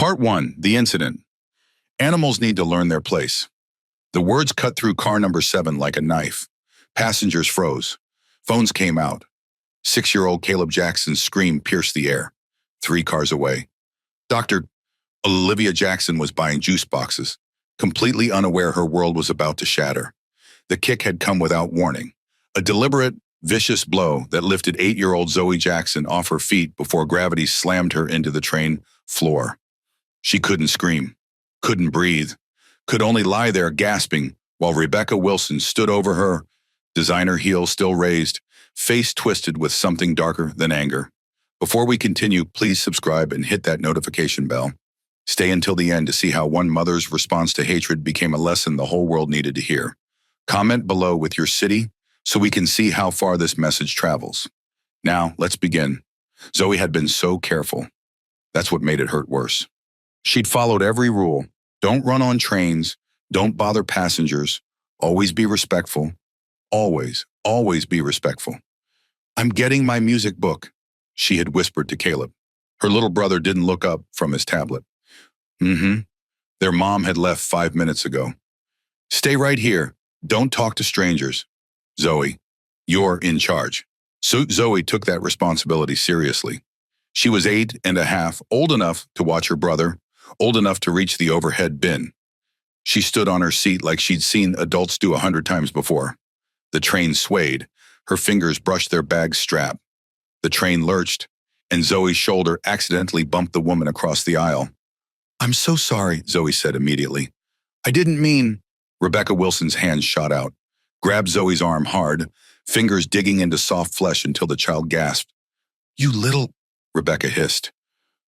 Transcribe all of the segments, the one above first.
Part 1. The incident. Animals need to learn their place. The words cut through car number 7 like a knife. Passengers froze. Phones came out. 6-year-old Caleb Jackson's scream pierced the air. 3 cars away. Dr. Olivia Jackson was buying juice boxes, completely unaware her world was about to shatter. The kick had come without warning. A deliberate, vicious blow that lifted 8-year-old Zoe Jackson off her feet before gravity slammed her into the train floor. She couldn't scream, couldn't breathe, could only lie there gasping while Rebecca Wilson stood over her, designer heel still raised, face twisted with something darker than anger. Before we continue, please subscribe and hit that notification bell. Stay until the end to see how one mother's response to hatred became a lesson the whole world needed to hear. Comment below with your city so we can see how far this message travels. Now, let's begin. Zoe had been so careful. That's what made it hurt worse. She'd followed every rule. Don't run on trains. Don't bother passengers. Always be respectful. Always, always be respectful. I'm getting my music book, she had whispered to Caleb. Her little brother didn't look up from his tablet. Their mom had left 5 minutes ago. Stay right here. Don't talk to strangers. Zoe, you're in charge. So Zoe took that responsibility seriously. She was 8 and a half, old enough to watch her brother, old enough to reach the overhead bin. She stood on her seat like she'd seen adults do 100 times before. The train swayed. Her fingers brushed their bag strap. The train lurched, and Zoe's shoulder accidentally bumped the woman across the aisle. I'm so sorry, Zoe said immediately. I didn't mean... Rebecca Wilson's hand shot out, grabbed Zoe's arm hard, fingers digging into soft flesh until the child gasped. You little... Rebecca hissed.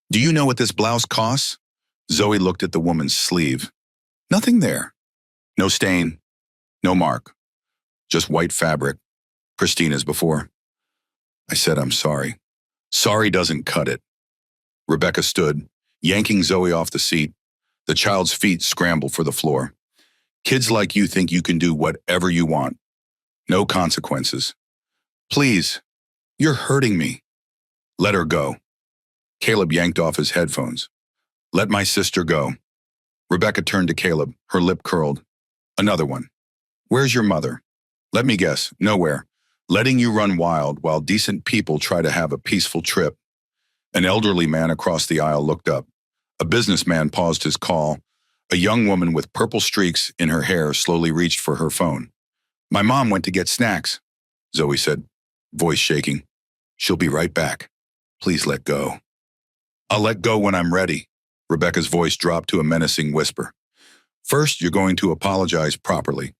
Do you know what this blouse costs? Zoe looked at the woman's sleeve. Nothing there. No stain. No mark. Just white fabric. Pristine as before. I said I'm sorry. Sorry doesn't cut it. Rebecca stood, yanking Zoe off the seat. The child's feet scrambled for the floor. Kids like you think you can do whatever you want. No consequences. Please, you're hurting me. Let her go. Caleb yanked off his headphones. Let my sister go. Rebecca turned to Caleb, her lip curled. Another one. Where's your mother? Let me guess, nowhere. Letting you run wild while decent people try to have a peaceful trip. An elderly man across the aisle looked up. A businessman paused his call. A young woman with purple streaks in her hair slowly reached for her phone. My mom went to get snacks, Zoe said, voice shaking. She'll be right back. Please let go. I'll let go when I'm ready. Rebecca's voice dropped to a menacing whisper. First, you're going to apologize properly.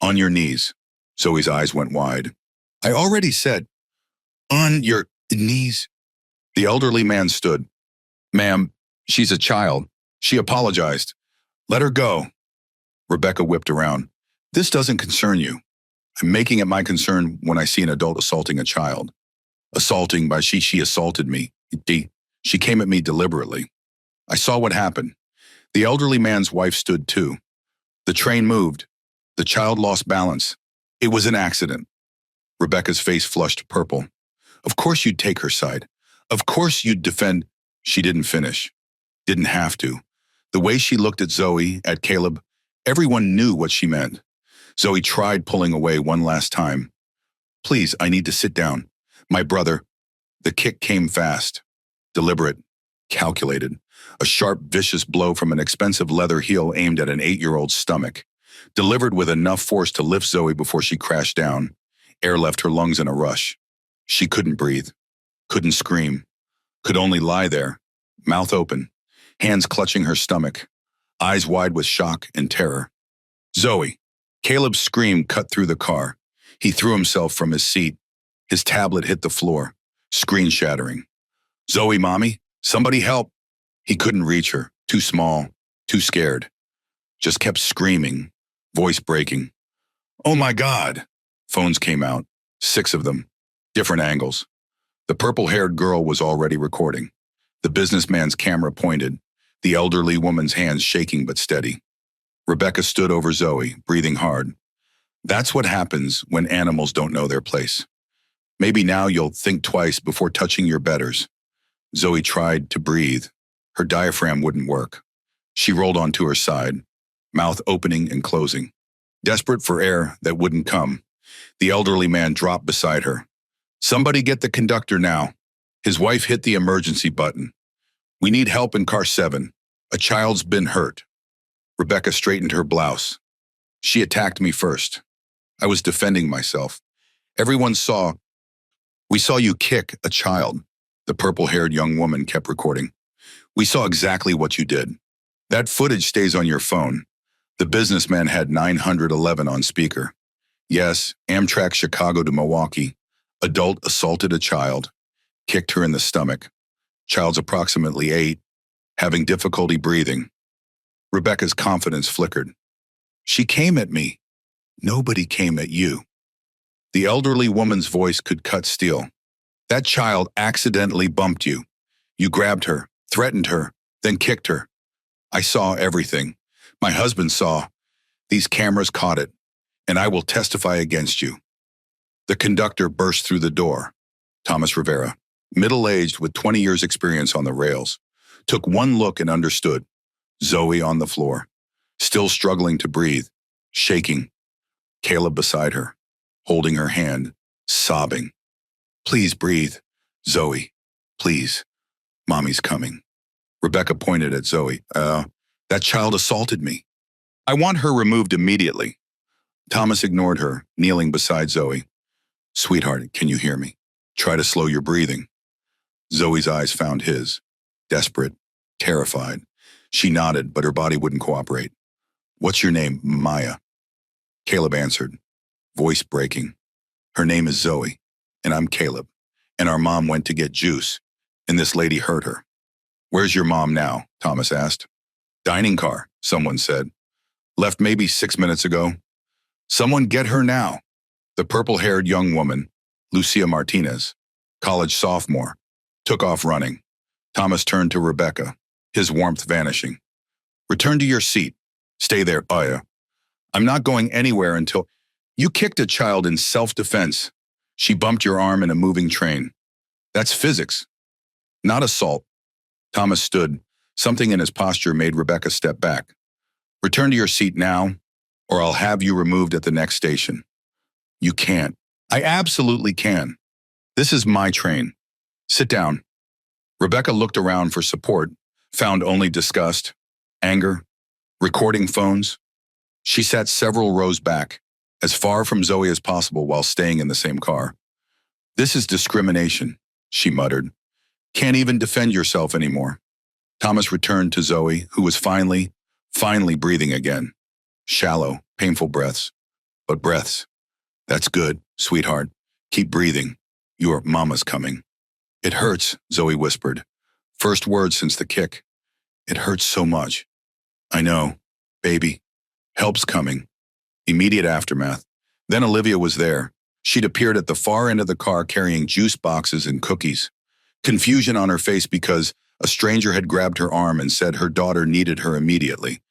On your knees. Zoe's eyes went wide. I already said, on your knees. The elderly man stood. Ma'am, she's a child. She apologized. Let her go. Rebecca whipped around. This doesn't concern you. I'm making it my concern when I see an adult assaulting a child. Assaulting by she assaulted me. She came at me deliberately. I saw what happened. The elderly man's wife stood too. The train moved. The child lost balance. It was an accident. Rebecca's face flushed purple. Of course you'd take her side. Of course you'd defend. She didn't finish. Didn't have to. The way she looked at Zoe, at Caleb, everyone knew what she meant. Zoe tried pulling away one last time. Please, I need to sit down. My brother. The kick came fast. Deliberate. Calculated. A sharp, vicious blow from an expensive leather heel aimed at an 8-year-old's stomach. Delivered with enough force to lift Zoe before she crashed down. Air left her lungs in a rush. She couldn't breathe. Couldn't scream. Could only lie there, mouth open, hands clutching her stomach, eyes wide with shock and terror. Zoe. Caleb's scream cut through the car. He threw himself from his seat. His tablet hit the floor, screen shattering. Zoe, mommy, somebody help. He couldn't reach her, too small, too scared. Just kept screaming, voice breaking. Oh my God. Phones came out, 6 of them, different angles. The purple-haired girl was already recording. The businessman's camera pointed, the elderly woman's hands shaking but steady. Rebecca stood over Zoe, breathing hard. That's what happens when animals don't know their place. Maybe now you'll think twice before touching your betters. Zoe tried to breathe, Her diaphragm wouldn't work. She rolled onto her side, mouth opening and closing. Desperate for air that wouldn't come, the elderly man dropped beside her. "Somebody get the conductor now." His wife hit the emergency button. "We need help in car 7. A child's been hurt." Rebecca straightened her blouse. "She attacked me first. I was defending myself. Everyone saw. We saw you kick a child," the purple-haired young woman kept recording. "We saw exactly what you did. That footage stays on your phone." The businessman had 911 on speaker. "Yes, Amtrak Chicago to Milwaukee. Adult assaulted a child, kicked her in the stomach. Child's approximately 8, having difficulty breathing." Rebecca's confidence flickered. "She came at me. Nobody came at you." The elderly woman's voice could cut steel. "That child accidentally bumped you. You grabbed her, threatened her, then kicked her. I saw everything. My husband saw. These cameras caught it, and I will testify against you." The conductor burst through the door. Thomas Rivera, middle-aged with 20 years' experience on the rails, took one look and understood. Zoe on the floor, still struggling to breathe, shaking. Caleb beside her, holding her hand, sobbing. "Please breathe, Zoe, please. Mommy's coming." Rebecca pointed at Zoe. That child assaulted me. I want her removed immediately." Thomas ignored her, kneeling beside Zoe. "Sweetheart, can you hear me? Try to slow your breathing." Zoe's eyes found his, desperate, terrified. She nodded, but her body wouldn't cooperate. "What's your name, Maya?" Caleb answered, voice breaking. "Her name is Zoe, and I'm Caleb, and our mom went to get juice, and this lady hurt her." "Where's your mom now?" Thomas asked. "Dining car," someone said. "Left maybe 6 minutes ago." "Someone get her now." The purple-haired young woman, Lucia Martinez, college sophomore, took off running. Thomas turned to Rebecca, his warmth vanishing. "Return to your seat. Stay there, Aya. I'm not going anywhere until—" "You kicked a child in self-defense. She bumped your arm in a moving train. That's physics, not assault." Thomas stood. Something in his posture made Rebecca step back. "Return to your seat now, or I'll have you removed at the next station." "You can't." "I absolutely can. This is my train. Sit down." Rebecca looked around for support, found only disgust, anger, recording phones. She sat several rows back, as far from Zoe as possible while staying in the same car. "This is discrimination," she muttered. "Can't even defend yourself anymore." Thomas returned to Zoe, who was finally breathing again. Shallow, painful breaths. But breaths. "That's good, sweetheart. Keep breathing. Your mama's coming." "It hurts," Zoe whispered. First word since the kick. "It hurts so much." "I know, baby. Help's coming." Immediate aftermath. Then Olivia was there. She'd appeared at the far end of the car carrying juice boxes and cookies. Confusion on her face because a stranger had grabbed her arm and said her daughter needed her immediately.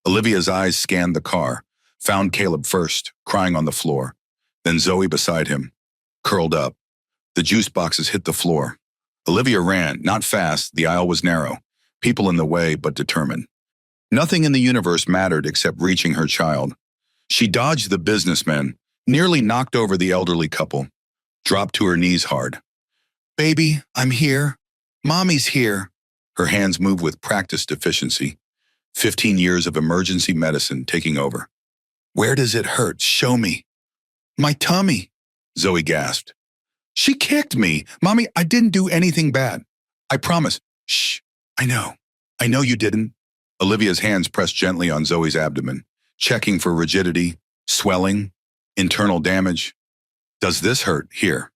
Olivia's eyes scanned the car, found Caleb first, crying on the floor. Then Zoe beside him, curled up. The juice boxes hit the floor. Olivia ran, not fast, the aisle was narrow. People in the way, but determined. Nothing in the universe mattered except reaching her child. She dodged the businessman, nearly knocked over the elderly couple, dropped to her knees hard. "Baby, I'm here. Mommy's here." Her hands moved with practiced efficiency. 15 years of emergency medicine taking over. "Where does it hurt? Show me." "My tummy," Zoe gasped. "She kicked me. Mommy, I didn't do anything bad. I promise." "Shh, I know. I know you didn't." Olivia's hands pressed gently on Zoe's abdomen, checking for rigidity, swelling, internal damage. "Does this hurt here?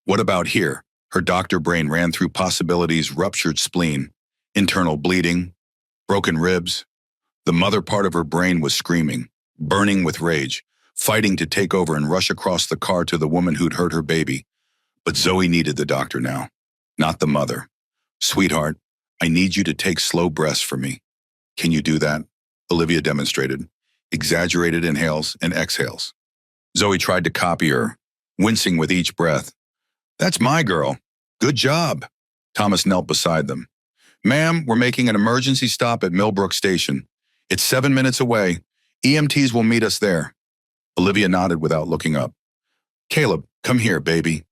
What about here?" Her doctor brain ran through possibilities: ruptured spleen, internal bleeding, broken ribs. The mother part of her brain was screaming, burning with rage, fighting to take over and rush across the car to the woman who'd hurt her baby. But Zoe needed the doctor now, not the mother. "Sweetheart, I need you to take slow breaths for me." "Can you do that?" Olivia demonstrated, exaggerated inhales and exhales. Zoe tried to copy her, wincing with each breath. "That's my girl. Good job." Thomas knelt beside them. Ma'am, we're making an emergency stop at Millbrook Station. It's 7 minutes away. EMTs will meet us there. Olivia nodded without looking up. Caleb, come here, baby.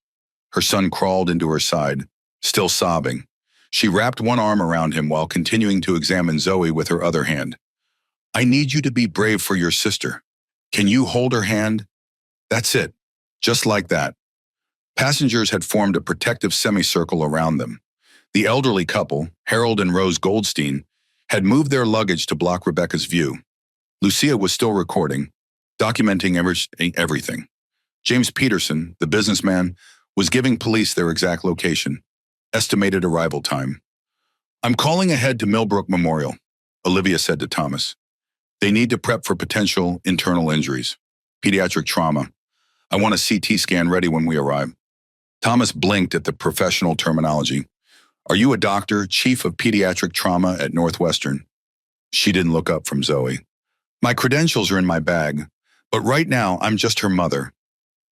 Her son crawled into her side, still sobbing. She wrapped one arm around him while continuing to examine Zoe with her other hand. I need you to be brave for your sister. Can you hold her hand? That's it. Just like that. Passengers had formed a protective semicircle around them. The elderly couple, Harold and Rose Goldstein, had moved their luggage to block Rebecca's view. Lucia was still recording, documenting everything. James Peterson, the businessman, was giving police their exact location, estimated arrival time. I'm calling ahead to Millbrook Memorial, Olivia said to Thomas. They need to prep for potential internal injuries, pediatric trauma. I want a CT scan ready when we arrive. Thomas blinked at the professional terminology. Are you a doctor, chief of pediatric trauma at Northwestern? She didn't look up from Zoe. My credentials are in my bag, but right now I'm just her mother.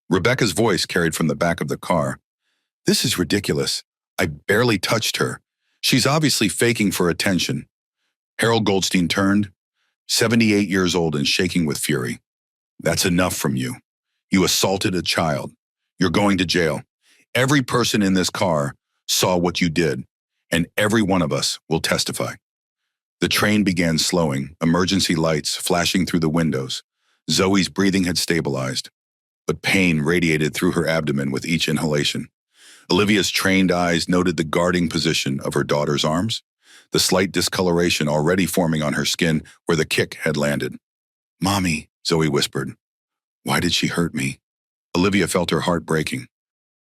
Rebecca's voice carried from the back of the car. This is ridiculous. I barely touched her. She's obviously faking for attention. Harold Goldstein turned, 78 years old and shaking with fury. That's enough from you. You assaulted a child. You're going to jail. Every person in this car saw what you did, and every one of us will testify. The train began slowing, emergency lights flashing through the windows. Zoe's breathing had stabilized, but pain radiated through her abdomen with each inhalation. Olivia's trained eyes noted the guarding position of her daughter's arms, the slight discoloration already forming on her skin where the kick had landed. Mommy, Zoe whispered. Why did she hurt me? Olivia felt her heart breaking.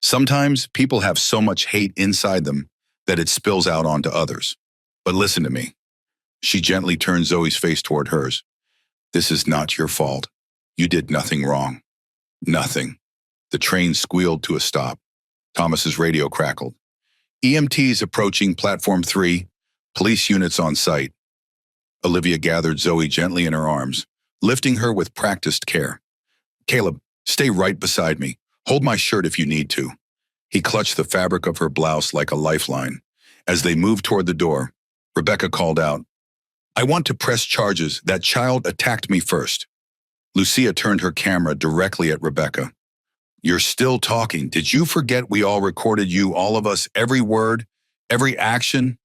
Sometimes people have so much hate inside them that it spills out onto others. But listen to me. She gently turned Zoe's face toward hers. This is not your fault. You did nothing wrong. Nothing. The train squealed to a stop. Thomas's radio crackled. EMTs approaching Platform 3, police units on site. Olivia gathered Zoe gently in her arms, lifting her with practiced care. Caleb, stay right beside me. Hold my shirt if you need to. He clutched the fabric of her blouse like a lifeline. As they moved toward the door, Rebecca called out, I want to press charges. That child attacked me first. Lucia turned her camera directly at Rebecca. You're still talking. Did you forget we all recorded you, all of us, every word, every action?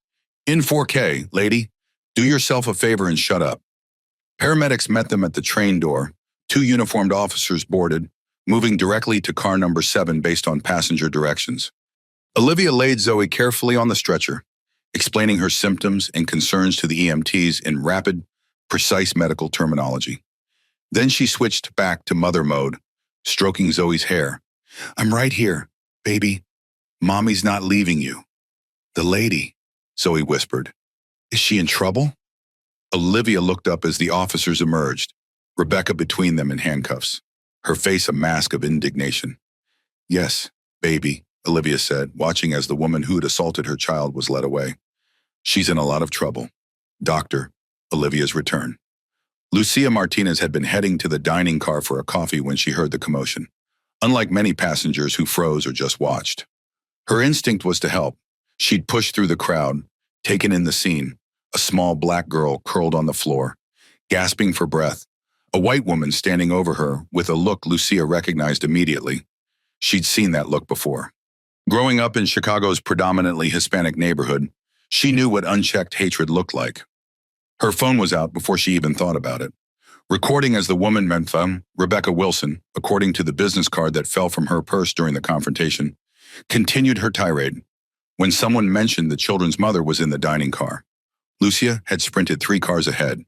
In 4K, lady. Do yourself a favor and shut up. Paramedics met them at the train door. 2 uniformed officers boarded, moving directly to car number 7 based on passenger directions. Olivia laid Zoe carefully on the stretcher, explaining her symptoms and concerns to the EMTs in rapid, precise medical terminology. Then she switched back to mother mode, stroking Zoe's hair. I'm right here, baby. Mommy's not leaving you. The lady, Zoe whispered. Is she in trouble? Olivia looked up as the officers emerged, Rebecca between them in handcuffs, her face a mask of indignation. Yes, baby, Olivia said, watching as the woman who had assaulted her child was led away. She's in a lot of trouble. Doctor, Olivia's return. Lucia Martinez had been heading to the dining car for a coffee when she heard the commotion, unlike many passengers who froze or just watched. Her instinct was to help. She'd pushed through the crowd, taken in the scene, a small black girl curled on the floor, gasping for breath, a white woman standing over her with a look Lucia recognized immediately. She'd seen that look before. Growing up in Chicago's predominantly Hispanic neighborhood, she knew what unchecked hatred looked like. Her phone was out before she even thought about it. Recording as the woman mentioned, Rebecca Wilson, according to the business card that fell from her purse during the confrontation, continued her tirade. When someone mentioned the children's mother was in the dining car, Lucia had sprinted 3 cars ahead.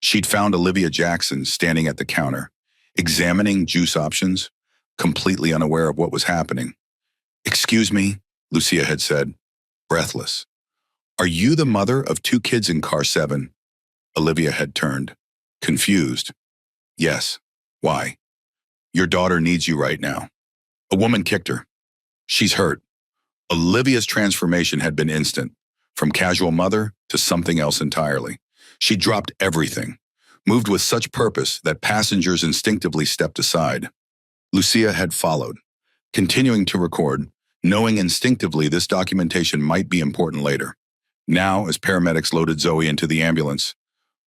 She'd found Olivia Jackson standing at the counter, examining juice options, completely unaware of what was happening. Excuse me, Lucia had said, breathless. Are you the mother of 2 kids in car 7? Olivia had turned, confused. Yes. Why? Your daughter needs you right now. A woman kicked her. She's hurt. Olivia's transformation had been instant, from casual mother to something else entirely. She dropped everything, moved with such purpose that passengers instinctively stepped aside. Lucia had followed, continuing to record, knowing instinctively this documentation might be important later. Now, as paramedics loaded Zoe into the ambulance,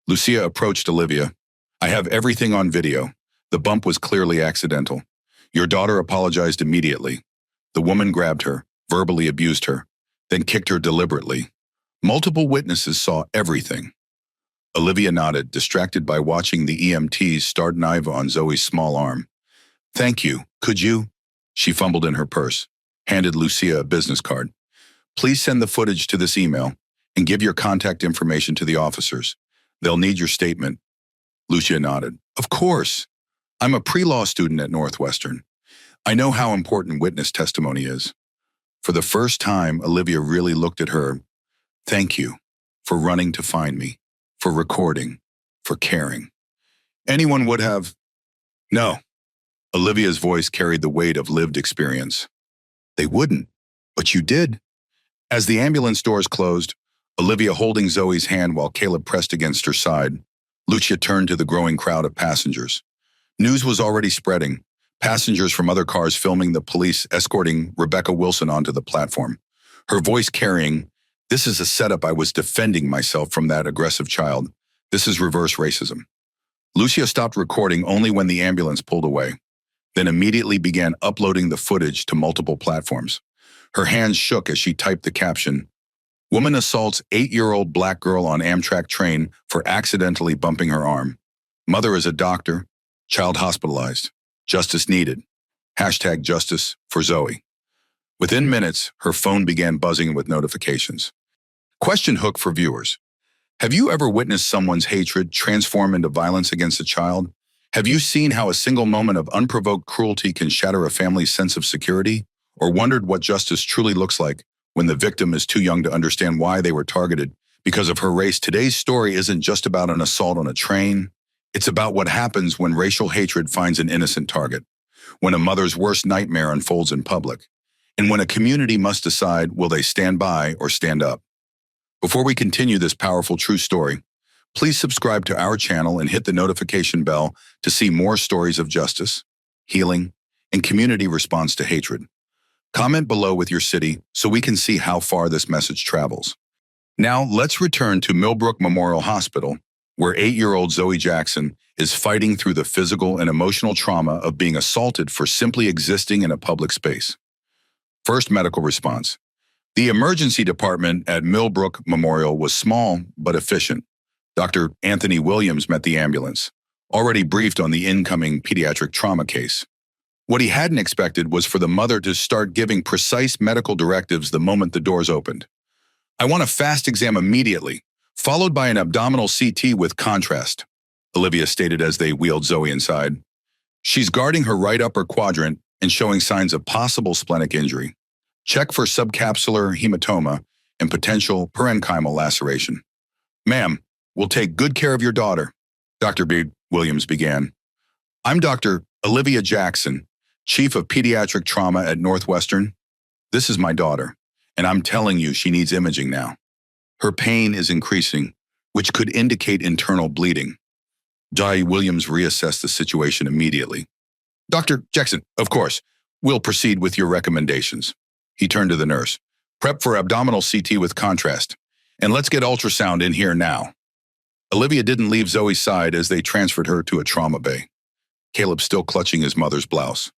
Lucia approached Olivia. I have everything on video. The bump was clearly accidental. Your daughter apologized immediately. The woman grabbed her, verbally abused her, then kicked her deliberately. Multiple witnesses saw everything. Olivia nodded, distracted by watching the EMTs start knife on Zoe's small arm. Thank you. Could you? She fumbled in her purse, handed Lucia a business card. Please send the footage to this email and give your contact information to the officers. They'll need your statement. Lucia nodded. Of course. I'm a pre-law student at Northwestern. I know how important witness testimony is. For the first time, Olivia really looked at her. Thank you for running to find me, for recording, for caring. Anyone would have. No. Olivia's voice carried the weight of lived experience. They wouldn't, but you did. As the ambulance doors closed, Olivia holding Zoe's hand while Caleb pressed against her side, Lucia turned to the growing crowd of passengers. News was already spreading, passengers from other cars filming the police escorting Rebecca Wilson onto the platform, her voice carrying, "This is a setup. I was defending myself from that aggressive child. This is reverse racism." Lucia stopped recording only when the ambulance pulled away, then immediately began uploading the footage to multiple platforms. Her hands shook as she typed the caption, "Woman assaults 8-year-old black girl on Amtrak train for accidentally bumping her arm. Mother is a doctor. Child hospitalized. Justice needed. Hashtag justice for Zoe." Within minutes, her phone began buzzing with notifications. Question hook for viewers. Have you ever witnessed someone's hatred transform into violence against a child? Have you seen how a single moment of unprovoked cruelty can shatter a family's sense of security? Or wondered what justice truly looks like when the victim is too young to understand why they were targeted because of her race? Today's story isn't just about an assault on a train. It's about what happens when racial hatred finds an innocent target, when a mother's worst nightmare unfolds in public, and when a community must decide, will they stand by or stand up? Before we continue this powerful true story, please subscribe to our channel and hit the notification bell to see more stories of justice, healing, and community response to hatred. Comment below with your city so we can see how far this message travels. Now, let's return to Millbrook Memorial Hospital, where 8-year-old Zoe Jackson is fighting through the physical and emotional trauma of being assaulted for simply existing in a public space. First medical response. The emergency department at Millbrook Memorial was small but efficient. Dr. Anthony Williams met the ambulance, already briefed on the incoming pediatric trauma case. What he hadn't expected was for the mother to start giving precise medical directives the moment the doors opened. "I want a fast exam immediately, followed by an abdominal CT with contrast," Olivia stated as they wheeled Zoe inside. "She's guarding her right upper quadrant and showing signs of possible splenic injury. Check for subcapsular hematoma and potential parenchymal laceration. Ma'am, we'll take good care of your daughter," Dr. Williams began. "I'm Dr. Olivia Jackson, Chief of Pediatric Trauma at Northwestern. This is my daughter, and I'm telling you she needs imaging now. Her pain is increasing, which could indicate internal bleeding." Dr. Williams reassessed the situation immediately. "Dr. Jackson, of course, we'll proceed with your recommendations." He turned to the nurse. "Prep for abdominal CT with contrast, and let's get ultrasound in here now." Olivia didn't leave Zoe's side as they transferred her to a trauma bay, Caleb still clutching his mother's blouse.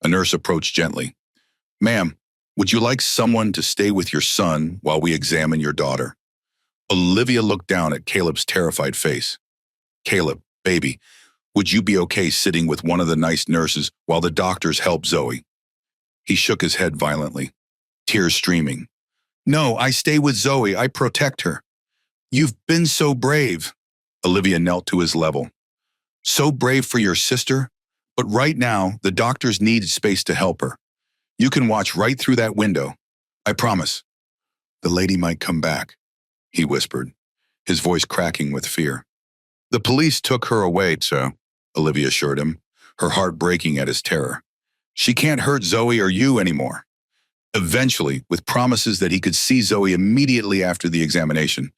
A nurse approached gently. "Ma'am, would you like someone to stay with your son while we examine your daughter?" Olivia looked down at Caleb's terrified face. "Caleb, baby, would you be okay sitting with one of the nice nurses while the doctors help Zoe?" He shook his head violently, tears streaming. "No, I stay with Zoe. I protect her." "You've been so brave." Olivia knelt to his level. "So brave for your sister, but right now the doctors need space to help her. You can watch right through that window. I promise." "The lady might come back," he whispered, his voice cracking with fear. "The police took her away, so," Olivia assured him, her heart breaking at his terror. "She can't hurt Zoe or you anymore." Eventually, with promises that he could see Zoe immediately after the examination,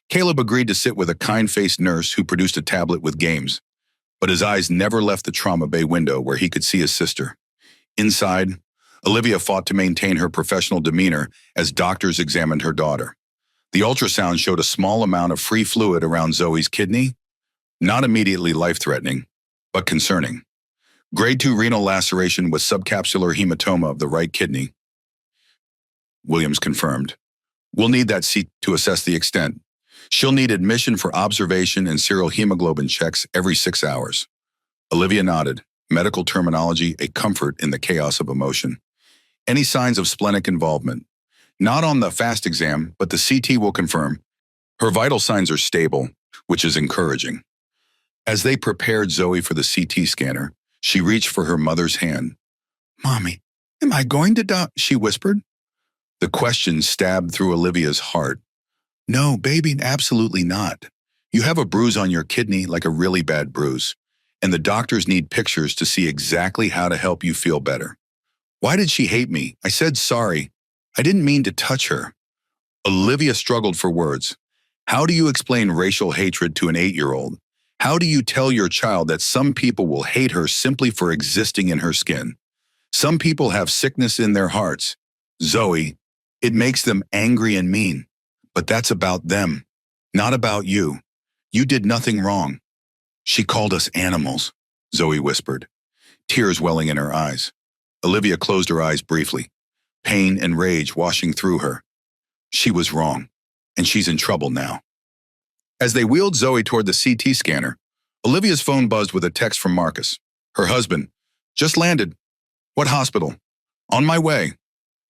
Caleb agreed to sit with a kind-faced nurse who produced a tablet with games. But his eyes never left the trauma bay window where he could see his sister. Inside, Olivia fought to maintain her professional demeanor as doctors examined her daughter. The ultrasound showed a small amount of free fluid around Zoe's kidney, not immediately life-threatening, but concerning. Grade 2 renal laceration with subcapsular hematoma of the right kidney. Williams confirmed. We'll need that CT to assess the extent. She'll need admission for observation and serial hemoglobin checks every 6 hours. Olivia nodded. Medical terminology, a comfort in the chaos of emotion. Any signs of splenic involvement? Not on the FAST exam, but the CT will confirm. Her vital signs are stable, which is encouraging. As they prepared Zoe for the CT scanner, she reached for her mother's hand. "Mommy, am I going to die?" she whispered. The question stabbed through Olivia's heart. "No, baby, absolutely not. You have a bruise on your kidney, like a really bad bruise, and the doctors need pictures to see exactly how to help you feel better." Why did she hate me? I said sorry. I didn't mean to touch her. Olivia struggled for words. How do you explain racial hatred to an 8-year-old? How do you tell your child that some people will hate her simply for existing in her skin? Some people have sickness in their hearts. Zoe, it makes them angry and mean. But that's about them, not about you. You did nothing wrong. She called us animals, Zoe whispered, tears welling in her eyes. Olivia closed her eyes briefly, pain and rage washing through her. She was wrong, and she's in trouble now. As they wheeled Zoe toward the CT scanner, Olivia's phone buzzed with a text from Marcus, her husband. Just landed. What hospital? On my way.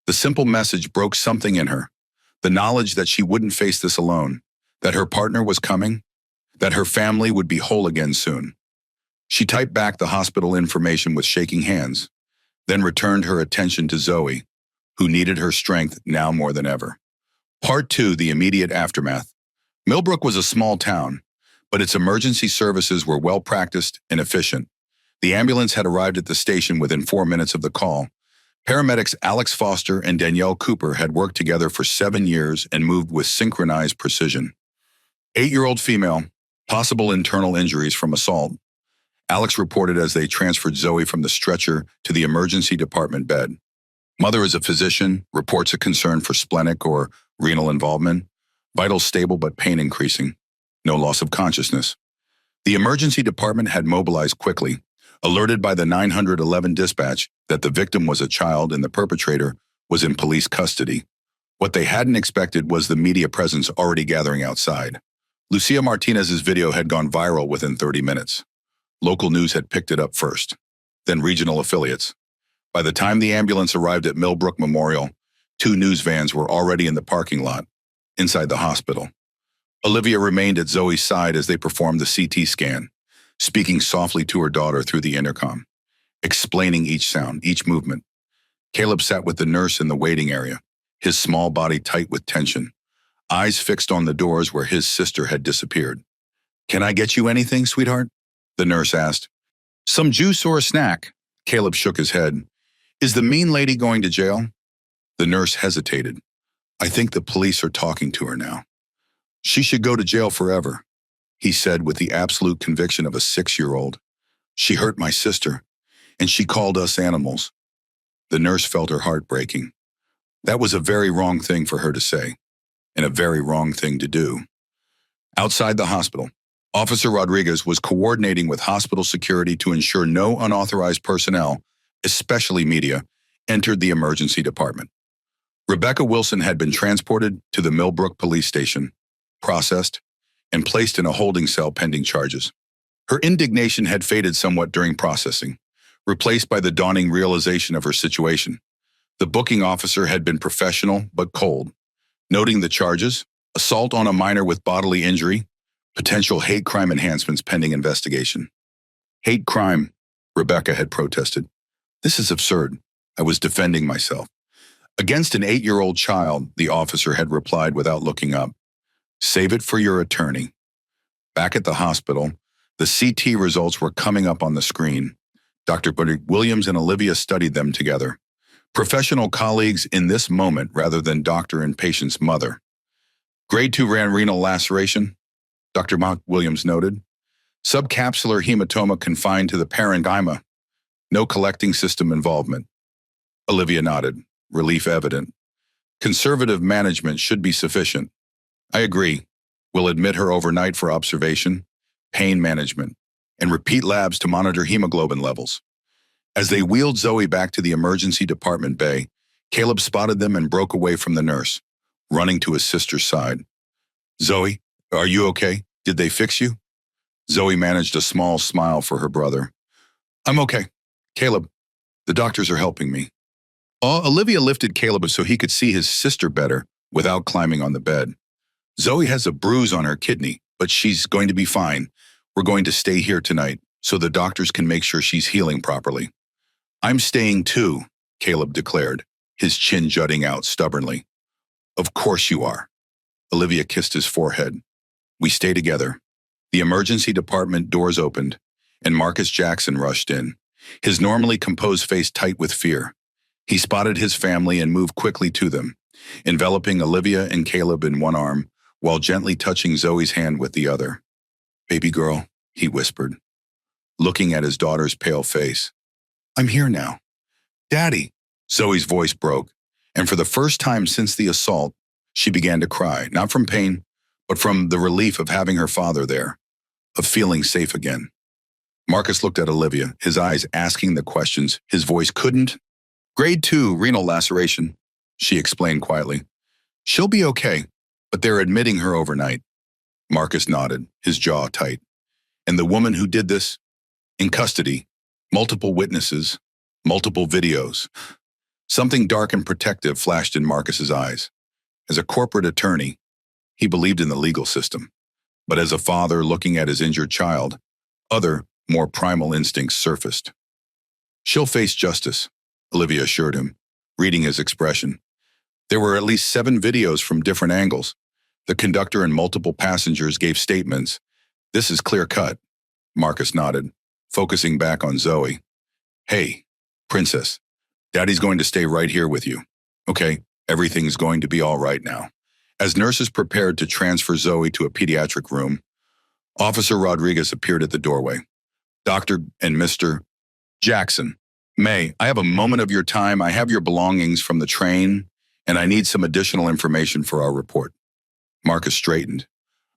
The simple message broke something in her. The knowledge that she wouldn't face this alone, that her partner was coming, that her family would be whole again soon. She typed back the hospital information with shaking hands, then returned her attention to Zoe, who needed her strength now more than ever. Part 2, the immediate aftermath. Millbrook was a small town, but its emergency services were well-practiced and efficient. The ambulance had arrived at the station within 4 minutes of the call. Paramedics Alex Foster and Danielle Cooper had worked together for 7 years and moved with synchronized precision. 8-year-old female, possible internal injuries from assault. Alex reported as they transferred Zoe from the stretcher to the emergency department bed. Mother is a physician, reports a concern for splenic or renal involvement. Vitals stable but pain increasing. No loss of consciousness. The emergency department had mobilized quickly, alerted by the 911 dispatch that the victim was a child and the perpetrator was in police custody. What they hadn't expected was the media presence already gathering outside. Lucia Martinez's video had gone viral within 30 minutes. Local news had picked it up first, then regional affiliates. By the time the ambulance arrived at Millbrook Memorial, 2 news vans were already in the parking lot, inside the hospital. Olivia remained at Zoe's side as they performed the CT scan, speaking softly to her daughter through the intercom, explaining each sound, each movement. Caleb sat with the nurse in the waiting area, his small body tight with tension, eyes fixed on the doors where his sister had disappeared. "Can I get you anything, sweetheart?" the nurse asked. "Some juice or a snack?" Caleb shook his head. "Is the mean lady going to jail?" The nurse hesitated. "I think the police are talking to her now." "She should go to jail forever," he said with the absolute conviction of a 6-year-old. "She hurt my sister, and she called us animals." The nurse felt her heart breaking. That was a very wrong thing for her to say, and a very wrong thing to do. Outside the hospital, Officer Rodriguez was coordinating with hospital security to ensure no unauthorized personnel, especially media, entered the emergency department. Rebecca Wilson had been transported to the Millbrook police station, processed, and placed in a holding cell pending charges. Her indignation had faded somewhat during processing, replaced by the dawning realization of her situation. The booking officer had been professional but cold, noting the charges: assault on a minor with bodily injury, potential hate crime enhancements pending investigation. "Hate crime," Rebecca had protested. "This is absurd." I was defending myself. Against an 8-year-old child, the officer had replied without looking up. "Save it for your attorney." Back at the hospital, the CT results were coming up on the screen. Dr. Williams and Olivia studied them together. Professional colleagues in this moment rather than doctor and patient's mother. Grade 2 renal laceration, Dr. Williams noted. Subcapsular hematoma confined to the parenchyma. No collecting system involvement. Olivia nodded, relief evident. Conservative management should be sufficient. I agree. We'll admit her overnight for observation, pain management, and repeat labs to monitor hemoglobin levels. As they wheeled Zoe back to the emergency department bay, Caleb spotted them and broke away from the nurse, running to his sister's side. Zoe, are you okay? Did they fix you? Zoe managed a small smile for her brother. I'm okay. Caleb, the doctors are helping me. Olivia lifted Caleb so he could see his sister better without climbing on the bed. Zoe has a bruise on her kidney, but she's going to be fine. We're going to stay here tonight so the doctors can make sure she's healing properly. I'm staying too, Caleb declared, his chin jutting out stubbornly. Of course you are. Olivia kissed his forehead. We stay together. The emergency department doors opened, and Marcus Jackson rushed in, his normally composed face tight with fear. He spotted his family and moved quickly to them, enveloping Olivia and Caleb in one arm while gently touching Zoe's hand with the other. Baby girl, he whispered, looking at his daughter's pale face. I'm here now. Daddy, Zoe's voice broke, and for the first time since the assault, she began to cry, not from pain, but from the relief of having her father there, of feeling safe again. Marcus looked at Olivia, his eyes asking the questions his voice couldn't. Grade 2 renal laceration, she explained quietly. She'll be okay, but they're admitting her overnight. Marcus nodded, his jaw tight. And the woman who did this? In custody, multiple witnesses, multiple videos. Something dark and protective flashed in Marcus's eyes. As a corporate attorney, he believed in the legal system. But as a father looking at his injured child, other, more primal instincts surfaced. She'll face justice, Olivia assured him, reading his expression. There were at least 7 videos from different angles. The conductor and multiple passengers gave statements. This is clear-cut, Marcus nodded, focusing back on Zoe. Hey, princess, Daddy's going to stay right here with you. Okay, everything's going to be all right now. As nurses prepared to transfer Zoe to a pediatric room, Officer Rodriguez appeared at the doorway. Dr. and Mr. Jackson, May, I have a moment of your time. I have your belongings from the train, and I need some additional information for our report. Marcus straightened.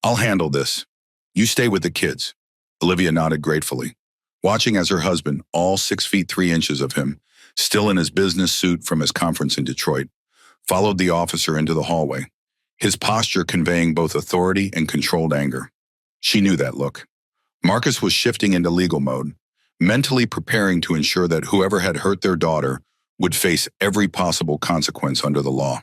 I'll handle this. You stay with the kids. Olivia nodded gratefully, watching as her husband, all 6 feet 3 inches of him, still in his business suit from his conference in Detroit, followed the officer into the hallway, his posture conveying both authority and controlled anger. She knew that look. Marcus was shifting into legal mode, mentally preparing to ensure that whoever had hurt their daughter would face every possible consequence under the law.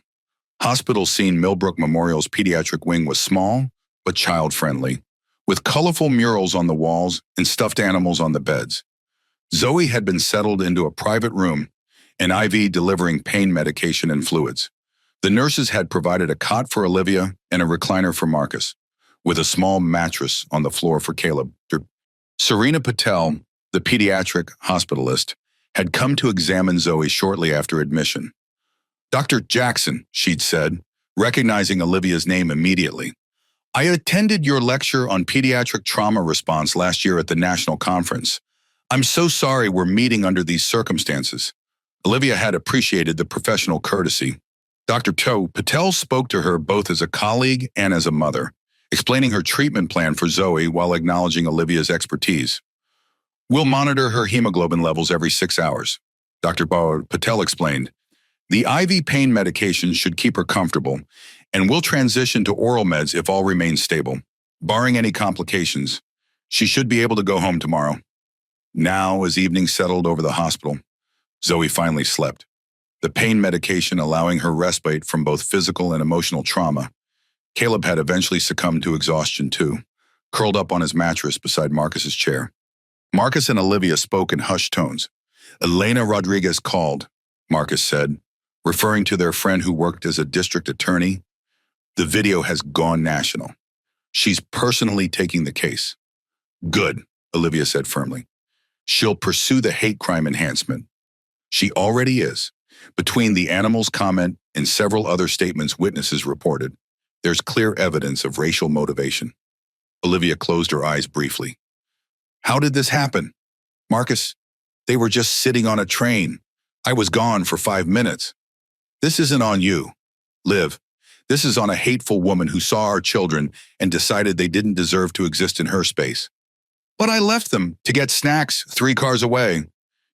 Hospital scene Millbrook Memorial's pediatric wing was small, but child-friendly, with colorful murals on the walls and stuffed animals on the beds. Zoe had been settled into a private room, an IV delivering pain medication and fluids. The nurses had provided a cot for Olivia and a recliner for Marcus, with a small mattress on the floor for Caleb. Serena Patel, the pediatric hospitalist, had come to examine Zoe shortly after admission. Dr. Jackson, she'd said, recognizing Olivia's name immediately. I attended your lecture on pediatric trauma response last year at the national conference. I'm so sorry we're meeting under these circumstances. Olivia had appreciated the professional courtesy. Dr. Patel spoke to her both as a colleague and as a mother, explaining her treatment plan for Zoe while acknowledging Olivia's expertise. We'll monitor her hemoglobin levels every 6 hours, Dr. Patel explained. The IV pain medication should keep her comfortable, and we'll transition to oral meds if all remains stable. Barring any complications, she should be able to go home tomorrow. Now, as evening settled over the hospital, Zoe finally slept, the pain medication allowing her respite from both physical and emotional trauma. Caleb had eventually succumbed to exhaustion too, curled up on his mattress beside Marcus's chair. Marcus and Olivia spoke in hushed tones. Elena Rodriguez called, Marcus said, referring to their friend who worked as a district attorney. The video has gone national. She's personally taking the case. Good, Olivia said firmly. She'll pursue the hate crime enhancement. She already is. Between the animal's comment and several other statements witnesses reported, there's clear evidence of racial motivation. Olivia closed her eyes briefly. How did this happen? Marcus, they were just sitting on a train. I was gone for 5 minutes. This isn't on you. Liv, This is on a hateful woman who saw our children and decided they didn't deserve to exist in her space. But I left them to get snacks 3 cars away.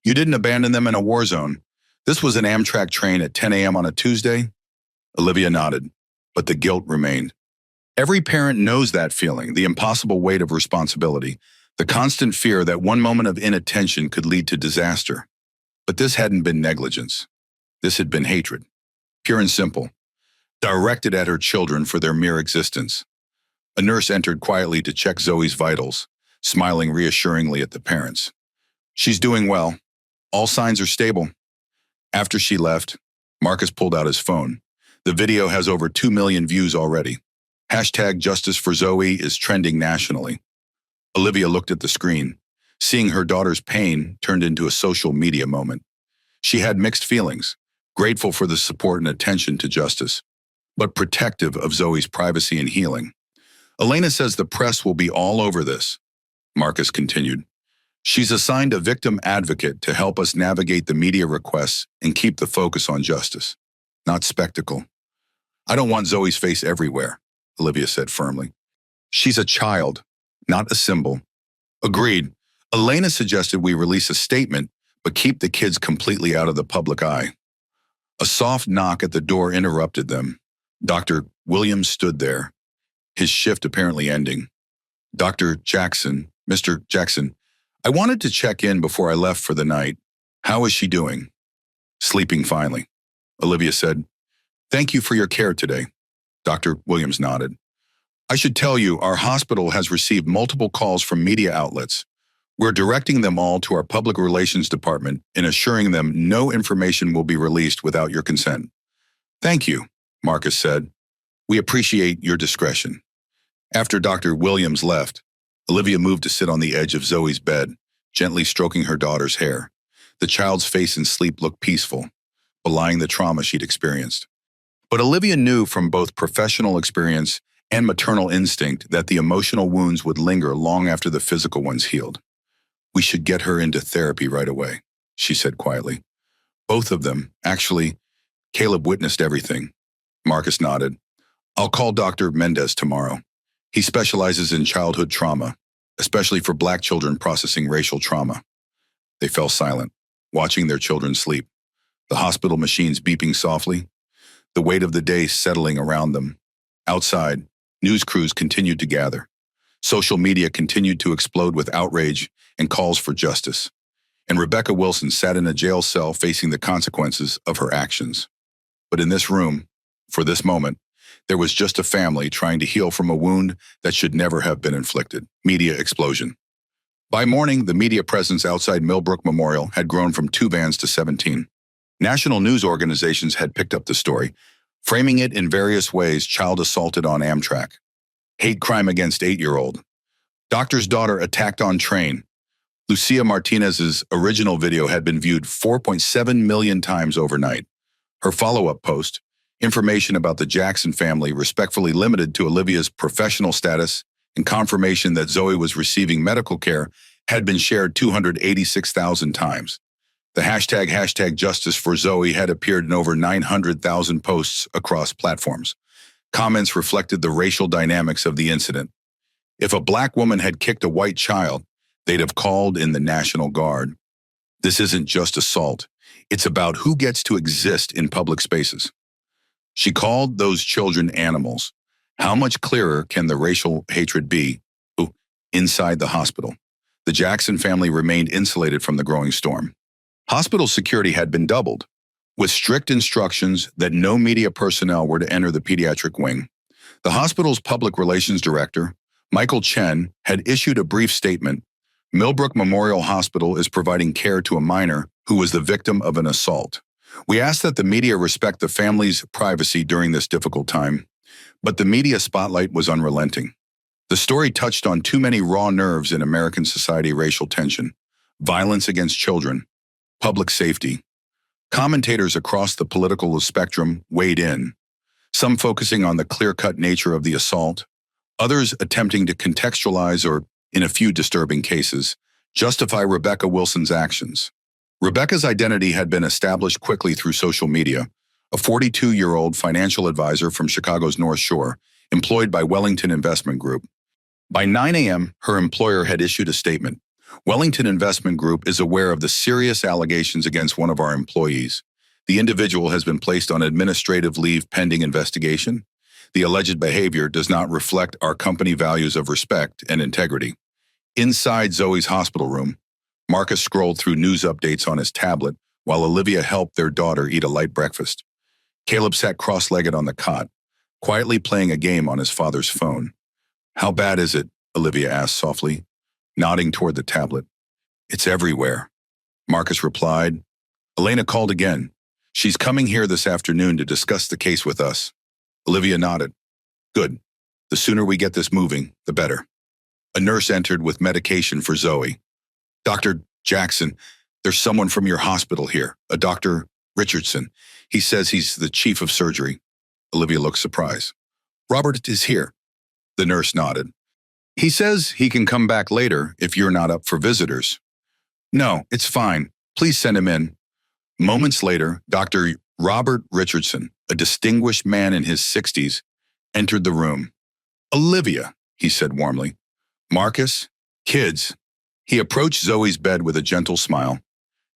You didn't abandon them in a war zone. This was an Amtrak train at 10 a.m. on a Tuesday? Olivia nodded, but the guilt remained. Every parent knows that feeling, the impossible weight of responsibility, the constant fear that one moment of inattention could lead to disaster. But this hadn't been negligence. This had been hatred, pure and simple, directed at her children for their mere existence. A nurse entered quietly to check Zoe's vitals, smiling reassuringly at the parents. She's doing well. All signs are stable. After she left, Marcus pulled out his phone. The video has over 2 million views already. #JusticeForZoe is trending nationally. Olivia looked at the screen. Seeing her daughter's pain turned into a social media moment. She had mixed feelings, grateful for the support and attention to justice, but protective of Zoe's privacy and healing. Elena says the press will be all over this, Marcus continued. She's assigned a victim advocate to help us navigate the media requests and keep the focus on justice, not spectacle. I don't want Zoe's face everywhere, Olivia said firmly. She's a child, not a symbol. Agreed. Elena suggested we release a statement, but keep the kids completely out of the public eye. A soft knock at the door interrupted them. Dr. Williams stood there, his shift apparently ending. Dr. Jackson, Mr. Jackson, I wanted to check in before I left for the night. How is she doing? Sleeping finally, Olivia said. Thank you for your care today. Dr. Williams nodded. I should tell you, our hospital has received multiple calls from media outlets. We're directing them all to our public relations department and assuring them no information will be released without your consent. Thank you, Marcus said. We appreciate your discretion. After Dr. Williams left, Olivia moved to sit on the edge of Zoe's bed, gently stroking her daughter's hair. The child's face in sleep looked peaceful, belying the trauma she'd experienced. But Olivia knew from both professional experience and maternal instinct that the emotional wounds would linger long after the physical ones healed. We should get her into therapy right away, she said quietly. Both of them, actually. Caleb witnessed everything. Marcus nodded. I'll call Dr. Mendez tomorrow. He specializes in childhood trauma, especially for Black children processing racial trauma. They fell silent, watching their children sleep, the hospital machines beeping softly, the weight of the day settling around them. Outside, news crews continued to gather. Social media continued to explode with outrage and calls for justice. And Rebecca Wilson sat in a jail cell facing the consequences of her actions. But in this room, for this moment, there was just a family trying to heal from a wound that should never have been inflicted. Media explosion. By morning, the media presence outside Millbrook Memorial had grown from 2 vans to 17. National news organizations had picked up the story, framing it in various ways: child assaulted on Amtrak, hate crime against 8-year-old, doctor's daughter attacked on train. Lucia Martinez's original video had been viewed 4.7 million times overnight. Her follow-up post, information about the Jackson family respectfully limited to Olivia's professional status and confirmation that Zoe was receiving medical care, had been shared 286,000 times. The hashtag Justice for Zoe had appeared in over 900,000 posts across platforms. Comments reflected the racial dynamics of the incident. If a Black woman had kicked a white child, they'd have called in the National Guard. This isn't just assault. It's about who gets to exist in public spaces. She called those children animals. How much clearer can the racial hatred be? Inside the hospital, the Jackson family remained insulated from the growing storm. Hospital security had been doubled, with strict instructions that no media personnel were to enter the pediatric wing. The hospital's public relations director, Michael Chen, had issued a brief statement. Millbrook Memorial Hospital is providing care to a minor who was the victim of an assault. We ask that the media respect the family's privacy during this difficult time, but the media spotlight was unrelenting. The story touched on too many raw nerves in American society: racial tension, violence against children, public safety. Commentators across the political spectrum weighed in, some focusing on the clear-cut nature of the assault, others attempting to contextualize or, in a few disturbing cases, justify Rebecca Wilson's actions. Rebecca's identity had been established quickly through social media. a 42-year-old financial advisor from Chicago's North Shore, employed by Wellington Investment Group. By 9 a.m., her employer had issued a statement. Wellington Investment Group is aware of the serious allegations against one of our employees. The individual has been placed on administrative leave pending investigation. The alleged behavior does not reflect our company values of respect and integrity. Inside Zoe's hospital room, Marcus scrolled through news updates on his tablet while Olivia helped their daughter eat a light breakfast. Caleb sat cross-legged on the cot, quietly playing a game on his father's phone. "How bad is it?" Olivia asked softly, nodding toward the tablet. "It's everywhere," Marcus replied. "Elena called again. She's coming here this afternoon to discuss the case with us." Olivia nodded. "Good. The sooner we get this moving, the better." A nurse entered with medication for Zoe. "Dr. Jackson, there's someone from your hospital here, a Dr. Richardson. He says he's the chief of surgery." Olivia looked surprised. "Robert is here." The nurse nodded. "He says he can come back later if you're not up for visitors." "No, it's fine. Please send him in." Moments later, Dr. Robert Richardson, a distinguished man in his 60s, entered the room. "Olivia," he said warmly. "Marcus, kids." He approached Zoe's bed with a gentle smile.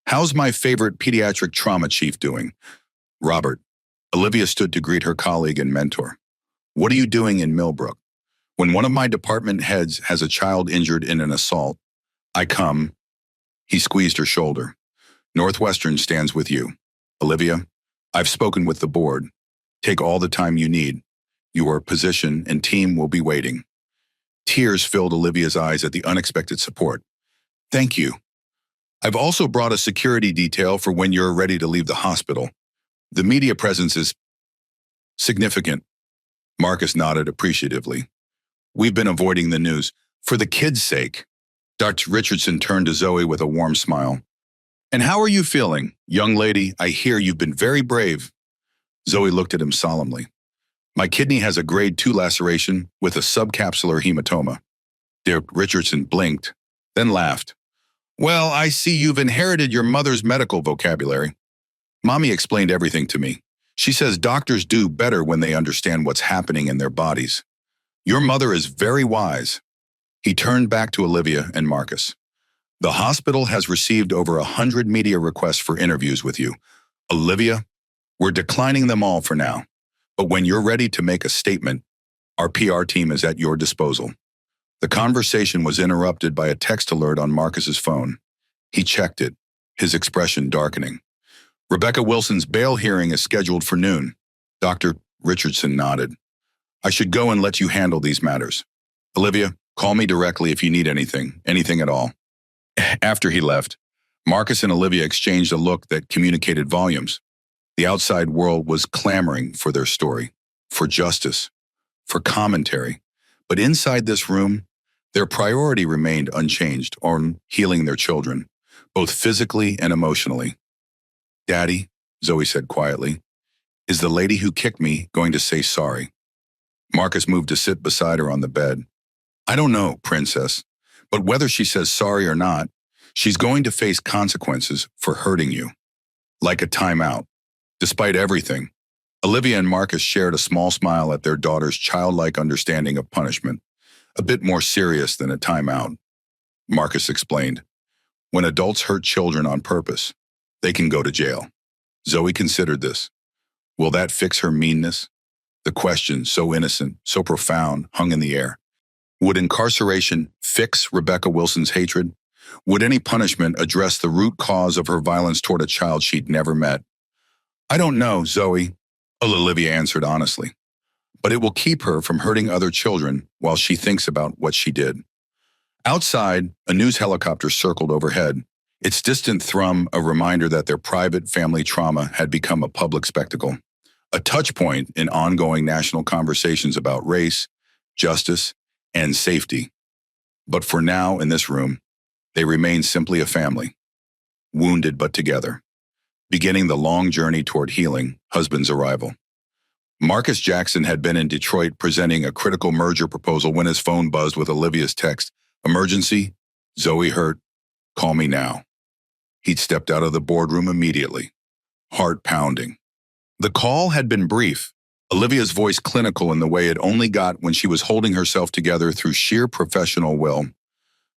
"How's my favorite pediatric trauma chief doing?" "Robert." Olivia stood to greet her colleague and mentor. "What are you doing in Millbrook? When one of my department heads has a child injured in an assault, I come." He squeezed her shoulder. "Northwestern stands with you. Olivia, I've spoken with the board. Take all the time you need. Your position and team will be waiting." Tears filled Olivia's eyes at the unexpected support. "Thank you. I've also brought a security detail for when you're ready to leave the hospital. The media presence is significant." Marcus nodded appreciatively. "We've been avoiding the news. For the kids' sake." Dr. Richardson turned to Zoe with a warm smile. "And how are you feeling? Young lady, I hear you've been very brave." Zoe looked at him solemnly. "My kidney has a grade 2 laceration with a subcapsular hematoma." Dr. Richardson blinked, then laughed. "Well, I see you've inherited your mother's medical vocabulary. Mommy explained everything to me. She says doctors do better when they understand what's happening in their bodies. Your mother is very wise." He turned back to Olivia and Marcus. "The hospital has received over 100 media requests for interviews with you. Olivia, we're declining them all for now. But when you're ready to make a statement, our PR team is at your disposal." The conversation was interrupted by a text alert on Marcus's phone. He checked it, his expression darkening. "Rebecca Wilson's bail hearing is scheduled for noon." Dr. Richardson nodded. "I should go and let you handle these matters. Olivia, call me directly if you need anything at all." After he left, Marcus and Olivia exchanged a look that communicated volumes. The outside world was clamoring for their story, for justice, for commentary. But inside this room, their priority remained unchanged on healing their children, both physically and emotionally. "Daddy," Zoe said quietly, "is the lady who kicked me going to say sorry?" Marcus moved to sit beside her on the bed. "I don't know, Princess, but whether she says sorry or not, she's going to face consequences for hurting you. Like a timeout." Despite everything, Olivia and Marcus shared a small smile at their daughter's childlike understanding of punishment, a bit more serious than a timeout. Marcus explained, "When adults hurt children on purpose, they can go to jail." Zoe considered this. Will that fix her meanness? The question, so innocent, so profound, hung in the air. Would incarceration fix Rebecca Wilson's hatred? Would any punishment address the root cause of her violence toward a child she'd never met? "I don't know, Zoe," Olivia answered honestly. "But it will keep her from hurting other children while she thinks about what she did." Outside, a news helicopter circled overhead, its distant thrum a reminder that their private family trauma had become a public spectacle, a touch point in ongoing national conversations about race, justice, and safety. But for now, in this room, they remain simply a family, wounded but together, beginning the long journey toward healing, husband's arrival. Marcus Jackson had been in Detroit presenting a critical merger proposal when his phone buzzed with Olivia's text, "Emergency, Zoe hurt, call me now." He'd stepped out of the boardroom immediately, heart pounding. The call had been brief, Olivia's voice clinical in the way it only got when she was holding herself together through sheer professional will.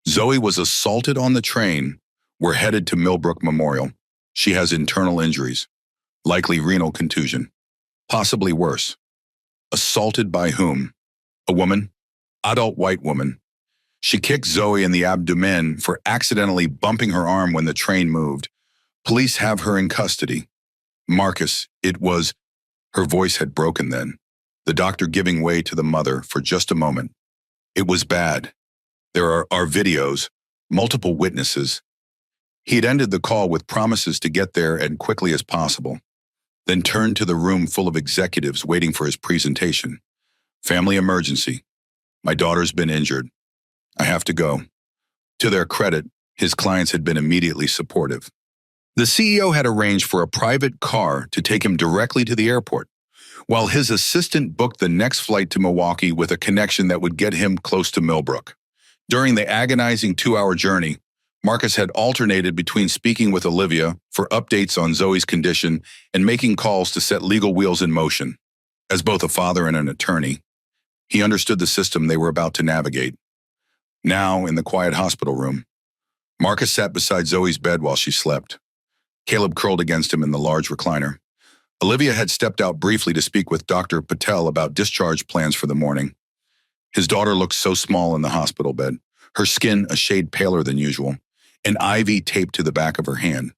Zoe was assaulted on the train. We're headed to Millbrook Memorial. She has internal injuries, likely renal contusion, possibly worse. Assaulted by whom? A woman? Adult white woman. She kicked Zoe in the abdomen for accidentally bumping her arm when the train moved. Police have her in custody. Marcus, it was... Her voice had broken then, the doctor giving way to the mother for just a moment. It was bad. There are videos, multiple witnesses. He had ended the call with promises to get there as quickly as possible, then turned to the room full of executives waiting for his presentation. Family emergency. My daughter's been injured. I have to go. To their credit, his clients had been immediately supportive. The CEO had arranged for a private car to take him directly to the airport, while his assistant booked the next flight to Milwaukee with a connection that would get him close to Millbrook. During the agonizing 2-hour journey, Marcus had alternated between speaking with Olivia for updates on Zoe's condition and making calls to set legal wheels in motion. As both a father and an attorney, he understood the system they were about to navigate. Now, in the quiet hospital room, Marcus sat beside Zoe's bed while she slept. Caleb curled against him in the large recliner. Olivia had stepped out briefly to speak with Dr. Patel about discharge plans for the morning. His daughter looked so small in the hospital bed, her skin a shade paler than usual, an IV taped to the back of her hand.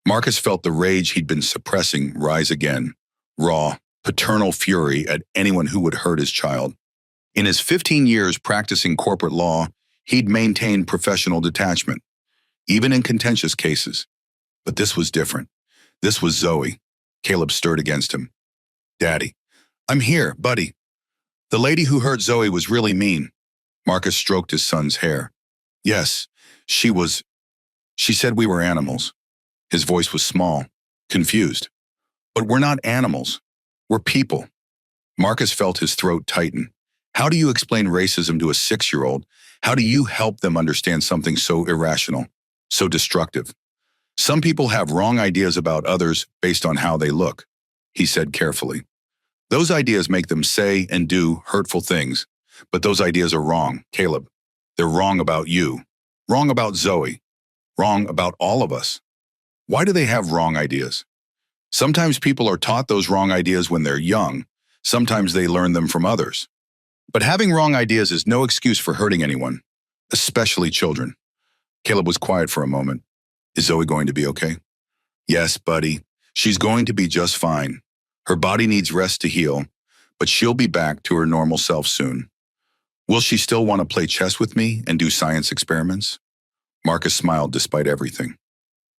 Marcus felt the rage he'd been suppressing rise again, raw, paternal fury at anyone who would hurt his child. In his 15 years practicing corporate law, he'd maintained professional detachment, even in contentious cases. But this was different. This was Zoe. Caleb stirred against him. Daddy, I'm here, buddy. The lady who hurt Zoe was really mean. Marcus stroked his son's hair. Yes, she said we were animals. His voice was small, confused. But we're not animals. We're people. Marcus felt his throat tighten. How do you explain racism to a 6-year-old? How do you help them understand something so irrational, so destructive? Some people have wrong ideas about others based on how they look, he said carefully. Those ideas make them say and do hurtful things, but those ideas are wrong, Caleb. They're wrong about you, wrong about Zoe, wrong about all of us. Why do they have wrong ideas? Sometimes people are taught those wrong ideas when they're young. Sometimes they learn them from others. But having wrong ideas is no excuse for hurting anyone, especially children. Caleb was quiet for a moment. Is Zoe going to be okay? Yes, buddy. She's going to be just fine. Her body needs rest to heal, but she'll be back to her normal self soon. Will she still want to play chess with me and do science experiments? Marcus smiled despite everything.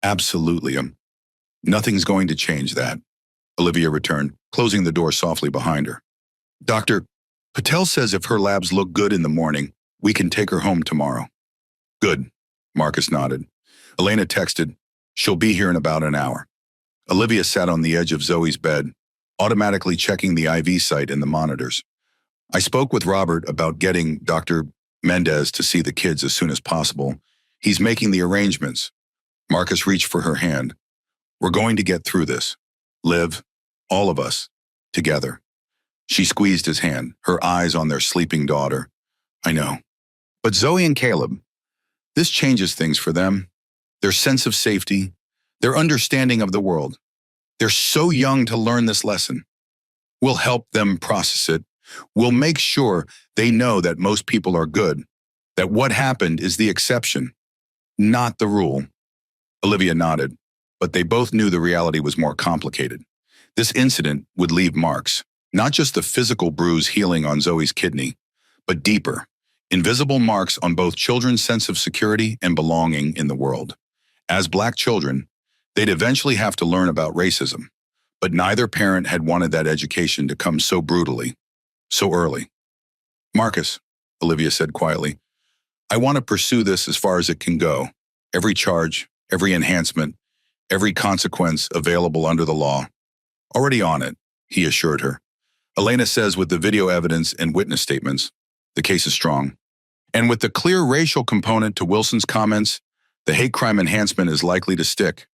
Absolutely. Nothing's going to change that. Olivia returned, closing the door softly behind her. Dr. Patel says if her labs look good in the morning, we can take her home tomorrow. Good. Marcus nodded. Elena texted, she'll be here in about an hour. Olivia sat on the edge of Zoe's bed, automatically checking the IV site and the monitors. I spoke with Robert about getting Dr. Mendez to see the kids as soon as possible. He's making the arrangements. Marcus reached for her hand. We're going to get through this. Live, all of us, together. She squeezed his hand, her eyes on their sleeping daughter. I know. But Zoe and Caleb, this changes things for them. Their sense of safety, their understanding of the world. They're so young to learn this lesson. We'll help them process it. We'll make sure they know that most people are good, that what happened is the exception, not the rule. Olivia nodded, but they both knew the reality was more complicated. This incident would leave marks, not just the physical bruise healing on Zoe's kidney, but deeper, invisible marks on both children's sense of security and belonging in the world. As Black children, they'd eventually have to learn about racism, but neither parent had wanted that education to come so brutally, so early. Marcus, Olivia said quietly, I want to pursue this as far as it can go. Every charge, every enhancement, every consequence available under the law. Already on it, he assured her. Elena says with the video evidence and witness statements, the case is strong. And with the clear racial component to Wilson's comments, the hate crime enhancement is likely to stick.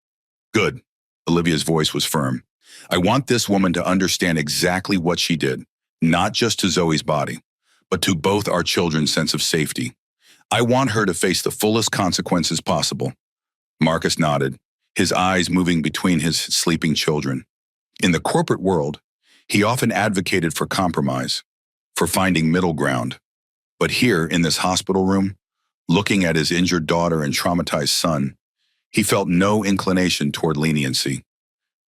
Good. Olivia's voice was firm. I want this woman to understand exactly what she did, not just to Zoe's body, but to both our children's sense of safety. I want her to face the fullest consequences possible. Marcus nodded, his eyes moving between his sleeping children. In the corporate world, he often advocated for compromise, for finding middle ground. But here, in this hospital room, looking at his injured daughter and traumatized son, he felt no inclination toward leniency.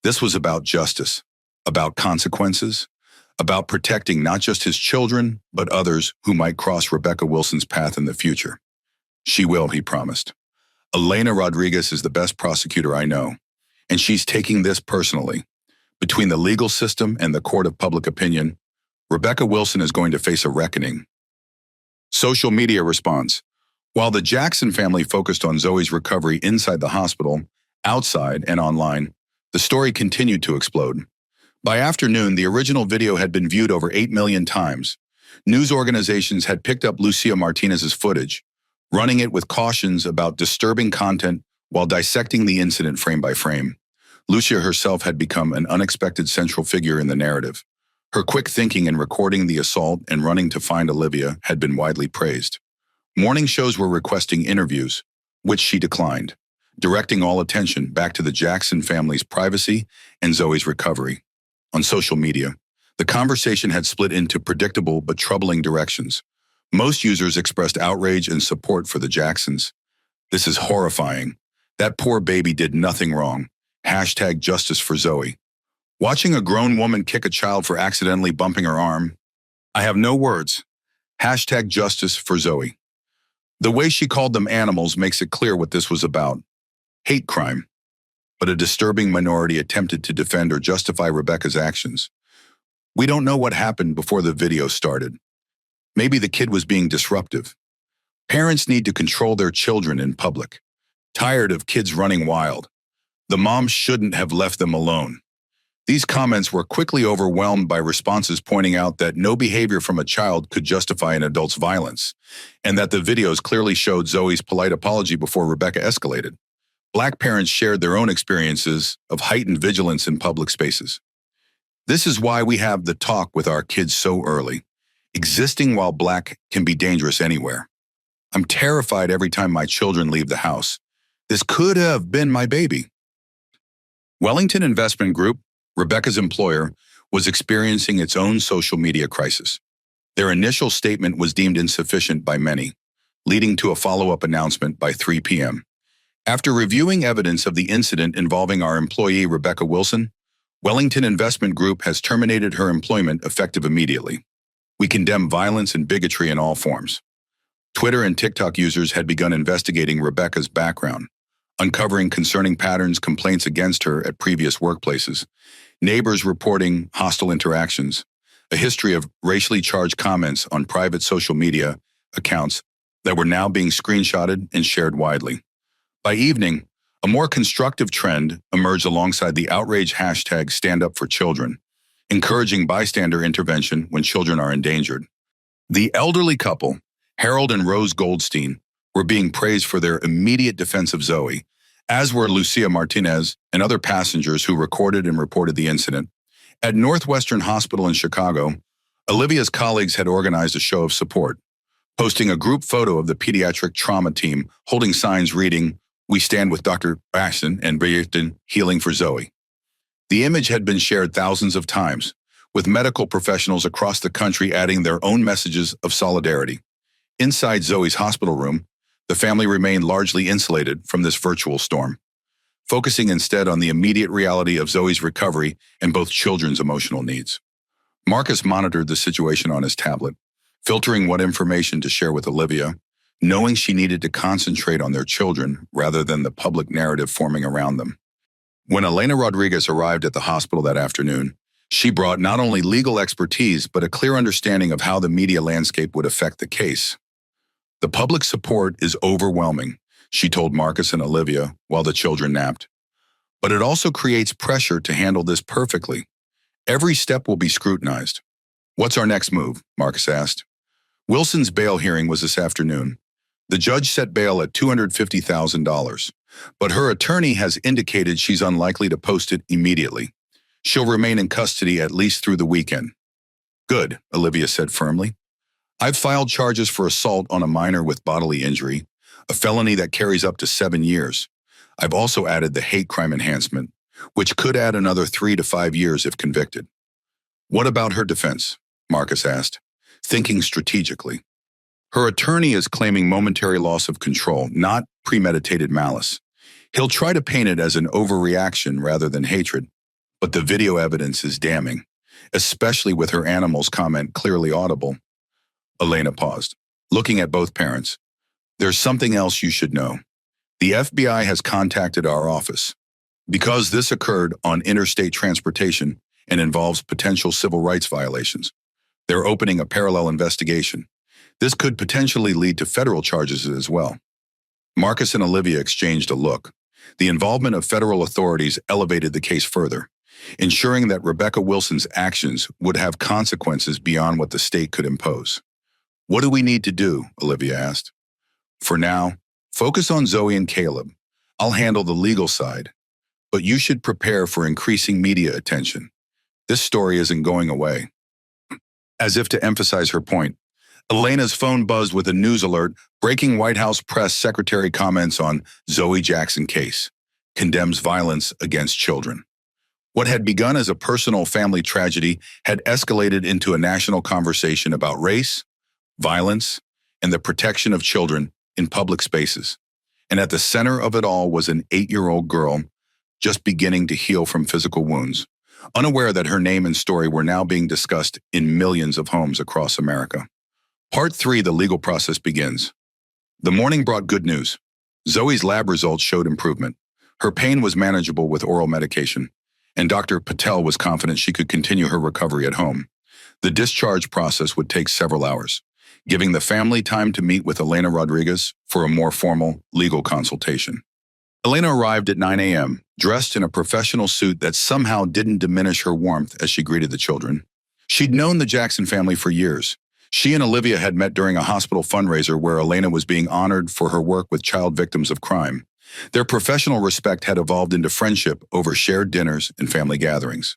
This was about justice, about consequences, about protecting not just his children, but others who might cross Rebecca Wilson's path in the future. She will, he promised. Elena Rodriguez is the best prosecutor I know, and she's taking this personally. Between the legal system and the court of public opinion, Rebecca Wilson is going to face a reckoning. Social media response. While the Jackson family focused on Zoe's recovery inside the hospital, outside and online, the story continued to explode. By afternoon, the original video had been viewed over 8 million times. News organizations had picked up Lucia Martinez's footage, running it with cautions about disturbing content while dissecting the incident frame by frame. Lucia herself had become an unexpected central figure in the narrative. Her quick thinking in recording the assault and running to find Olivia had been widely praised. Morning shows were requesting interviews, which she declined, directing all attention back to the Jackson family's privacy and Zoe's recovery. On social media, the conversation had split into predictable but troubling directions. Most users expressed outrage and support for the Jacksons. This is horrifying. That poor baby did nothing wrong. Hashtag justice for Zoe. Watching a grown woman kick a child for accidentally bumping her arm. I have no words. Hashtag justice for Zoe. The way she called them animals makes it clear what this was about. Hate crime. But a disturbing minority attempted to defend or justify Rebecca's actions. We don't know what happened before the video started. Maybe the kid was being disruptive. Parents need to control their children in public. Tired of kids running wild. The mom shouldn't have left them alone. These comments were quickly overwhelmed by responses pointing out that no behavior from a child could justify an adult's violence, and that the videos clearly showed Zoe's polite apology before Rebecca escalated. Black parents shared their own experiences of heightened vigilance in public spaces. This is why we have the talk with our kids so early. Existing while Black can be dangerous anywhere. I'm terrified every time my children leave the house. This could have been my baby. Wellington Investment Group, Rebecca's employer, was experiencing its own social media crisis. Their initial statement was deemed insufficient by many, leading to a follow-up announcement by 3 p.m. After reviewing evidence of the incident involving our employee Rebecca Wilson, Wellington Investment Group has terminated her employment effective immediately. We condemn violence and bigotry in all forms. Twitter and TikTok users had begun investigating Rebecca's background, uncovering concerning patterns, complaints against her at previous workplaces, neighbors reporting hostile interactions, a history of racially charged comments on private social media accounts that were now being screenshotted and shared widely. By evening, a more constructive trend emerged alongside the outrage hashtag #StandUpForChildren, encouraging bystander intervention when children are endangered. The elderly couple, Harold and Rose Goldstein, were being praised for their immediate defense of Zoe, as were Lucia Martinez and other passengers who recorded and reported the incident. At Northwestern Hospital in Chicago, Olivia's colleagues had organized a show of support, posting a group photo of the pediatric trauma team holding signs reading, "We stand with Dr. Jackson and Brighton, healing for Zoe." The image had been shared thousands of times, with medical professionals across the country adding their own messages of solidarity. Inside Zoe's hospital room, the family remained largely insulated from this virtual storm, focusing instead on the immediate reality of Zoe's recovery and both children's emotional needs. Marcus monitored the situation on his tablet, filtering what information to share with Olivia, knowing she needed to concentrate on their children rather than the public narrative forming around them. When Elena Rodriguez arrived at the hospital that afternoon, she brought not only legal expertise but a clear understanding of how the media landscape would affect the case. "The public support is overwhelming," she told Marcus and Olivia while the children napped. "But it also creates pressure to handle this perfectly. Every step will be scrutinized." "What's our next move?" Marcus asked. Wilson's bail hearing was this afternoon. The judge set bail at $250,000, but her attorney has indicated she's unlikely to post it immediately. She'll remain in custody at least through the weekend. Good, Olivia said firmly. I've filed charges for assault on a minor with bodily injury, a felony that carries up to 7 years. I've also added the hate crime enhancement, which could add another 3 to 5 years if convicted. What about her defense? Marcus asked, thinking strategically. Her attorney is claiming momentary loss of control, not premeditated malice. He'll try to paint it as an overreaction rather than hatred, but the video evidence is damning, especially with her animal's comment clearly audible. Elena paused, looking at both parents. There's something else you should know. The FBI has contacted our office. Because this occurred on interstate transportation and involves potential civil rights violations, they're opening a parallel investigation. This could potentially lead to federal charges as well. Marcus and Olivia exchanged a look. The involvement of federal authorities elevated the case further, ensuring that Rebecca Wilson's actions would have consequences beyond what the state could impose. What do we need to do? Olivia asked. For now, focus on Zoe and Caleb. I'll handle the legal side, but you should prepare for increasing media attention. This story isn't going away. As if to emphasize her point, Elena's phone buzzed with a news alert. Breaking White House press secretary comments on Zoe Jackson case. Condemns violence against children. What had begun as a personal family tragedy had escalated into a national conversation about race, violence, and the protection of children in public spaces. And at the center of it all was an 8-year-old girl just beginning to heal from physical wounds, unaware that her name and story were now being discussed in millions of homes across America. Part 3, the legal process begins. The morning brought good news. Zoe's lab results showed improvement. Her pain was manageable with oral medication, and Dr. Patel was confident she could continue her recovery at home. The discharge process would take several hours, giving the family time to meet with Elena Rodriguez for a more formal legal consultation. Elena arrived at 9 a.m., dressed in a professional suit that somehow didn't diminish her warmth as she greeted the children. She'd known the Jackson family for years. She and Olivia had met during a hospital fundraiser where Elena was being honored for her work with child victims of crime. Their professional respect had evolved into friendship over shared dinners and family gatherings.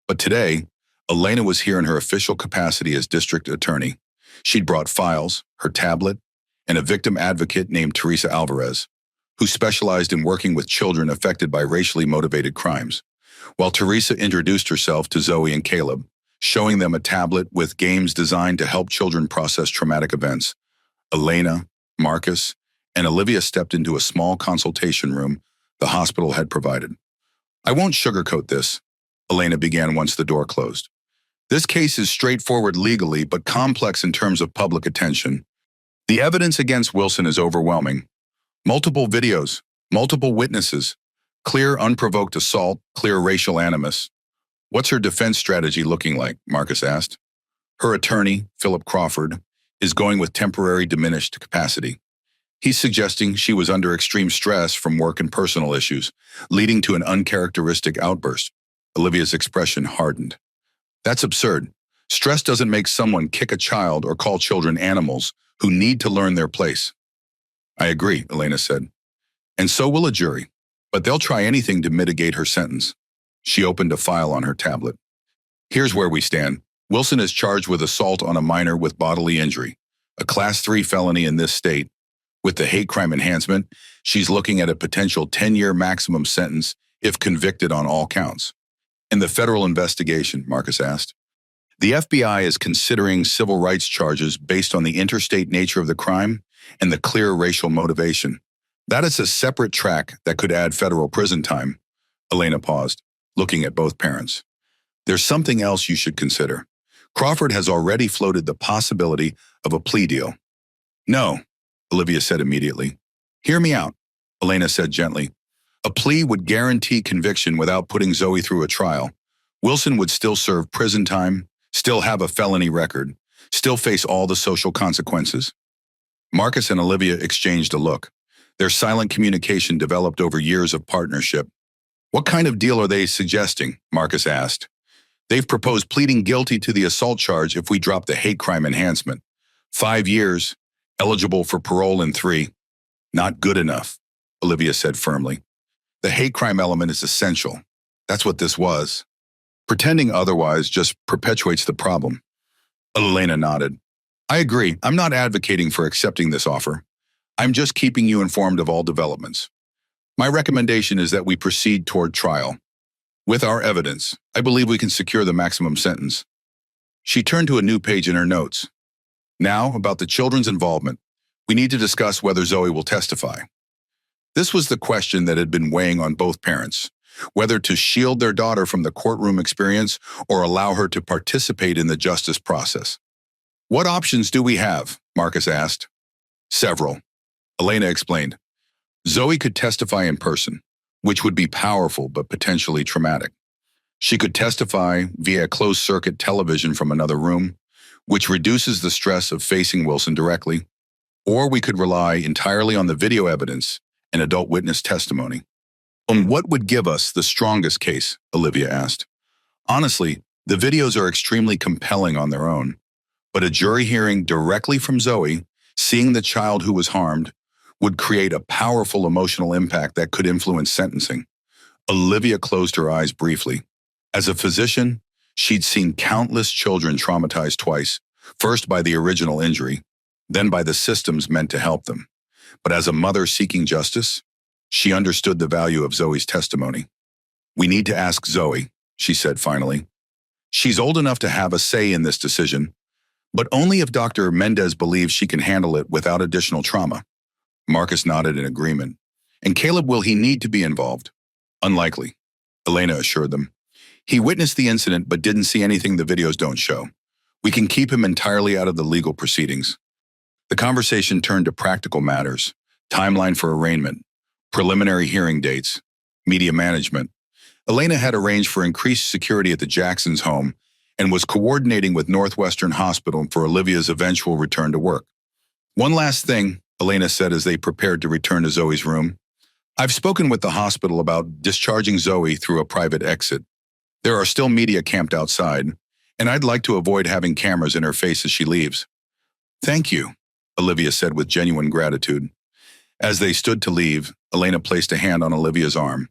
But today, Elena was here in her official capacity as district attorney. She'd brought files, her tablet, and a victim advocate named Teresa Alvarez, who specialized in working with children affected by racially motivated crimes. While Teresa introduced herself to Zoe and Caleb, showing them a tablet with games designed to help children process traumatic events, Elena, Marcus, and Olivia stepped into a small consultation room the hospital had provided. I won't sugarcoat this, Elena began once the door closed. This case is straightforward legally, but complex in terms of public attention. The evidence against Wilson is overwhelming. Multiple videos, multiple witnesses, clear unprovoked assault, clear racial animus. What's her defense strategy looking like? Marcus asked. Her attorney, Philip Crawford, is going with temporary diminished capacity. He's suggesting she was under extreme stress from work and personal issues, leading to an uncharacteristic outburst. Olivia's expression hardened. That's absurd. Stress doesn't make someone kick a child or call children animals who need to learn their place. I agree, Elena said. And so will a jury, but they'll try anything to mitigate her sentence. She opened a file on her tablet. Here's where we stand. Wilson is charged with assault on a minor with bodily injury, a Class 3 felony in this state. With the hate crime enhancement, she's looking at a potential 10-year maximum sentence if convicted on all counts. In the federal investigation, Marcus asked, the FBI is considering civil rights charges based on the interstate nature of the crime and the clear racial motivation. That is a separate track that could add federal prison time. Elena paused, looking at both parents. There's something else you should consider. Crawford has already floated the possibility of a plea deal. No, Olivia said immediately. Hear me out, Elena said gently. A plea would guarantee conviction without putting Zoe through a trial. Wilson would still serve prison time, still have a felony record, still face all the social consequences. Marcus and Olivia exchanged a look. Their silent communication developed over years of partnership. What kind of deal are they suggesting? Marcus asked. They've proposed pleading guilty to the assault charge if we drop the hate crime enhancement. 5 years, eligible for parole in 3. Not good enough, Olivia said firmly. The hate crime element is essential. That's what this was. Pretending otherwise just perpetuates the problem. Elena nodded. I agree. I'm not advocating for accepting this offer. I'm just keeping you informed of all developments. My recommendation is that we proceed toward trial. With our evidence, I believe we can secure the maximum sentence. She turned to a new page in her notes. Now, about the children's involvement, we need to discuss whether Zoe will testify. This was the question that had been weighing on both parents, whether to shield their daughter from the courtroom experience or allow her to participate in the justice process. What options do we have? Marcus asked. Several. Elena explained. Zoe could testify in person, which would be powerful but potentially traumatic. She could testify via closed-circuit television from another room, which reduces the stress of facing Wilson directly, or we could rely entirely on the video evidence and adult witness testimony. And what would give us the strongest case? Olivia asked. Honestly, the videos are extremely compelling on their own, but a jury hearing directly from Zoe, seeing the child who was harmed, would create a powerful emotional impact that could influence sentencing. Olivia closed her eyes briefly. As a physician, she'd seen countless children traumatized twice, first by the original injury, then by the systems meant to help them. But as a mother seeking justice, she understood the value of Zoe's testimony. We need to ask Zoe, she said finally. She's old enough to have a say in this decision, but only if Dr. Mendez believes she can handle it without additional trauma. Marcus nodded in agreement. And Caleb, will he need to be involved? Unlikely, Elena assured them. He witnessed the incident but didn't see anything the videos don't show. We can keep him entirely out of the legal proceedings. The conversation turned to practical matters, timeline for arraignment, preliminary hearing dates, media management. Elena had arranged for increased security at the Jacksons' home and was coordinating with Northwestern Hospital for Olivia's eventual return to work. One last thing, Elena said as they prepared to return to Zoe's room. I've spoken with the hospital about discharging Zoe through a private exit. There are still media camped outside, and I'd like to avoid having cameras in her face as she leaves. Thank you, Olivia said with genuine gratitude. As they stood to leave, Elena placed a hand on Olivia's arm.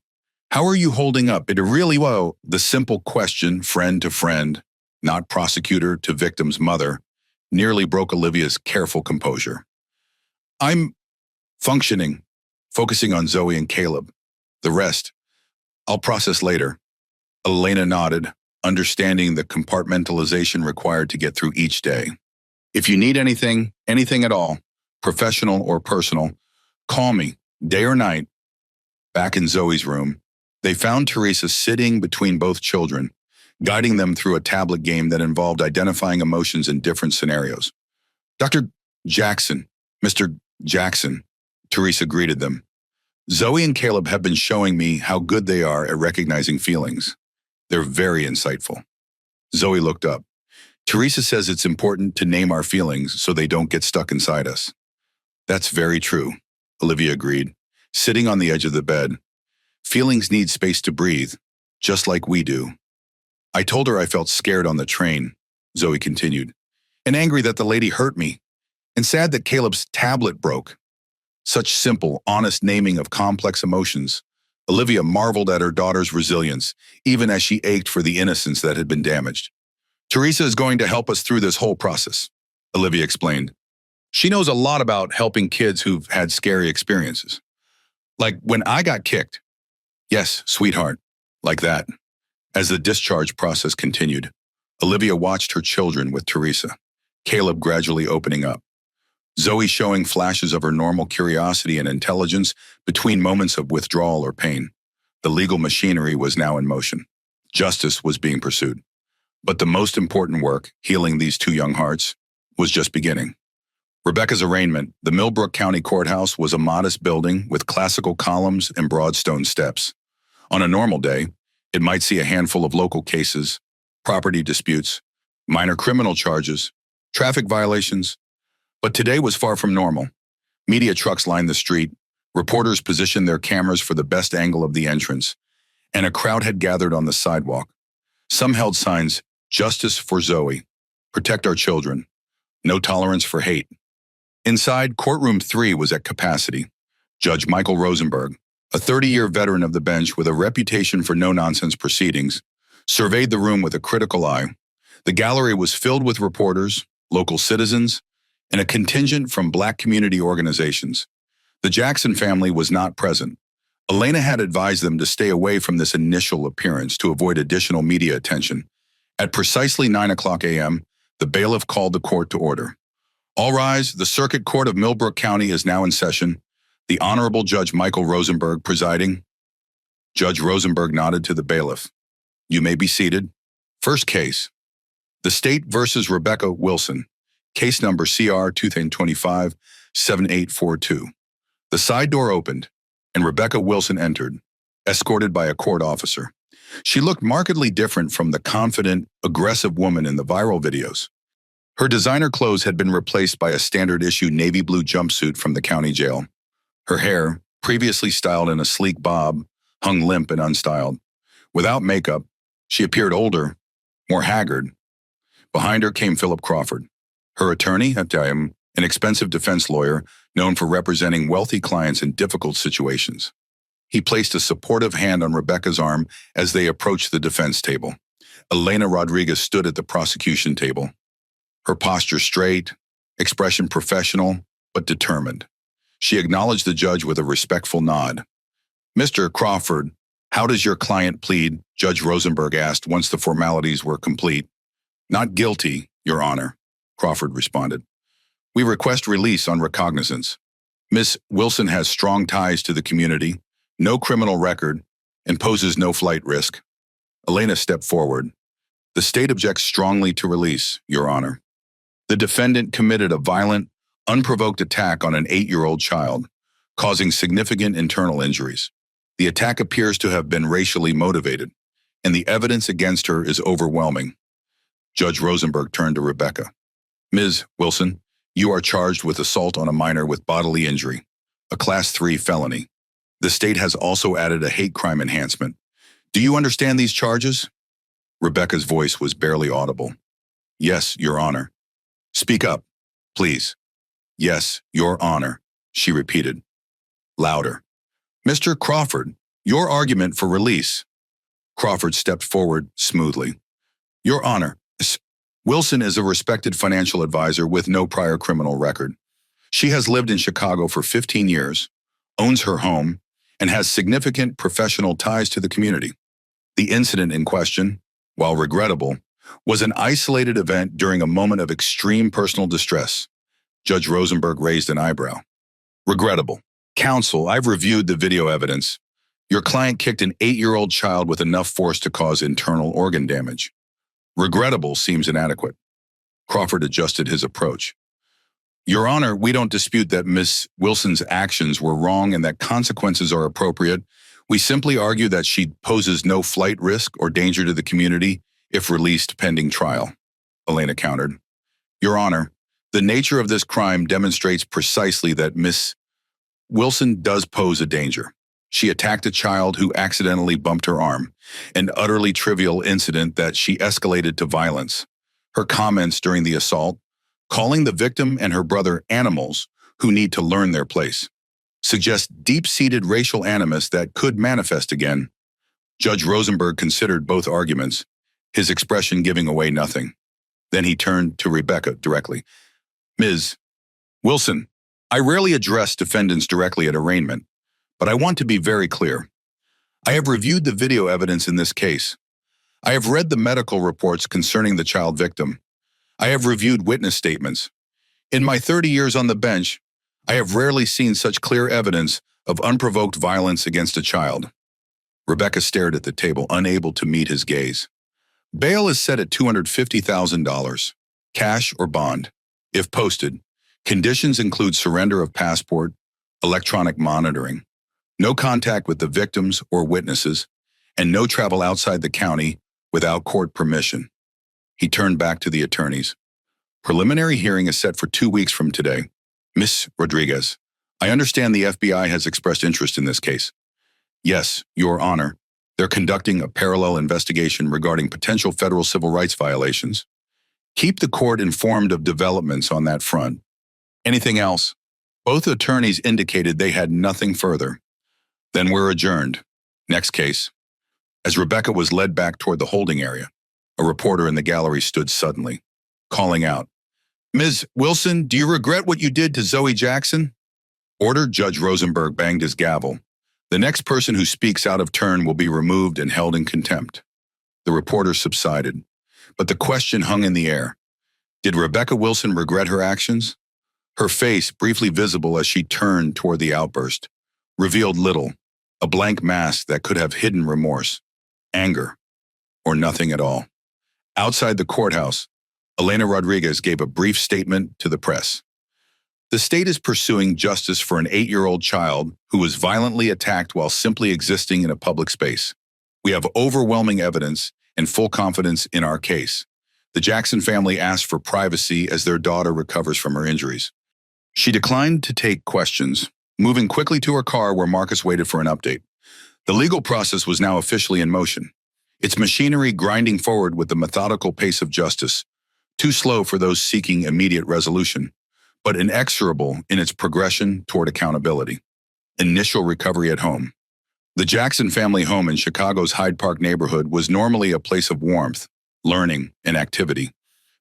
How are you holding up? It really was the simple question, friend to friend, not prosecutor to victim's mother, nearly broke Olivia's careful composure. I'm functioning, focusing on Zoe and Caleb. The rest, I'll process later. Elena nodded, understanding the compartmentalization required to get through each day. If you need anything at all, professional or personal, call me, day or night. Back in Zoe's room, they found Teresa sitting between both children, guiding them through a tablet game that involved identifying emotions in different scenarios. Dr. Jackson, Mr. Jackson, Teresa greeted them. Zoe and Caleb have been showing me how good they are at recognizing feelings. They're very insightful. Zoe looked up. Teresa says it's important to name our feelings so they don't get stuck inside us. That's very true, Olivia agreed, sitting on the edge of the bed. Feelings need space to breathe, just like we do. I told her I felt scared on the train, Zoe continued, and angry that the lady hurt me, and sad that Caleb's tablet broke. Such simple, honest naming of complex emotions. Olivia marveled at her daughter's resilience, even as she ached for the innocence that had been damaged. Teresa is going to help us through this whole process, Olivia explained. She knows a lot about helping kids who've had scary experiences. Like when I got kicked. Yes, sweetheart, like that. As the discharge process continued, Olivia watched her children with Teresa, Caleb gradually opening up. Zoe showing flashes of her normal curiosity and intelligence between moments of withdrawal or pain. The legal machinery was now in motion. Justice was being pursued. But the most important work, healing these two young hearts, was just beginning. Rebecca's arraignment, the Millbrook County Courthouse, was a modest building with classical columns and broad stone steps. On a normal day, it might see a handful of local cases, property disputes, minor criminal charges, traffic violations. But today was far from normal. Media trucks lined the street, reporters positioned their cameras for the best angle of the entrance, and a crowd had gathered on the sidewalk. Some held signs, "Justice for Zoe," "Protect our children," "No tolerance for hate." Inside, courtroom 3 was at capacity. Judge Michael Rosenberg, a 30-year veteran of the bench with a reputation for no-nonsense proceedings, surveyed the room with a critical eye. The gallery was filled with reporters, local citizens, and a contingent from Black community organizations. The Jackson family was not present. Elena had advised them to stay away from this initial appearance to avoid additional media attention. At precisely 9:00 a.m., the bailiff called the court to order. All rise, the Circuit Court of Millbrook County is now in session. The Honorable Judge Michael Rosenberg presiding. Judge Rosenberg nodded to the bailiff. You may be seated. First case. The State versus Rebecca Wilson. Case number CR 2025-7842. The side door opened, and Rebecca Wilson entered, escorted by a court officer. She looked markedly different from the confident, aggressive woman in the viral videos. Her designer clothes had been replaced by a standard-issue navy blue jumpsuit from the county jail. Her hair, previously styled in a sleek bob, hung limp and unstyled. Without makeup, she appeared older, more haggard. Behind her came Philip Crawford, her attorney, an expensive defense lawyer known for representing wealthy clients in difficult situations. He placed a supportive hand on Rebecca's arm as they approached the defense table. Elena Rodriguez stood at the prosecution table, her posture straight, expression professional, but determined. She acknowledged the judge with a respectful nod. Mr. Crawford, how does your client plead? Judge Rosenberg asked once the formalities were complete. Not guilty, Your Honor, Crawford responded. We request release on recognizance. Miss Wilson has strong ties to the community, no criminal record, and poses no flight risk. Elena stepped forward. The state objects strongly to release, Your Honor. The defendant committed a violent, unprovoked attack on an 8-year-old child, causing significant internal injuries. The attack appears to have been racially motivated, and the evidence against her is overwhelming. Judge Rosenberg turned to Rebecca. Ms. Wilson, you are charged with assault on a minor with bodily injury, a Class 3 felony. The state has also added a hate crime enhancement. Do you understand these charges? Rebecca's voice was barely audible. Yes, Your Honor. Speak up, please. Yes, Your Honor, she repeated. Louder. Mr. Crawford, your argument for release. Crawford stepped forward smoothly. Your Honor, Wilson is a respected financial advisor with no prior criminal record. She has lived in Chicago for 15 years, owns her home, and has significant professional ties to the community. The incident in question, while regrettable, was an isolated event during a moment of extreme personal distress. Judge Rosenberg raised an eyebrow. Regrettable. Counsel, I've reviewed the video evidence. Your client kicked an 8-year-old child with enough force to cause internal organ damage. Regrettable seems inadequate. Crawford adjusted his approach. Your Honor, we don't dispute that Miss Wilson's actions were wrong and that consequences are appropriate. We simply argue that she poses no flight risk or danger to the community if released pending trial, Elena countered. Your Honor, the nature of this crime demonstrates precisely that Miss Wilson does pose a danger. She attacked a child who accidentally bumped her arm, an utterly trivial incident that she escalated to violence. Her comments during the assault, calling the victim and her brother animals who need to learn their place, suggest deep-seated racial animus that could manifest again. Judge Rosenberg considered both arguments, his expression giving away nothing. Then he turned to Rebecca directly. Ms. Wilson, I rarely address defendants directly at arraignment, but I want to be very clear. I have reviewed the video evidence in this case. I have read the medical reports concerning the child victim. I have reviewed witness statements. In my 30 years on the bench, I have rarely seen such clear evidence of unprovoked violence against a child. Rebecca stared at the table, unable to meet his gaze. Bail is set at $250,000, cash or bond. If posted, conditions include surrender of passport, electronic monitoring, no contact with the victims or witnesses, and no travel outside the county without court permission. He turned back to the attorneys. Preliminary hearing is set for 2 weeks from today. Miss Rodriguez, I understand the FBI has expressed interest in this case. Yes, Your Honor. They're conducting a parallel investigation regarding potential federal civil rights violations. Keep the court informed of developments on that front. Anything else? Both attorneys indicated they had nothing further. Then we're adjourned. Next case. As Rebecca was led back toward the holding area, a reporter in the gallery stood suddenly, calling out, "Ms. Wilson, do you regret what you did to Zoe Jackson?" Order. Judge Rosenberg banged his gavel. "The next person who speaks out of turn will be removed and held in contempt." The reporter subsided, but the question hung in the air. Did Rebecca Wilson regret her actions? Her face, briefly visible as she turned toward the outburst, revealed little, a blank mask that could have hidden remorse, anger, or nothing at all. Outside the courthouse, Elena Rodriguez gave a brief statement to the press. The state is pursuing justice for an 8-year-old child who was violently attacked while simply existing in a public space. We have overwhelming evidence and full confidence in our case. The Jackson family asked for privacy as their daughter recovers from her injuries. She declined to take questions, moving quickly to her car where Marcus waited for an update. The legal process was now officially in motion, its machinery grinding forward with the methodical pace of justice, too slow for those seeking immediate resolution, but inexorable in its progression toward accountability. Initial recovery at home. The Jackson family home in Chicago's Hyde Park neighborhood was normally a place of warmth, learning, and activity.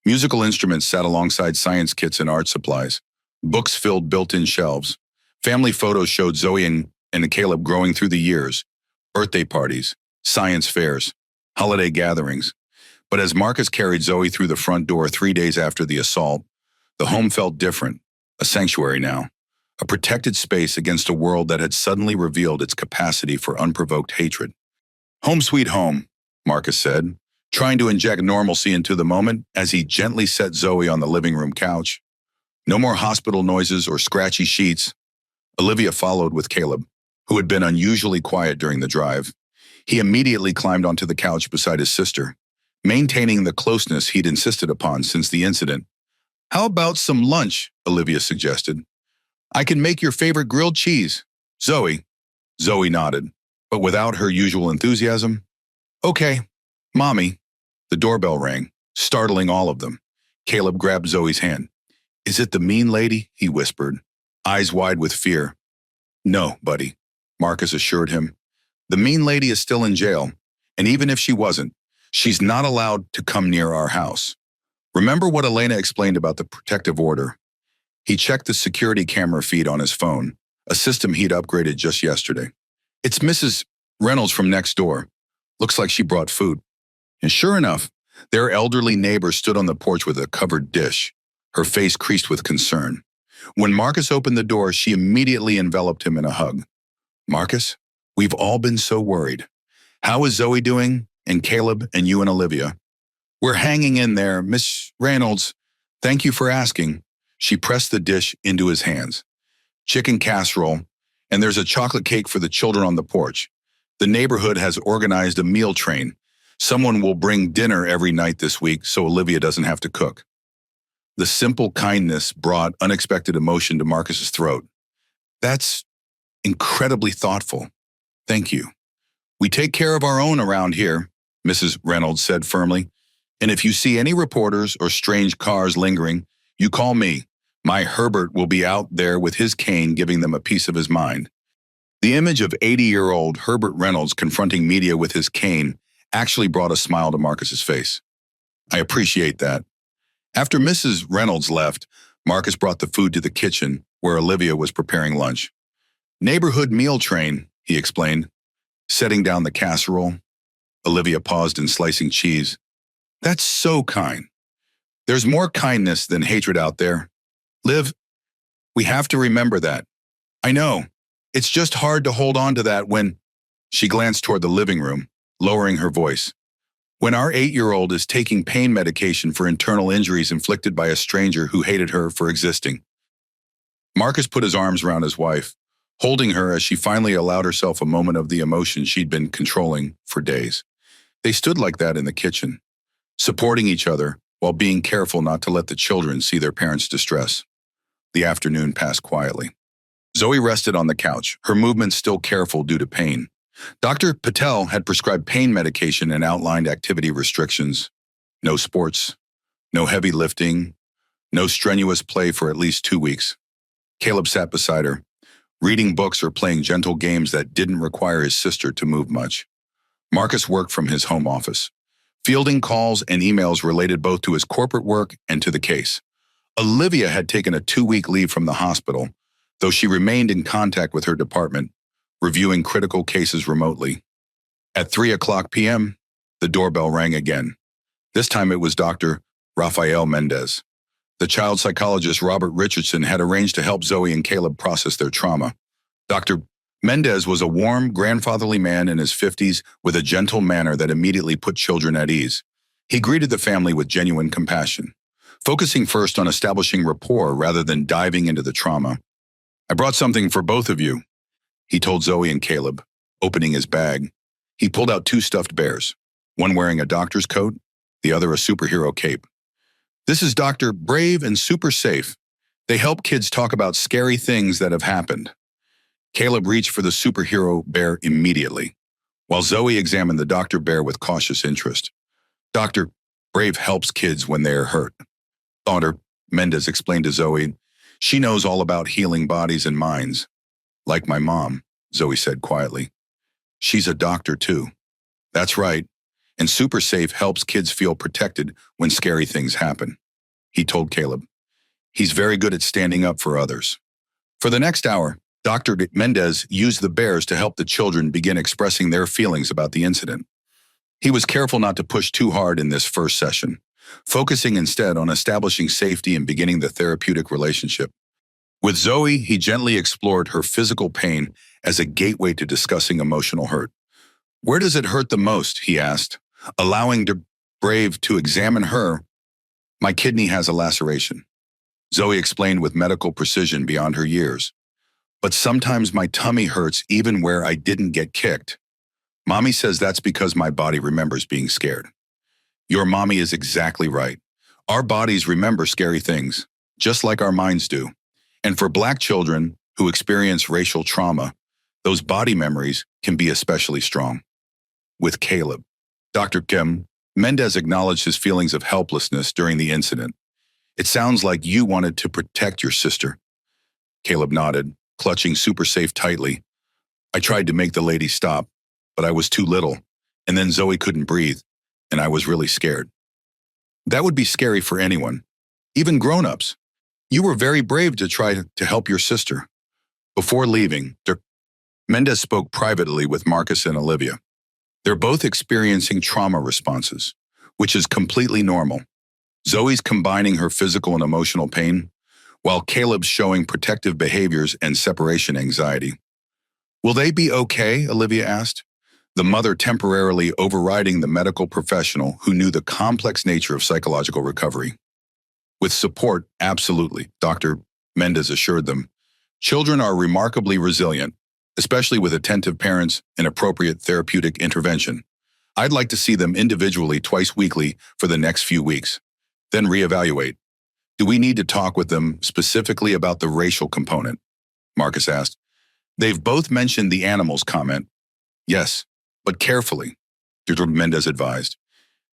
Musical instruments sat alongside science kits and art supplies. Books filled built-in shelves. Family photos showed Zoe and Caleb growing through the years, birthday parties, science fairs, holiday gatherings. But as Marcus carried Zoe through the front door 3 days after the assault, the home felt different, a sanctuary now, a protected space against a world that had suddenly revealed its capacity for unprovoked hatred. "Home sweet home," Marcus said, trying to inject normalcy into the moment as he gently set Zoe on the living room couch. No more hospital noises or scratchy sheets. Olivia followed with Caleb, who had been unusually quiet during the drive. He immediately climbed onto the couch beside his sister, maintaining the closeness he'd insisted upon since the incident. "How about some lunch?" Olivia suggested. "I can make your favorite grilled cheese." Zoe nodded, but without her usual enthusiasm. "Okay, Mommy." The doorbell rang, startling all of them. Caleb grabbed Zoe's hand. "Is it the mean lady?" he whispered, eyes wide with fear. "No, buddy," Marcus assured him. "The mean lady is still in jail, and even if she wasn't, she's not allowed to come near our house. Remember what Elena explained about the protective order?" He checked the security camera feed on his phone, a system he'd upgraded just yesterday. "It's Mrs. Reynolds from next door. Looks like she brought food." And sure enough, their elderly neighbor stood on the porch with a covered dish, her face creased with concern. When Marcus opened the door, she immediately enveloped him in a hug. "Marcus, we've all been so worried. How is Zoe doing? And Caleb and you and Olivia?" "We're hanging in there, Miss Reynolds. Thank you for asking." She pressed the dish into his hands. "Chicken casserole, and there's a chocolate cake for the children on the porch. The neighborhood has organized a meal train. Someone will bring dinner every night this week so Olivia doesn't have to cook." The simple kindness brought unexpected emotion to Marcus's throat. "That's incredibly thoughtful. Thank you. We take care of our own around here," Mrs. Reynolds said firmly. "And if you see any reporters or strange cars lingering, you call me. My Herbert will be out there with his cane giving them a piece of his mind." The image of 80-year-old Herbert Reynolds confronting media with his cane actually brought a smile to Marcus's face. "I appreciate that." After Mrs. Reynolds left, Marcus brought the food to the kitchen where Olivia was preparing lunch. "Neighborhood meal train," he explained, setting down the casserole. Olivia paused in slicing cheese. "That's so kind. There's more kindness than hatred out there. Liv, we have to remember that." "I know. It's just hard to hold on to that when—" She glanced toward the living room, lowering her voice. "When our 8-year-old is taking pain medication for internal injuries inflicted by a stranger who hated her for existing." Marcus put his arms around his wife, holding her as she finally allowed herself a moment of the emotion she'd been controlling for days. They stood like that in the kitchen, supporting each other while being careful not to let the children see their parents' distress. The afternoon passed quietly. Zoe rested on the couch, her movements still careful due to pain. Dr. Patel had prescribed pain medication and outlined activity restrictions. No sports, no heavy lifting, no strenuous play for at least 2 weeks. Caleb sat beside her, reading books or playing gentle games that didn't require his sister to move much. Marcus worked from his home office, fielding calls and emails related both to his corporate work and to the case. Olivia had taken a 2-week leave from the hospital, though she remained in contact with her department, reviewing critical cases remotely. At 3:00 p.m., the doorbell rang again. This time it was Dr. Rafael Mendez. The child psychologist Robert Richardson had arranged to help Zoe and Caleb process their trauma. Dr. Mendez was a warm, grandfatherly man in his 50s with a gentle manner that immediately put children at ease. He greeted the family with genuine compassion, focusing first on establishing rapport rather than diving into the trauma. "I brought something for both of you," he told Zoe and Caleb, opening his bag. He pulled out 2 stuffed bears, one wearing a doctor's coat, the other a superhero cape. "This is Dr. Brave and Super Safe. They help kids talk about scary things that have happened." Caleb reached for the superhero bear immediately, while Zoe examined the Dr. Bear with cautious interest. "Dr. Brave helps kids when they are hurt," Dr. Mendez explained to Zoe. "She knows all about healing bodies and minds." "Like my mom," Zoe said quietly. "She's a doctor too." "That's right. And Super Safe helps kids feel protected when scary things happen," he told Caleb. "He's very good at standing up for others." For the next hour, Dr. Mendez used the bears to help the children begin expressing their feelings about the incident. He was careful not to push too hard in this first session, focusing instead on establishing safety and beginning the therapeutic relationship. With Zoe, he gently explored her physical pain as a gateway to discussing emotional hurt. "Where does it hurt the most?" he asked, allowing Brave to examine her. "My kidney has a laceration," Zoe explained with medical precision beyond her years. "But sometimes my tummy hurts even where I didn't get kicked. Mommy says that's because my body remembers being scared." "Your mommy is exactly right. Our bodies remember scary things, just like our minds do. And for Black children who experience racial trauma, those body memories can be especially strong." With Caleb, Dr. Mendez acknowledged his feelings of helplessness during the incident. "It sounds like you wanted to protect your sister." Caleb nodded, clutching Super Safe tightly. "I tried to make the lady stop, but I was too little, and then Zoe couldn't breathe, and I was really scared." "That would be scary for anyone, even grown-ups. You were very brave to try to help your sister." Before leaving, Mendez spoke privately with Marcus and Olivia. They're both experiencing trauma responses, which is completely normal. Zoe's combining her physical and emotional pain, while Caleb's showing protective behaviors and separation anxiety. "Will they be okay?" Olivia asked, the mother temporarily overriding the medical professional who knew the complex nature of psychological recovery. "With support, absolutely," Dr. Mendez assured them. "Children are remarkably resilient, especially with attentive parents and appropriate therapeutic intervention. I'd like to see them individually twice weekly for the next few weeks, then reevaluate." "Do we need to talk with them specifically about the racial component?" Marcus asked. "They've both mentioned the animals comment." "Yes, but carefully," Dr. Mendez advised.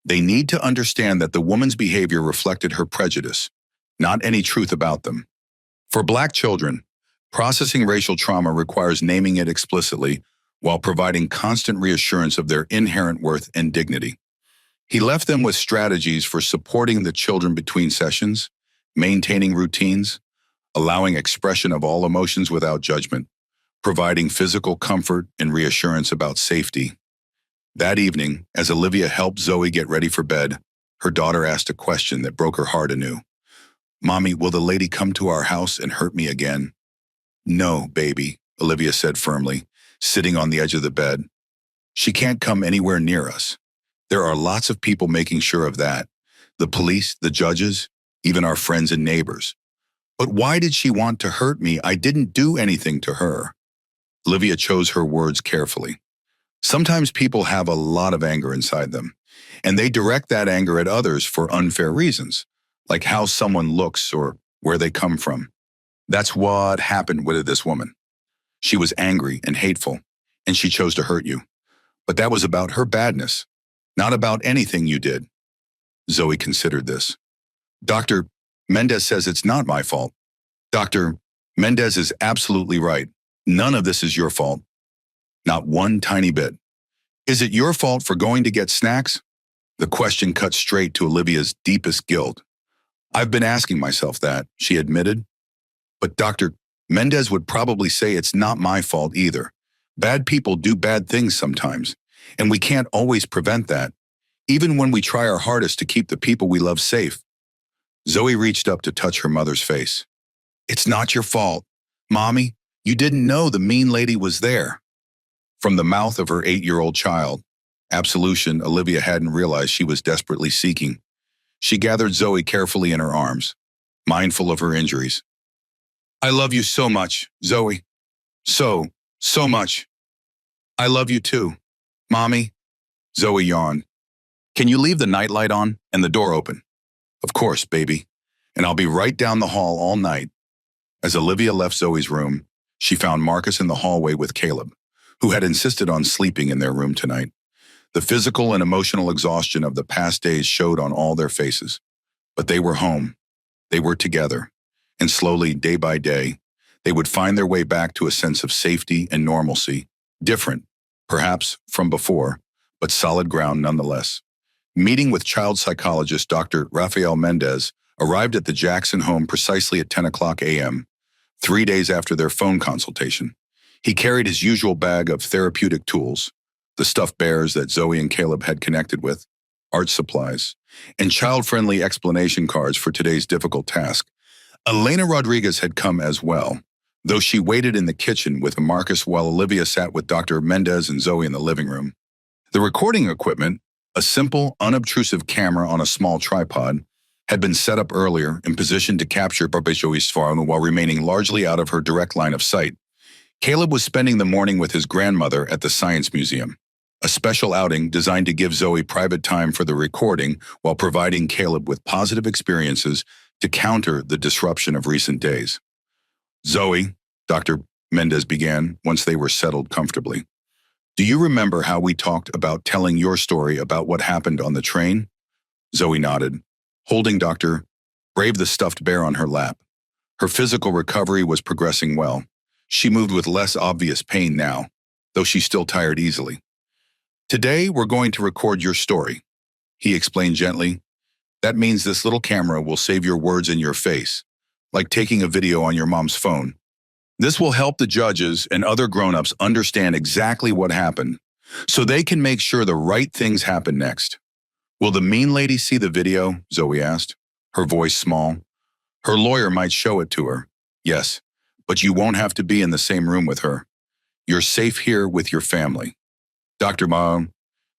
"They need to understand that the woman's behavior reflected her prejudice, not any truth about them." For Black children, processing racial trauma requires naming it explicitly while providing constant reassurance of their inherent worth and dignity. He left them with strategies for supporting the children between sessions, maintaining routines, allowing expression of all emotions without judgment, providing physical comfort and reassurance about safety. That evening, as Olivia helped Zoe get ready for bed, her daughter asked a question that broke her heart anew. "Mommy, will the lady come to our house and hurt me again?" "No, baby," Olivia said firmly, sitting on the edge of the bed. "She can't come anywhere near us. There are lots of people making sure of that. The police, the judges, even our friends and neighbors. But why did she want to hurt me? I didn't do anything to her." Olivia chose her words carefully. Sometimes people have a lot of anger inside them, and they direct that anger at others for unfair reasons, like how someone looks or where they come from. That's what happened with this woman. She was angry and hateful, and she chose to hurt you. But that was about her badness, not about anything you did. Zoe considered this. Dr. Mendez says it's not my fault. Dr. Mendez is absolutely right. None of this is your fault. Not one tiny bit. Is it your fault for going to get snacks? The question cut straight to Olivia's deepest guilt. I've been asking myself that, she admitted. But Dr. Mendez would probably say it's not my fault either. Bad people do bad things sometimes, and we can't always prevent that, even when we try our hardest to keep the people we love safe. Zoe reached up to touch her mother's face. It's not your fault. Mommy, you didn't know the mean lady was there. From the mouth of her 8-year-old child, absolution Olivia hadn't realized she was desperately seeking. She gathered Zoe carefully in her arms, mindful of her injuries. I love you so much, Zoe. So much. I love you too, Mommy. Zoe yawned. Can you leave the nightlight on and the door open? Of course, baby. And I'll be right down the hall all night. As Olivia left Zoe's room, she found Marcus in the hallway with Caleb, who had insisted on sleeping in their room tonight. The physical and emotional exhaustion of the past days showed on all their faces. But they were home. They were together. And slowly, day by day, they would find their way back to a sense of safety and normalcy, different, perhaps, from before, but solid ground nonetheless. Meeting with child psychologist Dr. Rafael Mendez arrived at the Jackson home precisely at 10 o'clock a.m., 3 days after their phone consultation. He carried his usual bag of therapeutic tools, the stuffed bears that Zoe and Caleb had connected with, art supplies, and child-friendly explanation cards for today's difficult task. Elena Rodriguez had come as well, though she waited in the kitchen with Marcus while Olivia sat with Dr. Mendez and Zoe in the living room. The recording equipment, a simple, unobtrusive camera on a small tripod, had been set up earlier and positioned to capture Zoe's phone while remaining largely out of her direct line of sight. Caleb was spending the morning with his grandmother at the Science Museum, a special outing designed to give Zoe private time for the recording while providing Caleb with positive experiences to counter the disruption of recent days. Zoe, Dr. Mendez began once they were settled comfortably. Do you remember how we talked about telling your story about what happened on the train? Zoe nodded, holding Dr. Brave the stuffed bear on her lap. Her physical recovery was progressing well. She moved with less obvious pain now, though she still tired easily. Today, we're going to record your story, he explained gently. That means this little camera will save your words in your face, like taking a video on your mom's phone. This will help the judges and other grown-ups understand exactly what happened, so they can make sure the right things happen next. Will the mean lady see the video? Zoe asked, her voice small. Her lawyer might show it to her. Yes, but you won't have to be in the same room with her. You're safe here with your family. Dr.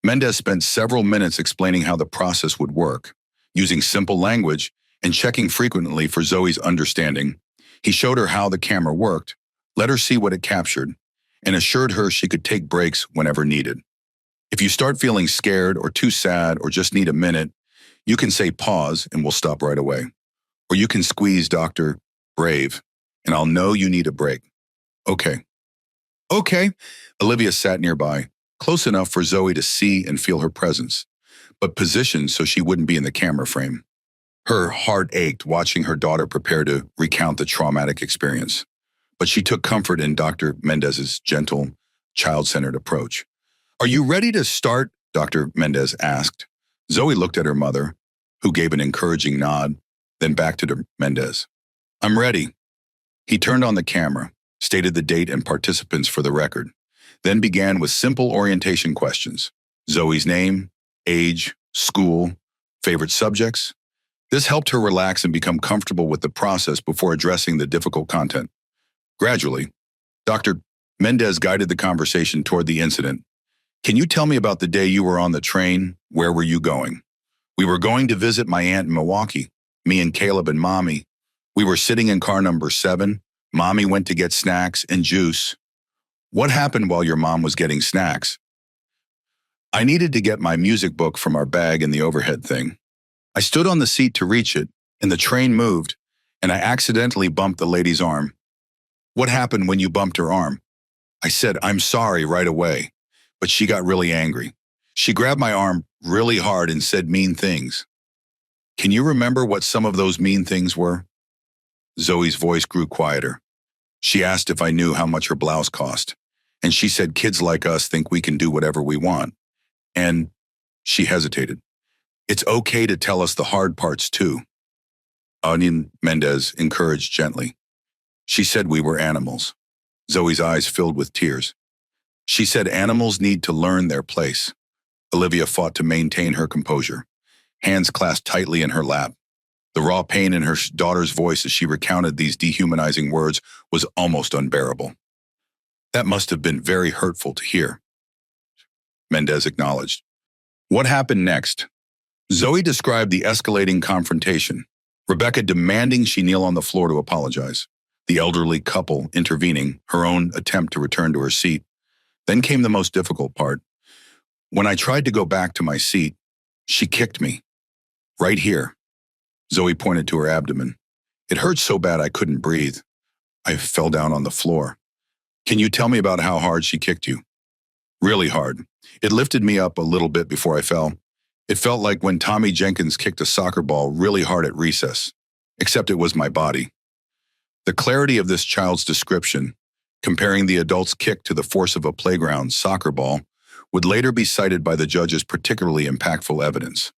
Mendez spent several minutes explaining how the process would work. Using simple language and checking frequently for Zoe's understanding, he showed her how the camera worked, let her see what it captured, and assured her she could take breaks whenever needed. If you start feeling scared or too sad or just need a minute, you can say pause and we'll stop right away. Or you can squeeze Dr. Brave, and I'll know you need a break. Okay. Okay. Olivia sat nearby, close enough for Zoe to see and feel her presence, but positioned so she wouldn't be in the camera frame. Her heart ached watching her daughter prepare to recount the traumatic experience, but she took comfort in Dr. Mendez's gentle, child-centered approach. Are you ready to start? Dr. Mendez asked. Zoe looked at her mother, who gave an encouraging nod, then back to Dr. Mendez. I'm ready. He turned on the camera, stated the date and participants for the record, then began with simple orientation questions. Zoe's name, age, school, favorite subjects. This helped her relax and become comfortable with the process before addressing the difficult content. Gradually, Dr. Mendez guided the conversation toward the incident. Can you tell me about the day you were on the train? Where were you going? We were going to visit my aunt in Milwaukee, me and Caleb and Mommy. We were sitting in car number 7. Mommy went to get snacks and juice. What happened while your mom was getting snacks? I needed to get my music book from our bag in the overhead thing. I stood on the seat to reach it, and the train moved, and I accidentally bumped the lady's arm. What happened when you bumped her arm? I said, I'm sorry right away, but she got really angry. She grabbed my arm really hard and said mean things. Can you remember what some of those mean things were? Zoe's voice grew quieter. She asked if I knew how much her blouse cost, and And she said, kids like us think we can do whatever we want. And she hesitated. It's okay to tell us the hard parts too. Onion Mendez encouraged gently. She said we were animals. Zoe's eyes filled with tears. She said animals need to learn their place. Olivia fought to maintain her composure, hands clasped tightly in her lap. The raw pain in her daughter's voice as she recounted these dehumanizing words was almost unbearable. That must have been very hurtful to hear, Mendez acknowledged. What happened next? Zoe described the escalating confrontation, Rebecca demanding she kneel on the floor to apologize, the elderly couple intervening, her own attempt to return to her seat. Then came the most difficult part. When I tried to go back to my seat, she kicked me. Right here. Zoe pointed to her abdomen. It hurt so bad I couldn't breathe. I fell down on the floor. Can you tell me about how hard she kicked you? Really hard. It lifted me up a little bit before I fell. It felt like when Tommy Jenkins kicked a soccer ball really hard at recess, except it was my body. The clarity of this child's description, comparing the adult's kick to the force of a playground soccer ball, would later be cited by the judge as particularly impactful evidence.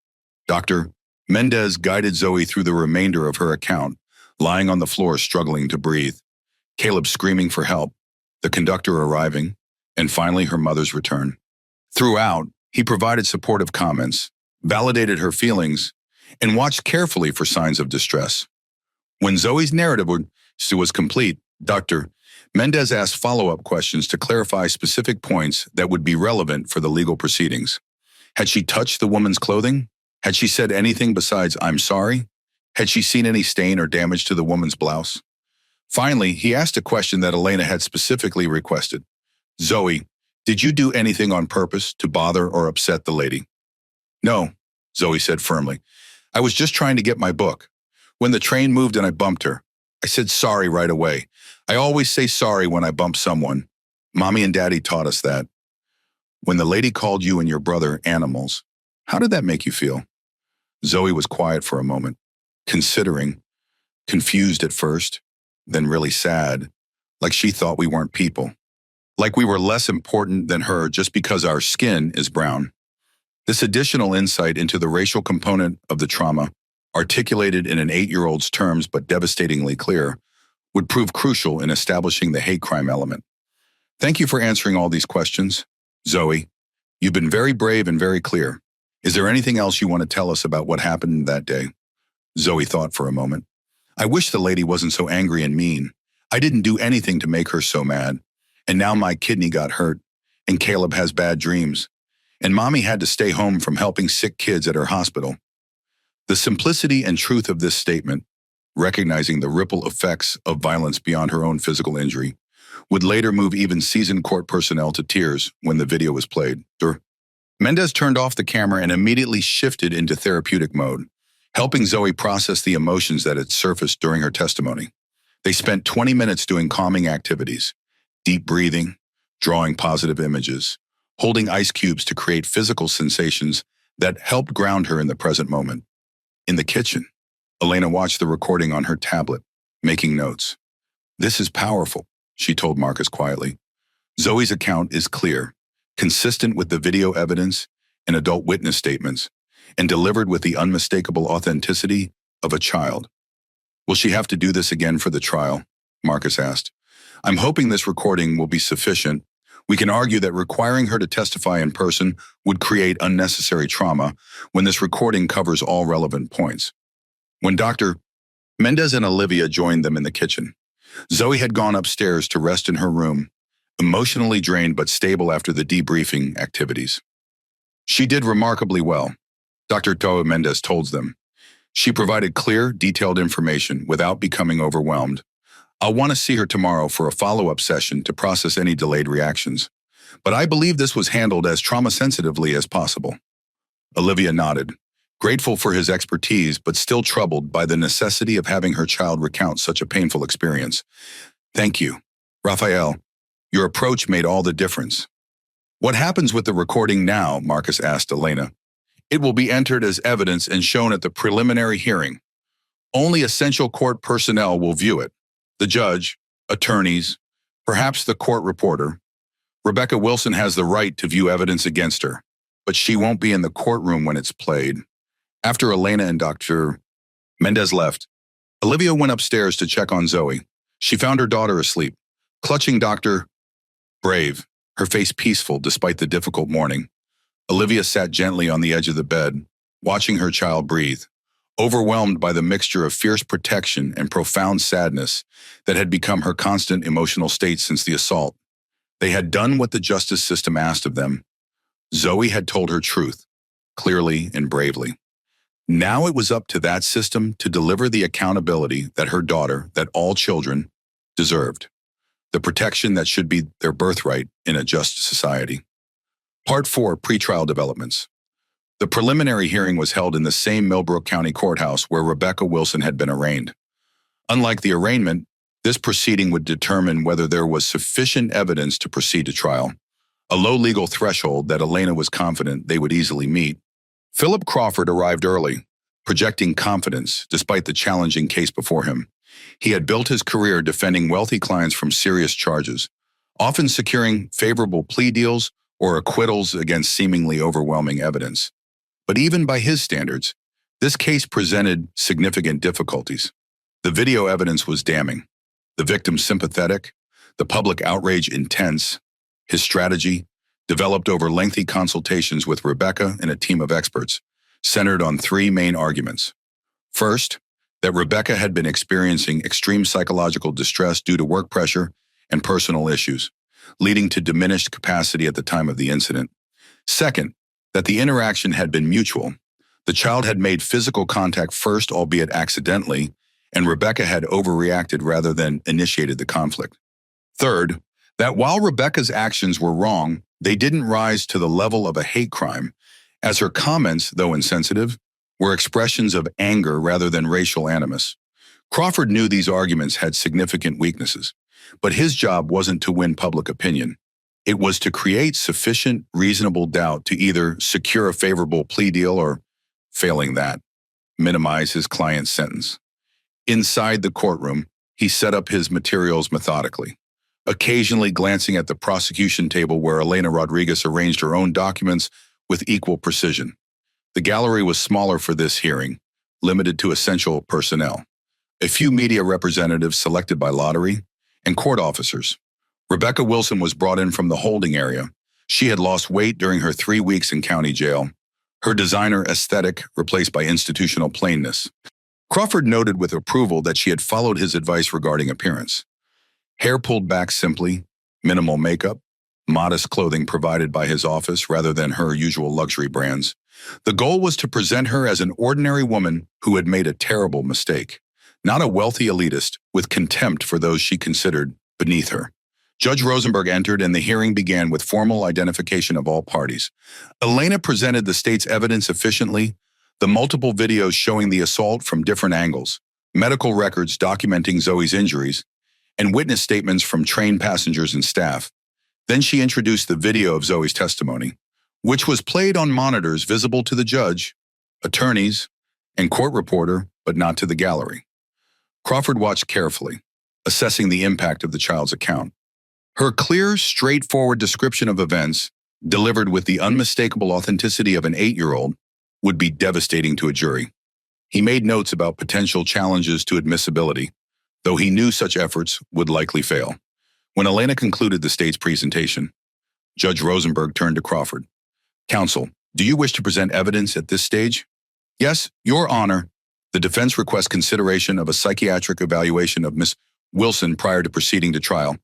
Dr. Mendez guided Zoe through the remainder of her account, lying on the floor struggling to breathe, Caleb screaming for help, the conductor arriving, and finally her mother's return. Throughout, he provided supportive comments, validated her feelings, and watched carefully for signs of distress. When Zoe's narrative was complete, Dr. Mendez asked follow-up questions to clarify specific points that would be relevant for the legal proceedings. Had she touched the woman's clothing? Had she said anything besides, "I'm sorry"? Had she seen any stain or damage to the woman's blouse? Finally, he asked a question that Elena had specifically requested. Zoe, did you do anything on purpose to bother or upset the lady? No, Zoe said firmly. I was just trying to get my book. When the train moved and I bumped her, I said sorry right away. I always say sorry when I bump someone. Mommy and Daddy taught us that. When the lady called you and your brother animals, how did that make you feel? Zoe was quiet for a moment, considering, confused at first, then really sad, like she thought we weren't people, like we were less important than her just because our skin is brown. This additional insight into the racial component of the trauma, articulated in an 8-year-old's terms but devastatingly clear, would prove crucial in establishing the hate crime element. Thank you for answering all these questions, Zoe. You've been very brave and very clear. Is there anything else you want to tell us about what happened that day? Zoe thought for a moment. I wish the lady wasn't so angry and mean. I didn't do anything to make her so mad. And now my kidney got hurt, and Caleb has bad dreams. And Mommy had to stay home from helping sick kids at her hospital. The simplicity and truth of this statement, recognizing the ripple effects of violence beyond her own physical injury, would later move even seasoned court personnel to tears when the video was played. Mendez turned off the camera and immediately shifted into therapeutic mode, helping Zoe process the emotions that had surfaced during her testimony. They spent 20 minutes doing calming activities, deep breathing, drawing positive images, holding ice cubes to create physical sensations that helped ground her in the present moment. In the kitchen, Elena watched the recording on her tablet, making notes. This is powerful, she told Marcus quietly. Zoe's account is clear, consistent with the video evidence and adult witness statements, and delivered with the unmistakable authenticity of a child. Will she have to do this again for the trial? Marcus asked. I'm hoping this recording will be sufficient. We can argue that requiring her to testify in person would create unnecessary trauma when this recording covers all relevant points. When Dr. Mendez and Olivia joined them in the kitchen, Zoe had gone upstairs to rest in her room, emotionally drained but stable after the debriefing activities. She did remarkably well, Dr. Zoe Mendez told them. She provided clear, detailed information without becoming overwhelmed. I'll want to see her tomorrow for a follow-up session to process any delayed reactions, but I believe this was handled as trauma-sensitively as possible. Olivia nodded, grateful for his expertise but still troubled by the necessity of having her child recount such a painful experience. Thank you. Raphael, your approach made all the difference. What happens with the recording now? Marcus asked Elena. It will be entered as evidence and shown at the preliminary hearing. Only essential court personnel will view it. The judge, attorneys, perhaps the court reporter. Rebecca Wilson has the right to view evidence against her, but she won't be in the courtroom when it's played. After Elena and Dr. Mendez left, Olivia went upstairs to check on Zoe. She found her daughter asleep, clutching Dr. Brave, her face peaceful despite the difficult morning. Olivia sat gently on the edge of the bed, watching her child breathe, overwhelmed by the mixture of fierce protection and profound sadness that had become her constant emotional state since the assault. They had done what the justice system asked of them. Zoe had told her truth, clearly and bravely. Now it was up to that system to deliver the accountability that her daughter, that all children, deserved. The protection that should be their birthright in a just society. Part 4, Pretrial Developments. The preliminary hearing was held in the same Millbrook County Courthouse where Rebecca Wilson had been arraigned. Unlike the arraignment, this proceeding would determine whether there was sufficient evidence to proceed to trial, a low legal threshold that Elena was confident they would easily meet. Philip Crawford arrived early, projecting confidence despite the challenging case before him. He had built his career defending wealthy clients from serious charges, often securing favorable plea deals or acquittals against seemingly overwhelming evidence. But even by his standards, this case presented significant difficulties. The video evidence was damning, the victim sympathetic, the public outrage intense. His strategy, developed over lengthy consultations with Rebecca and a team of experts, centered on 3 main arguments. First, that Rebecca had been experiencing extreme psychological distress due to work pressure and personal issues, leading to diminished capacity at the time of the incident. Second, that the interaction had been mutual. The child had made physical contact first, albeit accidentally, and Rebecca had overreacted rather than initiated the conflict. Third, that while Rebecca's actions were wrong, they didn't rise to the level of a hate crime, as her comments, though insensitive, were expressions of anger rather than racial animus. Crawford knew these arguments had significant weaknesses, but his job wasn't to win public opinion. It was to create sufficient, reasonable doubt to either secure a favorable plea deal or, failing that, minimize his client's sentence. Inside the courtroom, he set up his materials methodically, occasionally glancing at the prosecution table where Elena Rodriguez arranged her own documents with equal precision. The gallery was smaller for this hearing, limited to essential personnel. A few media representatives selected by lottery, and court officers. Rebecca Wilson was brought in from the holding area. She had lost weight during her 3 weeks in county jail. Her designer aesthetic replaced by institutional plainness. Crawford noted with approval that she had followed his advice regarding appearance. Hair pulled back simply, minimal makeup, modest clothing provided by his office rather than her usual luxury brands. The goal was to present her as an ordinary woman who had made a terrible mistake, not a wealthy elitist with contempt for those she considered beneath her. Judge Rosenberg entered and the hearing began with formal identification of all parties. Elena presented the state's evidence efficiently, the multiple videos showing the assault from different angles, medical records documenting Zoe's injuries, and witness statements from trained passengers and staff. Then she introduced the video of Zoe's testimony, which was played on monitors visible to the judge, attorneys, and court reporter, but not to the gallery. Crawford watched carefully, assessing the impact of the child's account. Her clear, straightforward description of events, delivered with the unmistakable authenticity of an 8-year-old, would be devastating to a jury. He made notes about potential challenges to admissibility, though he knew such efforts would likely fail. When Elena concluded the state's presentation, Judge Rosenberg turned to Crawford. "Counsel, do you wish to present evidence at this stage?" "Yes, Your Honor. The defense requests consideration of a psychiatric evaluation of Miss Wilson prior to proceeding to trial.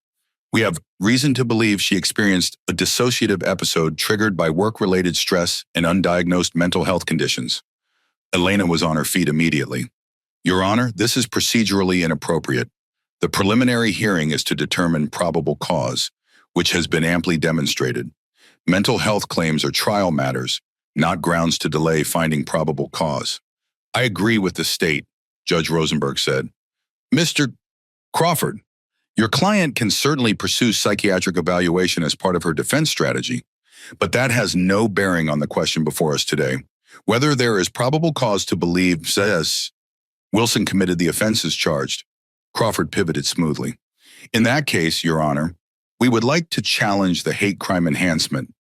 We have reason to believe she experienced a dissociative episode triggered by work-related stress and undiagnosed mental health conditions." Elena was on her feet immediately. "Your Honor, this is procedurally inappropriate. The preliminary hearing is to determine probable cause, which has been amply demonstrated. Mental health claims are trial matters, not grounds to delay finding probable cause." "I agree with the state," Judge Rosenberg said. "Mr. Crawford, your client can certainly pursue psychiatric evaluation as part of her defense strategy, but that has no bearing on the question before us today. Whether there is probable cause to believe says Wilson committed the offenses charged." Crawford pivoted smoothly. "In that case, Your Honor, We would like to challenge the hate crime enhancement.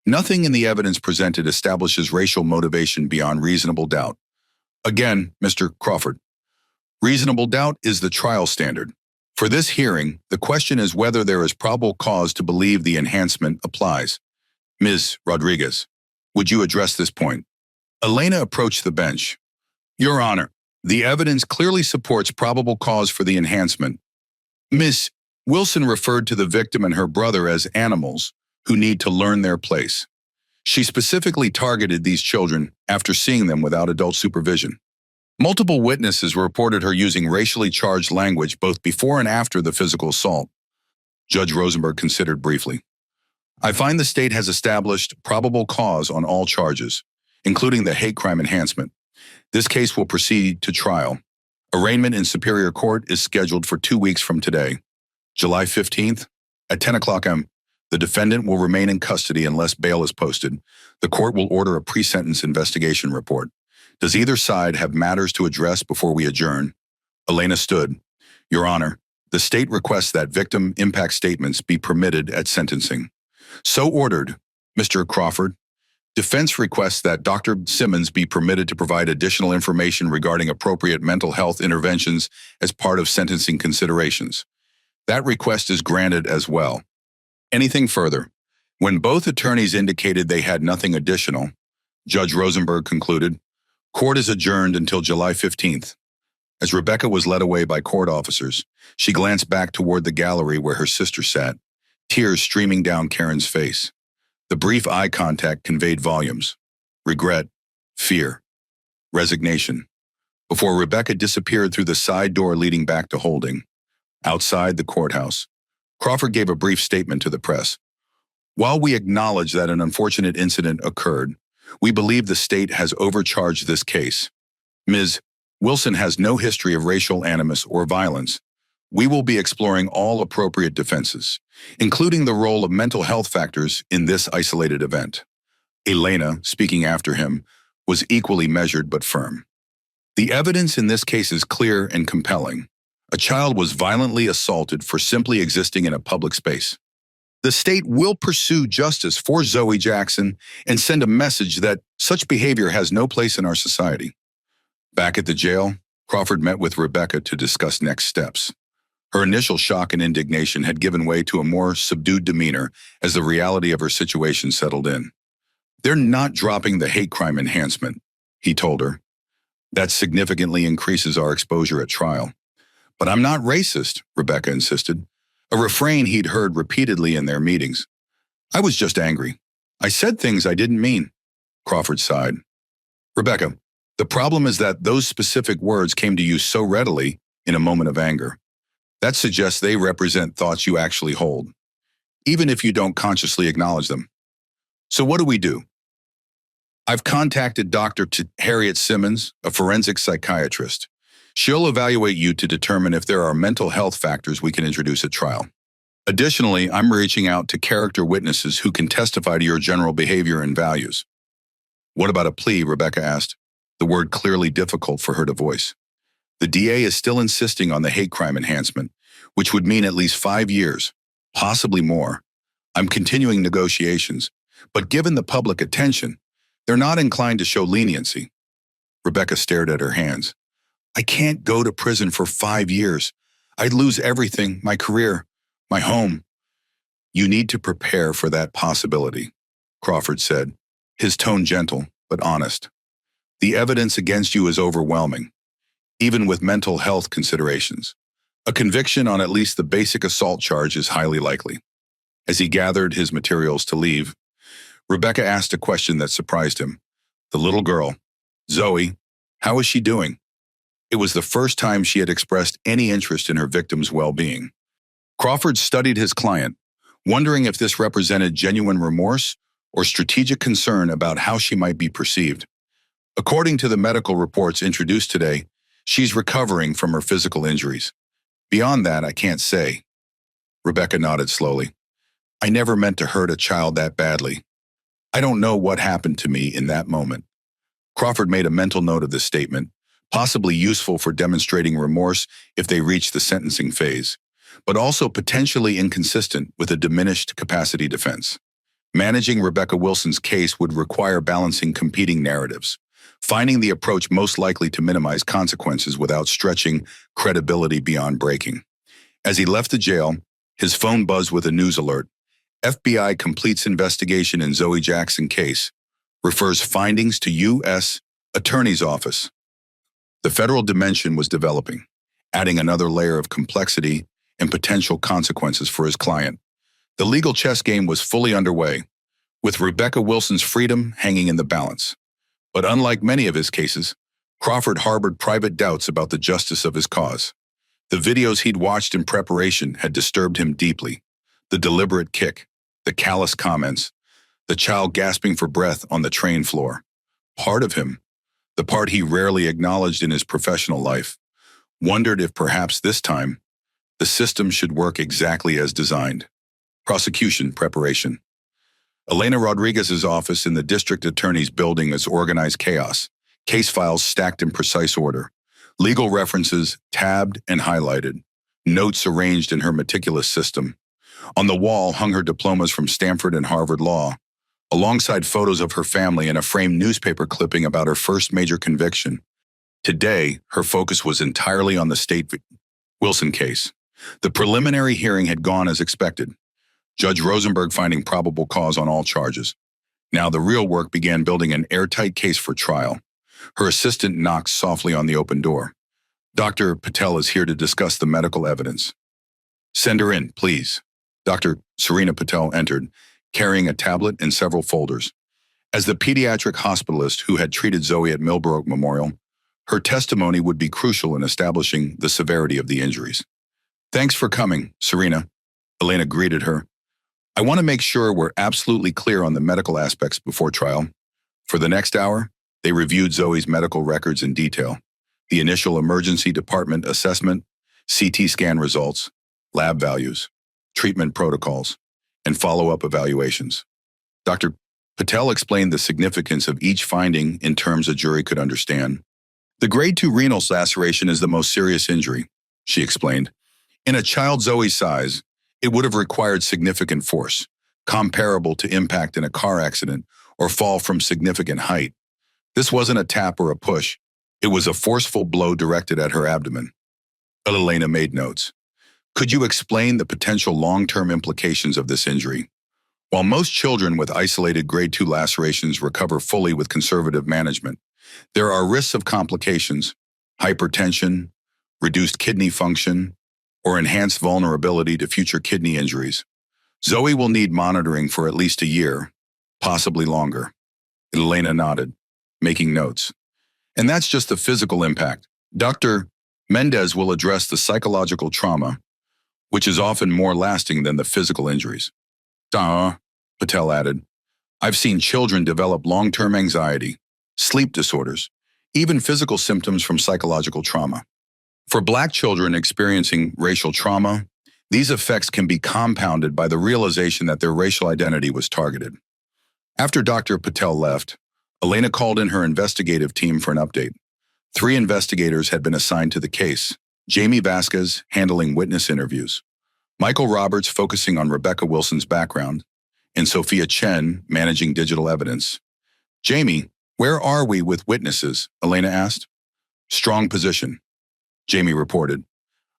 Nothing in the evidence presented establishes racial motivation beyond reasonable doubt. Again, Mr. Crawford, reasonable doubt is the trial standard. For this hearing, the question is whether there is probable cause to believe the enhancement applies. Ms. Rodriguez, would you address this point? Elena approached the bench. Your Honor, the evidence clearly supports probable cause for the enhancement. Ms. Wilson referred to the victim and her brother as animals who need to learn their place. She specifically targeted these children after seeing them without adult supervision. Multiple witnesses reported her using racially charged language both before and after the physical assault. Judge Rosenberg considered briefly. I find the state has established probable cause on all charges, including the hate crime enhancement. This case will proceed to trial. Arraignment in Superior Court is scheduled for 2 weeks from today, July 15th, at 10 o'clock a.m. The defendant will remain in custody unless bail is posted. The court will order a pre-sentence investigation report. Does either side have matters to address before we adjourn? Elena stood. Your Honor, the state requests that victim impact statements be permitted at sentencing. So ordered. Mr. Crawford, defense requests that Dr. Simmons be permitted to provide additional information regarding appropriate mental health interventions as part of sentencing considerations. That request is granted as well. Anything further? When both attorneys indicated they had nothing additional, Judge Rosenberg concluded, court is adjourned until July 15th. As Rebecca was led away by court officers, she glanced back toward the gallery where her sister sat, tears streaming down Karen's face. The brief eye contact conveyed volumes: regret, fear, resignation, before Rebecca disappeared through the side door leading back to holding. Outside the courthouse, Crawford gave a brief statement to the press. While we acknowledge that an unfortunate incident occurred, we believe the state has overcharged this case. Ms. Wilson has no history of racial animus or violence. We will be exploring all appropriate defenses, including the role of mental health factors in this isolated event. Elena, speaking after him, was equally measured but firm. The evidence in this case is clear and compelling. A child was violently assaulted for simply existing in a public space. The state will pursue justice for Zoe Jackson and send a message that such behavior has no place in our society. Back at the jail, Crawford met with Rebecca to discuss next steps. Her initial shock and indignation had given way to a more subdued demeanor as the reality of her situation settled in. They're not dropping the hate crime enhancement, he told her. That significantly increases our exposure at trial. But I'm not racist, Rebecca insisted, a refrain he'd heard repeatedly in their meetings. I was just angry. I said things I didn't mean, Crawford sighed. Rebecca, the problem is that those specific words came to you so readily in a moment of anger. That suggests they represent thoughts you actually hold, even if you don't consciously acknowledge them. So what do? I've contacted Dr. Harriet Simmons, a forensic psychiatrist. She'll evaluate you to determine if there are mental health factors we can introduce at trial. Additionally, I'm reaching out to character witnesses who can testify to your general behavior and values. What about a plea? Rebecca asked, the word clearly difficult for her to voice. The DA is still insisting on the hate crime enhancement, which would mean at least 5 years, possibly more. I'm continuing negotiations, but given the public attention, they're not inclined to show leniency. Rebecca stared at her hands. I can't go to prison for 5 years. I'd lose everything, my career, my home. You need to prepare for that possibility, Crawford said, his tone gentle but honest. The evidence against you is overwhelming, even with mental health considerations. A conviction on at least the basic assault charge is highly likely. As he gathered his materials to leave, Rebecca asked a question that surprised him. The little girl, Zoe, how is she doing? It was the first time she had expressed any interest in her victim's well-being. Crawford studied his client, wondering if this represented genuine remorse or strategic concern about how she might be perceived. According to the medical reports introduced today, she's recovering from her physical injuries. Beyond that, I can't say. Rebecca nodded slowly. I never meant to hurt a child that badly. I don't know what happened to me in that moment. Crawford made a mental note of this statement, possibly useful for demonstrating remorse if they reach the sentencing phase. but also potentially inconsistent with a diminished capacity defense. Managing Rebecca Wilson's case would require balancing competing narratives, finding the approach most likely to minimize consequences without stretching credibility beyond breaking. As he left the jail, his phone buzzed with a news alert. FBI completes investigation in Zoe Jackson case, refers findings to U.S. Attorney's Office. The federal dimension was developing, adding another layer of complexity and potential consequences for his client. The legal chess game was fully underway, with Rebecca Wilson's freedom hanging in the balance. But unlike many of his cases, Crawford harbored private doubts about the justice of his cause. The videos he'd watched in preparation had disturbed him deeply. The deliberate kick, the callous comments, the child gasping for breath on the train floor. Part of him, the part he rarely acknowledged in his professional life, wondered if perhaps this time, the system should work exactly as designed. Prosecution preparation. Elena Rodriguez's office in the district attorney's building is organized chaos, case files stacked in precise order, legal references tabbed and highlighted, notes arranged in her meticulous system. On the wall hung her diplomas from Stanford and Harvard Law, alongside photos of her family and a framed newspaper clipping about her first major conviction. Today, her focus was entirely on the state Wilson case. The preliminary hearing had gone as expected, Judge Rosenberg finding probable cause on all charges. Now the real work began, building an airtight case for trial. Her assistant knocked softly on the open door. Dr. Patel is here to discuss the medical evidence. Send her in, please. Dr. Serena Patel entered, carrying a tablet and several folders. As the pediatric hospitalist who had treated Zoe at Millbrook Memorial, her testimony would be crucial in establishing the severity of the injuries. Thanks for coming, Serena. Elena greeted her. I want to make sure we're absolutely clear on the medical aspects before trial. For the next hour, they reviewed Zoe's medical records in detail. The initial emergency department assessment, CT scan results, lab values, treatment protocols, and follow-up evaluations. Dr. Patel explained the significance of each finding in terms a jury could understand. The grade 2 renal laceration is the most serious injury, she explained. In a child Zoe's size, it would have required significant force, comparable to impact in a car accident or fall from significant height. This wasn't a tap or a push. It was a forceful blow directed at her abdomen. Elena made notes. Could you explain the potential long-term implications of this injury? While most children with isolated grade 2 lacerations recover fully with conservative management, there are risks of complications, hypertension, reduced kidney function, or enhanced vulnerability to future kidney injuries. Zoe will need monitoring for at least a year, possibly longer. Elena nodded, making notes. And that's just the physical impact. Dr. Mendez will address the psychological trauma, which is often more lasting than the physical injuries. Patel added. I've seen children develop long-term anxiety, sleep disorders, even physical symptoms from psychological trauma. For Black children experiencing racial trauma, these effects can be compounded by the realization that their racial identity was targeted. After Dr. Patel left, Elena called in her investigative team for an update. 3 investigators had been assigned to the case: Jamie Vasquez handling witness interviews, Michael Roberts focusing on Rebecca Wilson's background, and Sophia Chen managing digital evidence. Jamie, where are we with witnesses? Elena asked. Strong position, Jamie reported.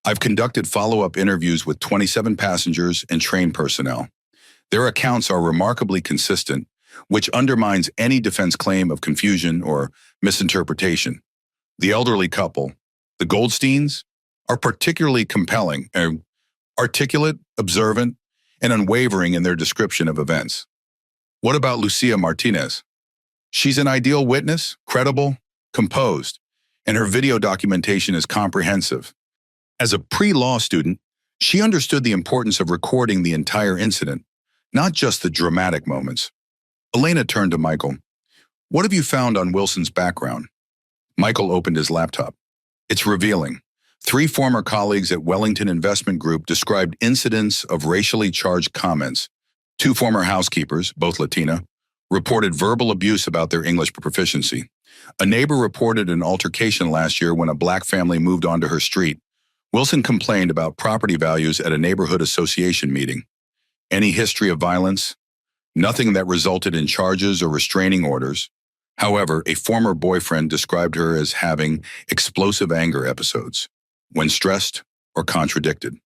I've conducted follow-up interviews with 27 passengers and train personnel. Their accounts are remarkably consistent, which undermines any defense claim of confusion or misinterpretation. The elderly couple, the Goldsteins, are particularly compelling, articulate, observant, and unwavering in their description of events. What about Lucia Martinez? She's an ideal witness, credible, composed, and her video documentation is comprehensive. As a pre-law student, she understood the importance of recording the entire incident, not just the dramatic moments. Elena turned to Michael. What have you found on Wilson's background? Michael opened his laptop. It's revealing. 3 former colleagues at Wellington Investment Group described incidents of racially charged comments. 2 former housekeepers, both Latina, reported verbal abuse about their English proficiency. A neighbor reported an altercation last year when a Black family moved onto her street, Wilson complained about property values at a neighborhood association meeting. Any history of violence? Nothing that resulted in charges or restraining orders. However, a former boyfriend described her as having explosive anger episodes when stressed or contradicted.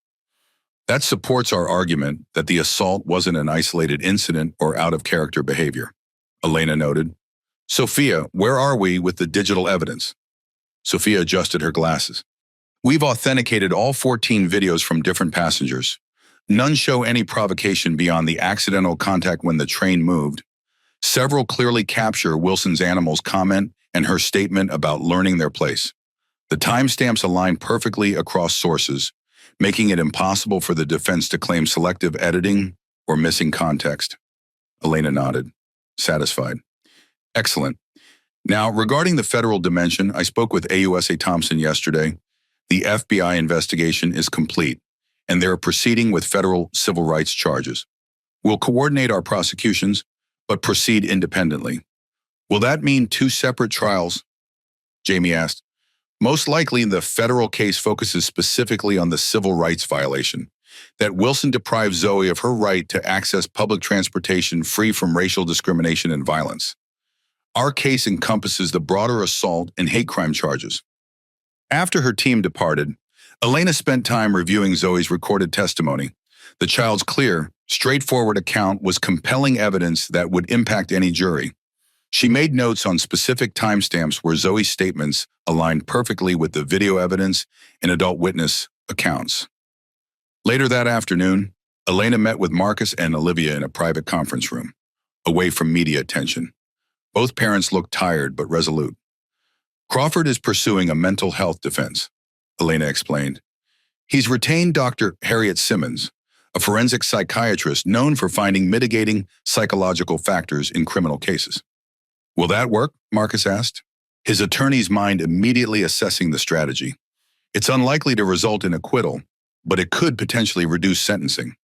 That supports our argument that the assault wasn't an isolated incident or out-of-character behavior, Elena noted. Sophia, where are we with the digital evidence? Sophia adjusted her glasses. We've authenticated all 14 videos from different passengers. None show any provocation beyond the accidental contact when the train moved. Several clearly capture Wilson's animal's comment and her statement about learning their place. The timestamps align perfectly across sources, making it impossible for the defense to claim selective editing or missing context. Elena nodded, satisfied. Excellent. Now, regarding the federal dimension, I spoke with AUSA Thompson yesterday. The FBI investigation is complete, and they're proceeding with federal civil rights charges. We'll coordinate our prosecutions, but proceed independently. Will that mean 2 separate trials? Jamie asked. Most likely, the federal case focuses specifically on the civil rights violation, that Wilson deprived Zoe of her right to access public transportation free from racial discrimination and violence. Our case encompasses the broader assault and hate crime charges. After her team departed, Elena spent time reviewing Zoe's recorded testimony. The child's clear, straightforward account was compelling evidence that would impact any jury. She made notes on specific timestamps where Zoe's statements aligned perfectly with the video evidence and adult witness accounts. Later that afternoon, Elena met with Marcus and Olivia in a private conference room, away from media attention. Both parents looked tired but resolute. Crawford is pursuing a mental health defense, Elena explained. He's retained Dr. Harriet Simmons, a forensic psychiatrist known for finding mitigating psychological factors in criminal cases. Will that work? Marcus asked, his attorney's mind immediately assessing the strategy. It's unlikely to result in acquittal, but it could potentially reduce sentencing.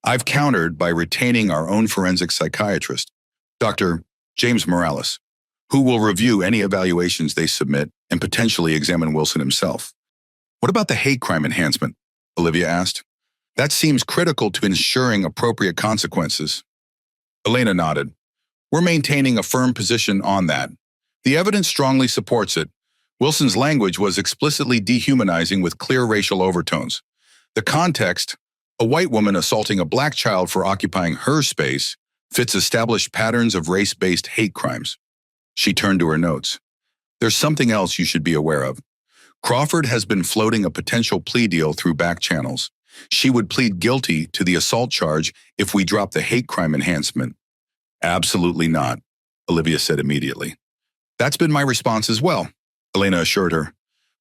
I've countered by retaining our own forensic psychiatrist, Dr. James Morales, who will review any evaluations they submit and potentially examine Wilson himself. What about the hate crime enhancement? Olivia asked. That seems critical to ensuring appropriate consequences. Elena nodded. We're maintaining a firm position on that. The evidence strongly supports it. Wilson's language was explicitly dehumanizing with clear racial overtones. The context, a white woman assaulting a black child for occupying her space, fits established patterns of race-based hate crimes. She turned to her notes. There's something else you should be aware of. Crawford has been floating a potential plea deal through back channels. She would plead guilty to the assault charge if we drop the hate crime enhancement. Absolutely not, Olivia said immediately. That's been my response as well, Elena assured her.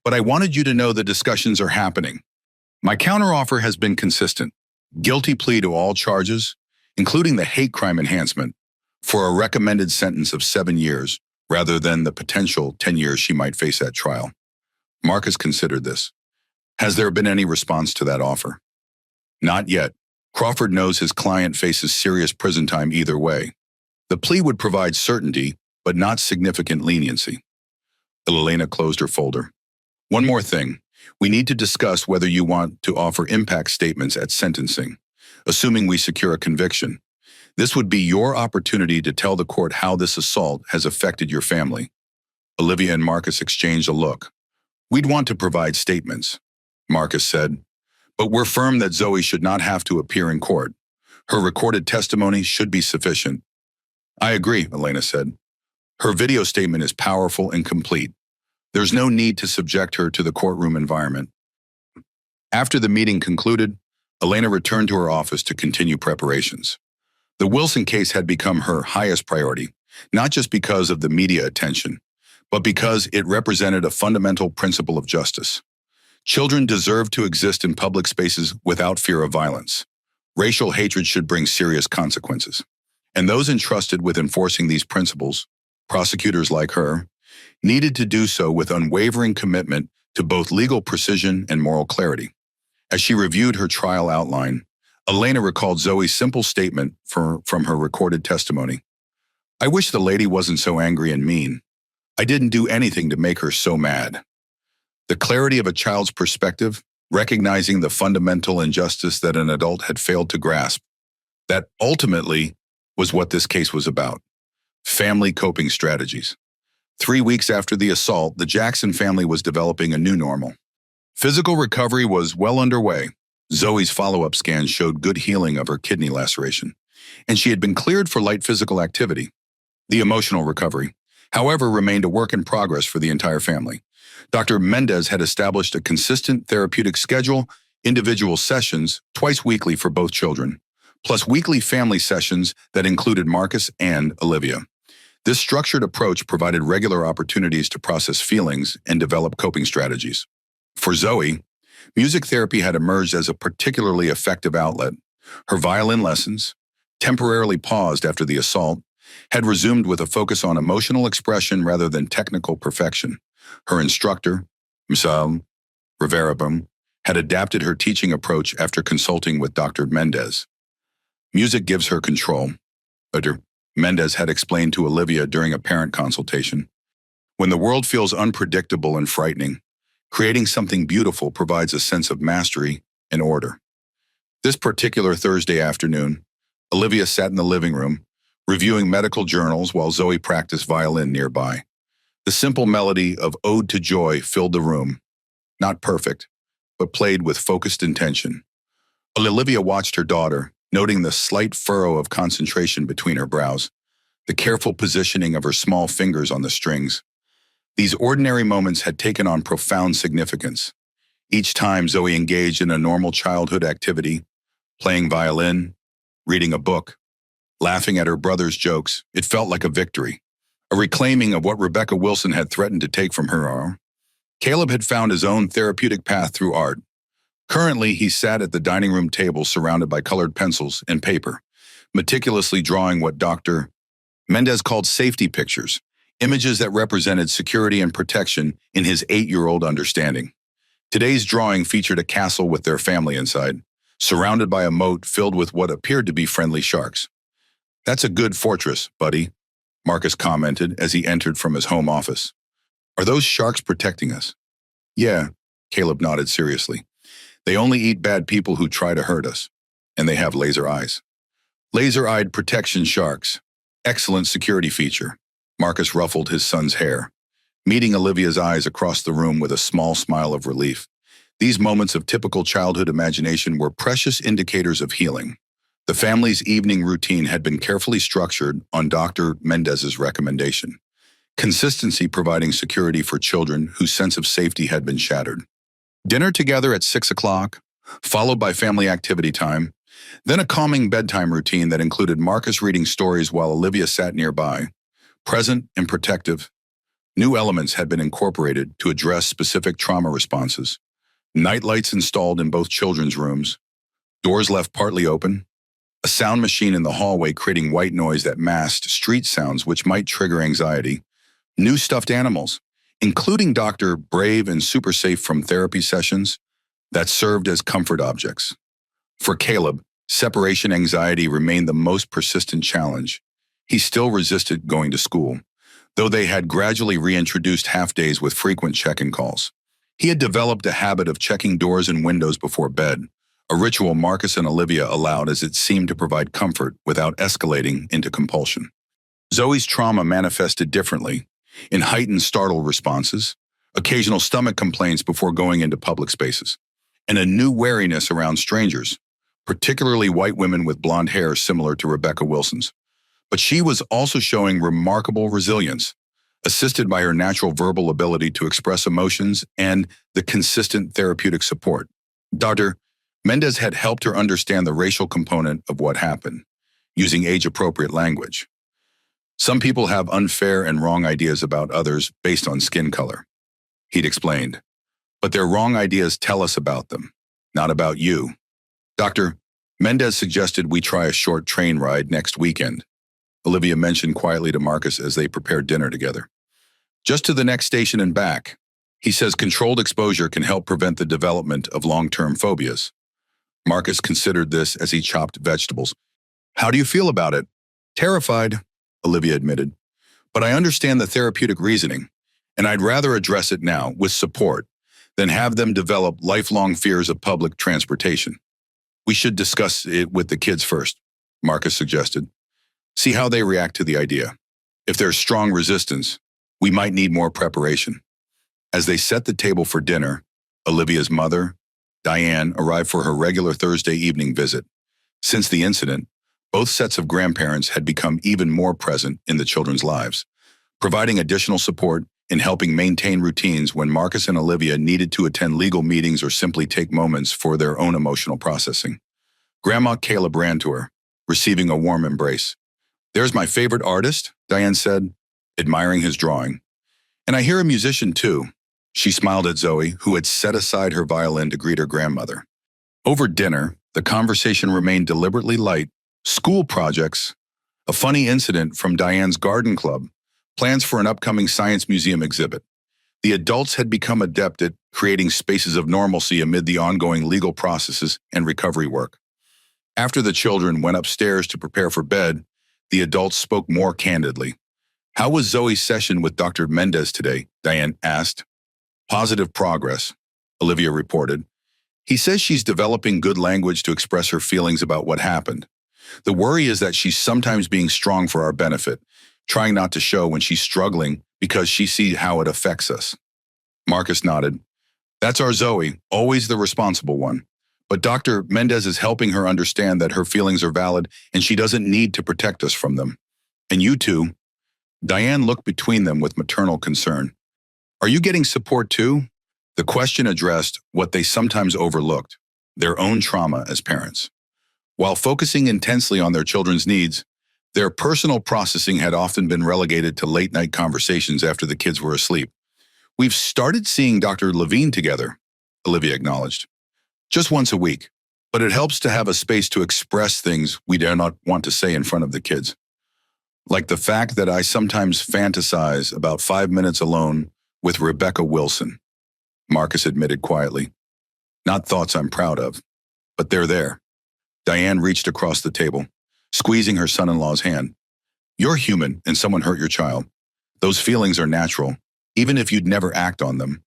But I wanted you to know the discussions are happening. My counteroffer has been consistent. Guilty plea to all charges, including the hate crime enhancement, for a recommended sentence of 7 years, rather than the potential 10 years she might face at trial. Marcus considered this. Has there been any response to that offer? Not yet. Crawford knows his client faces serious prison time either way. The plea would provide certainty, but not significant leniency. Elena closed her folder. One more thing. We need to discuss whether you want to offer impact statements at sentencing, assuming we secure a conviction. This would be your opportunity to tell the court how this assault has affected your family. Olivia and Marcus exchanged a look. We'd want to provide statements, Marcus said, but we're firm that Zoe should not have to appear in court. Her recorded testimony should be sufficient. I agree, Elena said. Her video statement is powerful and complete. There's no need to subject her to the courtroom environment. After the meeting concluded, Elena returned to her office to continue preparations. The Wilson case had become her highest priority, not just because of the media attention, but because it represented a fundamental principle of justice. Children deserve to exist in public spaces without fear of violence. Racial hatred should bring serious consequences. And those entrusted with enforcing these principles, prosecutors like her, needed to do so with unwavering commitment to both legal precision and moral clarity. As she reviewed her trial outline, Elena recalled Zoe's simple statement from her recorded testimony. I wish the lady wasn't so angry and mean. I didn't do anything to make her so mad. The clarity of a child's perspective recognizing the fundamental injustice that an adult had failed to grasp. That ultimately was what this case was about: family coping strategies. 3 weeks after the assault, the Jackson family was developing a new normal. Physical recovery was well underway. Zoe's follow-up scans showed good healing of her kidney laceration, and she had been cleared for light physical activity. The emotional recovery, however, remained a work in progress for the entire family. Dr. Mendez had established a consistent therapeutic schedule, individual sessions twice weekly for both children, plus weekly family sessions that included Marcus and Olivia. This structured approach provided regular opportunities to process feelings and develop coping strategies. For Zoe, music therapy had emerged as a particularly effective outlet. Her violin lessons, temporarily paused after the assault, had resumed with a focus on emotional expression rather than technical perfection. Her instructor, Celie, had adapted her teaching approach after consulting with Dr. Mendez. Music gives her control, Dr. Mendez had explained to Olivia during a parent consultation. When the world feels unpredictable and frightening, creating something beautiful provides a sense of mastery and order. This particular Thursday afternoon, Olivia sat in the living room, reviewing medical journals while Zoe practiced violin nearby. The simple melody of Ode to Joy filled the room. Not perfect, but played with focused intention. Olivia watched her daughter, noting the slight furrow of concentration between her brows, the careful positioning of her small fingers on the strings. These ordinary moments had taken on profound significance. Each time Zoe engaged in a normal childhood activity, playing violin, reading a book, laughing at her brother's jokes, it felt like a victory, a reclaiming of what Rebecca Wilson had threatened to take from her. Caleb had found his own therapeutic path through art. Currently, he sat at the dining room table surrounded by colored pencils and paper, meticulously drawing what Dr. Mendez called safety pictures, images that represented security and protection in his 8-year-old understanding. Today's drawing featured a castle with their family inside, surrounded by a moat filled with what appeared to be friendly sharks. "That's a good fortress, buddy," Marcus commented as he entered from his home office. "Are those sharks protecting us?" "Yeah," Caleb nodded seriously. "They only eat bad people who try to hurt us, and they have laser eyes." "Laser-eyed protection sharks. Excellent security feature." Marcus ruffled his son's hair, meeting Olivia's eyes across the room with a small smile of relief. These moments of typical childhood imagination were precious indicators of healing. The family's evening routine had been carefully structured on Dr. Mendez's recommendation, consistency providing security for children whose sense of safety had been shattered. Dinner together at 6 o'clock, followed by family activity time, then a calming bedtime routine that included Marcus reading stories while Olivia sat nearby. Present and protective, new elements had been incorporated to address specific trauma responses. Night lights installed in both children's rooms, doors left partly open, a sound machine in the hallway creating white noise that masked street sounds which might trigger anxiety, new stuffed animals, including Dr. Brave and Super Safe from therapy sessions that served as comfort objects. For Caleb, separation anxiety remained the most persistent challenge. He still resisted going to school, though they had gradually reintroduced half-days with frequent check-in calls. He had developed a habit of checking doors and windows before bed, a ritual Marcus and Olivia allowed as it seemed to provide comfort without escalating into compulsion. Zoe's trauma manifested differently, in heightened startle responses, occasional stomach complaints before going into public spaces, and a new wariness around strangers, particularly white women with blonde hair similar to Rebecca Wilson's. But she was also showing remarkable resilience, assisted by her natural verbal ability to express emotions and the consistent therapeutic support. Dr. Mendez had helped her understand the racial component of what happened, using age-appropriate language. "Some people have unfair and wrong ideas about others based on skin color," he'd explained. "But their wrong ideas tell us about them, not about you." Dr. Mendez suggested we try a short train ride next weekend, Olivia mentioned quietly to Marcus as they prepared dinner together. "Just to the next station and back. He says controlled exposure can help prevent the development of long-term phobias." Marcus considered this as he chopped vegetables. "How do you feel about it?" "Terrified," Olivia admitted. "But I understand the therapeutic reasoning, and I'd rather address it now, with support, then have them develop lifelong fears of public transportation. We should discuss it with the kids first, Marcus suggested. See how they react to the idea. If there's strong resistance, we might need more preparation. As they set the table for dinner, Olivia's mother, Diane, arrived for her regular Thursday evening visit. Since the incident, both sets of grandparents had become even more present in the children's lives, providing additional support in helping maintain routines when Marcus and Olivia needed to attend legal meetings or simply take moments for their own emotional processing. Grandma Caleb ran to her, receiving a warm embrace. "There's my favorite artist," Diane said, admiring his drawing. "And I hear a musician too." She smiled at Zoe, who had set aside her violin to greet her grandmother. Over dinner, the conversation remained deliberately light. School projects, a funny incident from Diane's garden club, plans for an upcoming science museum exhibit. The adults had become adept at creating spaces of normalcy amid the ongoing legal processes and recovery work. After the children went upstairs to prepare for bed, the adults spoke more candidly. "How was Zoe's session with Dr. Mendez today?" Diane asked. "Positive progress," Olivia reported. "He says she's developing good language to express her feelings about what happened. The worry is that she's sometimes being strong for our benefit, trying not to show when she's struggling because she sees how it affects us." Marcus nodded. "That's our Zoe, always the responsible one. But Dr. Mendez is helping her understand that her feelings are valid and she doesn't need to protect us from them. And you two," Diane looked between them with maternal concern, "are you getting support too?" The question addressed what they sometimes overlooked, their own trauma as parents. While focusing intensely on their children's needs, their personal processing had often been relegated to late-night conversations after the kids were asleep. "We've started seeing Dr. Levine together," Olivia acknowledged. "Just once a week, but it helps to have a space to express things we dare not want to say in front of the kids. Like the fact that I sometimes fantasize about 5 minutes alone with Rebecca Wilson," Marcus admitted quietly. "Not thoughts I'm proud of, but they're there." Diane reached across the table, squeezing her son-in-law's hand. "You're human and someone hurt your child. Those feelings are natural, even if you'd never act on them.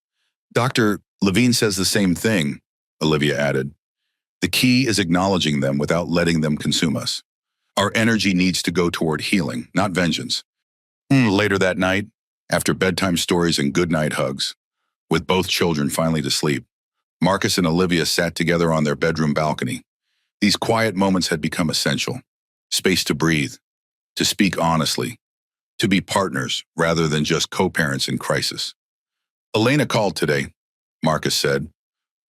Dr. Levine says the same thing," Olivia added. "The key is acknowledging them without letting them consume us. Our energy needs to go toward healing, not vengeance." Later that night, after bedtime stories and goodnight hugs, with both children finally to sleep, Marcus and Olivia sat together on their bedroom balcony. These quiet moments had become essential. Space to breathe, to speak honestly, to be partners rather than just co-parents in crisis. "Elena called today," Marcus said.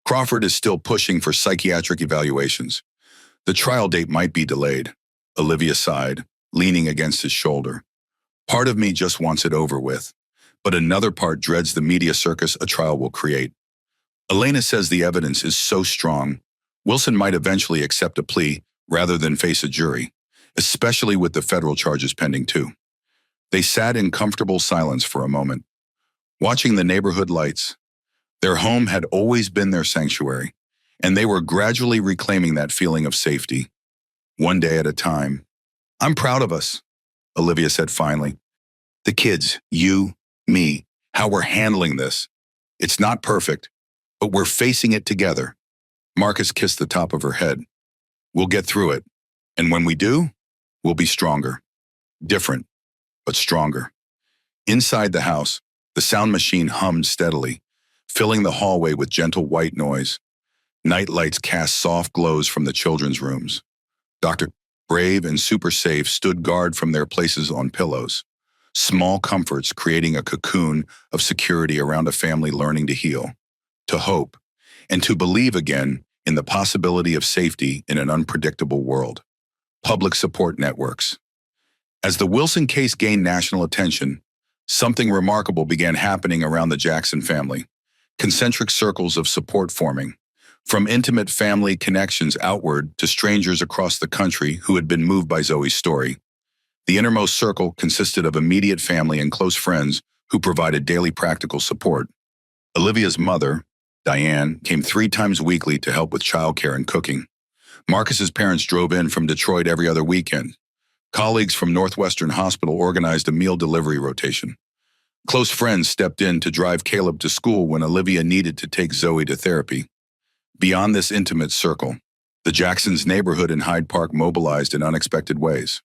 "Crawford is still pushing for psychiatric evaluations. The trial date might be delayed." Olivia sighed, leaning against his shoulder. "Part of me just wants it over with, but another part dreads the media circus a trial will create. Elena says the evidence is so strong, Wilson might eventually accept a plea rather than face a jury, especially with the federal charges pending too." They sat in comfortable silence for a moment, watching the neighborhood lights. Their home had always been their sanctuary, and they were gradually reclaiming that feeling of safety, one day at a time. "I'm proud of us," Olivia said finally. "The kids, you, me, how we're handling this. It's not perfect, but we're facing it together." Marcus kissed the top of her head. "We'll get through it, and when we do, we'll be stronger. Different, but stronger." Inside the house, the sound machine hummed steadily, filling the hallway with gentle white noise. Night lights cast soft glows from the children's rooms. Dr. Brave and Super Safe stood guard from their places on pillows, small comforts creating a cocoon of security around a family learning to heal, to hope, and to believe again in the possibility of safety in an unpredictable world. Public support networks. As the Wilson case gained national attention, something remarkable began happening around the Jackson family. Concentric circles of support forming, from intimate family connections outward to strangers across the country who had been moved by Zoe's story. The innermost circle consisted of immediate family and close friends who provided daily practical support. Olivia's mother, Diane, came 3 times weekly to help with childcare and cooking. Marcus's parents drove in from Detroit every other weekend. Colleagues from Northwestern Hospital organized a meal delivery rotation. Close friends stepped in to drive Caleb to school when Olivia needed to take Zoe to therapy. Beyond this intimate circle, the Jacksons' neighborhood in Hyde Park mobilized in unexpected ways.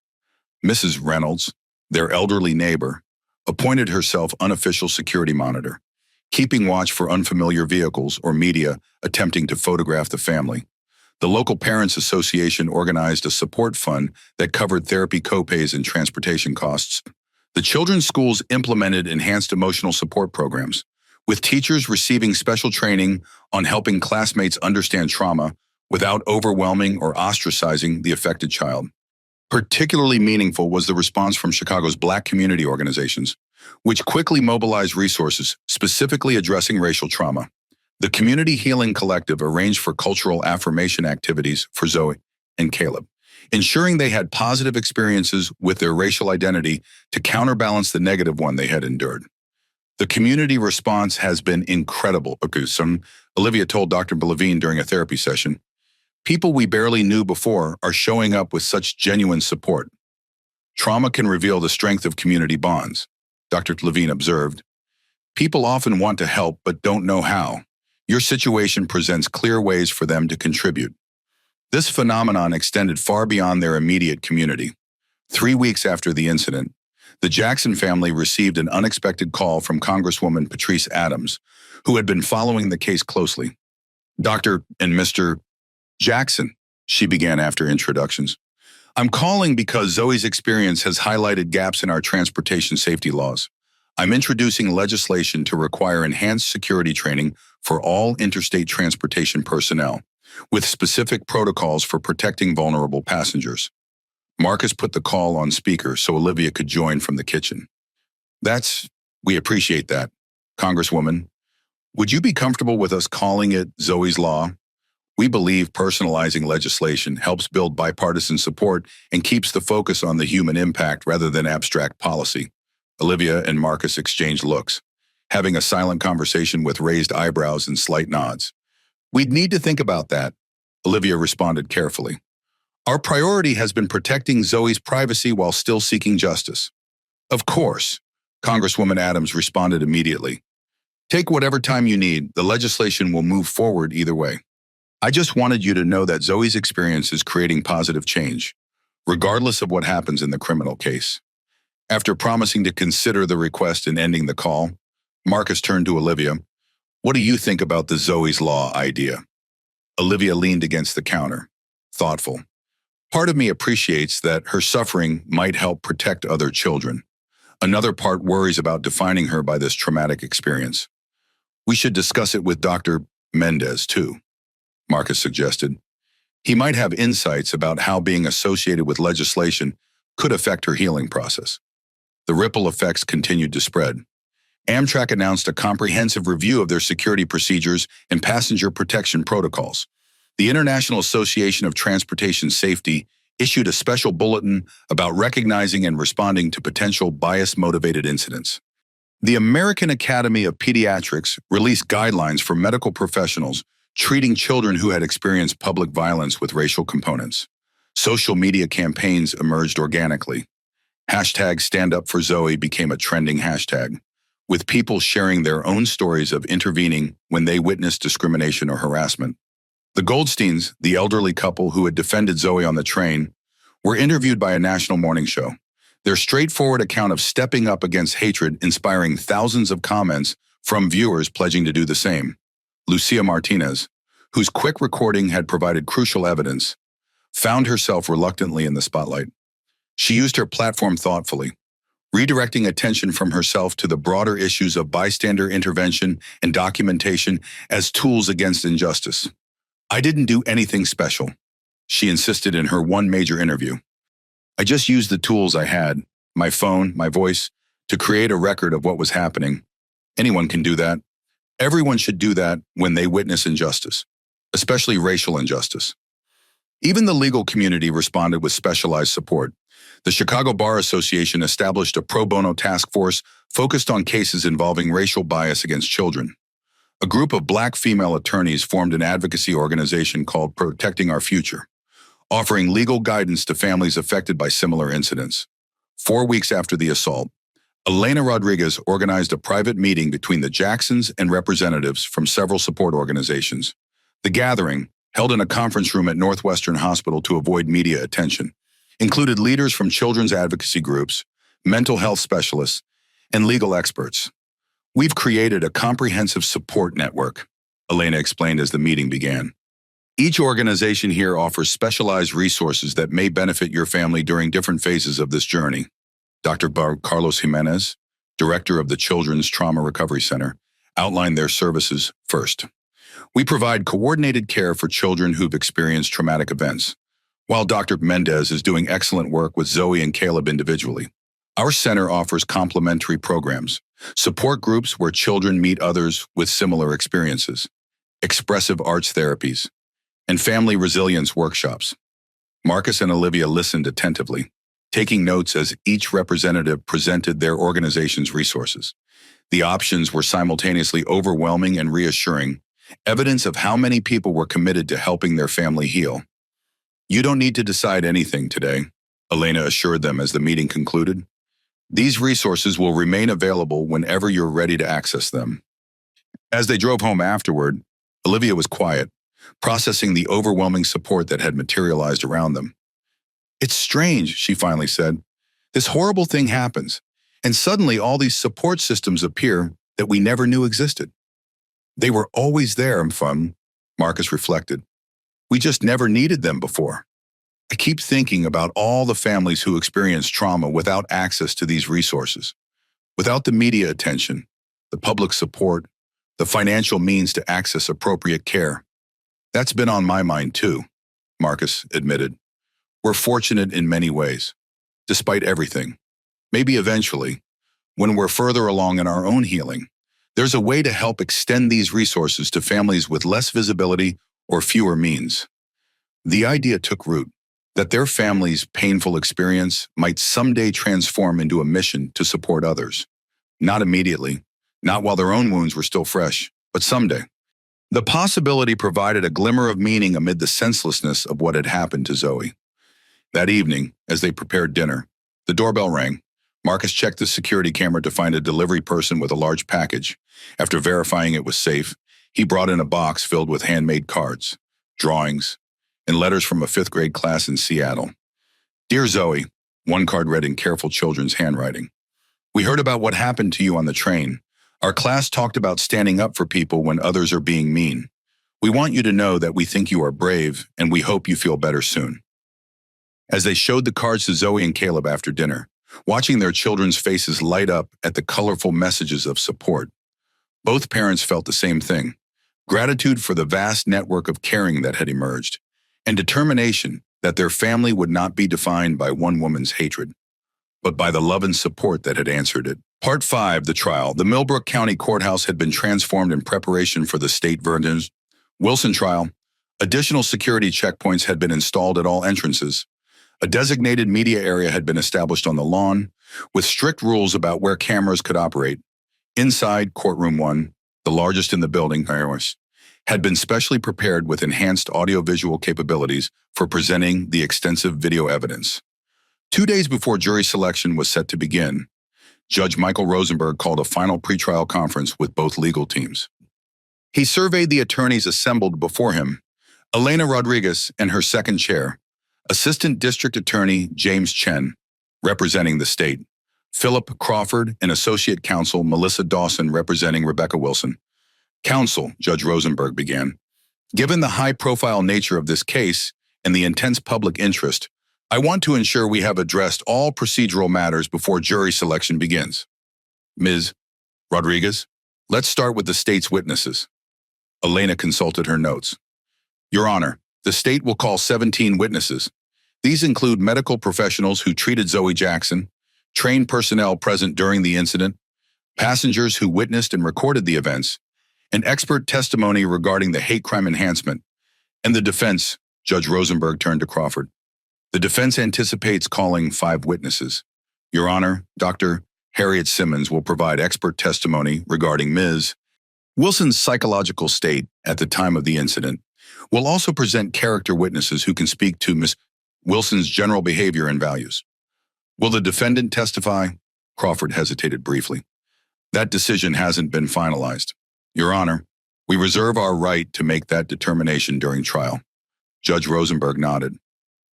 Mrs. Reynolds, their elderly neighbor, appointed herself unofficial security monitor, keeping watch for unfamiliar vehicles or media attempting to photograph the family. The local Parents Association organized a support fund that covered therapy copays and transportation costs. The children's schools implemented enhanced emotional support programs, with teachers receiving special training on helping classmates understand trauma without overwhelming or ostracizing the affected child. Particularly meaningful was the response from Chicago's Black community organizations, which quickly mobilized resources specifically addressing racial trauma. The Community Healing Collective arranged for cultural affirmation activities for Zoe and Caleb, ensuring they had positive experiences with their racial identity to counterbalance the negative one they had endured. The community response has been incredible, Olivia told Dr. Levine during a therapy session. People we barely knew before are showing up with such genuine support. Trauma can reveal the strength of community bonds, Dr. Levine observed. People often want to help but don't know how. Your situation presents clear ways for them to contribute. This phenomenon extended far beyond their immediate community. 3 weeks after the incident, the Jackson family received an unexpected call from Congresswoman Patrice Adams, who had been following the case closely. Dr. and Mr. Jackson, she began after introductions. I'm calling because Zoe's experience has highlighted gaps in our transportation safety laws. I'm introducing legislation to require enhanced security training for all interstate transportation personnel, with specific protocols for protecting vulnerable passengers. Marcus put the call on speaker so Olivia could join from the kitchen. We appreciate that, Congresswoman. Would you be comfortable with us calling it Zoe's Law? We believe personalizing legislation helps build bipartisan support and keeps the focus on the human impact rather than abstract policy. Olivia and Marcus exchanged looks, having a silent conversation with raised eyebrows and slight nods. We'd need to think about that, Olivia responded carefully. Our priority has been protecting Zoe's privacy while still seeking justice. Of course, Congresswoman Adams responded immediately. Take whatever time you need, the legislation will move forward either way. I just wanted you to know that Zoe's experience is creating positive change, regardless of what happens in the criminal case. After promising to consider the request and ending the call, Marcus turned to Olivia. What do you think about the Zoe's Law idea? Olivia leaned against the counter, thoughtful. Part of me appreciates that her suffering might help protect other children. Another part worries about defining her by this traumatic experience. We should discuss it with Dr. Mendez, too, Marcus suggested. He might have insights about how being associated with legislation could affect her healing process. The ripple effects continued to spread. Amtrak announced a comprehensive review of their security procedures and passenger protection protocols. The International Association of Transportation Safety issued a special bulletin about recognizing and responding to potential bias-motivated incidents. The American Academy of Pediatrics released guidelines for medical professionals treating children who had experienced public violence with racial components. Social media campaigns emerged organically. Hashtag Stand Up for Zoe became a trending hashtag, with people sharing their own stories of intervening when they witnessed discrimination or harassment. The Goldsteins, the elderly couple who had defended Zoe on the train, were interviewed by a national morning show. Their straightforward account of stepping up against hatred inspiring thousands of comments from viewers pledging to do the same. Lucia Martinez, whose quick recording had provided crucial evidence, found herself reluctantly in the spotlight. She used her platform thoughtfully, redirecting attention from herself to the broader issues of bystander intervention and documentation as tools against injustice. I didn't do anything special, she insisted in her one major interview. I just used the tools I had, my phone, my voice, to create a record of what was happening. Anyone can do that. Everyone should do that when they witness injustice, especially racial injustice. Even the legal community responded with specialized support. The Chicago Bar Association established a pro bono task force focused on cases involving racial bias against children. A group of Black female attorneys formed an advocacy organization called Protecting Our Future, offering legal guidance to families affected by similar incidents. 4 weeks after the assault, Elena Rodriguez organized a private meeting between the Jacksons and representatives from several support organizations. The gathering, held in a conference room at Northwestern Hospital to avoid media attention, included leaders from children's advocacy groups, mental health specialists, and legal experts. "We've created a comprehensive support network," Elena explained as the meeting began. "Each organization here offers specialized resources that may benefit your family during different phases of this journey." Dr. Carlos Jimenez, director of the Children's Trauma Recovery Center, outlined their services first. "We provide coordinated care for children who've experienced traumatic events, while Dr. Mendez is doing excellent work with Zoe and Caleb individually. Our center offers complementary programs, support groups where children meet others with similar experiences, expressive arts therapies, and family resilience workshops." Marcus and Olivia listened attentively, taking notes as each representative presented their organization's resources. The options were simultaneously overwhelming and reassuring, evidence of how many people were committed to helping their family heal. "You don't need to decide anything today," Elena assured them as the meeting concluded. "These resources will remain available whenever you're ready to access them." As they drove home afterward, Olivia was quiet, processing the overwhelming support that had materialized around them. "It's strange," she finally said. "This horrible thing happens, and suddenly all these support systems appear that we never knew existed. They were always there, Marcus reflected. "We just never needed them before." "I keep thinking about all the families who experience trauma without access to these resources, without the media attention, the public support, the financial means to access appropriate care. That's been on my mind too," Marcus admitted. "We're fortunate in many ways, despite everything. Maybe eventually, when we're further along in our own healing, there's a way to help extend these resources to families with less visibility or fewer means." The idea took root, that their family's painful experience might someday transform into a mission to support others. Not immediately, not while their own wounds were still fresh, but someday. The possibility provided a glimmer of meaning amid the senselessness of what had happened to Zoe. That evening, as they prepared dinner, the doorbell rang. Marcus checked the security camera to find a delivery person with a large package. After verifying it was safe, he brought in a box filled with handmade cards, drawings, and letters from a fifth-grade class in Seattle. "Dear Zoe," one card read in careful children's handwriting. "We heard about what happened to you on the train. Our class talked about standing up for people when others are being mean. We want you to know that we think you are brave, and we hope you feel better soon." As they showed the cards to Zoe and Caleb after dinner, watching their children's faces light up at the colorful messages of support, both parents felt the same thing: gratitude for the vast network of caring that had emerged, and determination that their family would not be defined by one woman's hatred, but by the love and support that had answered it. Part 5, the trial. The Millbrook County Courthouse had been transformed in preparation for the state verdict. Wilson trial. Additional security checkpoints had been installed at all entrances. A designated media area had been established on the lawn, with strict rules about where cameras could operate. Inside, courtroom 1, the largest in the building, had been specially prepared with enhanced audiovisual capabilities for presenting the extensive video evidence. 2 days before jury selection was set to begin, Judge Michael Rosenberg called a final pretrial conference with both legal teams. He surveyed the attorneys assembled before him: Elena Rodriguez and her second chair, Assistant District Attorney James Chen, representing the state, Philip Crawford, and Associate Counsel Melissa Dawson, representing Rebecca Wilson. "Counsel," Judge Rosenberg began, "given the high-profile nature of this case and the intense public interest, I want to ensure we have addressed all procedural matters before jury selection begins. Ms. Rodriguez, let's start with the state's witnesses." Elena consulted her notes. "Your Honor, the state will call 17 witnesses. These include medical professionals who treated Zoe Jackson, trained personnel present during the incident, passengers who witnessed and recorded the events, and expert testimony regarding the hate crime enhancement, and the defense." Judge Rosenberg turned to Crawford. "The defense anticipates calling 5 witnesses. Your Honor, Dr. Harriet Simmons will provide expert testimony regarding Ms. Wilson's psychological state at the time of the incident. We'll also present character witnesses who can speak to Ms. Wilson's general behavior and values." "Will the defendant testify?" Crawford hesitated briefly. That decision hasn't been finalized. Your Honor, we reserve our right to make that determination during trial. Judge Rosenberg nodded.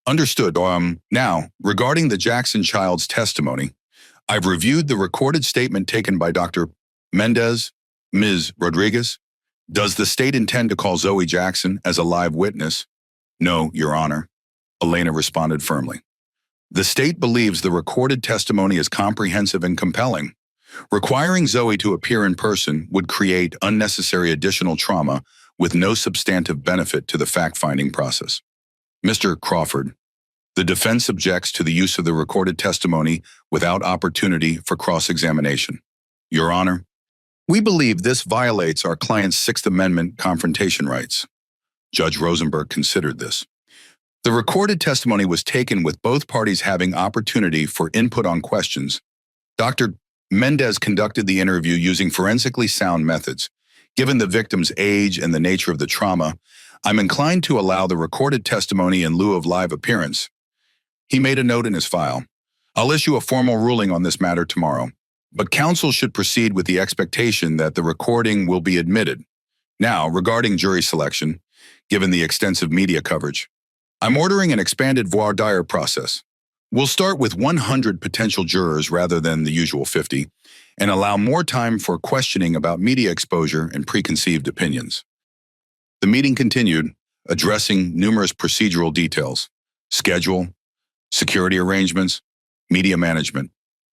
Understood. Now, regarding the Jackson child's testimony, I've reviewed the recorded statement taken by Dr. Mendez, Ms. Rodriguez. Does the state intend to call Zoe Jackson as a live witness? No, Your Honor, Elena responded firmly. The state believes the recorded testimony is comprehensive and compelling. Requiring Zoe to appear in person would create unnecessary additional trauma with no substantive benefit to the fact-finding process. Mr. Crawford, the defense objects to the use of the recorded testimony without opportunity for cross-examination. Your Honor, we believe this violates our client's Sixth Amendment confrontation rights. Judge Rosenberg considered this. The recorded testimony was taken with both parties having opportunity for input on questions. Dr. Mendez conducted the interview using forensically sound methods. Given the victim's age and the nature of the trauma, I'm inclined to allow the recorded testimony in lieu of live appearance. He made a note in his file. I'll issue a formal ruling on this matter tomorrow, but counsel should proceed with the expectation that the recording will be admitted. Now, regarding jury selection, given the extensive media coverage, I'm ordering an expanded voir dire process. We'll start with 100 potential jurors rather than the usual 50, and allow more time for questioning about media exposure and preconceived opinions. The meeting continued, addressing numerous procedural details: schedule, security arrangements, media management,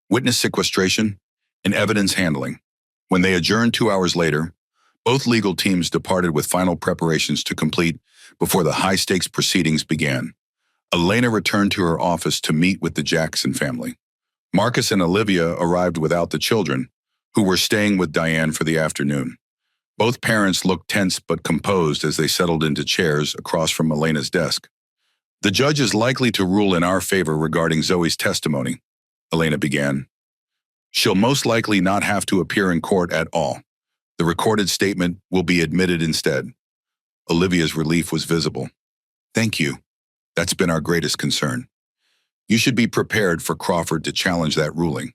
witness sequestration, and evidence handling. When they adjourned 2 hours later, both legal teams departed with final preparations to complete before the high-stakes proceedings began. Elena returned to her office to meet with the Jackson family. Marcus and Olivia arrived without the children, who were staying with Diane for the afternoon. Both parents looked tense but composed as they settled into chairs across from Elena's desk. The judge is likely to rule in our favor regarding Zoe's testimony, Elena began. She'll most likely not have to appear in court at all. The recorded statement will be admitted instead. Olivia's relief was visible. Thank you. That's been our greatest concern. You should be prepared for Crawford to challenge that ruling,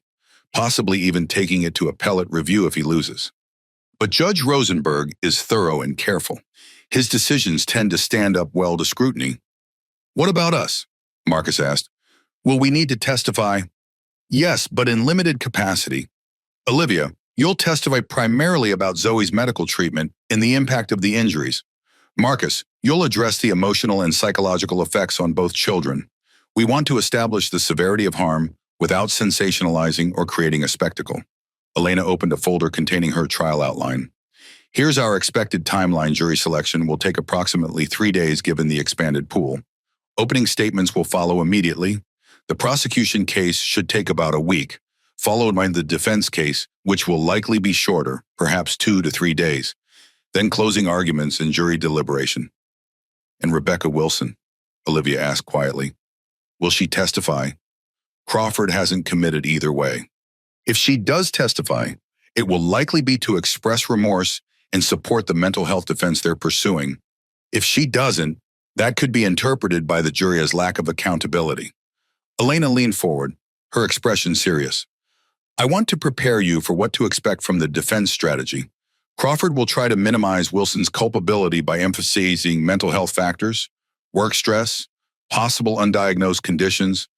possibly even taking it to appellate review if he loses. But Judge Rosenberg is thorough and careful. His decisions tend to stand up well to scrutiny. What about us? Marcus asked. Will we need to testify? Yes, but in limited capacity. Olivia, you'll testify primarily about Zoe's medical treatment and the impact of the injuries. Marcus, you'll address the emotional and psychological effects on both children. We want to establish the severity of harm without sensationalizing or creating a spectacle. Elena opened a folder containing her trial outline. Here's our expected timeline. Jury selection will take approximately 3 days given the expanded pool. Opening statements will follow immediately. The prosecution case should take about a week, followed by the defense case, which will likely be shorter, perhaps 2 to 3 days. Then closing arguments and jury deliberation. And Rebecca Wilson, Olivia asked quietly. Will she testify? Crawford hasn't committed either way. If she does testify, it will likely be to express remorse and support the mental health defense they're pursuing. If she doesn't, that could be interpreted by the jury as lack of accountability. Elena leaned forward, her expression serious. I want to prepare you for what to expect from the defense strategy. Crawford will try to minimize Wilson's culpability by emphasizing mental health factors, work stress, possible undiagnosed conditions,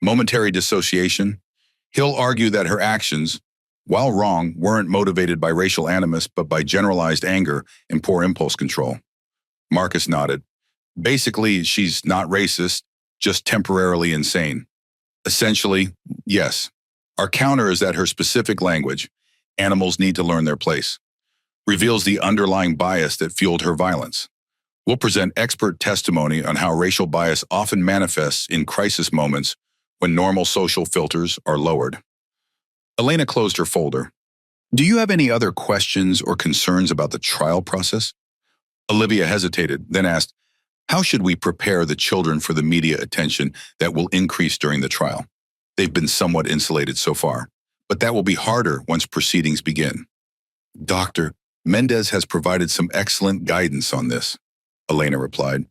momentary dissociation. He'll argue that her actions, while wrong, weren't motivated by racial animus but by generalized anger and poor impulse control. Marcus nodded. Basically, she's not racist, just temporarily insane. Essentially, yes. Our counter is that her specific language, animals need to learn their place, reveals the underlying bias that fueled her violence. We'll present expert testimony on how racial bias often manifests in crisis moments when normal social filters are lowered. Elena closed her folder. Do you have any other questions or concerns about the trial process? Olivia hesitated, then asked, how should we prepare the children for the media attention that will increase during the trial? They've been somewhat insulated so far, but that will be harder once proceedings begin. Dr. Mendez has provided some excellent guidance on this, Elena replied.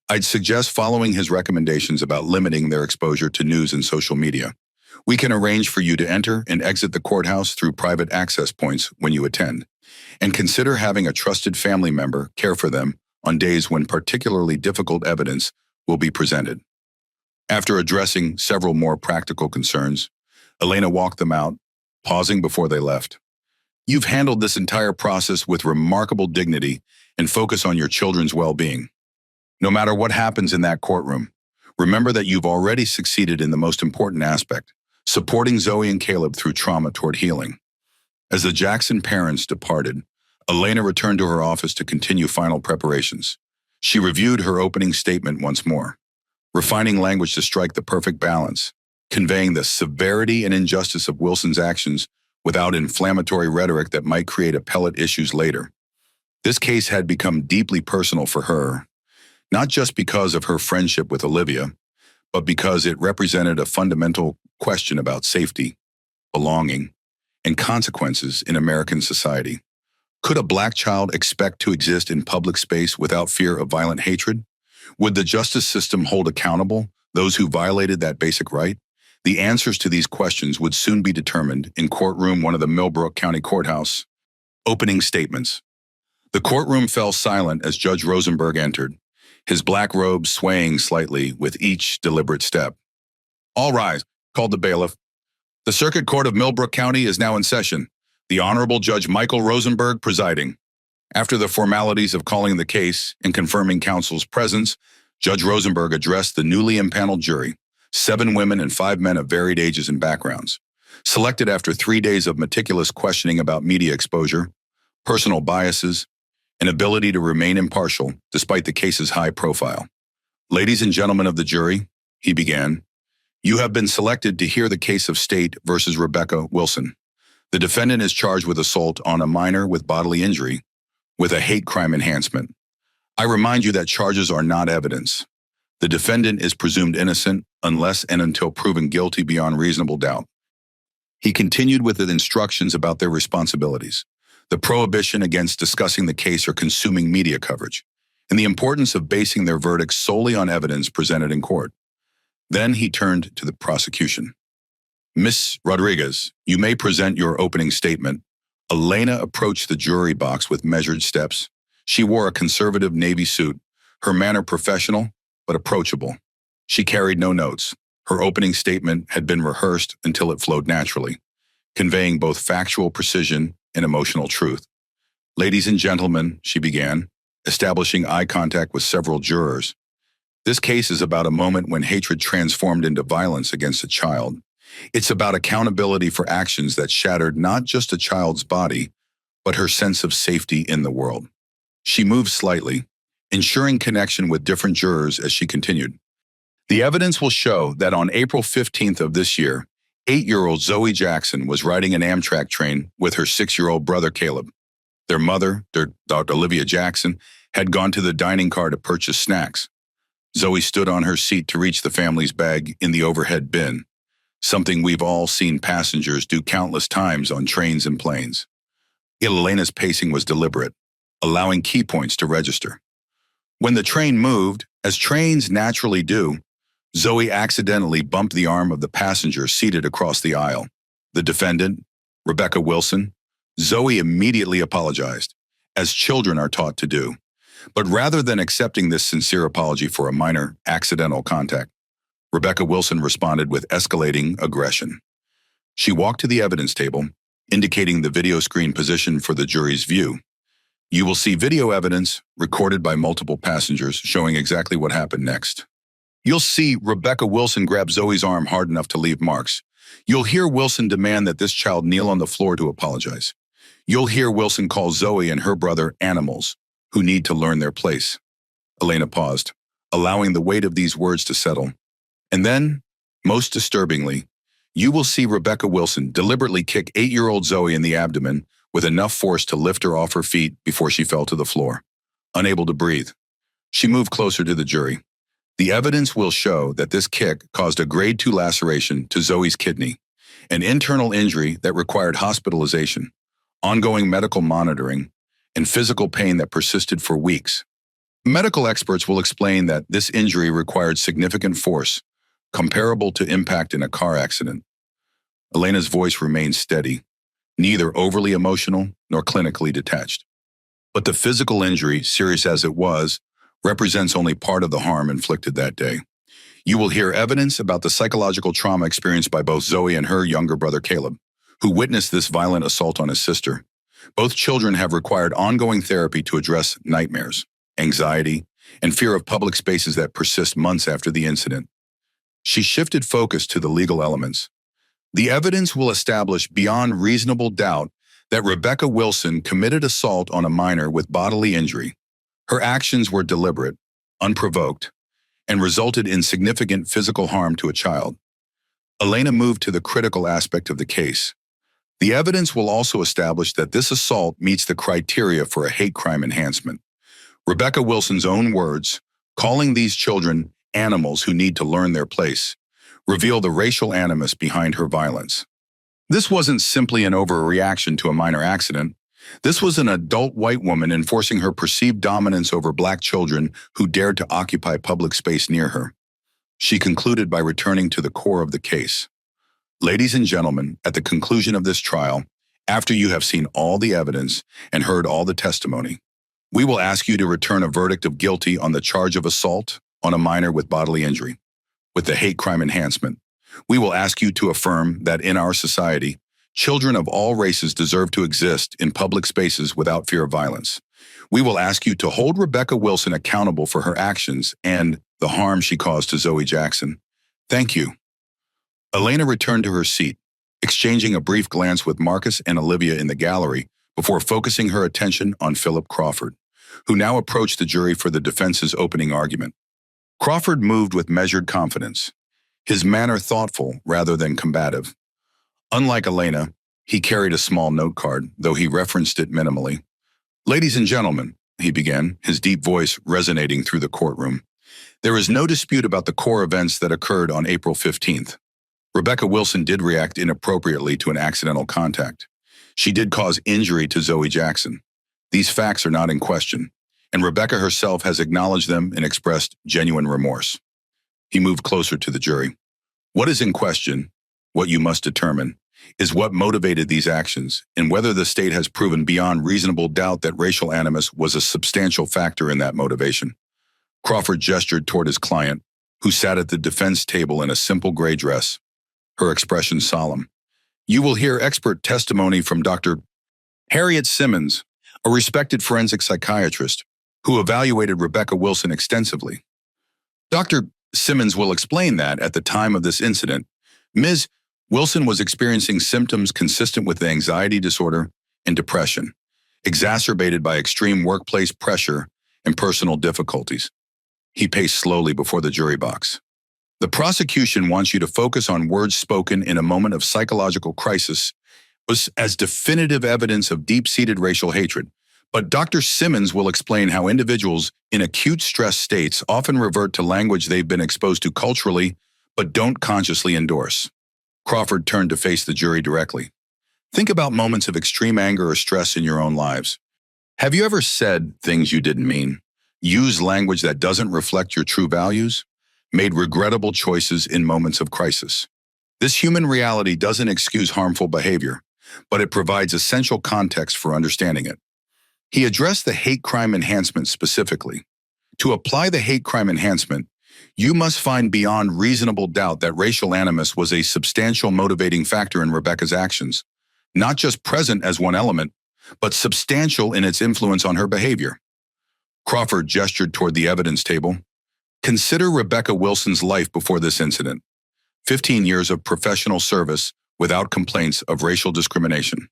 I'd suggest following his recommendations about limiting their exposure to news and social media. We can arrange for you to enter and exit the courthouse through private access points when you attend, and consider having a trusted family member care for them on days when particularly difficult evidence will be presented. After addressing several more practical concerns, Elena walked them out, pausing before they left. You've handled this entire process with remarkable dignity and focus on your children's well-being. No matter what happens in that courtroom, remember that you've already succeeded in the most important aspect, supporting Zoe and Caleb through trauma toward healing. As the Jackson parents departed, Elena returned to her office to continue final preparations. She reviewed her opening statement once more, refining language to strike the perfect balance, conveying the severity and injustice of Wilson's actions without inflammatory rhetoric that might create appellate issues later. This case had become deeply personal for her, not just because of her friendship with Olivia, but because it represented a fundamental question about safety, belonging, and consequences in American society. Could a Black child expect to exist in public space without fear of violent hatred? Would the justice system hold accountable those who violated that basic right? The answers to these questions would soon be determined in courtroom 1 of the Millbrook County Courthouse. Opening statements. The courtroom fell silent as Judge Rosenberg entered, his black robe swaying slightly with each deliberate step. "All rise," called the bailiff. "The Circuit Court of Millbrook County is now in session. The Honorable Judge Michael Rosenberg presiding." After the formalities of calling the case and confirming counsel's presence, Judge Rosenberg addressed the newly impaneled jury, 7 women and 5 men of varied ages and backgrounds, selected after 3 days of meticulous questioning about media exposure, personal biases, and ability to remain impartial despite the case's high profile. "Ladies and gentlemen of the jury," he began, "you have been selected to hear the case of State versus Rebecca Wilson. The defendant is charged with assault on a minor with bodily injury, with a hate crime enhancement. I remind you that charges are not evidence. The defendant is presumed innocent unless and until proven guilty beyond reasonable doubt." He continued with the instructions about their responsibilities, the prohibition against discussing the case or consuming media coverage, and the importance of basing their verdicts solely on evidence presented in court. Then he turned to the prosecution. "Miss Rodriguez, you may present your opening statement." Elena approached the jury box with measured steps. She wore a conservative navy suit, her manner professional but approachable. She carried no notes. Her opening statement had been rehearsed until it flowed naturally, conveying both factual precision and emotional truth. "Ladies and gentlemen," she began, establishing eye contact with several jurors. "This case is about a moment when hatred transformed into violence against a child. It's about accountability for actions that shattered not just a child's body, but her sense of safety in the world." She moved slightly, ensuring connection with different jurors as she continued. "The evidence will show that on April 15th of this year, 8-year-old Zoe Jackson was riding an Amtrak train with her 6-year-old brother Caleb. Their mother, Dr. Olivia Jackson, had gone to the dining car to purchase snacks. Zoe stood on her seat to reach the family's bag in the overhead bin, something we've all seen passengers do countless times on trains and planes. Elena's pacing was deliberate, allowing key points to register. When the train moved, as trains naturally do, Zoe accidentally bumped the arm of the passenger seated across the aisle. The defendant, Rebecca Wilson. Zoe immediately apologized, as children are taught to do. But rather than accepting this sincere apology for a minor accidental contact, Rebecca Wilson responded with escalating aggression. She walked to the evidence table, indicating the video screen position for the jury's view. You will see video evidence recorded by multiple passengers showing exactly what happened next. You'll see Rebecca Wilson grab Zoe's arm hard enough to leave marks. You'll hear Wilson demand that this child kneel on the floor to apologize. You'll hear Wilson call Zoe and her brother animals who need to learn their place. Elena paused, allowing the weight of these words to settle. And then, most disturbingly, you will see Rebecca Wilson deliberately kick 8-year-old Zoe in the abdomen with enough force to lift her off her feet before she fell to the floor, unable to breathe. She moved closer to the jury. The evidence will show that this kick caused a grade 2 laceration to Zoe's kidney, an internal injury that required hospitalization, ongoing medical monitoring, and physical pain that persisted for weeks. Medical experts will explain that this injury required significant force, comparable to impact in a car accident. Elena's voice remained steady, neither overly emotional nor clinically detached. But the physical injury, serious as it was, represents only part of the harm inflicted that day. You will hear evidence about the psychological trauma experienced by both Zoe and her younger brother Caleb, who witnessed this violent assault on his sister. Both children have required ongoing therapy to address nightmares, anxiety, and fear of public spaces that persist months after the incident. She shifted focus to the legal elements. The evidence will establish beyond reasonable doubt that Rebecca Wilson committed assault on a minor with bodily injury. Her actions were deliberate, unprovoked, and resulted in significant physical harm to a child. Elena moved to the critical aspect of the case. The evidence will also establish that this assault meets the criteria for a hate crime enhancement. Rebecca Wilson's own words, calling these children animals who need to learn their place, reveal the racial animus behind her violence. This wasn't simply an overreaction to a minor accident. This was an adult white woman enforcing her perceived dominance over black children who dared to occupy public space near her. She concluded by returning to the core of the case. Ladies and gentlemen, at the conclusion of this trial, after you have seen all the evidence and heard all the testimony, we will ask you to return a verdict of guilty on the charge of assault on a minor with bodily injury. With the hate crime enhancement, we will ask you to affirm that in our society, children of all races deserve to exist in public spaces without fear of violence. We will ask you to hold Rebecca Wilson accountable for her actions and the harm she caused to Zoe Jackson. Thank you. Elena returned to her seat, exchanging a brief glance with Marcus and Olivia in the gallery before focusing her attention on Philip Crawford, who now approached the jury for the defense's opening argument. Crawford moved with measured confidence, his manner thoughtful rather than combative. Unlike Elena, he carried a small note card, though he referenced it minimally. "Ladies and gentlemen," he began, his deep voice resonating through the courtroom, "there is no dispute about the core events that occurred on April 15th. Rebecca Wilson did react inappropriately to an accidental contact. She did cause injury to Zoe Jackson. These facts are not in question, and Rebecca herself has acknowledged them and expressed genuine remorse." He moved closer to the jury. "What is in question, what you must determine, is what motivated these actions and whether the state has proven beyond reasonable doubt that racial animus was a substantial factor in that motivation." Crawford gestured toward his client, who sat at the defense table in a simple gray dress, her expression solemn. "You will hear expert testimony from Dr. Harriet Simmons, a respected forensic psychiatrist, who evaluated Rebecca Wilson extensively. Dr. Simmons will explain that at the time of this incident, Ms. Wilson was experiencing symptoms consistent with anxiety disorder and depression, exacerbated by extreme workplace pressure and personal difficulties." He paced slowly before the jury box. "The prosecution wants you to focus on words spoken in a moment of psychological crisis as definitive evidence of deep-seated racial hatred. But Dr. Simmons will explain how individuals in acute stress states often revert to language they've been exposed to culturally but don't consciously endorse." Crawford turned to face the jury directly. "Think about moments of extreme anger or stress in your own lives. Have you ever said things you didn't mean, used language that doesn't reflect your true values, made regrettable choices in moments of crisis? This human reality doesn't excuse harmful behavior, but it provides essential context for understanding it." He addressed the hate crime enhancement specifically. To apply the hate crime enhancement, you must find beyond reasonable doubt that racial animus was a substantial motivating factor in Rebecca's actions, not just present as one element, but substantial in its influence on her behavior. Crawford gestured toward the evidence table. "Consider Rebecca Wilson's life before this incident. 15 years of professional service without complaints of racial discrimination.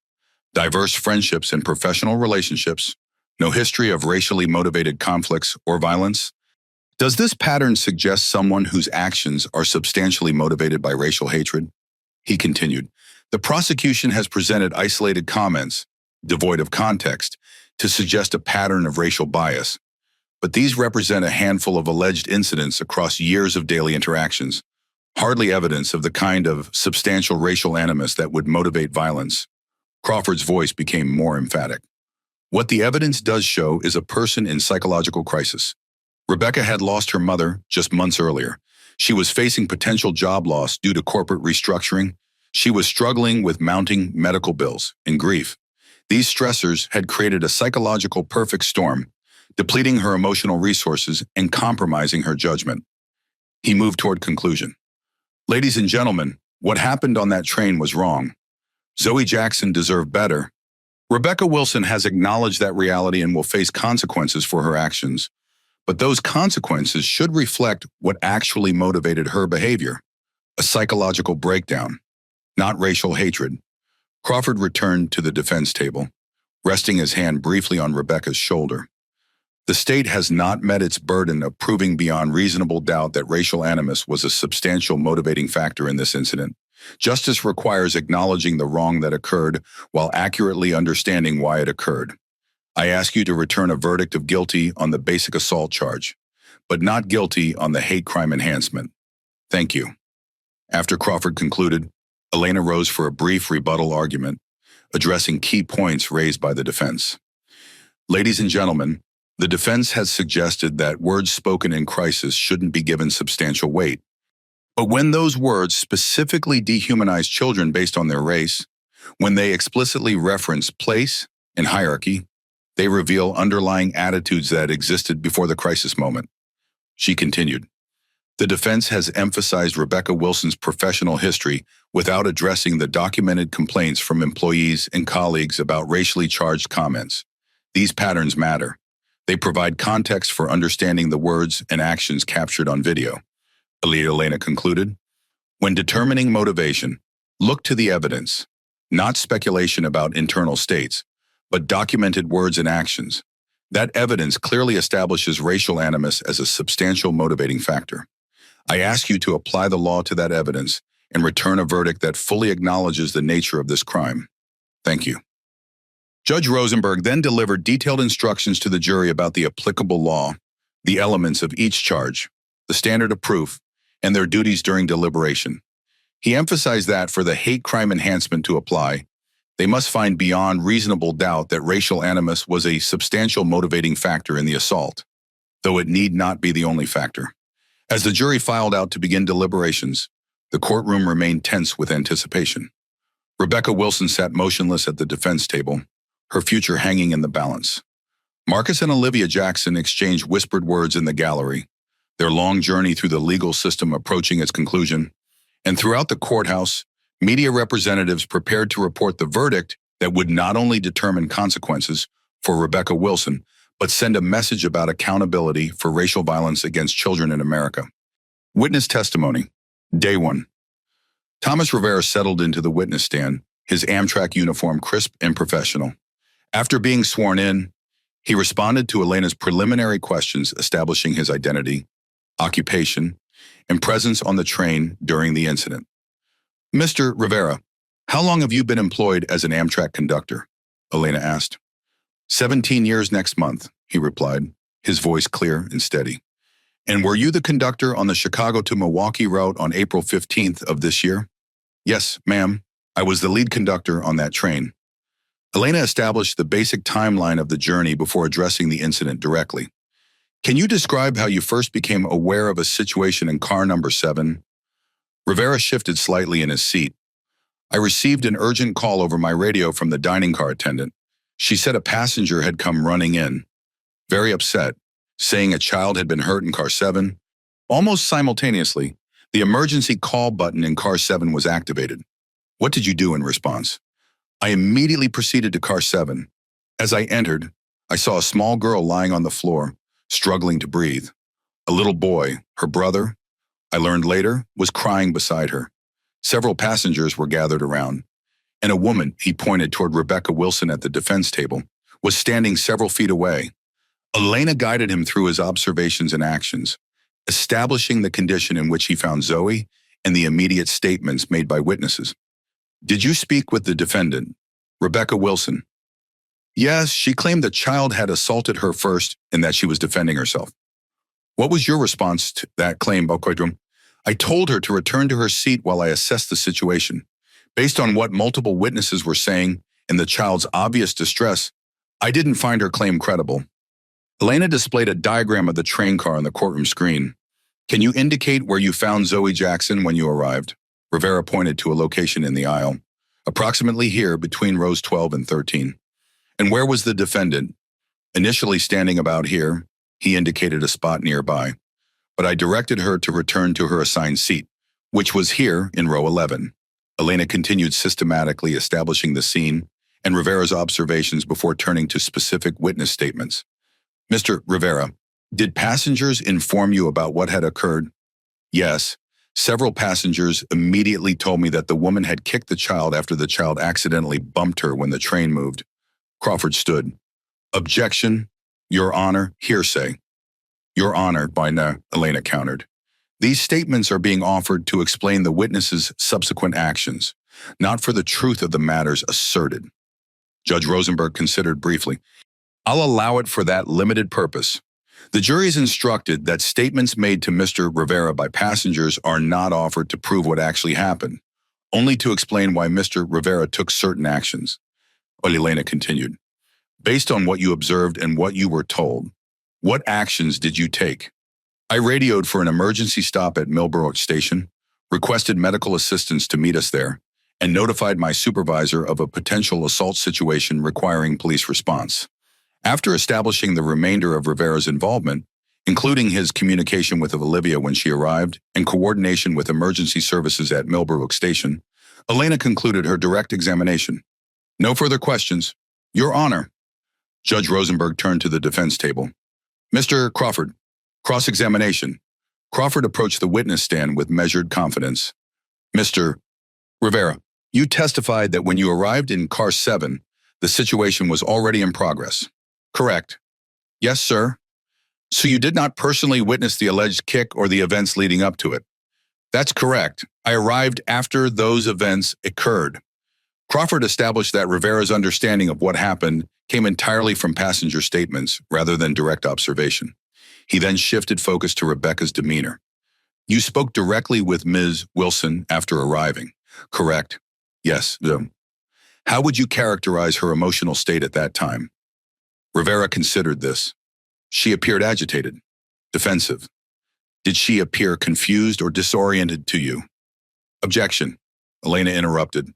Diverse friendships and professional relationships, no history of racially motivated conflicts or violence. Does this pattern suggest someone whose actions are substantially motivated by racial hatred?" He continued, "The prosecution has presented isolated comments, devoid of context, to suggest a pattern of racial bias. But these represent a handful of alleged incidents across years of daily interactions, hardly evidence of the kind of substantial racial animus that would motivate violence." Crawford's voice became more emphatic. "What the evidence does show is a person in psychological crisis. Rebecca had lost her mother just months earlier. She was facing potential job loss due to corporate restructuring, She was struggling with mounting medical bills and grief. These stressors had created a psychological perfect storm, depleting her emotional resources and compromising her judgment. He moved toward conclusion. Ladies and gentlemen, what happened on that train was wrong. Zoe Jackson deserved better. Rebecca Wilson has acknowledged that reality and will face consequences for her actions. But those consequences should reflect what actually motivated her behavior, a psychological breakdown, not racial hatred. Crawford returned to the defense table, resting his hand briefly on Rebecca's shoulder. The state has not met its burden of proving beyond reasonable doubt that racial animus was a substantial motivating factor in this incident. Justice requires acknowledging the wrong that occurred while accurately understanding why it occurred. I ask you to return a verdict of guilty on the basic assault charge, but not guilty on the hate crime enhancement. Thank you. After Crawford concluded, Elena rose for a brief rebuttal argument, addressing key points raised by the defense. Ladies and gentlemen, the defense has suggested that words spoken in crisis shouldn't be given substantial weight. But when those words specifically dehumanize children based on their race, when they explicitly reference place and hierarchy, they reveal underlying attitudes that existed before the crisis moment. She continued, the defense has emphasized Rebecca Wilson's professional history without addressing the documented complaints from employees and colleagues about racially charged comments. These patterns matter. They provide context for understanding the words and actions captured on video. Elena concluded, when determining motivation, look to the evidence, not speculation about internal states, but documented words and actions. That evidence clearly establishes racial animus as a substantial motivating factor. I ask you to apply the law to that evidence and return a verdict that fully acknowledges the nature of this crime. Thank you. Judge Rosenberg then delivered detailed instructions to the jury about the applicable law, the elements of each charge, the standard of proof, and their duties during deliberation. He emphasized that for the hate crime enhancement to apply, they must find beyond reasonable doubt that racial animus was a substantial motivating factor in the assault, though it need not be the only factor. As the jury filed out to begin deliberations, the courtroom remained tense with anticipation. Rebecca Wilson sat motionless at the defense table, her future hanging in the balance. Marcus and Olivia Jackson exchanged whispered words in the gallery, their long journey through the legal system approaching its conclusion. And throughout the courthouse, media representatives prepared to report the verdict that would not only determine consequences for Rebecca Wilson, but send a message about accountability for racial violence against children in America. Witness testimony. Day 1. Thomas Rivera settled into the witness stand, his Amtrak uniform crisp and professional. After being sworn in, he responded to Elena's preliminary questions establishing his identity, occupation, and presence on the train during the incident. Mr. Rivera, how long have you been employed as an Amtrak conductor? Elena asked. 17 years next month, he replied, his voice clear and steady. And were you the conductor on the Chicago to Milwaukee route on April 15th of this year? Yes, ma'am. I was the lead conductor on that train. Elena established the basic timeline of the journey before addressing the incident directly. Can you describe how you first became aware of a situation in car number 7? Rivera shifted slightly in his seat. I received an urgent call over my radio from the dining car attendant. She said a passenger had come running in, very upset, saying a child had been hurt in car 7. Almost simultaneously, the emergency call button in car 7 was activated. What did you do in response? I immediately proceeded to car 7. As I entered, I saw a small girl lying on the floor, struggling to breathe. A little boy, her brother, I learned later, was crying beside her. Several passengers were gathered around, and a woman, he pointed toward Rebecca Wilson at the defense table, was standing several feet away. Elena guided him through his observations and actions, establishing the condition in which he found Zoe and the immediate statements made by witnesses. Did you speak with the defendant, Rebecca Wilson? Yes, she claimed the child had assaulted her first and that she was defending herself. What was your response to that claim, courtroom? I told her to return to her seat while I assessed the situation. Based on what multiple witnesses were saying and the child's obvious distress, I didn't find her claim credible. Elena displayed a diagram of the train car on the courtroom screen. Can you indicate where you found Zoe Jackson when you arrived? Rivera pointed to a location in the aisle, approximately here between rows 12 and 13. And where was the defendant? Initially standing about here, he indicated a spot nearby, but I directed her to return to her assigned seat, which was here in row 11. Elena continued systematically establishing the scene and Rivera's observations before turning to specific witness statements. Mr. Rivera, did passengers inform you about what had occurred? Yes. Several passengers immediately told me that the woman had kicked the child after the child accidentally bumped her when the train moved. Crawford stood. Objection, Your Honor, hearsay. Your Honor, Elena countered. These statements are being offered to explain the witness's subsequent actions, not for the truth of the matters asserted. Judge Rosenberg considered briefly. I'll allow it for that limited purpose. The jury is instructed that statements made to Mr. Rivera by passengers are not offered to prove what actually happened, only to explain why Mr. Rivera took certain actions. Elena continued. Based on what you observed and what you were told, what actions did you take? I radioed for an emergency stop at Millbrook Station, requested medical assistance to meet us there, and notified my supervisor of a potential assault situation requiring police response. After establishing the remainder of Rivera's involvement, including his communication with Olivia when she arrived and coordination with emergency services at Millbrook Station, Elena concluded her direct examination. No further questions. Your Honor. Judge Rosenberg turned to the defense table. Mr. Crawford, cross-examination. Crawford approached the witness stand with measured confidence. Mr. Rivera, you testified that when you arrived in car 7, the situation was already in progress. Correct. Yes, sir. So you did not personally witness the alleged kick or the events leading up to it? That's correct. I arrived after those events occurred. Crawford established that Rivera's understanding of what happened came entirely from passenger statements rather than direct observation. He then shifted focus to Rebecca's demeanor. You spoke directly with Ms. Wilson after arriving, correct? Yes. How would you characterize her emotional state at that time? Rivera considered this. She appeared agitated, defensive. Did she appear confused or disoriented to you? Objection. Elena interrupted.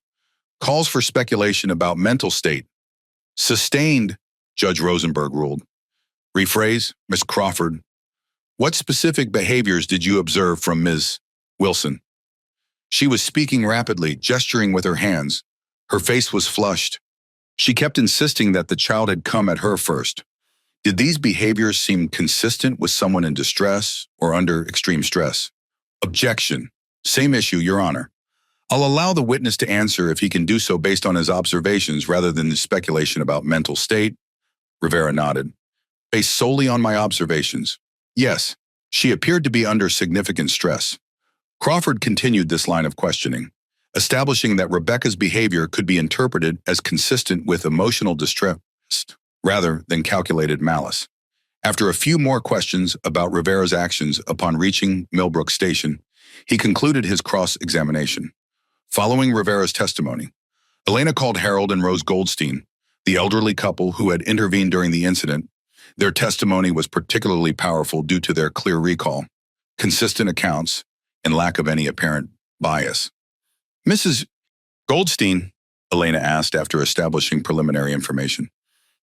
Calls for speculation about mental state. Sustained, Judge Rosenberg ruled. Rephrase, Ms. Crawford. What specific behaviors did you observe from Ms. Wilson? She was speaking rapidly, gesturing with her hands. Her face was flushed. She kept insisting that the child had come at her first. Did these behaviors seem consistent with someone in distress or under extreme stress? Objection. Same issue, Your Honor. I'll allow the witness to answer if he can do so based on his observations rather than the speculation about mental state. Rivera nodded. Based solely on my observations. Yes, she appeared to be under significant stress. Crawford continued this line of questioning, establishing that Rebecca's behavior could be interpreted as consistent with emotional distress rather than calculated malice. After a few more questions about Rivera's actions upon reaching Millbrook Station, he concluded his cross-examination. Following Rivera's testimony, Elena called Harold and Rose Goldstein, the elderly couple who had intervened during the incident. Their testimony was particularly powerful due to their clear recall, consistent accounts, and lack of any apparent bias. Mrs. Goldstein, Elena asked after establishing preliminary information,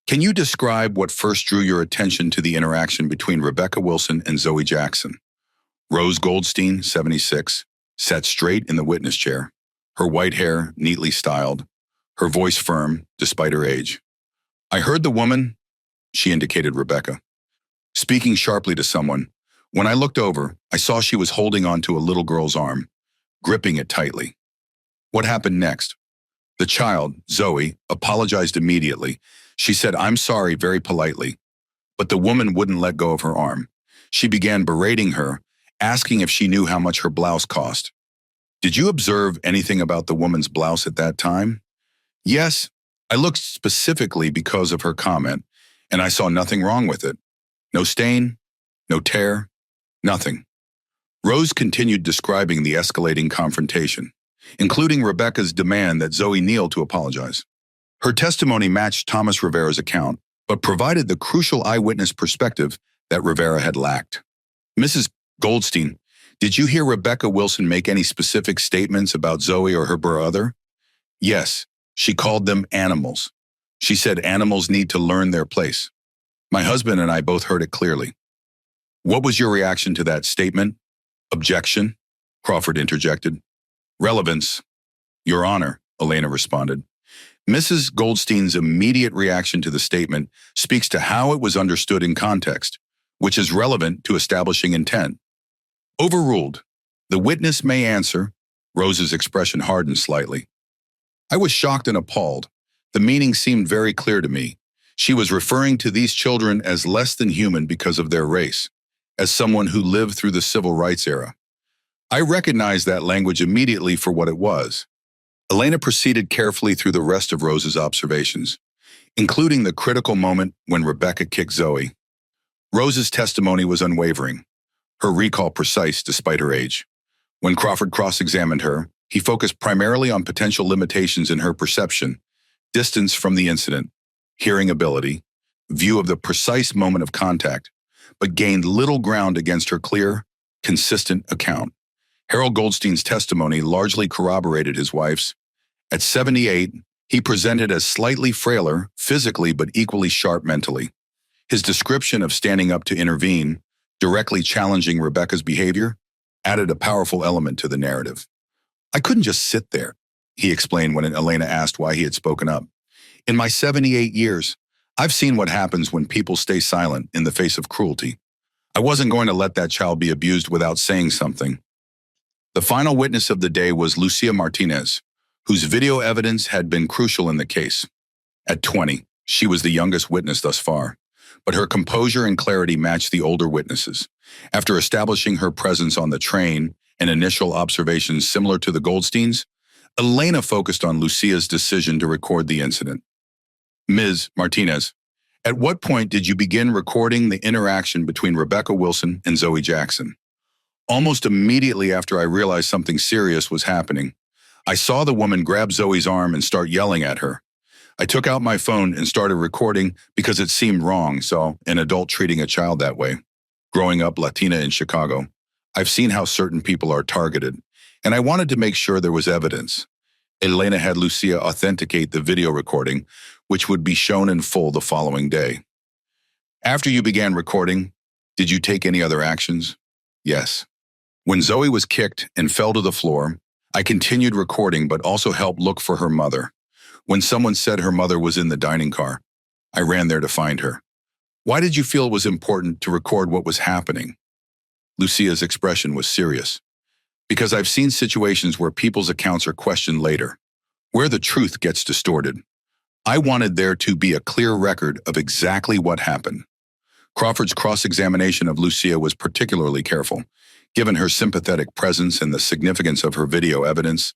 can you describe what first drew your attention to the interaction between Rebecca Wilson and Zoe Jackson? Rose Goldstein, 76, sat straight in the witness chair, her white hair neatly styled, her voice firm despite her age. I heard the woman, she indicated Rebecca, speaking sharply to someone. When I looked over, I saw she was holding onto a little girl's arm, gripping it tightly. What happened next? The child, Zoe, apologized immediately. She said, I'm sorry, very politely. But the woman wouldn't let go of her arm. She began berating her, asking if she knew how much her blouse cost. Did you observe anything about the woman's blouse at that time? Yes, I looked specifically because of her comment, and I saw nothing wrong with it. No stain, no tear, nothing. Rose continued describing the escalating confrontation, including Rebecca's demand that Zoe kneel to apologize. Her testimony matched Thomas Rivera's account, but provided the crucial eyewitness perspective that Rivera had lacked. Mrs. Goldstein, Did you hear Rebecca Wilson make any specific statements about Zoe or her brother? Yes, she called them animals. She said animals need to learn their place. My husband and I both heard it clearly. What was your reaction to that statement? Objection, Crawford interjected. Relevance, Your Honor, Elena responded. Mrs. Goldstein's immediate reaction to the statement speaks to how it was understood in context, which is relevant to establishing intent. Overruled. The witness may answer. Rose's expression hardened slightly. I was shocked and appalled. The meaning seemed very clear to me. She was referring to these children as less than human because of their race, as someone who lived through the civil rights era. I recognized that language immediately for what it was. Elena proceeded carefully through the rest of Rose's observations, including the critical moment when Rebecca kicked Zoe. Rose's testimony was unwavering, her recall precise despite her age. When Crawford cross-examined her, he focused primarily on potential limitations in her perception, distance from the incident, hearing ability, view of the precise moment of contact, but gained little ground against her clear, consistent account. Harold Goldstein's testimony largely corroborated his wife's. At 78, he presented as slightly frailer physically but equally sharp mentally. His description of standing up to intervene, directly challenging Rebecca's behavior, added a powerful element to the narrative. I couldn't just sit there, he explained when Elena asked why he had spoken up. In my 78 years, I've seen what happens when people stay silent in the face of cruelty. I wasn't going to let that child be abused without saying something. The final witness of the day was Lucia Martinez, whose video evidence had been crucial in the case. At 20, she was the youngest witness thus far, but her composure and clarity matched the older witnesses. After establishing her presence on the train and initial observations similar to the Goldsteins, Elena focused on Lucia's decision to record the incident. Ms. Martinez, at what point did you begin recording the interaction between Rebecca Wilson and Zoe Jackson? Almost immediately after I realized something serious was happening, I saw the woman grab Zoe's arm and start yelling at her. I took out my phone and started recording because it seemed wrong, so an adult treating a child that way. Growing up Latina in Chicago, I've seen how certain people are targeted, and I wanted to make sure there was evidence. Elena had Lucia authenticate the video recording, which would be shown in full the following day. After you began recording, did you take any other actions? Yes. When Zoe was kicked and fell to the floor, I continued recording but also helped look for her mother. When someone said her mother was in the dining car, I ran there to find her. Why did you feel it was important to record what was happening? Lucia's expression was serious. Because I've seen situations where people's accounts are questioned later, where the truth gets distorted. I wanted there to be a clear record of exactly what happened. Crawford's cross-examination of Lucia was particularly careful. Given her sympathetic presence and the significance of her video evidence,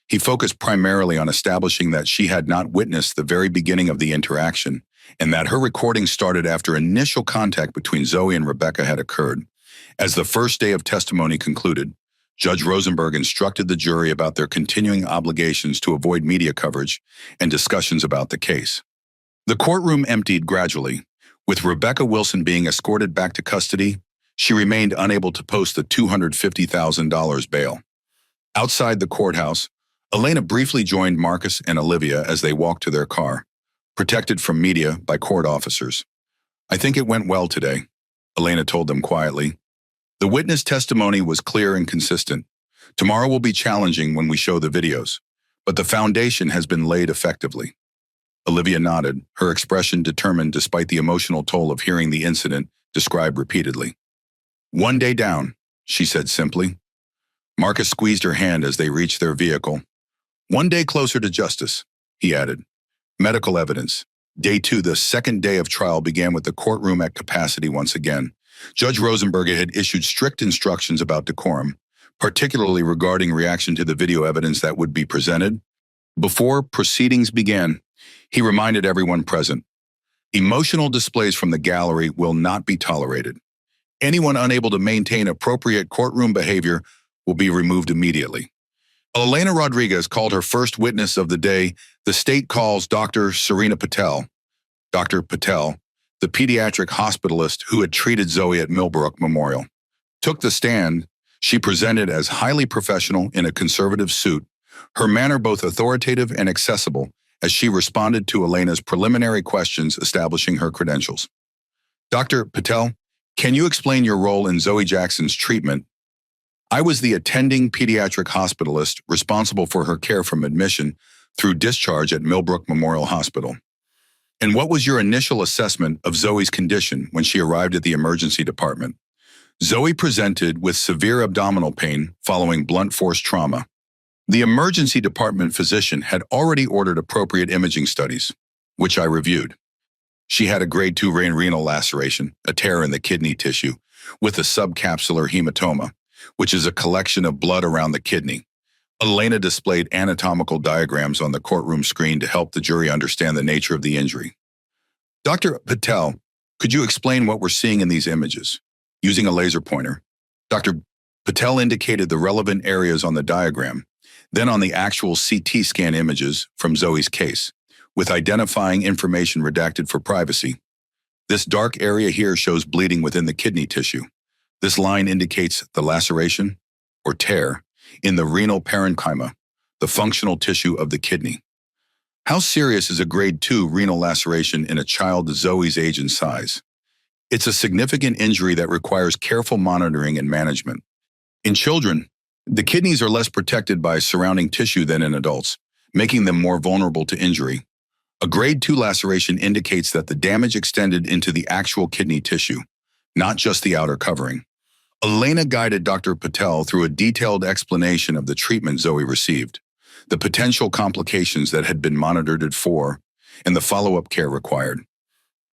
he focused primarily on establishing that she had not witnessed the very beginning of the interaction and that her recording started after initial contact between Zoe and Rebecca had occurred. As the first day of testimony concluded, Judge Rosenberg instructed the jury about their continuing obligations to avoid media coverage and discussions about the case. The courtroom emptied gradually. With Rebecca Wilson being escorted back to custody, she remained unable to post the $250,000 bail. Outside the courthouse, Elena briefly joined Marcus and Olivia as they walked to their car, protected from media by court officers. I think it went well today, Elena told them quietly. The witness testimony was clear and consistent. Tomorrow will be challenging when we show the videos, but the foundation has been laid effectively. Olivia nodded, her expression determined despite the emotional toll of hearing the incident described repeatedly. One day down, she said simply. Marcus squeezed her hand as they reached their vehicle. One day closer to justice, he added. Medical evidence. Day 2, the second day of trial, began with the courtroom at capacity once again. Judge Rosenberg had issued strict instructions about decorum, particularly regarding reaction to the video evidence that would be presented. Before proceedings began, he reminded everyone present, emotional displays from the gallery will not be tolerated. Anyone unable to maintain appropriate courtroom behavior will be removed immediately. Elena Rodriguez called her first witness of the day. The state calls Dr. Serena Patel. Dr. Patel, the pediatric hospitalist who had treated Zoe at Millbrook Memorial, took the stand. She presented as highly professional in a conservative suit, her manner both authoritative and accessible as she responded to Elena's preliminary questions establishing her credentials. Dr. Patel, can you explain your role in Zoe Jackson's treatment? I was the attending pediatric hospitalist responsible for her care from admission through discharge at Millbrook Memorial Hospital. And what was your initial assessment of Zoe's condition when she arrived at the emergency department? Zoe presented with severe abdominal pain following blunt force trauma. The emergency department physician had already ordered appropriate imaging studies, which I reviewed. She had a grade 2 renal laceration, a tear in the kidney tissue, with a subcapsular hematoma, which is a collection of blood around the kidney. Elena displayed anatomical diagrams on the courtroom screen to help the jury understand the nature of the injury. Dr. Patel, could you explain what we're seeing in these images? Using a laser pointer, Dr. Patel indicated the relevant areas on the diagram, then on the actual CT scan images from Zoe's case, with identifying information redacted for privacy. This dark area here shows bleeding within the kidney tissue. This line indicates the laceration, or tear, in the renal parenchyma, the functional tissue of the kidney. How serious is a grade 2 renal laceration in a child Zoe's age and size? It's a significant injury that requires careful monitoring and management. In children, the kidneys are less protected by surrounding tissue than in adults, making them more vulnerable to injury. A grade 2 laceration indicates that the damage extended into the actual kidney tissue, not just the outer covering. Elena guided Dr. Patel through a detailed explanation of the treatment Zoe received, the potential complications that had been monitored for, and the follow-up care required.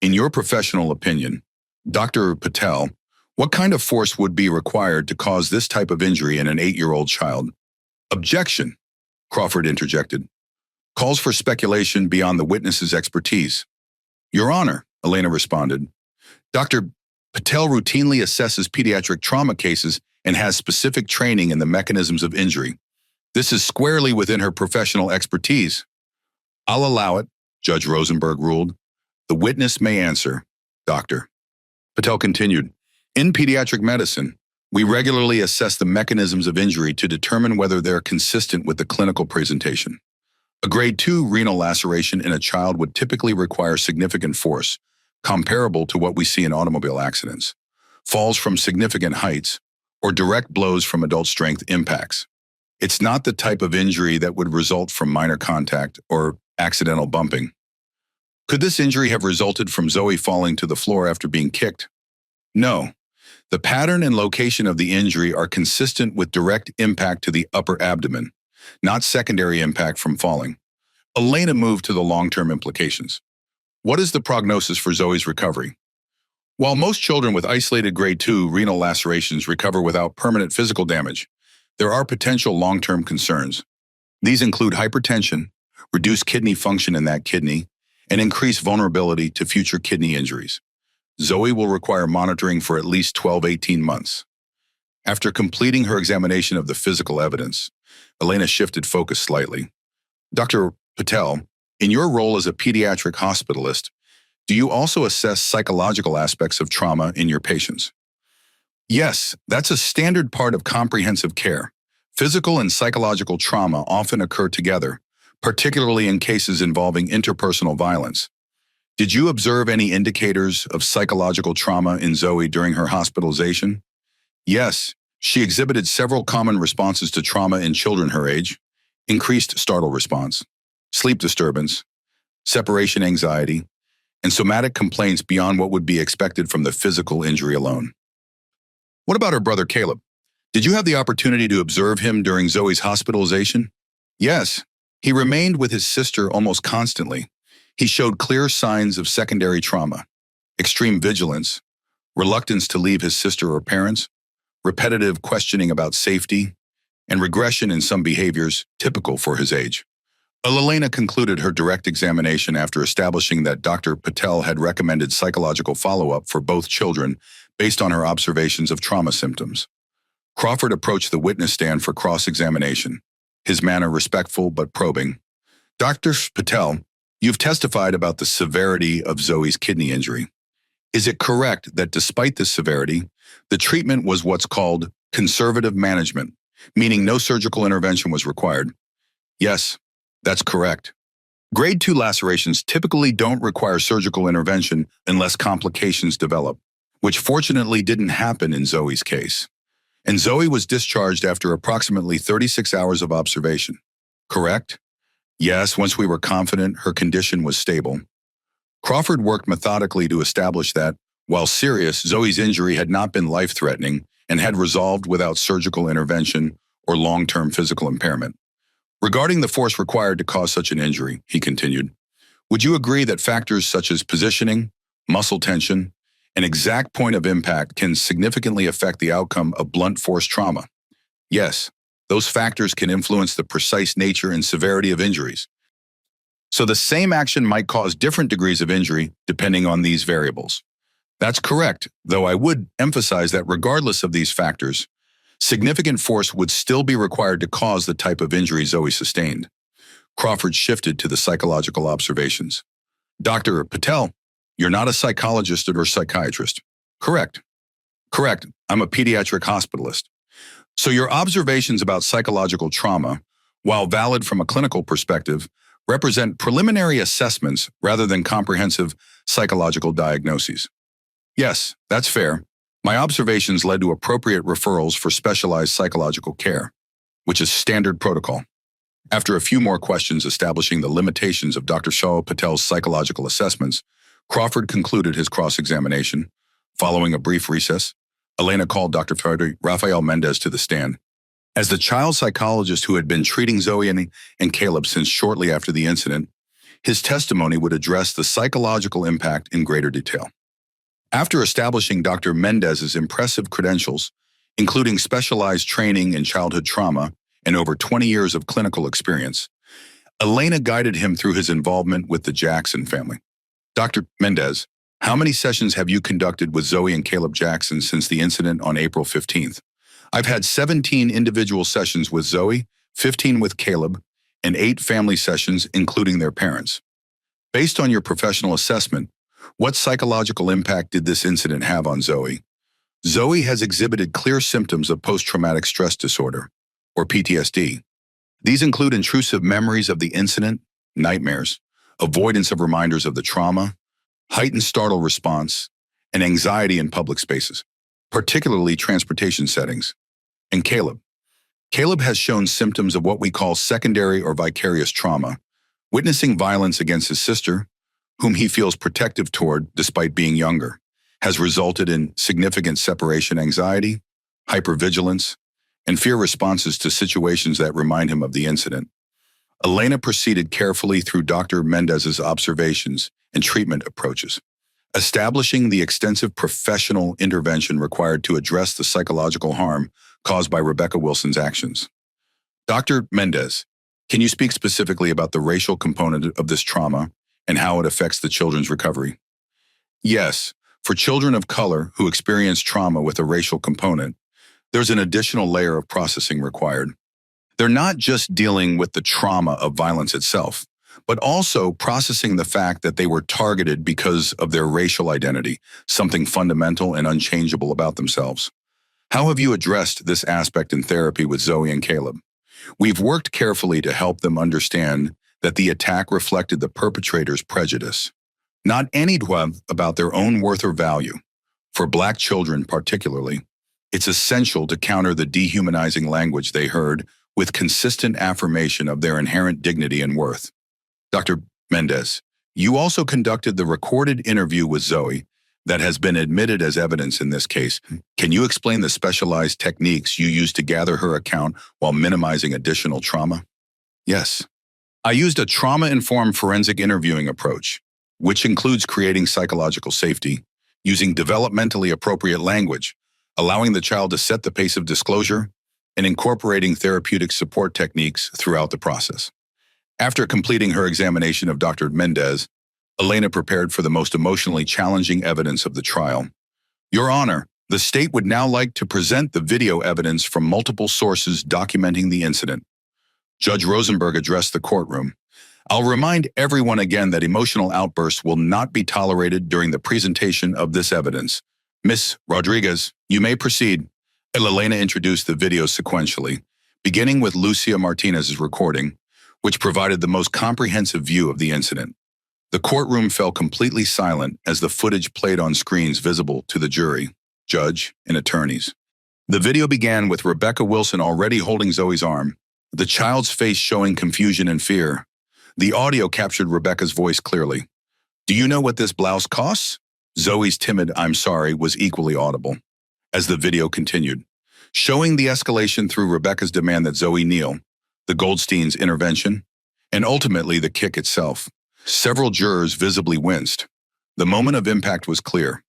In your professional opinion, Dr. Patel, what kind of force would be required to cause this type of injury in an 8-year-old child? Objection, Crawford interjected. Calls for speculation beyond the witness's expertise. Your Honor, Elena responded. Dr. Patel routinely assesses pediatric trauma cases and has specific training in the mechanisms of injury. This is squarely within her professional expertise. I'll allow it, Judge Rosenberg ruled. The witness may answer, Dr. Patel continued. In pediatric medicine, we regularly assess the mechanisms of injury to determine whether they're consistent with the clinical presentation. A grade 2 renal laceration in a child would typically require significant force, comparable to what we see in automobile accidents, falls from significant heights, or direct blows from adult strength impacts. It's not the type of injury that would result from minor contact or accidental bumping. Could this injury have resulted from Zoe falling to the floor after being kicked? No. The pattern and location of the injury are consistent with direct impact to the upper abdomen, not secondary impact from falling. Elena moved to the long-term implications. What is the prognosis for Zoe's recovery? While most children with isolated grade 2 renal lacerations recover without permanent physical damage, there are potential long-term concerns. These include hypertension, reduced kidney function in that kidney, and increased vulnerability to future kidney injuries. Zoe will require monitoring for at least 12-18 months. After completing her examination of the physical evidence, Elena shifted focus slightly. Dr. Patel, in your role as a pediatric hospitalist, do you also assess psychological aspects of trauma in your patients? Yes, that's a standard part of comprehensive care. Physical and psychological trauma often occur together, particularly in cases involving interpersonal violence. Did you observe any indicators of psychological trauma in Zoe during her hospitalization? Yes, she exhibited several common responses to trauma in children her age: increased startle response, sleep disturbance, separation anxiety, and somatic complaints beyond what would be expected from the physical injury alone. What about her brother Caleb? Did you have the opportunity to observe him during Zoe's hospitalization? Yes, he remained with his sister almost constantly. He showed clear signs of secondary trauma, extreme vigilance, reluctance to leave his sister or parents, repetitive questioning about safety, and regression in some behaviors typical for his age. Elena concluded her direct examination after establishing that Dr. Patel had recommended psychological follow-up for both children based on her observations of trauma symptoms. Crawford approached the witness stand for cross-examination, his manner respectful but probing. Dr. Patel, you've testified about the severity of Zoe's kidney injury. Is it correct that despite this severity, the treatment was what's called conservative management, meaning no surgical intervention was required. Yes, that's correct. Grade 2 lacerations typically don't require surgical intervention unless complications develop, which fortunately didn't happen in Zoe's case. And Zoe was discharged after approximately 36 hours of observation. Correct? Yes, once we were confident her condition was stable. Crawford worked methodically to establish that, while serious, Zoe's injury had not been life-threatening and had resolved without surgical intervention or long-term physical impairment. Regarding the force required to cause such an injury, he continued, would you agree that factors such as positioning, muscle tension, and exact point of impact can significantly affect the outcome of blunt force trauma? Yes, those factors can influence the precise nature and severity of injuries. So the same action might cause different degrees of injury depending on these variables. That's correct, though I would emphasize that regardless of these factors, significant force would still be required to cause the type of injury Zoe sustained. Crawford shifted to the psychological observations. Dr. Patel, you're not a psychologist or psychiatrist. Correct. Correct. I'm a pediatric hospitalist. So your observations about psychological trauma, while valid from a clinical perspective, represent preliminary assessments rather than comprehensive psychological diagnoses. Yes, that's fair. My observations led to appropriate referrals for specialized psychological care, which is standard protocol. After a few more questions establishing the limitations of Dr. Zoe Patel's psychological assessments, Crawford concluded his cross-examination. Following a brief recess, Elena called Dr. Rafael Mendez to the stand. As the child psychologist who had been treating Zoe and Caleb since shortly after the incident, his testimony would address the psychological impact in greater detail. After establishing Dr. Mendez's impressive credentials, including specialized training in childhood trauma and over 20 years of clinical experience, Elena guided him through his involvement with the Jackson family. Dr. Mendez, how many sessions have you conducted with Zoe and Caleb Jackson since the incident on April 15th? I've had 17 individual sessions with Zoe, 15 with Caleb, and 8 family sessions, including their parents. Based on your professional assessment, what psychological impact did this incident have on Zoe? Zoe has exhibited clear symptoms of post-traumatic stress disorder, or PTSD. These include intrusive memories of the incident, nightmares, avoidance of reminders of the trauma, heightened startle response, and anxiety in public spaces, particularly transportation settings. And Caleb. Caleb has shown symptoms of what we call secondary or vicarious trauma, witnessing violence against his sister, whom he feels protective toward despite being younger, has resulted in significant separation anxiety, hypervigilance, and fear responses to situations that remind him of the incident. Elena proceeded carefully through Dr. Mendez's observations and treatment approaches, establishing the extensive professional intervention required to address the psychological harm caused by Rebecca Wilson's actions. Dr. Mendez, can you speak specifically about the racial component of this trauma and how it affects the children's recovery? Yes, for children of color who experience trauma with a racial component, there's an additional layer of processing required. They're not just dealing with the trauma of violence itself, but also processing the fact that they were targeted because of their racial identity, something fundamental and unchangeable about themselves. How have you addressed this aspect in therapy with Zoe and Caleb? We've worked carefully to help them understand that the attack reflected the perpetrator's prejudice, not any doubt about their own worth or value. For Black children particularly, it's essential to counter the dehumanizing language they heard with consistent affirmation of their inherent dignity and worth. Dr. Mendez, you also conducted the recorded interview with Zoe that has been admitted as evidence in this case. Can you explain the specialized techniques you used to gather her account while minimizing additional trauma? Yes. I used a trauma-informed forensic interviewing approach, which includes creating psychological safety, using developmentally appropriate language, allowing the child to set the pace of disclosure, and incorporating therapeutic support techniques throughout the process. After completing her examination of Dr. Mendez, Elena prepared for the most emotionally challenging evidence of the trial. Your Honor, the state would now like to present the video evidence from multiple sources documenting the incident. Judge Rosenberg addressed the courtroom. I'll remind everyone again that emotional outbursts will not be tolerated during the presentation of this evidence. Ms. Rodriguez, you may proceed. Elena introduced the videos sequentially, beginning with Lucia Martinez's recording, which provided the most comprehensive view of the incident. The courtroom fell completely silent as the footage played on screens visible to the jury, judge, and attorneys. The video began with Rebecca Wilson already holding Zoe's arm, the child's face showing confusion and fear. The audio captured Rebecca's voice clearly. "Do you know what this blouse costs?" Zoe's timid "I'm sorry" was equally audible. As the video continued, showing the escalation through Rebecca's demand that Zoe kneel, the Goldstein's intervention, and ultimately the kick itself. Several jurors visibly winced. The moment of impact was clear.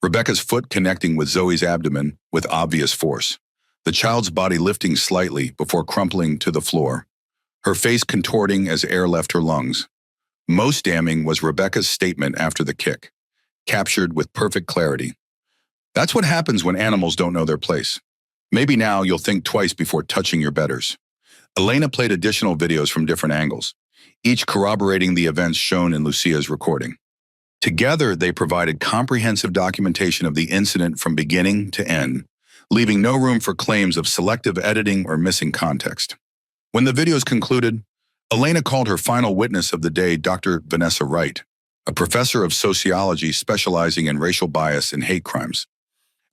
Rebecca's foot connecting with Zoe's abdomen with obvious force, the child's body lifting slightly before crumpling to the floor, her face contorting as air left her lungs. Most damning was Rebecca's statement after the kick, captured with perfect clarity. "That's what happens when animals don't know their place. Maybe now you'll think twice before touching your betters." Elena played additional videos from different angles, each corroborating the events shown in Lucia's recording. Together, they provided comprehensive documentation of the incident from beginning to end, leaving no room for claims of selective editing or missing context. When the videos concluded, Elena called her final witness of the day Dr. Vanessa Wright, a professor of sociology specializing in racial bias and hate crimes.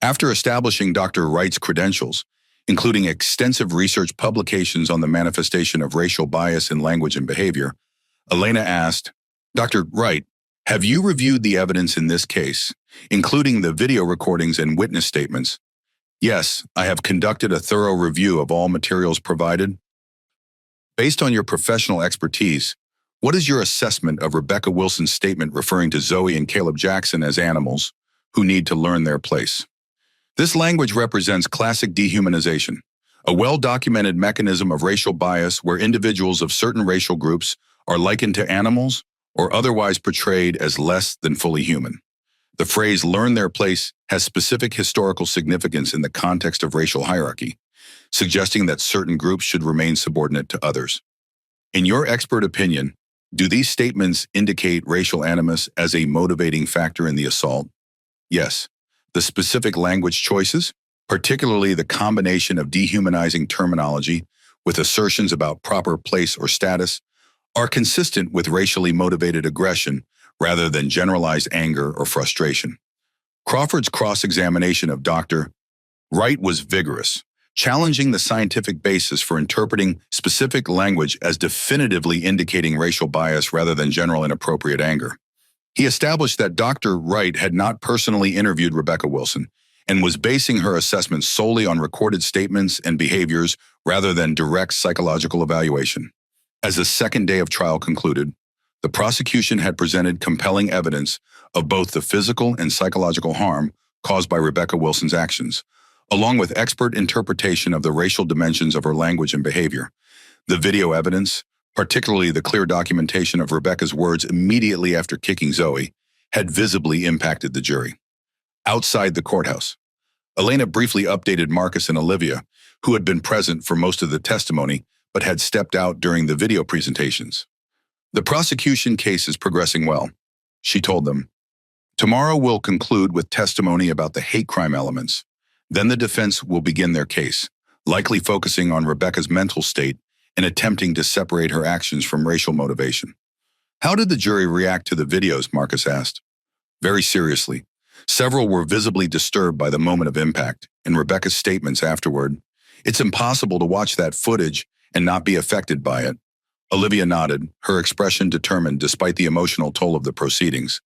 After establishing Dr. Wright's credentials, including extensive research publications on the manifestation of racial bias in language and behavior, Elena asked, "Dr. Wright, have you reviewed the evidence in this case, including the video recordings and witness statements?" "Yes, I have conducted a thorough review of all materials provided." "Based on your professional expertise, what is your assessment of Rebecca Wilson's statement referring to Zoe and Caleb Jackson as animals who need to learn their place?" This language represents classic dehumanization, a well-documented mechanism of racial bias where individuals of certain racial groups are likened to animals or otherwise portrayed as less than fully human. The phrase "learn their place" has specific historical significance in the context of racial hierarchy, suggesting that certain groups should remain subordinate to others. In your expert opinion, do these statements indicate racial animus as a motivating factor in the assault? Yes. The specific language choices, particularly the combination of dehumanizing terminology with assertions about proper place or status, are consistent with racially motivated aggression rather than generalized anger or frustration. Crawford's cross-examination of Dr. Wright was vigorous, challenging the scientific basis for interpreting specific language as definitively indicating racial bias rather than general inappropriate anger. He established that Dr. Wright had not personally interviewed Rebecca Wilson and was basing her assessment solely on recorded statements and behaviors rather than direct psychological evaluation. As the second day of trial concluded, the prosecution had presented compelling evidence of both the physical and psychological harm caused by Rebecca Wilson's actions, along with expert interpretation of the racial dimensions of her language and behavior. The video evidence, particularly the clear documentation of Rebecca's words immediately after kicking Zoe, had visibly impacted the jury. Outside the courthouse, Elena briefly updated Marcus and Olivia, who had been present for most of the testimony but had stepped out during the video presentations. "The prosecution case is progressing well," she told them. "Tomorrow we'll conclude with testimony about the hate crime elements. Then the defense will begin their case, likely focusing on Rebecca's mental state and attempting to separate her actions from racial motivation." "How did the jury react to the videos?" Marcus asked. "Very seriously. Several were visibly disturbed by the moment of impact and Rebecca's statements afterward. It's impossible to watch that footage and not be affected by it." Olivia nodded, her expression determined despite the emotional toll of the proceedings.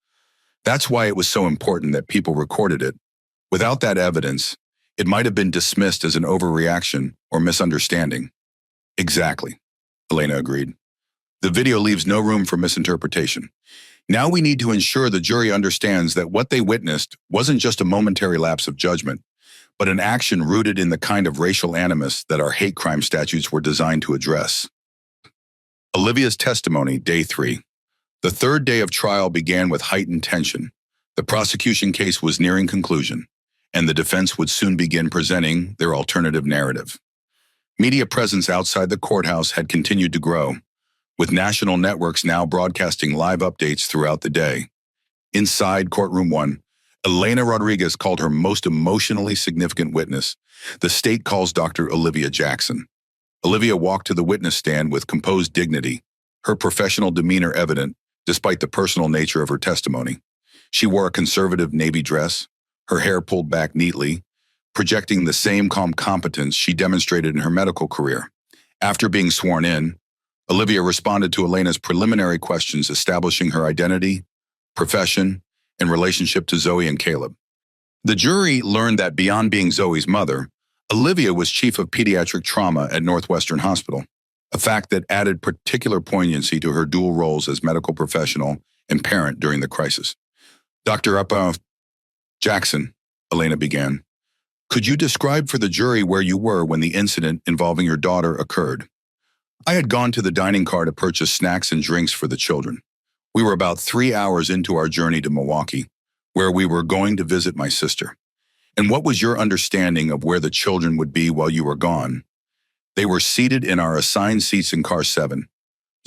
"That's why it was so important that people recorded it. Without that evidence, it might have been dismissed as an overreaction or misunderstanding." "Exactly," Elena agreed. "The video leaves no room for misinterpretation. Now we need to ensure the jury understands that what they witnessed wasn't just a momentary lapse of judgment, but an action rooted in the kind of racial animus that our hate crime statutes were designed to address." Olivia's testimony, day 3. The third day of trial began with heightened tension. The prosecution case was nearing conclusion, and the defense would soon begin presenting their alternative narrative. Media presence outside the courthouse had continued to grow, with national networks now broadcasting live updates throughout the day. Inside Courtroom 1, Elena Rodriguez called her most emotionally significant witness. The state calls Dr. Olivia Jackson. Olivia walked to the witness stand with composed dignity, her professional demeanor evident despite the personal nature of her testimony. She wore a conservative navy dress, her hair pulled back neatly, projecting the same calm competence she demonstrated in her medical career. After being sworn in, Olivia responded to Elena's preliminary questions establishing her identity, profession, and relationship to Zoe and Caleb. The jury learned that beyond being Zoe's mother, Olivia was chief of pediatric trauma at Northwestern Hospital, a fact that added particular poignancy to her dual roles as medical professional and parent during the crisis. Dr. Jackson, Elena began, could you describe for the jury where you were when the incident involving your daughter occurred? I had gone to the dining car to purchase snacks and drinks for the children. We were about 3 hours into our journey to Milwaukee, where we were going to visit my sister. And what was your understanding of where the children would be while you were gone? They were seated in our assigned seats in car 7.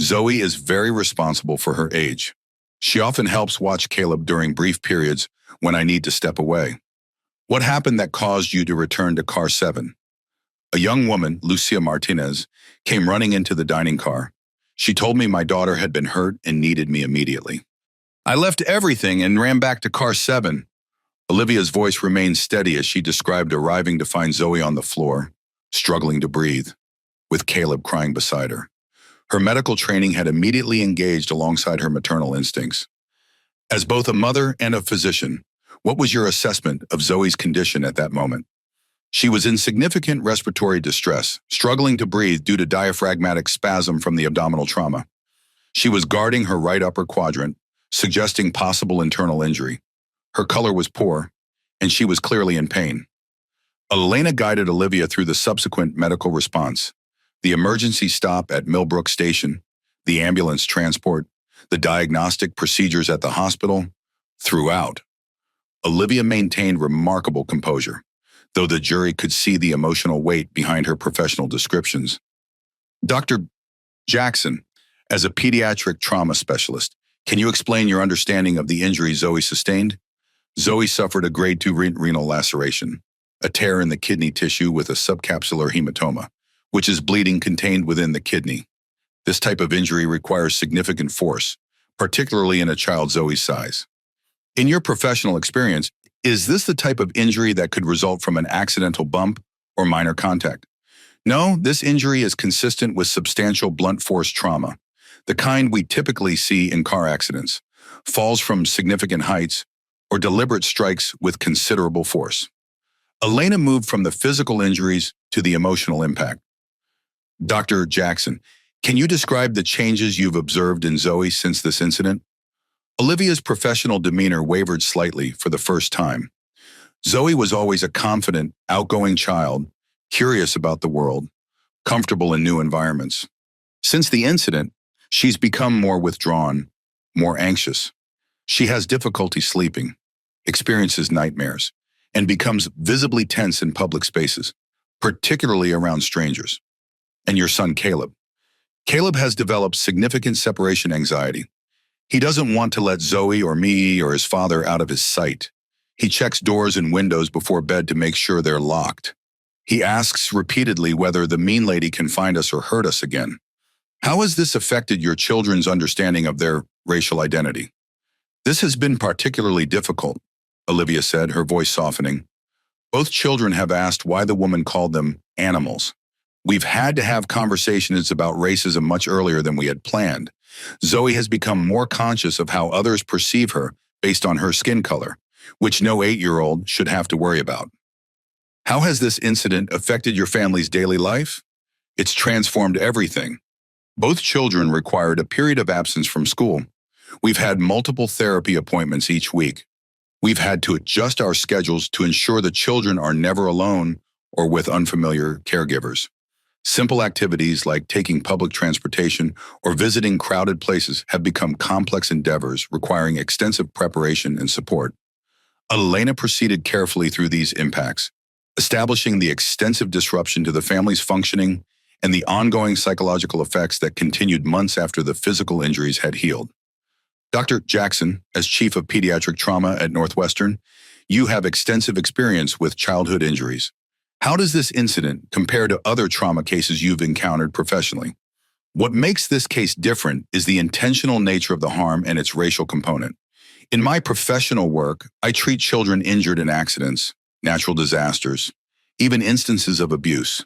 Zoe is very responsible for her age. She often helps watch Caleb during brief periods when I need to step away. What happened that caused you to return to car 7? A young woman, Lucia Martinez, came running into the dining car. She told me my daughter had been hurt and needed me immediately. I left everything and ran back to car 7. Olivia's voice remained steady as she described arriving to find Zoe on the floor, struggling to breathe, with Caleb crying beside her. Her medical training had immediately engaged alongside her maternal instincts. As both a mother and a physician, what was your assessment of Zoe's condition at that moment? She was in significant respiratory distress, struggling to breathe due to diaphragmatic spasm from the abdominal trauma. She was guarding her right upper quadrant, suggesting possible internal injury. Her color was poor, and she was clearly in pain. Elena guided Olivia through the subsequent medical response, the emergency stop at Millbrook Station, the ambulance transport, the diagnostic procedures at the hospital. Throughout, Olivia maintained remarkable composure, though the jury could see the emotional weight behind her professional descriptions. Dr. Jackson, as a pediatric trauma specialist, can you explain your understanding of the injury Zoe sustained? Zoe suffered a grade 2 renal laceration, a tear in the kidney tissue with a subcapsular hematoma, which is bleeding contained within the kidney. This type of injury requires significant force, particularly in a child Zoe's size. In your professional experience, is this the type of injury that could result from an accidental bump or minor contact? No, this injury is consistent with substantial blunt force trauma, the kind we typically see in car accidents, falls from significant heights, or deliberate strikes with considerable force. Elena moved from the physical injuries to the emotional impact. Dr. Jackson, can you describe the changes you've observed in Zoe since this incident? Olivia's professional demeanor wavered slightly for the first time. Zoe was always a confident, outgoing child, curious about the world, comfortable in new environments. Since the incident, she's become more withdrawn, more anxious. She has difficulty sleeping, experiences nightmares, and becomes visibly tense in public spaces, particularly around strangers. And your son, Caleb. Caleb has developed significant separation anxiety. He doesn't want to let Zoe or me or his father out of his sight. He checks doors and windows before bed to make sure they're locked. He asks repeatedly whether the mean lady can find us or hurt us again. How has this affected your children's understanding of their racial identity? This has been particularly difficult, Olivia said, her voice softening. Both children have asked why the woman called them animals. We've had to have conversations about racism much earlier than we had planned. Zoe has become more conscious of how others perceive her based on her skin color, which no 8-year-old should have to worry about. How has this incident affected your family's daily life? It's transformed everything. Both children required a period of absence from school. We've had multiple therapy appointments each week. We've had to adjust our schedules to ensure the children are never alone or with unfamiliar caregivers. Simple activities like taking public transportation or visiting crowded places have become complex endeavors requiring extensive preparation and support. Elena proceeded carefully through these impacts, establishing the extensive disruption to the family's functioning and the ongoing psychological effects that continued months after the physical injuries had healed. Dr. Jackson, as chief of pediatric trauma at Northwestern, You have extensive experience with childhood injuries. How does this incident compare to other trauma cases you've encountered professionally? What makes this case different is the intentional nature of the harm and its racial component. In my professional work, I treat children injured in accidents, natural disasters, even instances of abuse.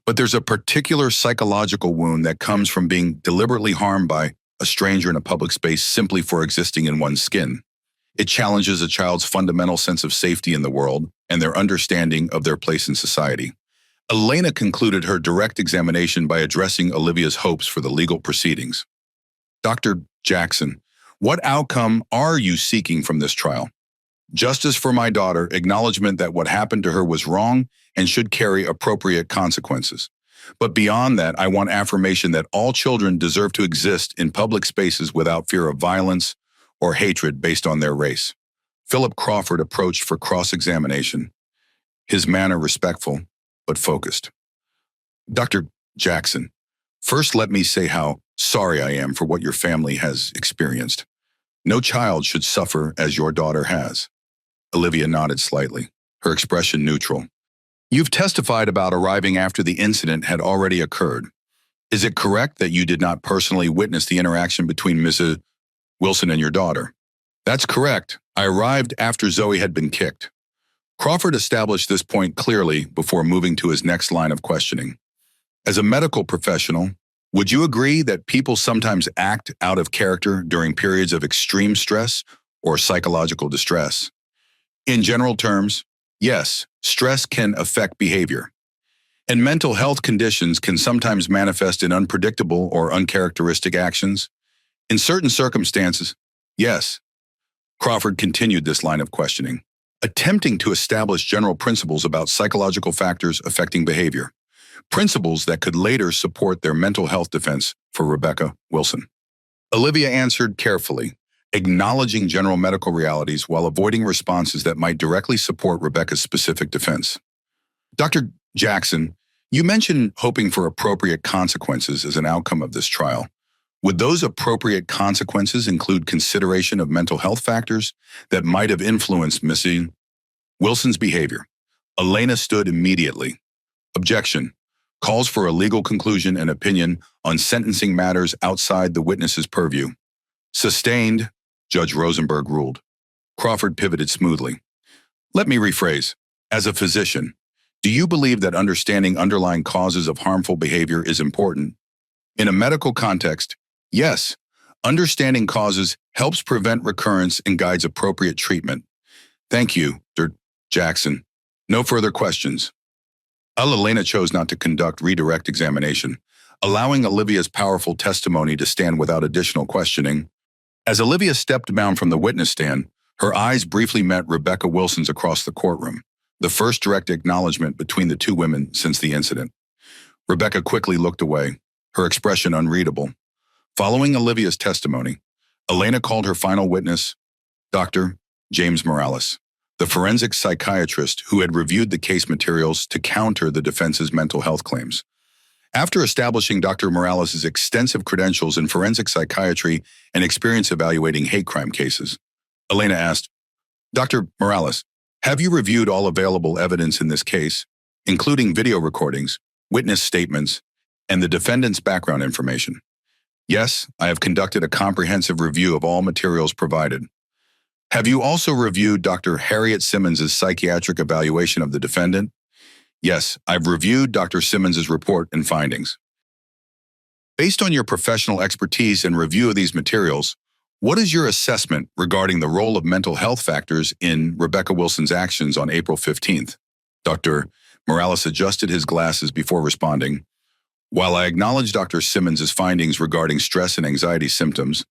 But there's a particular psychological wound that comes from being deliberately harmed by a stranger in a public space simply for existing in one's skin. It challenges a child's fundamental sense of safety in the world and their understanding of their place in society. Elena concluded her direct examination by addressing Olivia's hopes for the legal proceedings. Dr. Jackson, what outcome are you seeking from this trial? Justice for my daughter, acknowledgement that what happened to her was wrong and should carry appropriate consequences. But beyond that, I want affirmation that all children deserve to exist in public spaces without fear of violence or hatred based on their race. Philip Crawford approached for cross-examination, his manner respectful but focused. Dr. Jackson, first let me say how sorry I am for what your family has experienced. No child should suffer as your daughter has. Olivia nodded slightly, her expression neutral. You've testified about arriving after the incident had already occurred. Is it correct that you did not personally witness the interaction between Mrs. Wilson and your daughter? That's correct. I arrived after Zoe had been kicked. Crawford established this point clearly before moving to his next line of questioning. As a medical professional, would you agree that people sometimes act out of character during periods of extreme stress or psychological distress? In general terms, yes, stress can affect behavior. And mental health conditions can sometimes manifest in unpredictable or uncharacteristic actions. In certain circumstances, yes. Crawford continued this line of questioning, attempting to establish general principles about psychological factors affecting behavior, principles that could later support their mental health defense for Rebecca Wilson. Olivia answered carefully, acknowledging general medical realities while avoiding responses that might directly support Rebecca's specific defense. Dr. Jackson, you mentioned hoping for appropriate consequences as an outcome of this trial. Would those appropriate consequences include consideration of mental health factors that might have influenced Mrs. Wilson's behavior? Elena stood immediately. Objection. Calls for a legal conclusion and opinion on sentencing matters outside the witness's purview. Sustained, Judge Rosenberg ruled. Crawford pivoted smoothly. Let me rephrase. As a physician, do you believe that understanding underlying causes of harmful behavior is important? In a medical context, yes. Understanding causes helps prevent recurrence and guides appropriate treatment. Thank you, Dr. Jackson. No further questions. Elena chose not to conduct redirect examination, allowing Olivia's powerful testimony to stand without additional questioning. As Olivia stepped down from the witness stand, her eyes briefly met Rebecca Wilson's across the courtroom, the first direct acknowledgement between the two women since the incident. Rebecca quickly looked away, her expression unreadable. Following Olivia's testimony, Elena called her final witness, Dr. James Morales, the forensic psychiatrist who had reviewed the case materials to counter the defense's mental health claims. After establishing Dr. Morales' extensive credentials in forensic psychiatry and experience evaluating hate crime cases, Elena asked, Dr. Morales, have you reviewed all available evidence in this case, including video recordings, witness statements, and the defendant's background information? Yes, I have conducted a comprehensive review of all materials provided. Have you also reviewed Dr. Harriet Simmons' psychiatric evaluation of the defendant? Yes, I've reviewed Dr. Simmons' report and findings. Based on your professional expertise and review of these materials, what is your assessment regarding the role of mental health factors in Rebecca Wilson's actions on April 15th? Dr. Morales adjusted his glasses before responding. While I acknowledge Dr. Simmons' findings regarding stress and anxiety symptoms,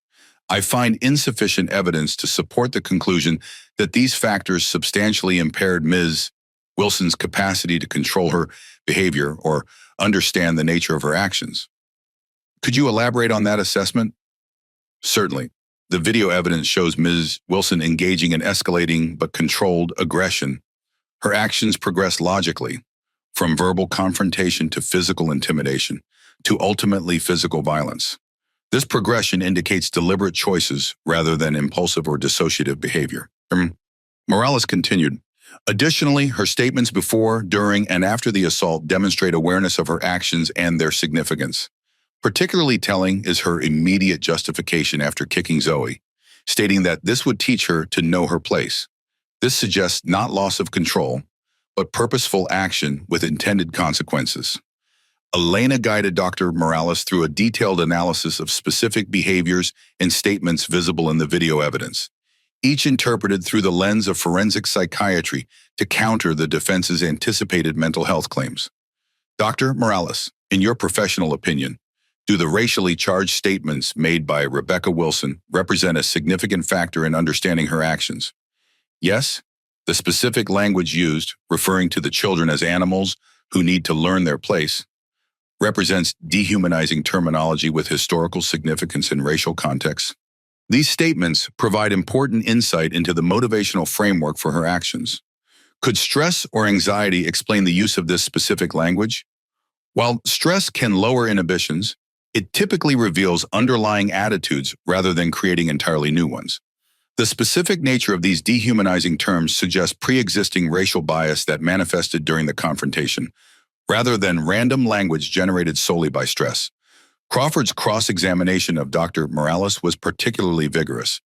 I find insufficient evidence to support the conclusion that these factors substantially impaired Ms. Wilson's capacity to control her behavior or understand the nature of her actions. Could you elaborate on that assessment? Certainly. The video evidence shows Ms. Wilson engaging in escalating but controlled aggression. Her actions progress logically, from verbal confrontation to physical intimidation, to ultimately physical violence. This progression indicates deliberate choices rather than impulsive or dissociative behavior. Morales continued. Additionally, her statements before, during, and after the assault demonstrate awareness of her actions and their significance. Particularly telling is her immediate justification after kicking Zoe, stating that this would teach her to know her place. This suggests not loss of control, but purposeful action with intended consequences. Elena guided Dr. Morales through a detailed analysis of specific behaviors and statements visible in the video evidence, each interpreted through the lens of forensic psychiatry to counter the defense's anticipated mental health claims. Dr. Morales, in your professional opinion, do the racially charged statements made by Rebecca Wilson represent a significant factor in understanding her actions? Yes, the specific language used, referring to the children as animals who need to learn their place, represents dehumanizing terminology with historical significance in racial contexts. These statements provide important insight into the motivational framework for her actions. Could stress or anxiety explain the use of this specific language? While stress can lower inhibitions, it typically reveals underlying attitudes rather than creating entirely new ones. The specific nature of these dehumanizing terms suggests pre-existing racial bias that manifested during the confrontation, rather than random language generated solely by stress. Crawford's cross-examination of Dr. Morales was particularly vigorous,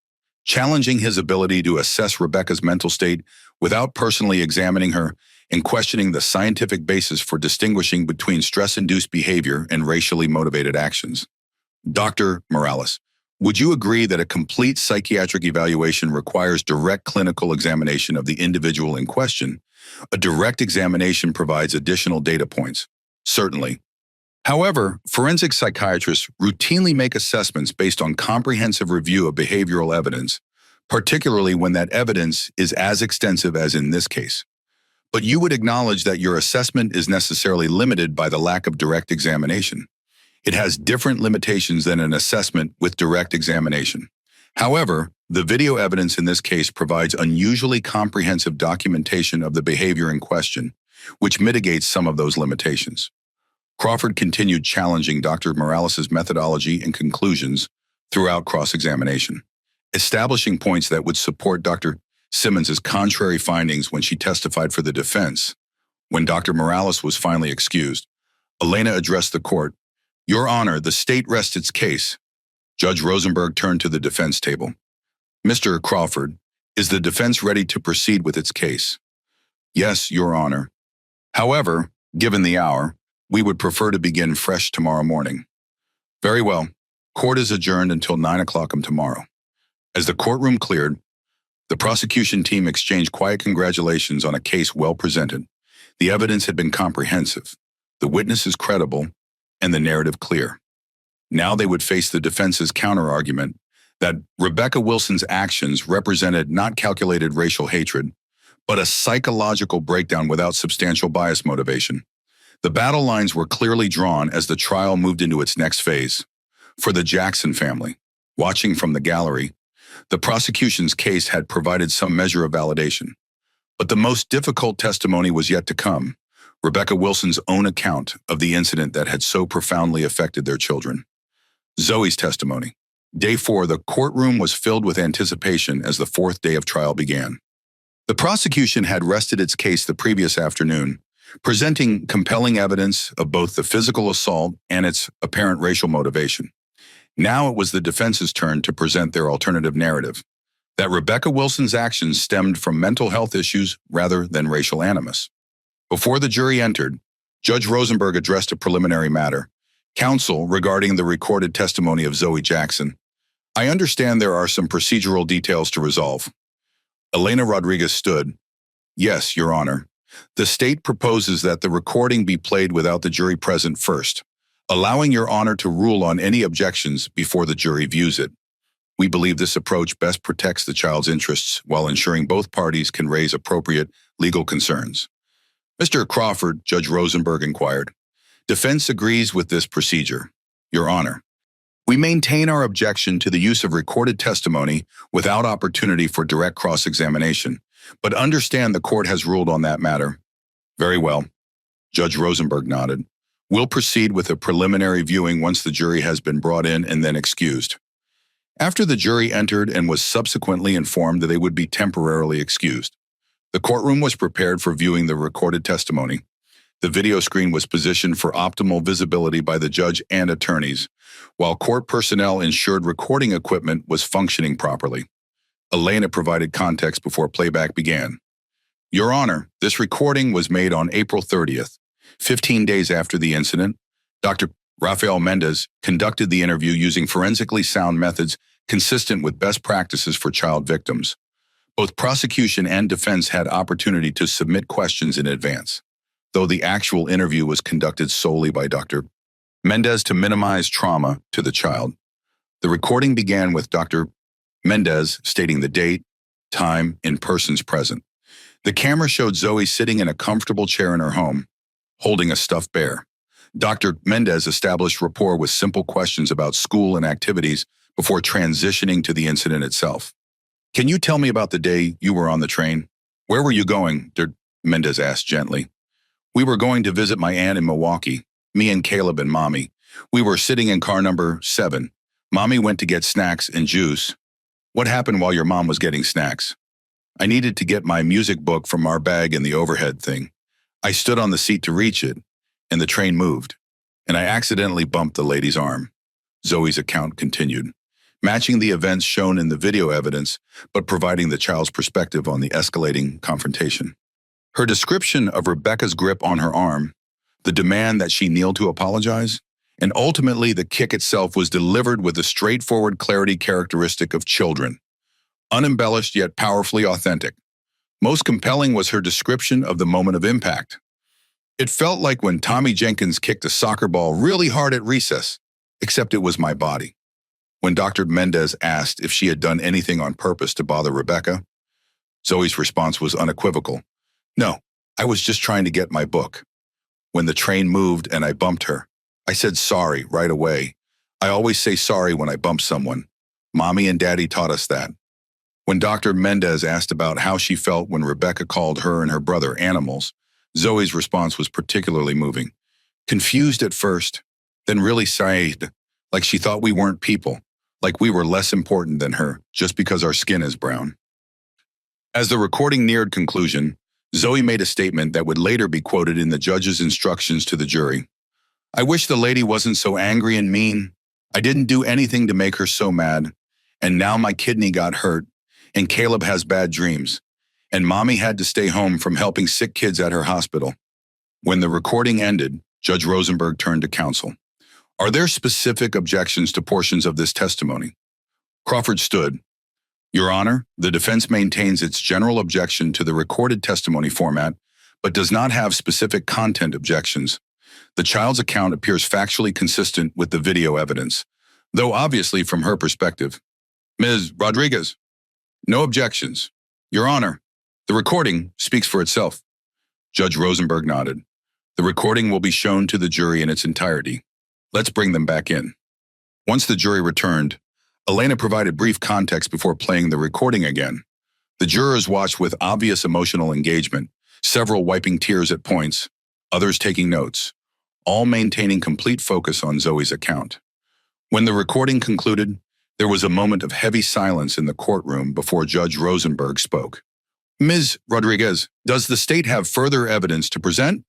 challenging his ability to assess Rebecca's mental state without personally examining her and questioning the scientific basis for distinguishing between stress-induced behavior and racially motivated actions. Dr. Morales, would you agree that a complete psychiatric evaluation requires direct clinical examination of the individual in question? A direct examination provides additional data points. Certainly. However, forensic psychiatrists routinely make assessments based on comprehensive review of behavioral evidence, particularly when that evidence is as extensive as in this case. But you would acknowledge that your assessment is necessarily limited by the lack of direct examination. It has different limitations than an assessment with direct examination. However, the video evidence in this case provides unusually comprehensive documentation of the behavior in question, which mitigates some of those limitations. Crawford continued challenging Dr. Morales' methodology and conclusions throughout cross-examination, establishing points that would support Dr. Simmons's contrary findings when she testified for the defense. When Dr. Morales was finally excused, Elena addressed the court. Your Honor, the state rests its case. Judge Rosenberg turned to the defense table. Mr. Crawford, is the defense ready to proceed with its case? Yes, Your Honor. However, given the hour, we would prefer to begin fresh tomorrow morning. Very well. Court is adjourned until 9 o'clock tomorrow. As the courtroom cleared, the prosecution team exchanged quiet congratulations on a case well presented. The evidence had been comprehensive, the witnesses credible, and the narrative clear. Now they would face the defense's counter-argument that Rebecca Wilson's actions represented not calculated racial hatred, but a psychological breakdown without substantial bias motivation. The battle lines were clearly drawn as the trial moved into its next phase. For the Jackson family, watching from the gallery, the prosecution's case had provided some measure of validation. But the most difficult testimony was yet to come, Rebecca Wilson's own account of the incident that had so profoundly affected their children. Zoe's testimony. Day 4, the courtroom was filled with anticipation as the fourth day of trial began. The prosecution had rested its case the previous afternoon, presenting compelling evidence of both the physical assault and its apparent racial motivation. Now it was the defense's turn to present their alternative narrative, that Rebecca Wilson's actions stemmed from mental health issues rather than racial animus. Before the jury entered, Judge Rosenberg addressed a preliminary matter. Counsel, regarding the recorded testimony of Zoe Jackson, I understand there are some procedural details to resolve. Elena Rodriguez stood. Yes, Your Honor. The state proposes that the recording be played without the jury present first, allowing Your Honor to rule on any objections before the jury views it. We believe this approach best protects the child's interests while ensuring both parties can raise appropriate legal concerns. Mr. Crawford, Judge Rosenberg inquired. Defense agrees with this procedure, Your Honor. We maintain our objection to the use of recorded testimony without opportunity for direct cross-examination, but understand the court has ruled on that matter. Very well. Judge Rosenberg nodded. We'll proceed with a preliminary viewing once the jury has been brought in and then excused. After the jury entered and was subsequently informed that they would be temporarily excused, the courtroom was prepared for viewing the recorded testimony. The video screen was positioned for optimal visibility by the judge and attorneys, while court personnel ensured recording equipment was functioning properly. Elena provided context before playback began. Your Honor, this recording was made on April 30th, 15 days after the incident. Dr. Rafael Mendez conducted the interview using forensically sound methods consistent with best practices for child victims. Both prosecution and defense had opportunity to submit questions in advance, though the actual interview was conducted solely by Dr. Mendez to minimize trauma to the child. The recording began with Dr. Mendez stating the date, time, and persons present. The camera showed Zoe sitting in a comfortable chair in her home, holding a stuffed bear. Dr. Mendez established rapport with simple questions about school and activities before transitioning to the incident itself. Can you tell me about the day you were on the train? Where were you going? Dr. Mendez asked gently. We were going to visit my aunt in Milwaukee, me and Caleb and Mommy. We were sitting in car number 7. Mommy went to get snacks and juice. What happened while your mom was getting snacks? I needed to get my music book from our bag in the overhead thing. I stood on the seat to reach it, and the train moved, and I accidentally bumped the lady's arm. Zoe's account continued, matching the events shown in the video evidence, but providing the child's perspective on the escalating confrontation. Her description of Rebecca's grip on her arm, the demand that she kneel to apologize, and ultimately the kick itself was delivered with the straightforward clarity characteristic of children, unembellished yet powerfully authentic. Most compelling was her description of the moment of impact. It felt like when Tommy Jenkins kicked a soccer ball really hard at recess, except it was my body. When Dr. Mendez asked if she had done anything on purpose to bother Rebecca, Zoe's response was unequivocal. No, I was just trying to get my book. When the train moved and I bumped her, I said sorry right away. I always say sorry when I bump someone. Mommy and Daddy taught us that. When Dr. Mendez asked about how she felt when Rebecca called her and her brother animals, Zoe's response was particularly moving. Confused at first, then really sighed, like she thought we weren't people, like we were less important than her just because our skin is brown. As the recording neared conclusion, Zoe made a statement that would later be quoted in the judge's instructions to the jury. I wish the lady wasn't so angry and mean. I didn't do anything to make her so mad. And now my kidney got hurt, and Caleb has bad dreams, and Mommy had to stay home from helping sick kids at her hospital. When the recording ended, Judge Rosenberg turned to counsel. Are there specific objections to portions of this testimony? Crawford stood. Your Honor, the defense maintains its general objection to the recorded testimony format, but does not have specific content objections. The child's account appears factually consistent with the video evidence, though obviously from her perspective. Ms. Rodriguez, no objections. Your Honor, the recording speaks for itself. Judge Rosenberg nodded. The recording will be shown to the jury in its entirety. Let's bring them back in. Once the jury returned, Elena provided brief context before playing the recording again. The jurors watched with obvious emotional engagement, several wiping tears at points, others taking notes, all maintaining complete focus on Zoe's account. When the recording concluded, there was a moment of heavy silence in the courtroom before Judge Rosenberg spoke. Ms. Rodriguez, does the state have further evidence to present?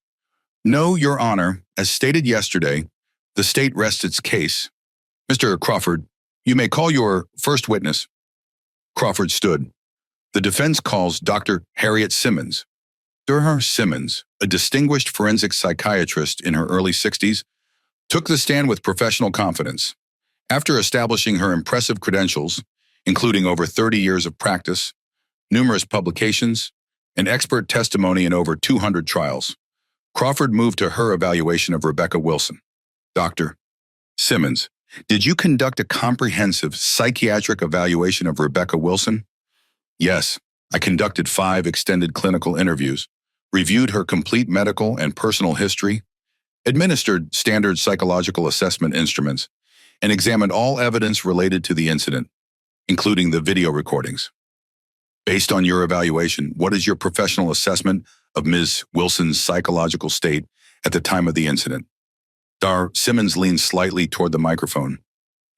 No, Your Honor. As stated yesterday, the state rests its case. Mr. Crawford, you may call your first witness. Crawford stood. The defense calls Dr. Harriet Simmons. Dr. Simmons, a distinguished forensic psychiatrist in her early 60s, took the stand with professional confidence. After establishing her impressive credentials, including over 30 years of practice, numerous publications, and expert testimony in over 200 trials, Crawford moved to her evaluation of Rebecca Wilson. Dr. Simmons, did you conduct a comprehensive psychiatric evaluation of Rebecca Wilson? Yes, I conducted 5 extended clinical interviews, reviewed her complete medical and personal history, administered standard psychological assessment instruments, and examined all evidence related to the incident, including the video recordings. Based on your evaluation, what is your professional assessment of Ms. Wilson's psychological state at the time of the incident? Dr. Simmons leaned slightly toward the microphone.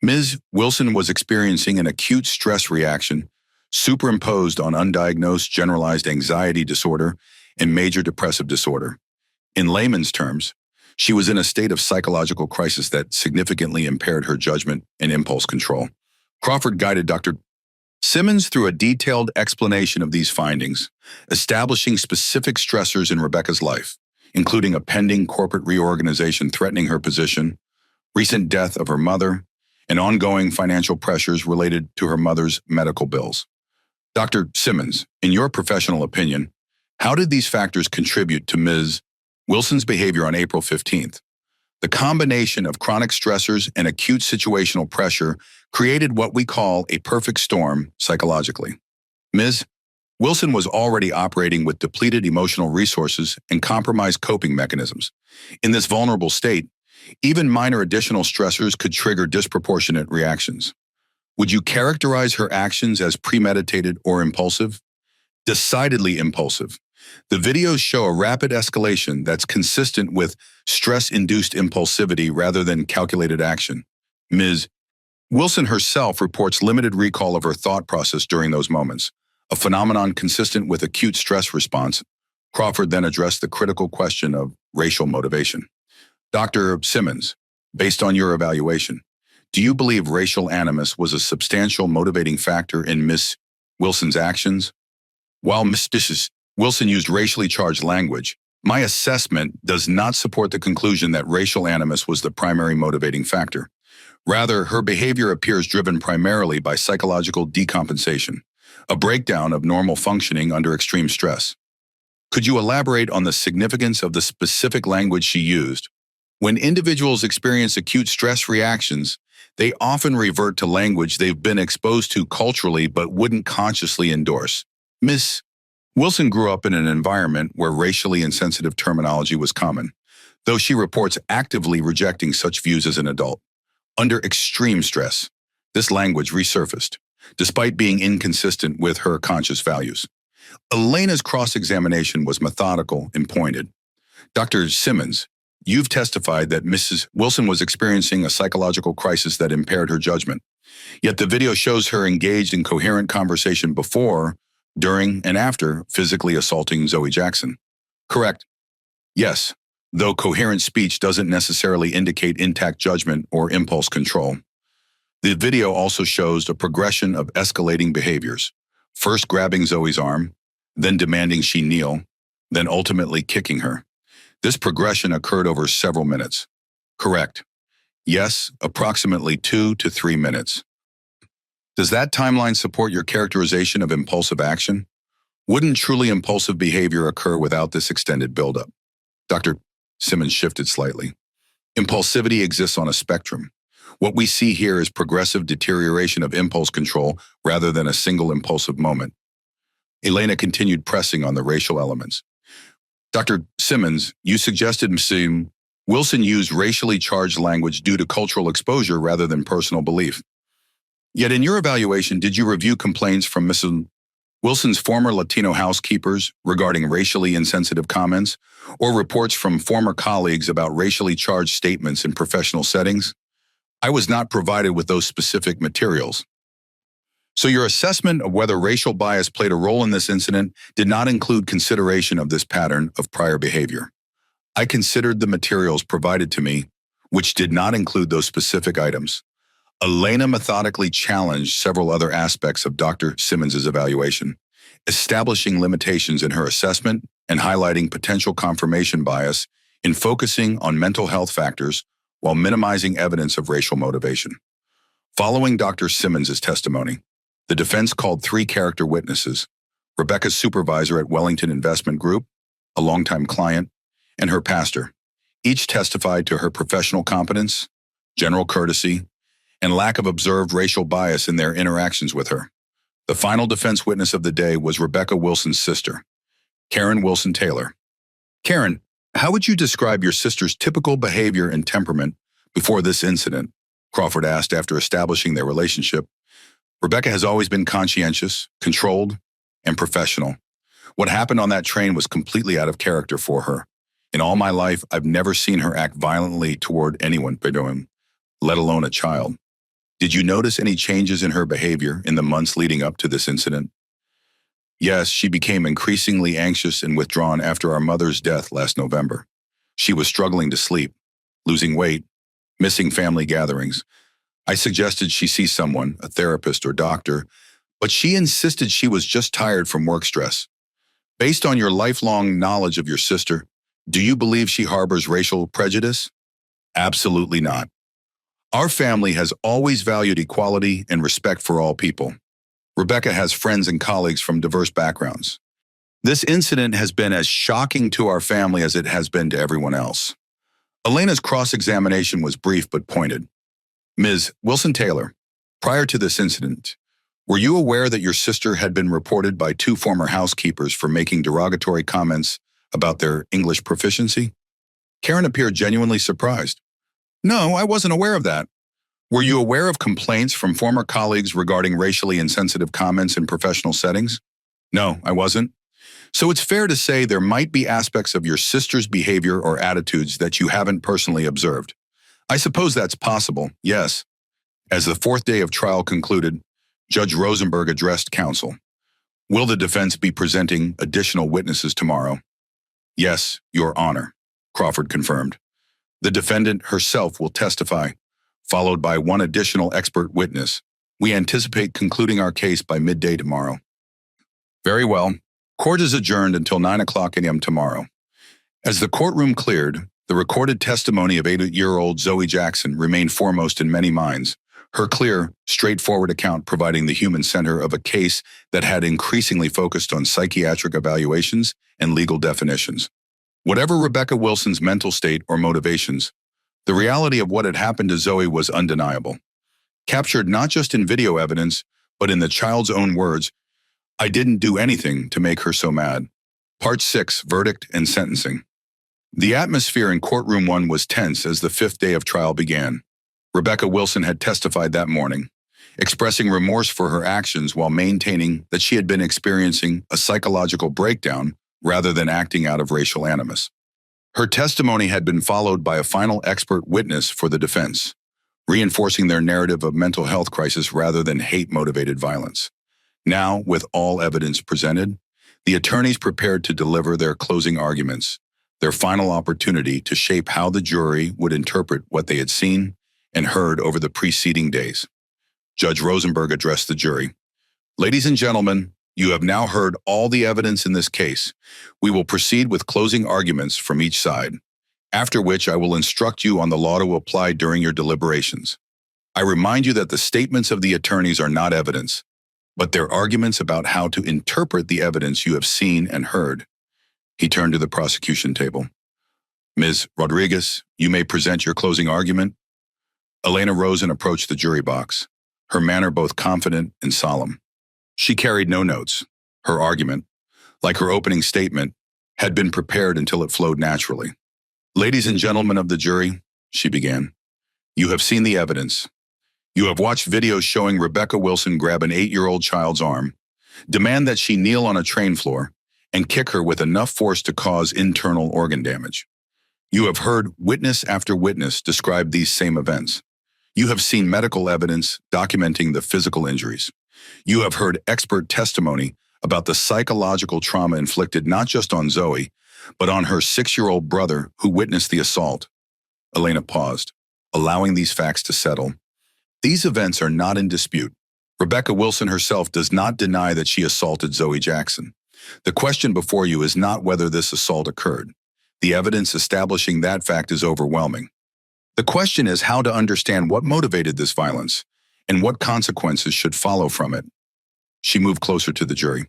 Ms. Wilson was experiencing an acute stress reaction superimposed on undiagnosed generalized anxiety disorder and major depressive disorder. In layman's terms, she was in a state of psychological crisis that significantly impaired her judgment and impulse control. Crawford guided Dr. Simmons through a detailed explanation of these findings, establishing specific stressors in Rebecca's life, including a pending corporate reorganization threatening her position, recent death of her mother, and ongoing financial pressures related to her mother's medical bills. Dr. Simmons, in your professional opinion, how did these factors contribute to Ms. Wilson's behavior on April 15th? The combination of chronic stressors and acute situational pressure created what we call a perfect storm psychologically. Ms. Wilson was already operating with depleted emotional resources and compromised coping mechanisms. In this vulnerable state, even minor additional stressors could trigger disproportionate reactions. Would you characterize her actions as premeditated or impulsive? Decidedly impulsive. The videos show a rapid escalation that's consistent with stress-induced impulsivity rather than calculated action. Ms. Wilson herself reports limited recall of her thought process during those moments, a phenomenon consistent with acute stress response. Crawford then addressed the critical question of racial motivation. Dr. Simmons, based on your evaluation, do you believe racial animus was a substantial motivating factor in Ms. Wilson's actions? While Ms. Wilson used racially charged language, my assessment does not support the conclusion that racial animus was the primary motivating factor. Rather, her behavior appears driven primarily by psychological decompensation, a breakdown of normal functioning under extreme stress. Could you elaborate on the significance of the specific language she used? When individuals experience acute stress reactions, they often revert to language they've been exposed to culturally but wouldn't consciously endorse. Ms. Wilson grew up in an environment where racially insensitive terminology was common, though she reports actively rejecting such views as an adult. Under extreme stress, this language resurfaced, despite being inconsistent with her conscious values. Elena's cross-examination was methodical and pointed. Dr. Simmons, you've testified that Mrs. Wilson was experiencing a psychological crisis that impaired her judgment. Yet the video shows her engaged in coherent conversation before, during, and after physically assaulting Zoe Jackson. Correct. Yes, though coherent speech doesn't necessarily indicate intact judgment or impulse control. The video also shows a progression of escalating behaviors, first grabbing Zoe's arm, then demanding she kneel, then ultimately kicking her. This progression occurred over several minutes. Correct. Yes, approximately 2 to 3 minutes. Does that timeline support your characterization of impulsive action? Wouldn't truly impulsive behavior occur without this extended buildup? Dr. Simmons shifted slightly. Impulsivity exists on a spectrum. What we see here is progressive deterioration of impulse control rather than a single impulsive moment. Elena continued pressing on the racial elements. Dr. Simmons, you suggested Ms. Wilson used racially charged language due to cultural exposure rather than personal belief. Yet in your evaluation, did you review complaints from Mrs. Wilson's former Latino housekeepers regarding racially insensitive comments, or reports from former colleagues about racially charged statements in professional settings? I was not provided with those specific materials. So your assessment of whether racial bias played a role in this incident did not include consideration of this pattern of prior behavior. I considered the materials provided to me, which did not include those specific items. Elena methodically challenged several other aspects of Dr. Simmons's evaluation, establishing limitations in her assessment and highlighting potential confirmation bias in focusing on mental health factors while minimizing evidence of racial motivation. Following Dr. Simmons's testimony, the defense called 3 character witnesses: Rebecca's supervisor at Wellington Investment Group, a longtime client, and her pastor. Each testified to her professional competence, general courtesy, and lack of observed racial bias in their interactions with her. The final defense witness of the day was Rebecca Wilson's sister, Karen Wilson Taylor. Karen, how would you describe your sister's typical behavior and temperament before this incident? Crawford asked after establishing their relationship. Rebecca has always been conscientious, controlled, and professional. What happened on that train was completely out of character for her. In all my life, I've never seen her act violently toward anyone, let alone a child. Did you notice any changes in her behavior in the months leading up to this incident? Yes, she became increasingly anxious and withdrawn after our mother's death last November. She was struggling to sleep, losing weight, missing family gatherings. I suggested she see someone, a therapist or doctor, but she insisted she was just tired from work stress. Based on your lifelong knowledge of your sister, do you believe she harbors racial prejudice? Absolutely not. Our family has always valued equality and respect for all people. Rebecca has friends and colleagues from diverse backgrounds. This incident has been as shocking to our family as it has been to everyone else. Elena's cross-examination was brief but pointed. Ms. Wilson-Taylor, prior to this incident, were you aware that your sister had been reported by 2 former housekeepers for making derogatory comments about their English proficiency? Karen appeared genuinely surprised. No, I wasn't aware of that. Were you aware of complaints from former colleagues regarding racially insensitive comments in professional settings? No, I wasn't. So it's fair to say there might be aspects of your sister's behavior or attitudes that you haven't personally observed. I suppose that's possible, yes. As the 4th day of trial concluded, Judge Rosenberg addressed counsel. Will the defense be presenting additional witnesses tomorrow? Yes, Your Honor, Crawford confirmed. The defendant herself will testify, followed by 1 additional expert witness. We anticipate concluding our case by midday tomorrow. Very well. Court is adjourned until 9:00 a.m. tomorrow. As the courtroom cleared, the recorded testimony of 8-year-old Zoe Jackson remained foremost in many minds, her clear, straightforward account providing the human center of a case that had increasingly focused on psychiatric evaluations and legal definitions. Whatever Rebecca Wilson's mental state or motivations, the reality of what had happened to Zoe was undeniable. Captured not just in video evidence, but in the child's own words, I didn't do anything to make her so mad. Part 6, Verdict and Sentencing. The atmosphere in courtroom 1 was tense as the 5th day of trial began. Rebecca Wilson had testified that morning, expressing remorse for her actions while maintaining that she had been experiencing a psychological breakdown rather than acting out of racial animus. Her testimony had been followed by a final expert witness for the defense, reinforcing their narrative of mental health crisis rather than hate-motivated violence. Now, with all evidence presented, the attorneys prepared to deliver their closing arguments, their final opportunity to shape how the jury would interpret what they had seen and heard over the preceding days. Judge Rosenberg addressed the jury. Ladies and gentlemen, you have now heard all the evidence in this case. We will proceed with closing arguments from each side, after which I will instruct you on the law to apply during your deliberations. I remind you that the statements of the attorneys are not evidence, but their arguments about how to interpret the evidence you have seen and heard. He turned to the prosecution table. Ms. Rodriguez, you may present your closing argument. Elena rose and approached the jury box, her manner both confident and solemn. She carried no notes. Her argument, like her opening statement, had been prepared until it flowed naturally. Ladies and gentlemen of the jury, she began, you have seen the evidence. You have watched videos showing Rebecca Wilson grab an 8-year-old child's arm, demand that she kneel on a train floor, and kick her with enough force to cause internal organ damage. You have heard witness after witness describe these same events. You have seen medical evidence documenting the physical injuries. You have heard expert testimony about the psychological trauma inflicted not just on Zoe, but on her 6-year-old brother who witnessed the assault. Elena paused, allowing these facts to settle. These events are not in dispute. Rebecca Wilson herself does not deny that she assaulted Zoe Jackson. The question before you is not whether this assault occurred. The evidence establishing that fact is overwhelming. The question is how to understand what motivated this violence and what consequences should follow from it. She moved closer to the jury.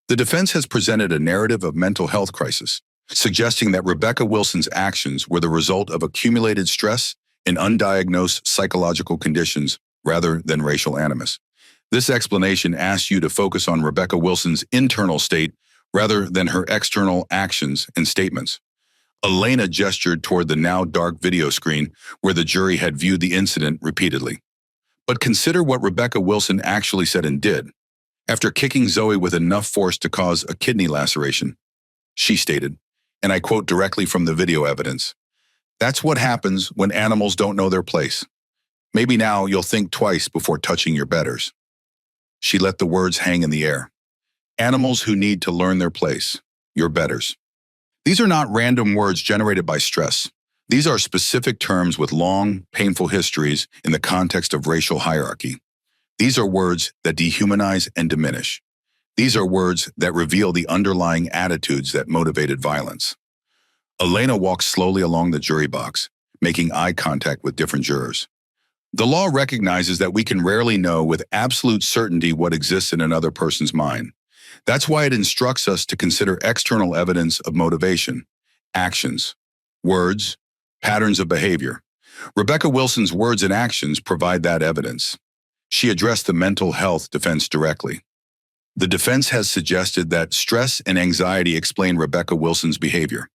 The defense has presented a narrative of mental health crisis, suggesting that Rebecca Wilson's actions were the result of accumulated stress and undiagnosed psychological conditions rather than racial animus. This explanation asks you to focus on Rebecca Wilson's internal state rather than her external actions and statements. Elena gestured toward the now dark video screen where the jury had viewed the incident repeatedly. But consider what Rebecca Wilson actually said and did. After kicking Zoe with enough force to cause a kidney laceration, she stated, and I quote directly from the video evidence, "That's what happens when animals don't know their place. Maybe now you'll think twice before touching your betters. She let the words hang in the air. Animals who need to learn their place. Your betters. These are not random words generated by stress. These are specific terms with long, painful histories in the context of racial hierarchy. These are words that dehumanize and diminish. These are words that reveal the underlying attitudes that motivated violence. Elena walked slowly along the jury box, making eye contact with different jurors. The law recognizes that we can rarely know with absolute certainty what exists in another person's mind. That's why it instructs us to consider external evidence of motivation, actions, words, patterns of behavior. Rebecca Wilson's words and actions provide that evidence. She addressed the mental health defense directly. The defense has suggested that stress and anxiety explain Rebecca Wilson's behavior.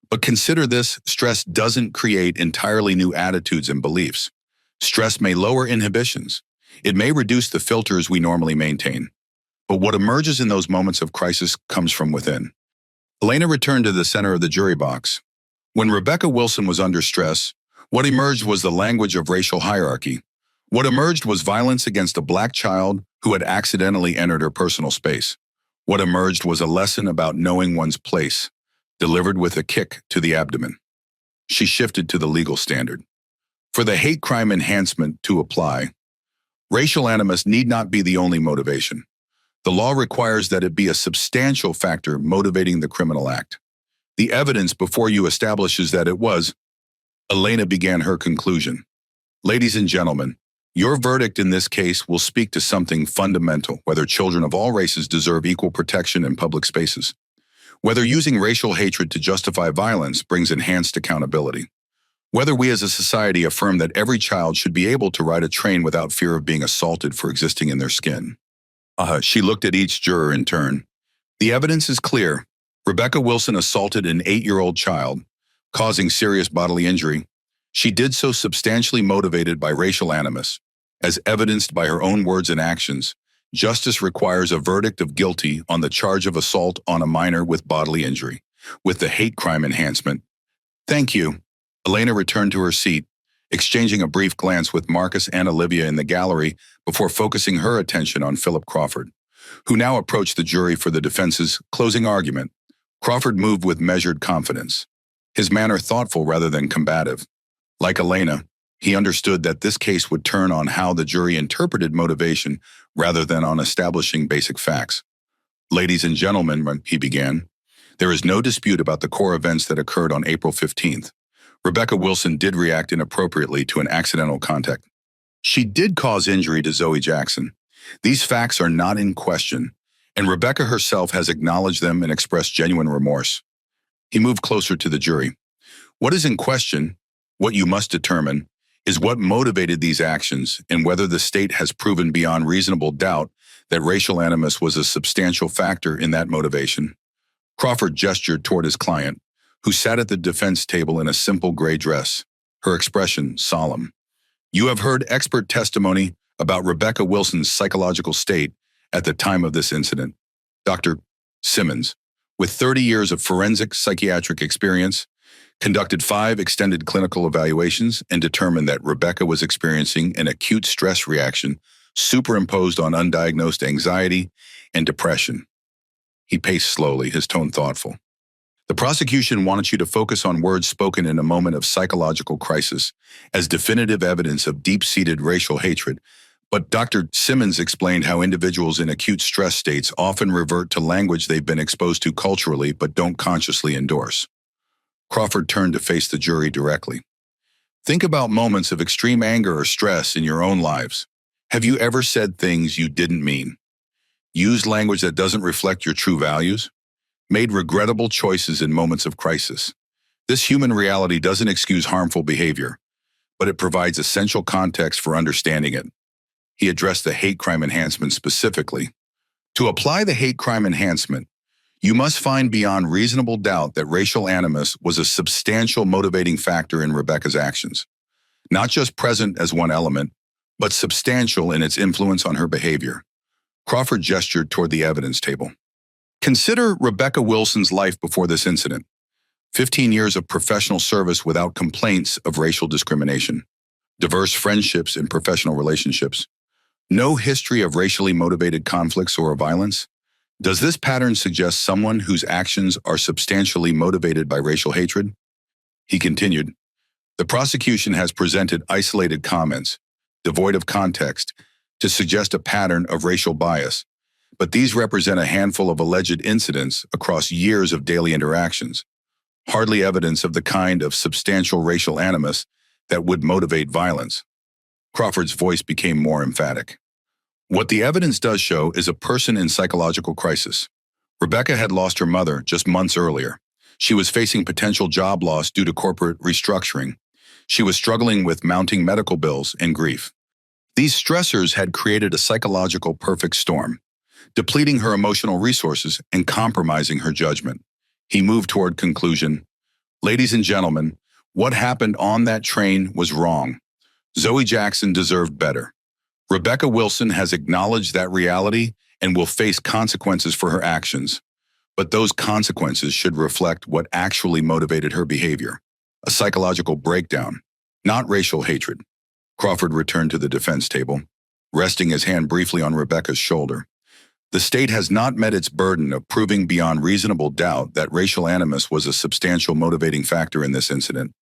But consider this, stress doesn't create entirely new attitudes and beliefs. Stress may lower inhibitions. It may reduce the filters we normally maintain. But what emerges in those moments of crisis comes from within. Elena returned to the center of the jury box. When Rebecca Wilson was under stress, what emerged was the language of racial hierarchy. What emerged was violence against a black child who had accidentally entered her personal space. What emerged was a lesson about knowing one's place, delivered with a kick to the abdomen. She shifted to the legal standard. For the hate crime enhancement to apply, racial animus need not be the only motivation. The law requires that it be a substantial factor motivating the criminal act. The evidence before you establishes that it was. Elena began her conclusion. Ladies and gentlemen, your verdict in this case will speak to something fundamental, whether children of all races deserve equal protection in public spaces, whether using racial hatred to justify violence brings enhanced accountability, whether we as a society affirm that every child should be able to ride a train without fear of being assaulted for existing in their skin. She looked at each juror in turn. The evidence is clear. Rebecca Wilson assaulted an 8-year-old child, causing serious bodily injury. She did so substantially motivated by racial animus. As evidenced by her own words and actions, justice requires a verdict of guilty on the charge of assault on a minor with bodily injury, with the hate crime enhancement. Thank you. Elena returned to her seat, exchanging a brief glance with Marcus and Olivia in the gallery before focusing her attention on Philip Crawford, who now approached the jury for the defense's closing argument. Crawford moved with measured confidence, his manner thoughtful rather than combative. Like Elena, he understood that this case would turn on how the jury interpreted motivation rather than on establishing basic facts. Ladies and gentlemen, he began, there is no dispute about the core events that occurred on April 15th. Rebecca Wilson did react inappropriately to an accidental contact. She did cause injury to Zoe Jackson. These facts are not in question, and Rebecca herself has acknowledged them and expressed genuine remorse. He moved closer to the jury. What is in question, what you must determine, is what motivated these actions and whether the state has proven beyond reasonable doubt that racial animus was a substantial factor in that motivation. Crawford gestured toward his client, who sat at the defense table in a simple gray dress, her expression solemn. You have heard expert testimony about Rebecca Wilson's psychological state at the time of this incident. Dr. Simmons, with 30 years of forensic psychiatric experience, conducted 5 extended clinical evaluations and determined that Rebecca was experiencing an acute stress reaction superimposed on undiagnosed anxiety and depression. He paced slowly, his tone thoughtful. The prosecution wanted you to focus on words spoken in a moment of psychological crisis as definitive evidence of deep-seated racial hatred, but Dr. Simmons explained how individuals in acute stress states often revert to language they've been exposed to culturally but don't consciously endorse. Crawford turned to face the jury directly. Think about moments of extreme anger or stress in your own lives. Have you ever said things you didn't mean? Used language that doesn't reflect your true values? Made regrettable choices in moments of crisis? This human reality doesn't excuse harmful behavior, but it provides essential context for understanding it. He addressed the hate crime enhancement specifically. To apply the hate crime enhancement, you must find beyond reasonable doubt that racial animus was a substantial motivating factor in Rebecca's actions, not just present as one element, but substantial in its influence on her behavior. Crawford gestured toward the evidence table. Consider Rebecca Wilson's life before this incident. 15 years of professional service without complaints of racial discrimination. diverse friendships and professional relationships. No history of racially motivated conflicts or violence. Does this pattern suggest someone whose actions are substantially motivated by racial hatred? He continued, the prosecution has presented isolated comments, devoid of context, to suggest a pattern of racial bias, but these represent a handful of alleged incidents across years of daily interactions, hardly evidence of the kind of substantial racial animus that would motivate violence. Crawford's voice became more emphatic. What the evidence does show is a person in psychological crisis. Rebecca had lost her mother just months earlier. She was facing potential job loss due to corporate restructuring. She was struggling with mounting medical bills and grief. These stressors had created a psychological perfect storm, depleting her emotional resources and compromising her judgment. He moved toward conclusion. Ladies and gentlemen, what happened on that train was wrong. Zoe Jackson deserved better. Rebecca Wilson has acknowledged that reality and will face consequences for her actions. But those consequences should reflect what actually motivated her behavior. A psychological breakdown, not racial hatred. Crawford returned to the defense table, resting his hand briefly on Rebecca's shoulder. The state has not met its burden of proving beyond reasonable doubt that racial animus was a substantial motivating factor in this incident.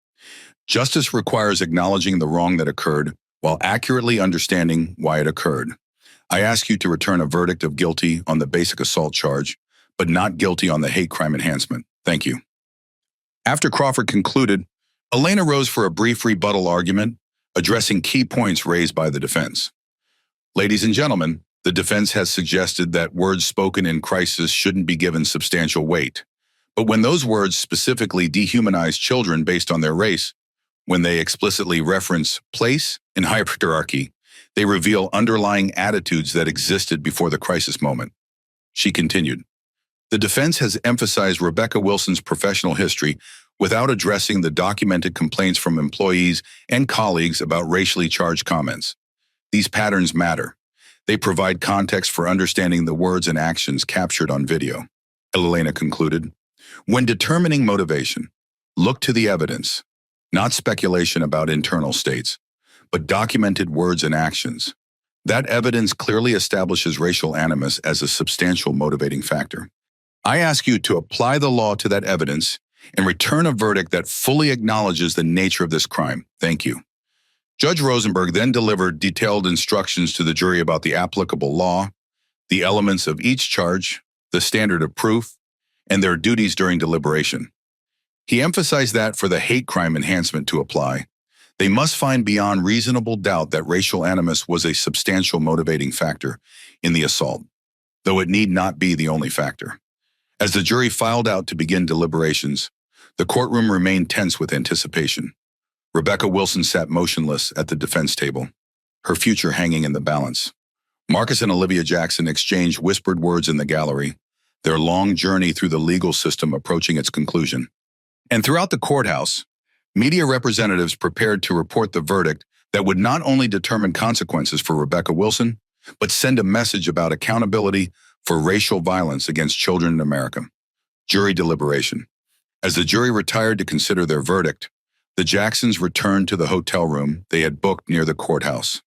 Justice requires acknowledging the wrong that occurred while accurately understanding why it occurred. I ask you to return a verdict of guilty on the basic assault charge, but not guilty on the hate crime enhancement. Thank you. After Crawford concluded, Elena rose for a brief rebuttal argument, addressing key points raised by the defense. Ladies and gentlemen, the defense has suggested that words spoken in crisis shouldn't be given substantial weight. But when those words specifically dehumanize children based on their race, when they explicitly reference place in hierarchy, they reveal underlying attitudes that existed before the crisis moment. She continued, the defense has emphasized Rebecca Wilson's professional history without addressing the documented complaints from employees and colleagues about racially charged comments. These patterns matter. They provide context for understanding the words and actions captured on video. Elena concluded, when determining motivation, look to the evidence, not speculation about internal states, but documented words and actions. That evidence clearly establishes racial animus as a substantial motivating factor. I ask you to apply the law to that evidence and return a verdict that fully acknowledges the nature of this crime. Thank you. Judge Rosenberg then delivered detailed instructions to the jury about the applicable law, the elements of each charge, the standard of proof, and their duties during deliberation. He emphasized that for the hate crime enhancement to apply, they must find beyond reasonable doubt that racial animus was a substantial motivating factor in the assault, though it need not be the only factor. As the jury filed out to begin deliberations, the courtroom remained tense with anticipation. Rebecca Wilson sat motionless at the defense table, her future hanging in the balance. Marcus and Olivia Jackson exchanged whispered words in the gallery, their long journey through the legal system approaching its conclusion. And throughout the courthouse, media representatives prepared to report the verdict that would not only determine consequences for Rebecca Wilson, but send a message about accountability for racial violence against children in America. Jury deliberation. As the jury retired to consider their verdict, the Jacksons returned to the hotel room they had booked near the courthouse.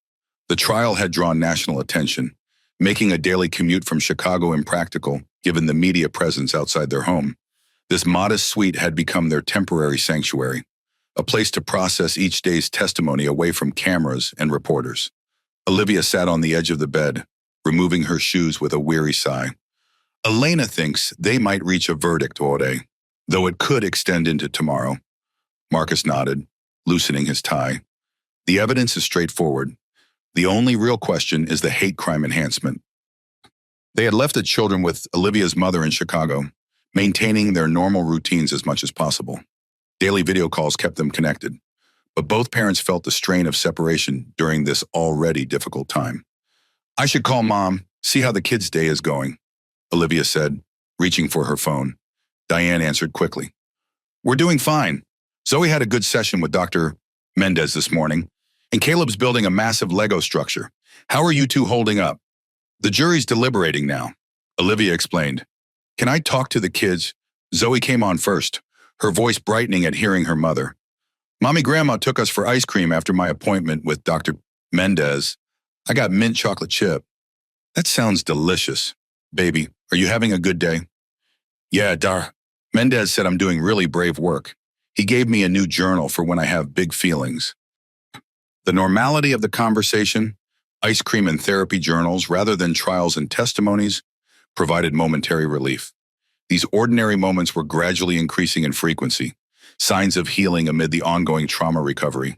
The trial had drawn national attention, making a daily commute from Chicago impractical given the media presence outside their home. This modest suite had become their temporary sanctuary, a place to process each day's testimony away from cameras and reporters. Olivia sat on the edge of the bed, removing her shoes with a weary sigh. Elena thinks they might reach a verdict today, though it could extend into tomorrow. Marcus nodded, loosening his tie. The evidence is straightforward. The only real question is the hate crime enhancement. They had left the children with Olivia's mother in Chicago, maintaining their normal routines as much as possible. Daily video calls kept them connected, but both parents felt the strain of separation during this already difficult time. I should call Mom, see how the kids' day is going, Olivia said, reaching for her phone. Diane answered quickly. We're doing fine. Zoe had a good session with Dr. Mendez this morning, and Caleb's building a massive Lego structure. How are you two holding up? The jury's deliberating now, Olivia explained. Can I talk to the kids? Zoe came on first, her voice brightening at hearing her mother. Mommy Grandma took us for ice cream after my appointment with Dr. Mendez. I got mint chocolate chip. That sounds delicious. Baby, are you having a good day? Yeah, Dar. Mendez said I'm doing really brave work. He gave me a new journal for when I have big feelings. The normality of the conversation, ice cream and therapy journals rather than trials and testimonies, provided momentary relief. These ordinary moments were gradually increasing in frequency, signs of healing amid the ongoing trauma recovery.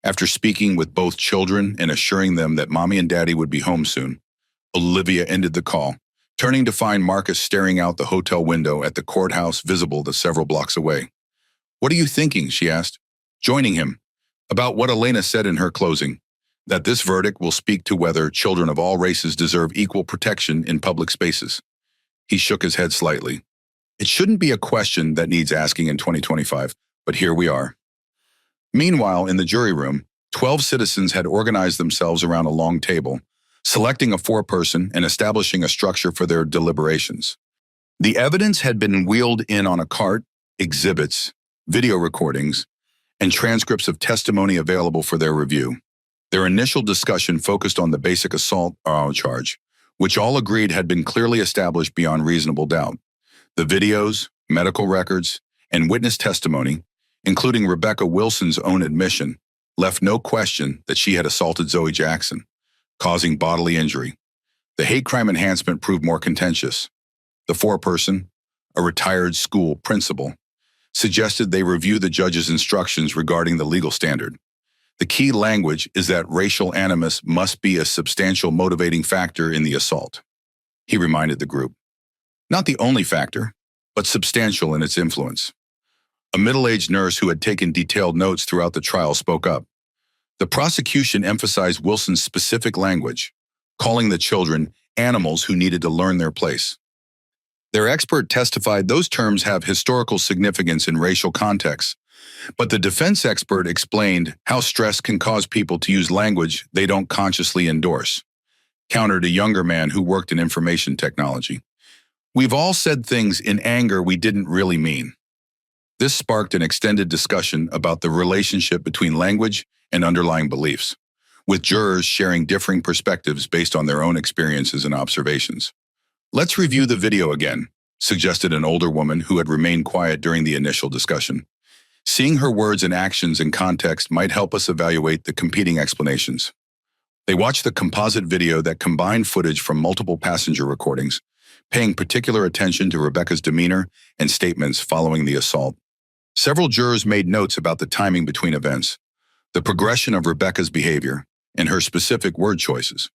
After speaking with both children and assuring them that Mommy and Daddy would be home soon, Olivia ended the call, turning to find Marcus staring out the hotel window at the courthouse visible several blocks away. What are you thinking? She asked, joining him, about what Elena said in her closing, that this verdict will speak to whether children of all races deserve equal protection in public spaces. He shook his head slightly. It shouldn't be a question that needs asking in 2025, but here we are. Meanwhile, in the jury room, 12 citizens had organized themselves around a long table, selecting a four-person and establishing a structure for their deliberations. The evidence had been wheeled in on a cart, exhibits, video recordings, and transcripts of testimony available for their review. Their initial discussion focused on the basic assault charge, which all agreed had been clearly established beyond reasonable doubt. The videos, medical records, and witness testimony, including Rebecca Wilson's own admission, left no question that she had assaulted Zoe Jackson, causing bodily injury. The hate crime enhancement proved more contentious. The foreperson, a retired school principal, suggested they review the judge's instructions regarding the legal standard. The key language is that racial animus must be a substantial motivating factor in the assault, he reminded the group. Not the only factor, but substantial in its influence. A middle-aged nurse who had taken detailed notes throughout the trial spoke up. The prosecution emphasized Wilson's specific language, calling the children animals who needed to learn their place. Their expert testified those terms have historical significance in racial contexts, but the defense expert explained how stress can cause people to use language they don't consciously endorse, countered a younger man who worked in information technology. We've all said things in anger we didn't really mean. This sparked an extended discussion about the relationship between language and underlying beliefs, with jurors sharing differing perspectives based on their own experiences and observations. Let's review the video again, suggested an older woman who had remained quiet during the initial discussion. Seeing her words and actions in context might help us evaluate the competing explanations. They watched the composite video that combined footage from multiple passenger recordings, paying particular attention to Rebecca's demeanor and statements following the assault. Several jurors made notes about the timing between events, the progression of Rebecca's behavior, and her specific word choices.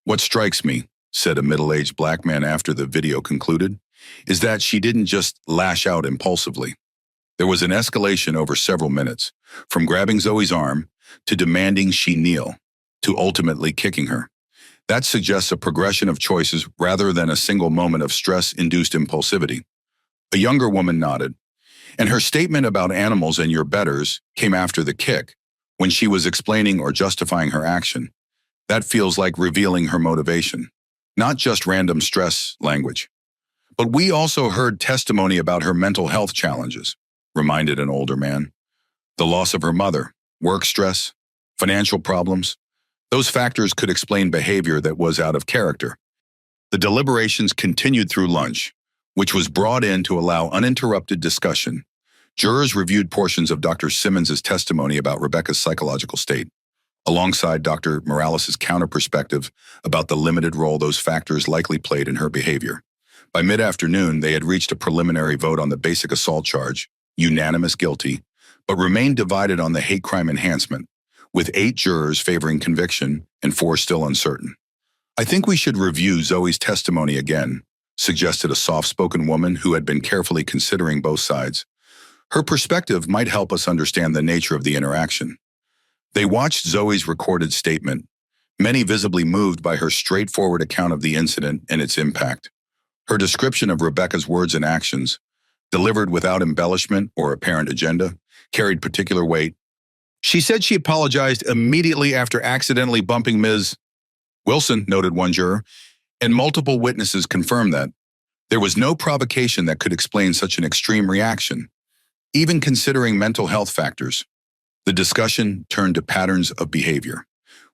What strikes me, said a middle-aged black man after the video concluded, is that she didn't just lash out impulsively. There was an escalation over several minutes, from grabbing Zoe's arm to demanding she kneel, to ultimately kicking her. That suggests a progression of choices rather than a single moment of stress-induced impulsivity. A younger woman nodded, and her statement about animals and your betters came after the kick, when she was explaining or justifying her action. That feels like revealing her motivation, not just random stress language. But we also heard testimony about her mental health challenges, reminded an older man. The loss of her mother, work stress, financial problems, those factors could explain behavior that was out of character. The deliberations continued through lunch, which was brought in to allow uninterrupted discussion. Jurors reviewed portions of Dr. Simmons's testimony about Rebecca's psychological state, alongside Dr. Morales' counter-perspective about the limited role those factors likely played in her behavior. By mid-afternoon, they had reached a preliminary vote on the basic assault charge, unanimous guilty, but remained divided on the hate crime enhancement, with 8 jurors favoring conviction and 4 still uncertain. I think we should review Zoe's testimony again, suggested a soft-spoken woman who had been carefully considering both sides. Her perspective might help us understand the nature of the interaction. They watched Zoe's recorded statement, many visibly moved by her straightforward account of the incident and its impact. Her description of Rebecca's words and actions, delivered without embellishment or apparent agenda, carried particular weight. She said she apologized immediately after accidentally bumping Ms. Wilson, noted one juror, and multiple witnesses confirmed that. There was no provocation that could explain such an extreme reaction, even considering mental health factors. The discussion turned to patterns of behavior,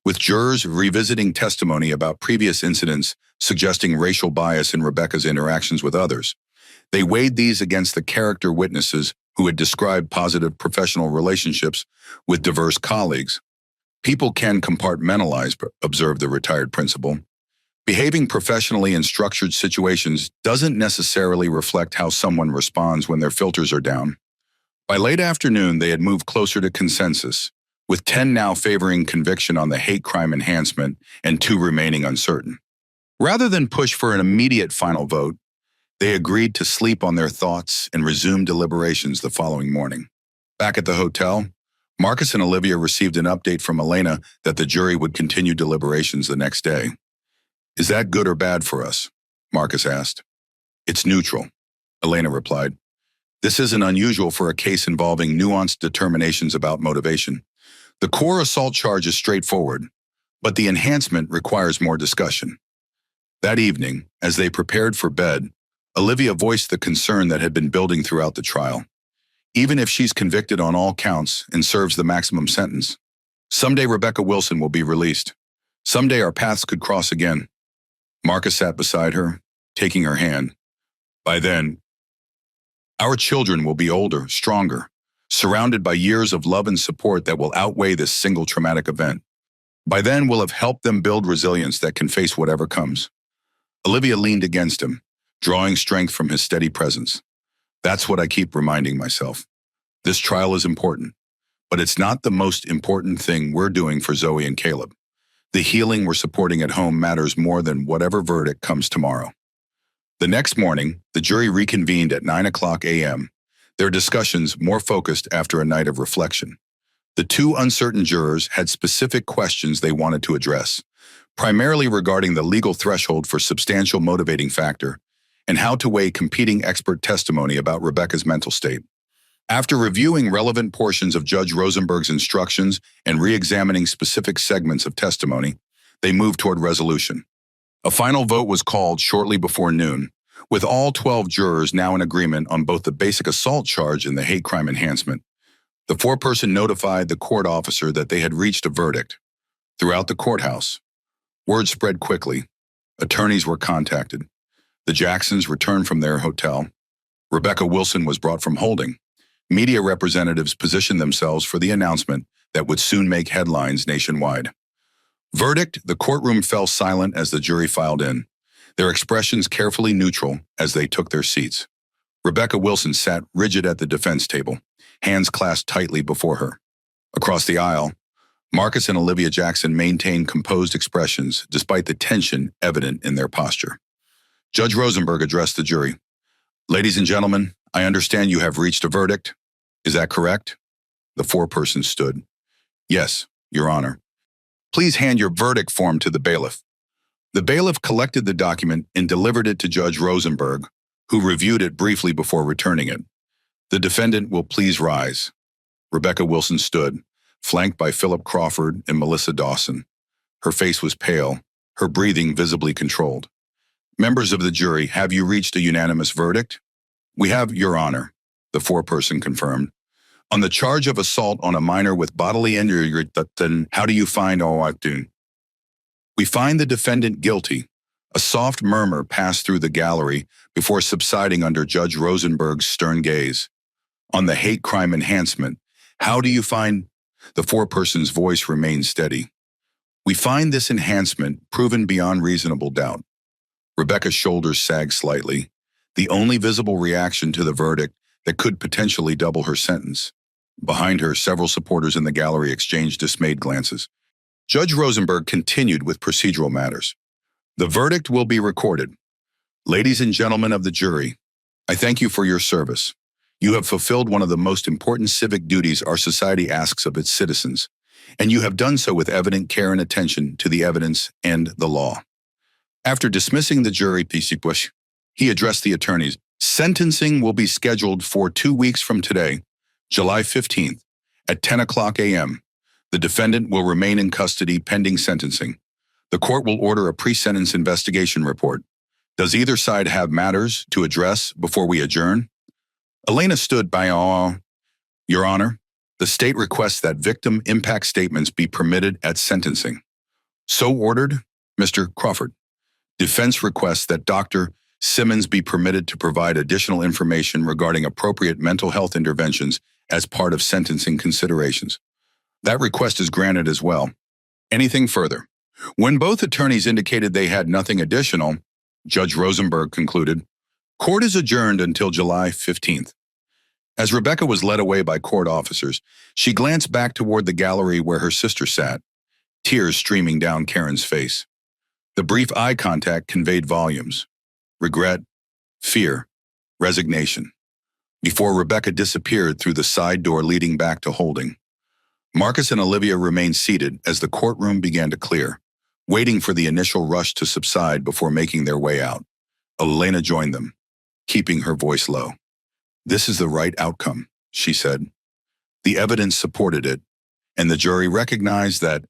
with jurors revisiting testimony about previous incidents suggesting racial bias in Rebecca's interactions with others. They weighed these against the character witnesses who had described positive professional relationships with diverse colleagues. People can compartmentalize, observed the retired principal. Behaving professionally in structured situations doesn't necessarily reflect how someone responds when their filters are down. By late afternoon, they had moved closer to consensus, with 10 now favoring conviction on the hate crime enhancement and 2 remaining uncertain. Rather than push for an immediate final vote, they agreed to sleep on their thoughts and resume deliberations the following morning. Back at the hotel, Marcus and Olivia received an update from Elena that the jury would continue deliberations the next day. "Is that good or bad for us?" Marcus asked. "It's neutral," Elena replied. "This isn't unusual for a case involving nuanced determinations about motivation. The core assault charge is straightforward, but the enhancement requires more discussion." That evening, as they prepared for bed, Olivia voiced the concern that had been building throughout the trial. Even if she's convicted on all counts and serves the maximum sentence, someday Rebecca Wilson will be released. Someday our paths could cross again. Marcus sat beside her, taking her hand. "By then, our children will be older, stronger, surrounded by years of love and support that will outweigh this single traumatic event. By then, we'll have helped them build resilience that can face whatever comes." Olivia leaned against him, drawing strength from his steady presence. "That's what I keep reminding myself. This trial is important, but it's not the most important thing we're doing for Zoe and Caleb. The healing we're supporting at home matters more than whatever verdict comes tomorrow." The next morning, the jury reconvened at 9 a.m., their discussions more focused after a night of reflection. The 2 uncertain jurors had specific questions they wanted to address, primarily regarding the legal threshold for substantial motivating factor and how to weigh competing expert testimony about Rebecca's mental state. After reviewing relevant portions of Judge Rosenberg's instructions and re-examining specific segments of testimony, they moved toward resolution. A final vote was called shortly before noon, with all 12 jurors now in agreement on both the basic assault charge and the hate crime enhancement. The foreperson notified the court officer that they had reached a verdict. Throughout the courthouse, word spread quickly. Attorneys were contacted. The Jacksons returned from their hotel. Rebecca Wilson was brought from holding. Media representatives positioned themselves for the announcement that would soon make headlines nationwide. Verdict: the courtroom fell silent as the jury filed in, their expressions carefully neutral as they took their seats. Rebecca Wilson sat rigid at the defense table, hands clasped tightly before her. Across the aisle, Marcus and Olivia Jackson maintained composed expressions despite the tension evident in their posture. Judge Rosenberg addressed the jury. "Ladies and gentlemen, I understand you have reached a verdict. Is that correct?" The foreperson stood. "Yes, Your Honor." "Please hand your verdict form to the bailiff." The bailiff collected the document and delivered it to Judge Rosenberg, who reviewed it briefly before returning it. "The defendant will please rise." Rebecca Wilson stood, flanked by Philip Crawford and Melissa Dawson. Her face was pale, her breathing visibly controlled. "Members of the jury, have you reached a unanimous verdict?" "We have, Your Honor," the foreperson confirmed. "On the charge of assault on a minor with bodily injury, how do you find Owaktun?" "We find the defendant guilty." A soft murmur passed through the gallery before subsiding under Judge Rosenberg's stern gaze. "On the hate crime enhancement, how do you find—" The foreperson's voice remained steady. "We find this enhancement proven beyond reasonable doubt." Rebecca's shoulders sagged slightly, the only visible reaction to the verdict that could potentially double her sentence. Behind her, several supporters in the gallery exchanged dismayed glances. Judge Rosenberg continued with procedural matters. "The verdict will be recorded. Ladies and gentlemen of the jury, I thank you for your service. You have fulfilled one of the most important civic duties our society asks of its citizens, and you have done so with evident care and attention to the evidence and the law." After dismissing the jury, he addressed the attorneys. "Sentencing will be scheduled for 2 weeks from today, July 15th, at 10 a.m. The defendant will remain in custody pending sentencing. The court will order a pre-sentence investigation report. Does either side have matters to address before we adjourn?" Elena stood by. "Your Honor, The state requests that victim impact statements be permitted at sentencing. So ordered, Mr. Crawford. Defense requests that Dr. Simmons be permitted to provide additional information regarding appropriate mental health interventions as part of sentencing considerations. That request is granted as well. Anything further? When both attorneys indicated they had nothing additional, Judge Rosenberg concluded, court is adjourned until July 15th. As Rebecca was led away by court officers, she glanced back toward the gallery where her sister sat, tears streaming down Karen's face. The brief eye contact conveyed volumes: regret, fear, resignation, before Rebecca disappeared through the side door leading back to holding. Marcus and Olivia remained seated as the courtroom began to clear, waiting for the initial rush to subside before making their way out. Elena joined them, keeping her voice low. "This is the right outcome," she said. The evidence supported it, and the jury recognized that.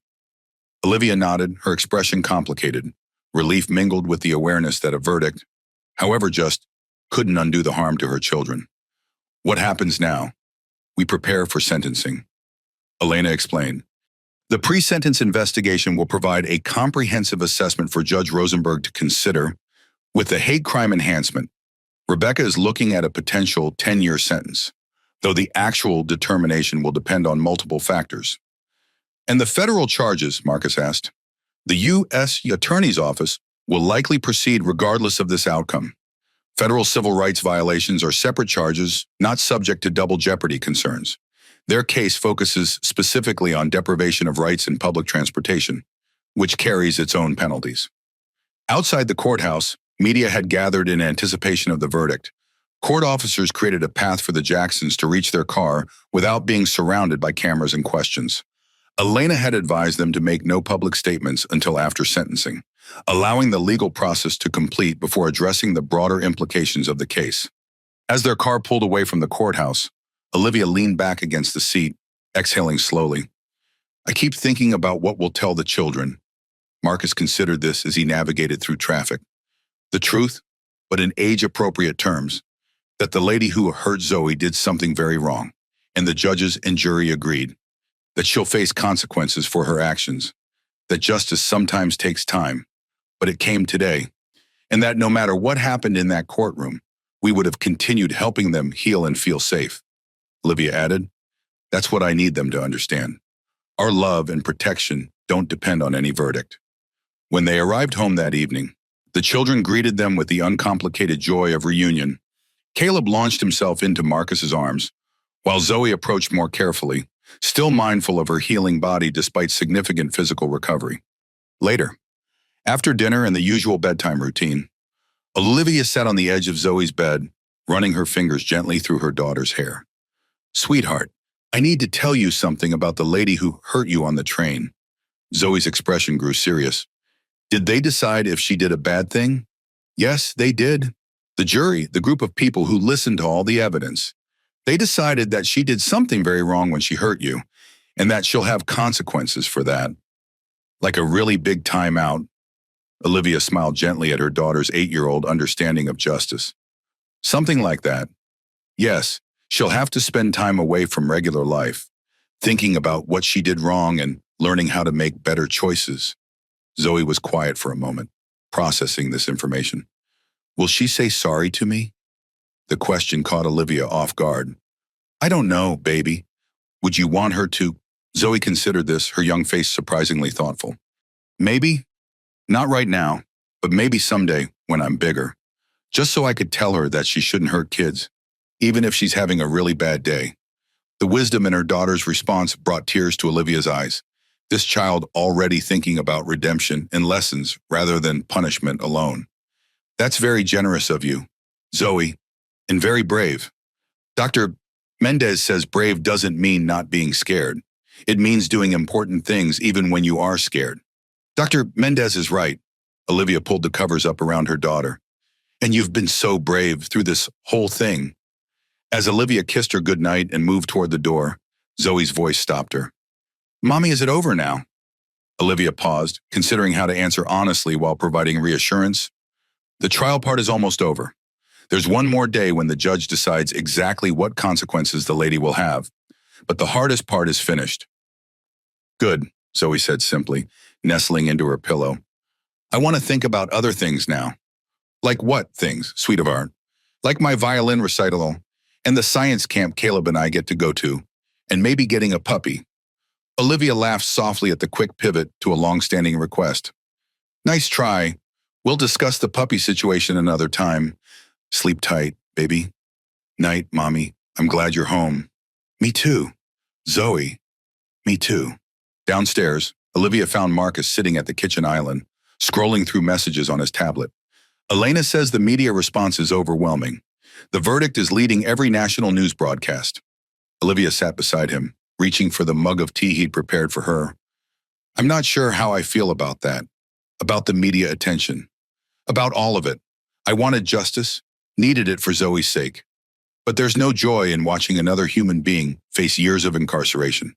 Olivia nodded, her expression complicated. Relief mingled with the awareness that a verdict, however just, couldn't undo the harm to her children. "What happens now? We prepare for sentencing," Elena explained. "The pre-sentence investigation will provide a comprehensive assessment for Judge Rosenberg to consider. With the hate crime enhancement, Rebecca is looking at a potential 10-year sentence, though the actual determination will depend on multiple factors." "And the federal charges?" Marcus asked. "The U.S. Attorney's Office will likely proceed regardless of this outcome. Federal civil rights violations are separate charges, not subject to double jeopardy concerns. Their case focuses specifically on deprivation of rights in public transportation, which carries its own penalties." Outside the courthouse, media had gathered in anticipation of the verdict. Court officers created a path for the Jacksons to reach their car without being surrounded by cameras and questions. Elena had advised them to make no public statements until after sentencing, allowing the legal process to complete before addressing the broader implications of the case. As their car pulled away from the courthouse, Olivia leaned back against the seat, exhaling slowly. "I keep thinking about what we'll tell the children." Marcus considered this as he navigated through traffic. "The truth, but in age-appropriate terms, that the lady who hurt Zoe did something very wrong, and the judges and jury agreed. That she'll face consequences for her actions, that justice sometimes takes time, but it came today, and that no matter what happened in that courtroom, we would have continued helping them heal and feel safe." Olivia added, "That's what I need them to understand. Our love and protection don't depend on any verdict." When they arrived home that evening, the children greeted them with the uncomplicated joy of reunion. Caleb launched himself into Marcus's arms, while Zoe approached more carefully, still mindful of her healing body despite significant physical recovery. Later, after dinner and the usual bedtime routine, Olivia sat on the edge of Zoe's bed, running her fingers gently through her daughter's hair. "Sweetheart, I need to tell you something about the lady who hurt you on the train." Zoe's expression grew serious. "Did they decide if she did a bad thing?" "Yes, they did. The jury, the group of people who listened to all the evidence. They decided that she did something very wrong when she hurt you, and that she'll have consequences for that. Like a really big timeout." Olivia smiled gently at her daughter's 8-year-old understanding of justice. "Something like that. Yes, she'll have to spend time away from regular life, thinking about what she did wrong and learning how to make better choices." Zoe was quiet for a moment, processing this information. "Will she say sorry to me?" The question caught Olivia off guard. "I don't know, baby. Would you want her to?" Zoe considered this, her young face surprisingly thoughtful. "Maybe. Not right now, but maybe someday when I'm bigger. Just so I could tell her that she shouldn't hurt kids, even if she's having a really bad day." The wisdom in her daughter's response brought tears to Olivia's eyes. This child already thinking about redemption and lessons rather than punishment alone. "That's very generous of you, Zoe, and very brave. Dr. Mendez says brave doesn't mean not being scared. It means doing important things even when you are scared." "Dr. Mendez is right." Olivia pulled the covers up around her daughter. "And you've been so brave through this whole thing." As Olivia kissed her goodnight and moved toward the door, Zoe's voice stopped her. "Mommy, is it over now?" Olivia paused, considering how to answer honestly while providing reassurance. "The trial part is almost over. There's one more day when the judge decides exactly what consequences the lady will have. but the hardest part is finished. Good, Zoe said simply, nestling into her pillow. I want to think about other things now. Like what things, sweetheart? Like my violin recital and the science camp Caleb and I get to go to, and maybe getting a puppy. Olivia laughed softly at the quick pivot to a long-standing request. Nice try. We'll discuss the puppy situation another time. Sleep tight, baby. Night, Mommy. I'm glad you're home. Me too. Zoe. Me too. Downstairs, Olivia found Marcus sitting at the kitchen island, scrolling through messages on his tablet. Elena says the media response is overwhelming. The verdict is leading every national news broadcast. Olivia sat beside him, reaching for the mug of tea he'd prepared for her. I'm not sure how I feel about that, about the media attention, about all of it. I wanted justice, needed it for Zoe's sake. But there's no joy in watching another human being face years of incarceration,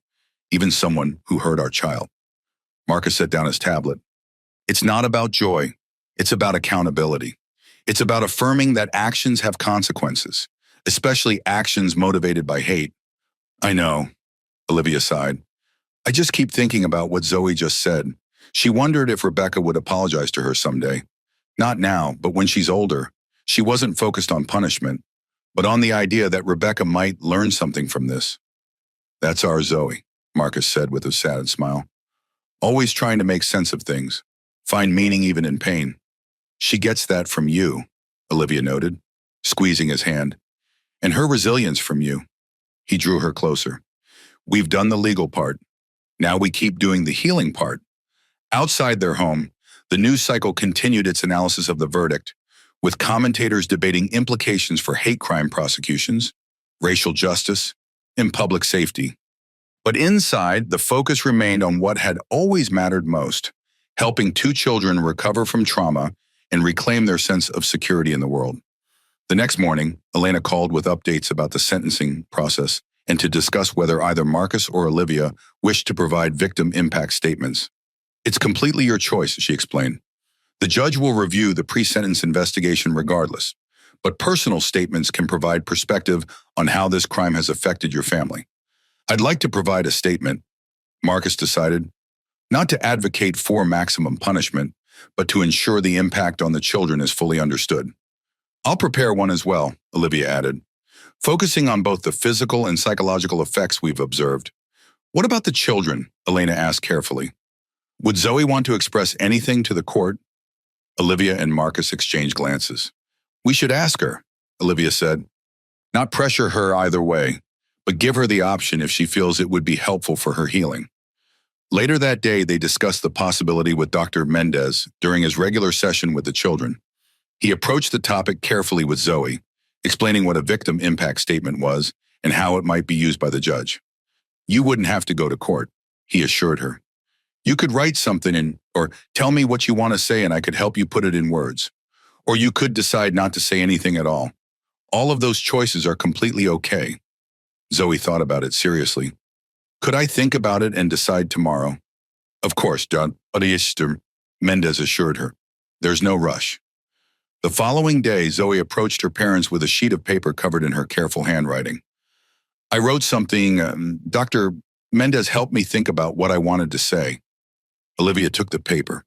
even someone who hurt our child. Marcus set down his tablet. It's not about joy. It's about accountability. It's about affirming that actions have consequences, especially actions motivated by hate. I know, Olivia sighed. I just keep thinking about what Zoe just said. She wondered if Rebecca would apologize to her someday. Not now, but when she's older. She wasn't focused on punishment, but on the idea that Rebecca might learn something from this. That's our Zoe, Marcus said with a sad smile. Always trying to make sense of things, find meaning even in pain. She gets that from you, Olivia noted, squeezing his hand. And her resilience from you. He drew her closer. We've done the legal part. Now we keep doing the healing part. Outside their home, the news cycle continued its analysis of the verdict, with commentators debating implications for hate crime prosecutions, racial justice, and public safety. But inside, the focus remained on what had always mattered most, helping two children recover from trauma and reclaim their sense of security in the world. The next morning, Elena called with updates about the sentencing process and to discuss whether either Marcus or Olivia wished to provide victim impact statements. It's completely your choice, she explained. The judge will review the pre-sentence investigation regardless, but personal statements can provide perspective on how this crime has affected your family. I'd like to provide a statement, Marcus decided, not to advocate for maximum punishment, but to ensure the impact on the children is fully understood. I'll prepare one as well, Olivia added, focusing on both the physical and psychological effects we've observed. What about the children? Elena asked carefully. Would Zoe want to express anything to the court? Olivia and Marcus exchanged glances. We should ask her, Olivia said. Not pressure her either way, but give her the option if she feels it would be helpful for her healing. Later that day, they discussed the possibility with Dr. Mendez during his regular session with the children. He approached the topic carefully with Zoe, explaining what a victim impact statement was and how it might be used by the judge. You wouldn't have to go to court, he assured her. You could write something or tell me what you want to say and I could help you put it in words. Or you could decide not to say anything at all. All of those choices are completely okay. Zoe thought about it seriously. Could I think about it and decide tomorrow? Of course, Dr. Mendez assured her. There's no rush. The following day, Zoe approached her parents with a sheet of paper covered in her careful handwriting. I wrote something, Dr. Mendez helped me think about what I wanted to say. Olivia took the paper,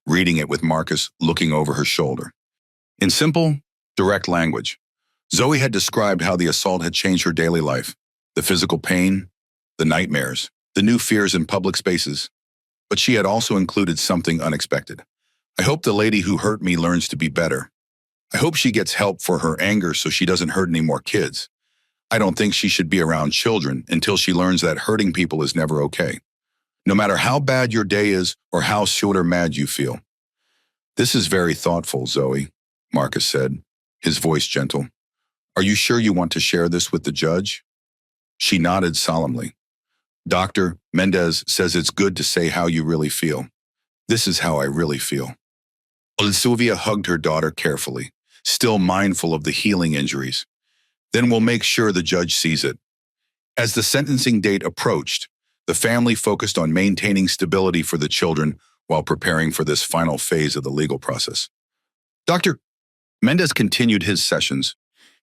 reading it with Marcus looking over her shoulder. In simple, direct language, Zoe had described how the assault had changed her daily life, the physical pain, the nightmares, the new fears in public spaces. But she had also included something unexpected. I hope the lady who hurt me learns to be better. I hope she gets help for her anger so she doesn't hurt any more kids. I don't think she should be around children until she learns that hurting people is never okay. No matter how bad your day is or how short or mad you feel. This is very thoughtful, Zoe, Marcus said, his voice gentle. Are you sure you want to share this with the judge? She nodded solemnly. Dr. Mendez says it's good to say how you really feel. This is how I really feel. Sylvia hugged her daughter carefully, still mindful of the healing injuries. Then we'll make sure the judge sees it. As the sentencing date approached, the family focused on maintaining stability for the children while preparing for this final phase of the legal process. Dr. Mendez continued his sessions,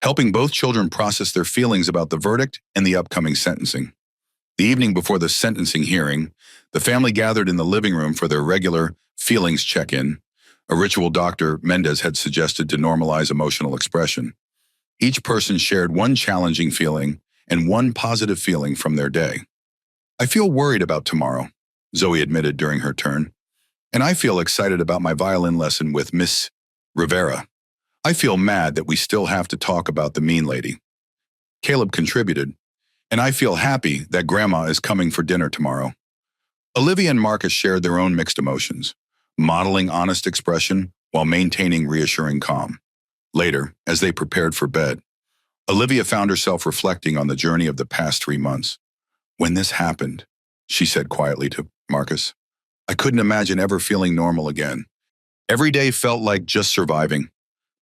helping both children process their feelings about the verdict and the upcoming sentencing. The evening before the sentencing hearing, the family gathered in the living room for their regular feelings check-in, a ritual Dr. Mendez had suggested to normalize emotional expression. Each person shared one challenging feeling and one positive feeling from their day. "I feel worried about tomorrow," Zoe admitted during her turn. "And I feel excited about my violin lesson with Miss Rivera. I feel mad that we still have to talk about the mean lady." Caleb contributed, "And I feel happy that Grandma is coming for dinner tomorrow." Olivia and Marcus shared their own mixed emotions, modeling honest expression while maintaining reassuring calm. Later, as they prepared for bed, Olivia found herself reflecting on the journey of the past 3 months. "When this happened," she said quietly to Marcus, "I couldn't imagine ever feeling normal again. Every day felt like just surviving.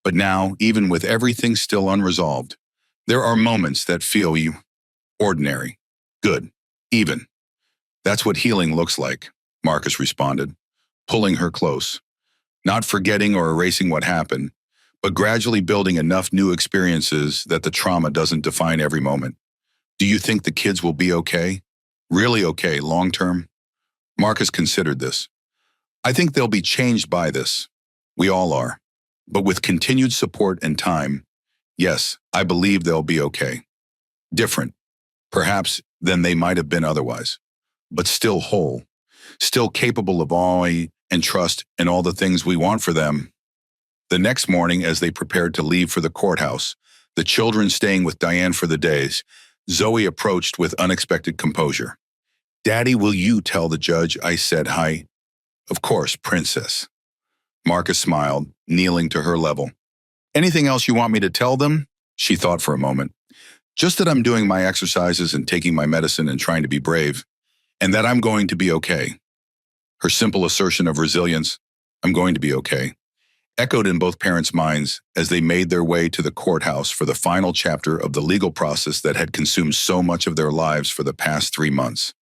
But now, even with everything still unresolved, there are moments that feel ordinary, good, even. That's what healing looks like," Marcus responded, pulling her close. "Not forgetting or erasing what happened, but gradually building enough new experiences that the trauma doesn't define every moment. Do you think the kids will be okay? Really okay, long term?" Marcus considered this. "I think they'll be changed by this. We all are. But with continued support and time, yes, I believe they'll be okay. Different, perhaps, than they might have been otherwise, but still whole, still capable of awe and trust and all the things we want for them." The next morning, as they prepared to leave for the courthouse, the children staying with Diane for the days, Zoe approached with unexpected composure. "Daddy, will you tell the judge I said hi?" "Of course, princess." Marcus smiled, kneeling to her level. "Anything else you want me to tell them?" She thought for a moment. "Just that I'm doing my exercises and taking my medicine and trying to be brave, and that I'm going to be okay." Her simple assertion of resilience, "I'm going to be okay," echoed in both parents' minds as they made their way to the courthouse for the final chapter of the legal process that had consumed so much of their lives for the past 3 months.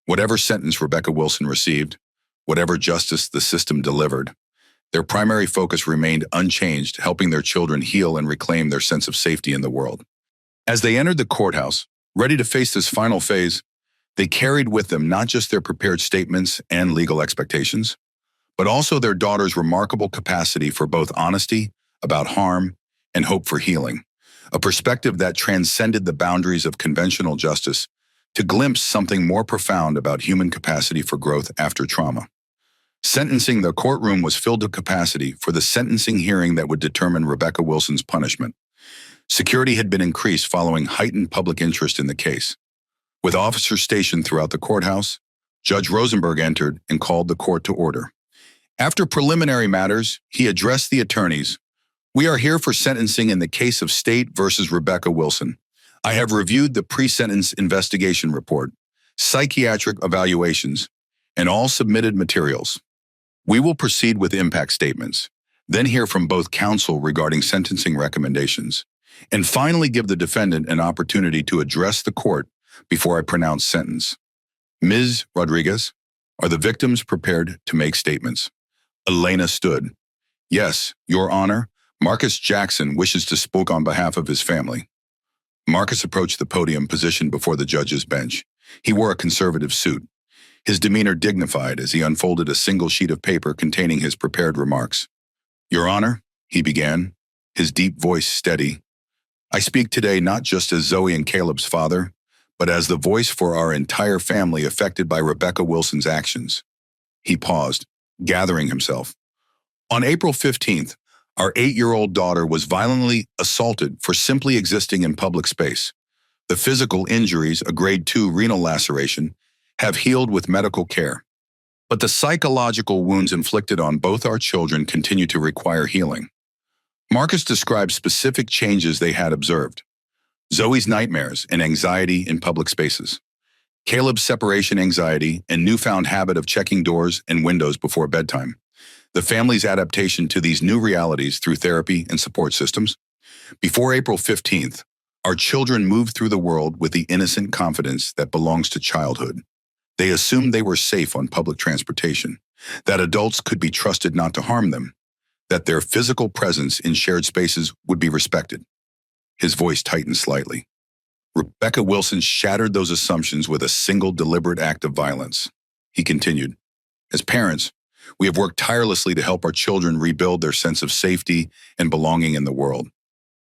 Whatever sentence Rebecca Wilson received, whatever justice the system delivered, their primary focus remained unchanged, helping their children heal and reclaim their sense of safety in the world. As they entered the courthouse, ready to face this final phase, they carried with them not just their prepared statements and legal expectations, but also their daughter's remarkable capacity for both honesty about harm and hope for healing, a perspective that transcended the boundaries of conventional justice to glimpse something more profound about human capacity for growth after trauma. Sentencing, the courtroom was filled to capacity for the sentencing hearing that would determine Rebecca Wilson's punishment. Security had been increased following heightened public interest in the case. With officers stationed throughout the courthouse, Judge Rosenberg entered and called the court to order. After preliminary matters, he addressed the attorneys. "We are here for sentencing in the case of State versus Rebecca Wilson. I have reviewed the pre-sentence investigation report, psychiatric evaluations, and all submitted materials. We will proceed with impact statements, then hear from both counsel regarding sentencing recommendations, and finally give the defendant an opportunity to address the court before I pronounce sentence. Ms. Rodriguez, are the victims prepared to make statements?" Elena stood. "Yes, Your Honor, Marcus Jackson wishes to speak on behalf of his family." Marcus approached the podium positioned before the judge's bench. He wore a conservative suit, his demeanor dignified as he unfolded a single sheet of paper containing his prepared remarks. "Your Honor," he began, his deep voice steady, "I speak today not just as Zoe and Caleb's father, but as the voice for our entire family affected by Rebecca Wilson's actions." He paused, gathering himself. "On April 15th, our 8-year-old daughter was violently assaulted for simply existing in public space. The physical injuries, a grade 2 renal laceration, have healed with medical care. But the psychological wounds inflicted on both our children continue to require healing." Marcus described specific changes they had observed. Zoe's nightmares and anxiety in public spaces. Caleb's separation anxiety and newfound habit of checking doors and windows before bedtime. The family's adaptation to these new realities through therapy and support systems. Before April 15th, our children moved through the world with the innocent confidence that belongs to childhood. They assumed they were safe on public transportation, that adults could be trusted not to harm them, that their physical presence in shared spaces would be respected. His voice tightened slightly. Rebecca Wilson shattered those assumptions with a single deliberate act of violence. He continued, as parents, we have worked tirelessly to help our children rebuild their sense of safety and belonging in the world.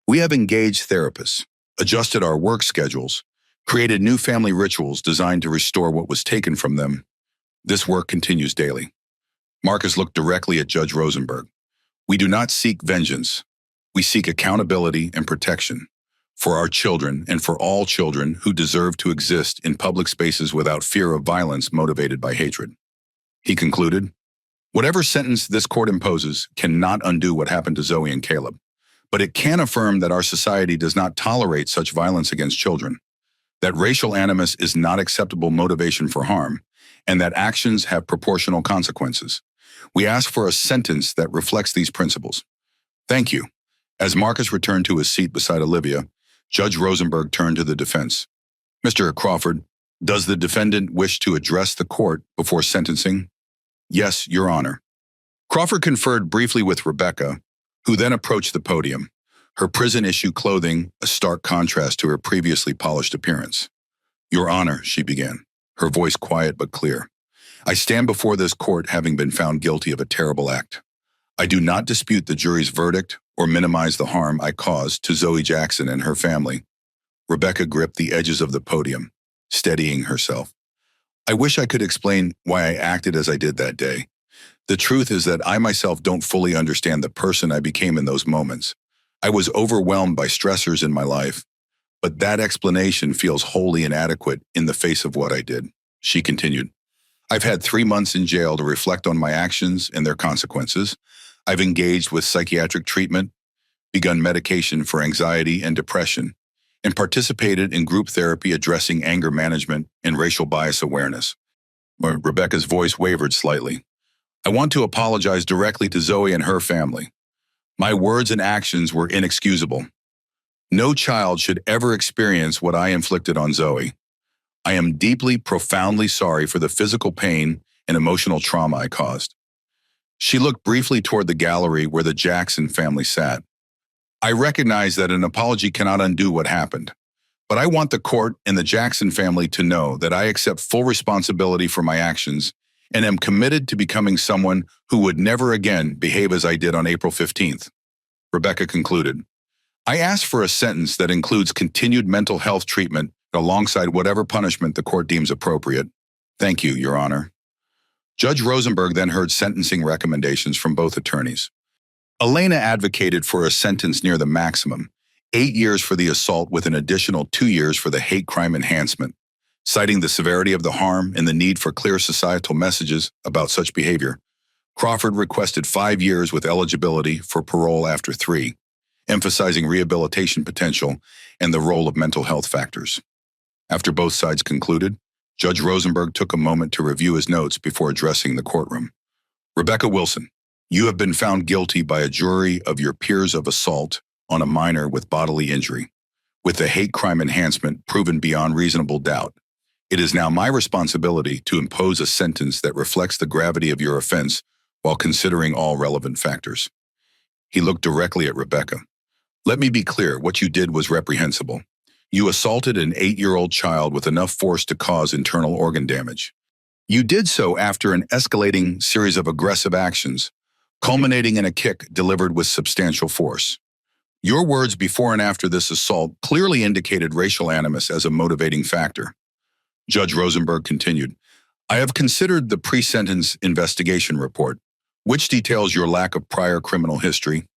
We have engaged therapists, adjusted our work schedules, created new family rituals designed to restore what was taken from them. This work continues daily. Marcus looked directly at Judge Rosenberg. We do not seek vengeance. We seek accountability and protection for our children and for all children who deserve to exist in public spaces without fear of violence motivated by hatred. He concluded, whatever sentence this court imposes cannot undo what happened to Zoe and Caleb, but it can affirm that our society does not tolerate such violence against children, that racial animus is not acceptable motivation for harm, and that actions have proportional consequences. We ask for a sentence that reflects these principles. Thank you. As Marcus returned to his seat beside Olivia, Judge Rosenberg turned to the defense. Mr. Crawford, does the defendant wish to address the court before sentencing? Yes, Your Honor. Crawford conferred briefly with Rebecca, who then approached the podium, her prison-issue clothing a stark contrast to her previously polished appearance. Your Honor, she began, her voice quiet but clear. I stand before this court having been found guilty of a terrible act. I do not dispute the jury's verdict or minimize the harm I caused to Zoe Jackson and her family. Rebecca gripped the edges of the podium, steadying herself. I wish I could explain why I acted as I did that day. The truth is that I myself don't fully understand the person I became in those moments. I was overwhelmed by stressors in my life, but that explanation feels wholly inadequate in the face of what I did, she continued. I've had 3 months in jail to reflect on my actions and their consequences. I've engaged with psychiatric treatment, begun medication for anxiety and depression, and participated in group therapy addressing anger management and racial bias awareness. Rebecca's voice wavered slightly. I want to apologize directly to Zoe and her family. My words and actions were inexcusable. No child should ever experience what I inflicted on Zoe. I am deeply, profoundly sorry for the physical pain and emotional trauma I caused. She looked briefly toward the gallery where the Jackson family sat. I recognize that an apology cannot undo what happened, but I want the court and the Jackson family to know that I accept full responsibility for my actions and am committed to becoming someone who would never again behave as I did on April 15th. Rebecca concluded, I ask for a sentence that includes continued mental health treatment alongside whatever punishment the court deems appropriate. Thank you, Your Honor. Judge Rosenberg then heard sentencing recommendations from both attorneys. Elena advocated for a sentence near the maximum, 8 years for the assault with an additional 2 years for the hate crime enhancement, citing the severity of the harm and the need for clear societal messages about such behavior. Crawford requested 5 years with eligibility for parole after 3, emphasizing rehabilitation potential and the role of mental health factors. After both sides concluded, Judge Rosenberg took a moment to review his notes before addressing the courtroom. Rebecca Wilson, you have been found guilty by a jury of your peers of assault on a minor with bodily injury, with the hate crime enhancement proven beyond reasonable doubt. It is now my responsibility to impose a sentence that reflects the gravity of your offense while considering all relevant factors. He looked directly at Rebecca. Let me be clear, what you did was reprehensible. You assaulted an 8-year-old child with enough force to cause internal organ damage. You did so after an escalating series of aggressive actions, culminating in a kick delivered with substantial force. Your words before and after this assault clearly indicated racial animus as a motivating factor. Judge Rosenberg continued, I have considered the pre-sentence investigation report, which details your lack of prior criminal history.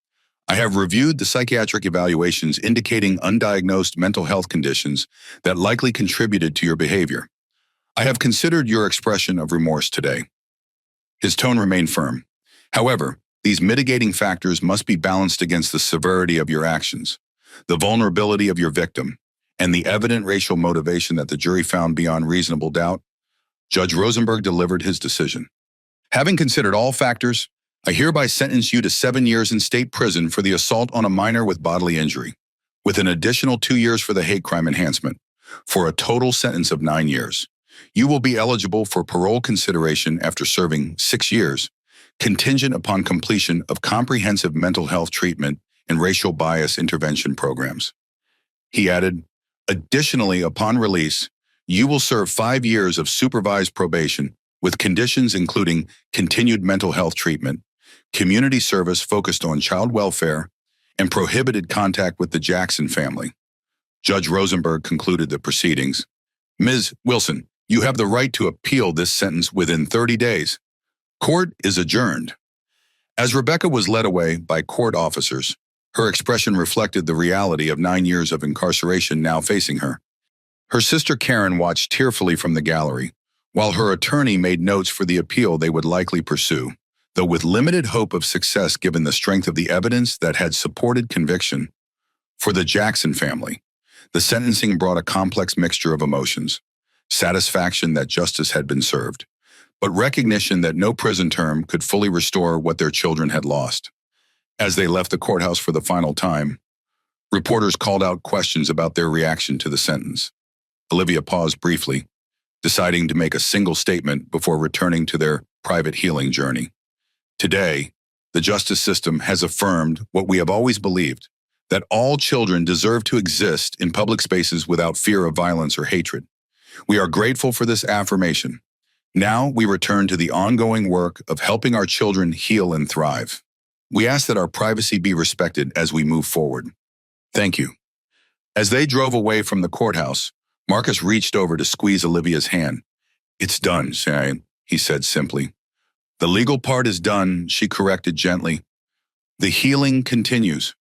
I have reviewed the psychiatric evaluations indicating undiagnosed mental health conditions that likely contributed to your behavior. I have considered your expression of remorse today. His tone remained firm. However, these mitigating factors must be balanced against the severity of your actions, the vulnerability of your victim, and the evident racial motivation that the jury found beyond reasonable doubt. Judge Rosenberg delivered his decision. Having considered all factors, I hereby sentence you to 7 years in state prison for the assault on a minor with bodily injury, with an additional 2 years for the hate crime enhancement, for a total sentence of 9 years. You will be eligible for parole consideration after serving 6 years, contingent upon completion of comprehensive mental health treatment and racial bias intervention programs. He added, Additionally, upon release, you will serve 5 years of supervised probation with conditions including continued mental health treatment, community service focused on child welfare, and prohibited contact with the Jackson family. Judge Rosenberg concluded the proceedings. Ms. Wilson, you have the right to appeal this sentence within 30 days. Court is adjourned. As Rebecca was led away by court officers, her expression reflected the reality of 9 years of incarceration now facing her. Her sister Karen watched tearfully from the gallery, while her attorney made notes for the appeal they would likely pursue, though with limited hope of success given the strength of the evidence that had supported conviction. For the Jackson family, the sentencing brought a complex mixture of emotions: satisfaction that justice had been served, but recognition that no prison term could fully restore what their children had lost. As they left the courthouse for the final time, reporters called out questions about their reaction to the sentence. Olivia paused briefly, deciding to make a single statement before returning to their private healing journey. Today, the justice system has affirmed what we have always believed, that all children deserve to exist in public spaces without fear of violence or hatred. We are grateful for this affirmation. Now we return to the ongoing work of helping our children heal and thrive. We ask that our privacy be respected as we move forward. Thank you. As they drove away from the courthouse, Marcus reached over to squeeze Olivia's hand. "It's done, Celie," he said simply. "The legal part is done," she corrected gently. "The healing continues."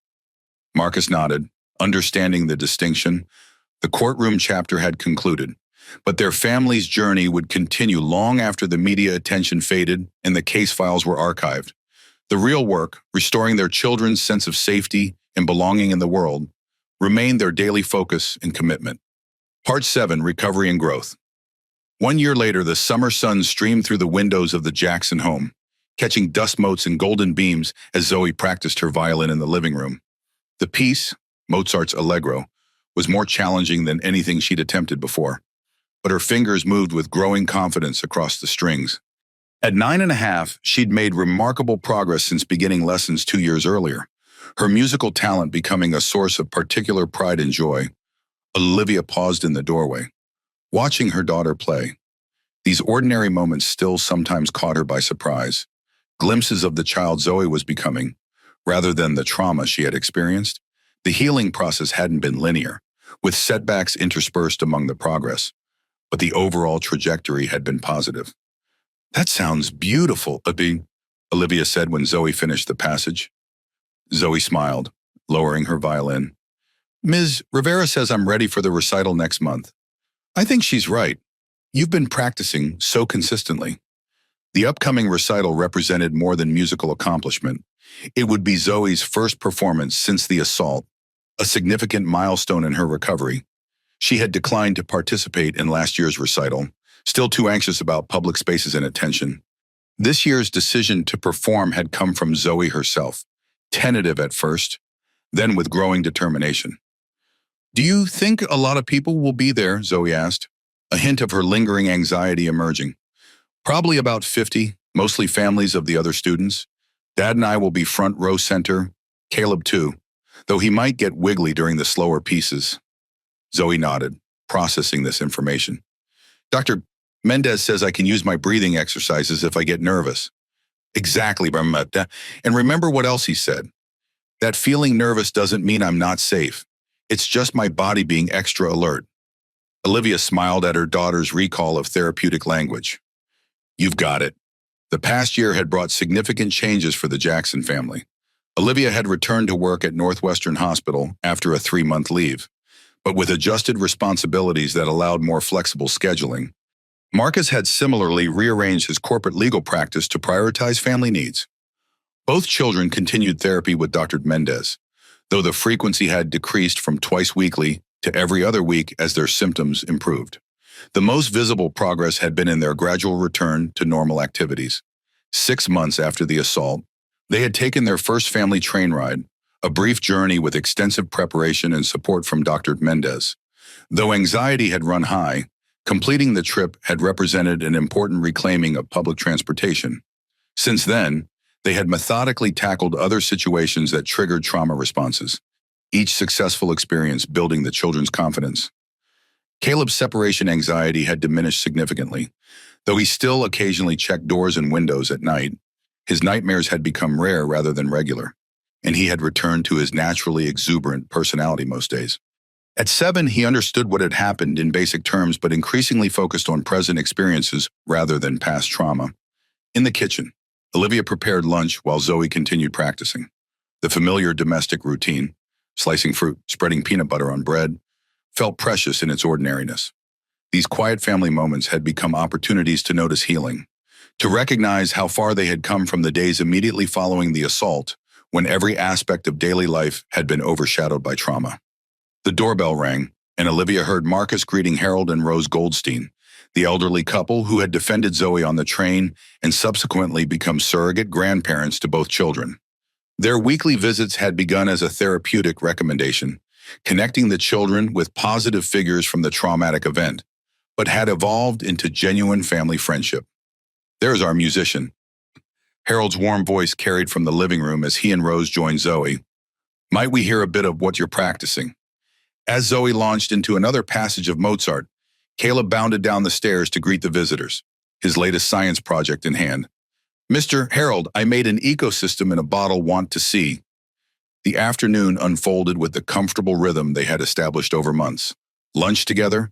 Marcus nodded, understanding the distinction. The courtroom chapter had concluded, but their family's journey would continue long after the media attention faded and the case files were archived. The real work, restoring their children's sense of safety and belonging in the world, remained their daily focus and commitment. Part 7, Recovery and Growth. 1 year later, the summer sun streamed through the windows of the Jackson home, catching dust motes and golden beams as Zoe practiced her violin in the living room. The piece, Mozart's Allegro, was more challenging than anything she'd attempted before, but her fingers moved with growing confidence across the strings. At 9.5, she'd made remarkable progress since beginning lessons 2 years earlier, her musical talent becoming a source of particular pride and joy. Olivia paused in the doorway, watching her daughter play. These ordinary moments still sometimes caught her by surprise, glimpses of the child Zoe was becoming, rather than the trauma she had experienced. The healing process hadn't been linear, with setbacks interspersed among the progress, but the overall trajectory had been positive. "That sounds beautiful, Olivia said when Zoe finished the passage. Zoe smiled, lowering her violin. "Ms. Rivera says I'm ready for the recital next month. I think she's right. You've been practicing so consistently." The upcoming recital represented more than musical accomplishment. It would be Zoe's first performance since the assault, a significant milestone in her recovery. She had declined to participate in last year's recital, still too anxious about public spaces and attention. This year's decision to perform had come from Zoe herself, tentative at first, then with growing determination. "Do you think a lot of people will be there?" Zoe asked, a hint of her lingering anxiety emerging. "Probably about 50, mostly families of the other students. Dad and I will be front row center, Caleb too, though he might get wiggly during the slower pieces." Zoe nodded, processing this information. "Dr. Mendez says I can use my breathing exercises if I get nervous." "Exactly, Brahmata. And remember what else he said. That feeling nervous doesn't mean I'm not safe. It's just my body being extra alert." Olivia smiled at her daughter's recall of therapeutic language. "You've got it." The past year had brought significant changes for the Jackson family. Olivia had returned to work at Northwestern Hospital after a 3-month leave, but with adjusted responsibilities that allowed more flexible scheduling. Marcus had similarly rearranged his corporate legal practice to prioritize family needs. Both children continued therapy with Dr. Mendez, though the frequency had decreased from twice weekly to every other week as their symptoms improved. The most visible progress had been in their gradual return to normal activities. 6 months after the assault, they had taken their first family train ride, a brief journey with extensive preparation and support from Dr. Mendez. Though anxiety had run high, completing the trip had represented an important reclaiming of public transportation. Since then, they had methodically tackled other situations that triggered trauma responses, each successful experience building the children's confidence. Caleb's separation anxiety had diminished significantly. Though he still occasionally checked doors and windows at night, his nightmares had become rare rather than regular, and he had returned to his naturally exuberant personality most days. At 7, he understood what had happened in basic terms but increasingly focused on present experiences rather than past trauma. In the kitchen, Olivia prepared lunch while Zoe continued practicing. The familiar domestic routine, slicing fruit, spreading peanut butter on bread, felt precious in its ordinariness. These quiet family moments had become opportunities to notice healing, to recognize how far they had come from the days immediately following the assault, when every aspect of daily life had been overshadowed by trauma. The doorbell rang, and Olivia heard Marcus greeting Harold and Rose Goldstein, the elderly couple who had defended Zoe on the train and subsequently become surrogate grandparents to both children. Their weekly visits had begun as a therapeutic recommendation, connecting the children with positive figures from the traumatic event, but had evolved into genuine family friendship. "There's our musician." Harold's warm voice carried from the living room as he and Rose joined Zoe. "Might we hear a bit of what you're practicing?" As Zoe launched into another passage of Mozart, Caleb bounded down the stairs to greet the visitors, his latest science project in hand. "Mr. Harold, I made an ecosystem in a bottle want to see." The afternoon unfolded with the comfortable rhythm they had established over months. Lunch together,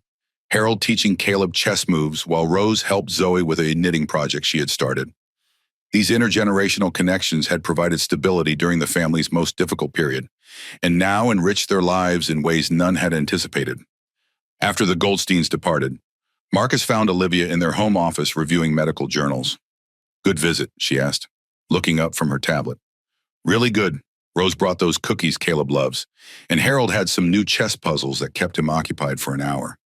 Harold teaching Caleb chess moves while Rose helped Zoe with a knitting project she had started. These intergenerational connections had provided stability during the family's most difficult period, and now enriched their lives in ways none had anticipated. After the Goldsteins departed, Marcus found Olivia in their home office reviewing medical journals. "Good visit?" she asked, looking up from her tablet. "Really good. Rose brought those cookies Caleb loves, and Harold had some new chess puzzles that kept him occupied for an hour."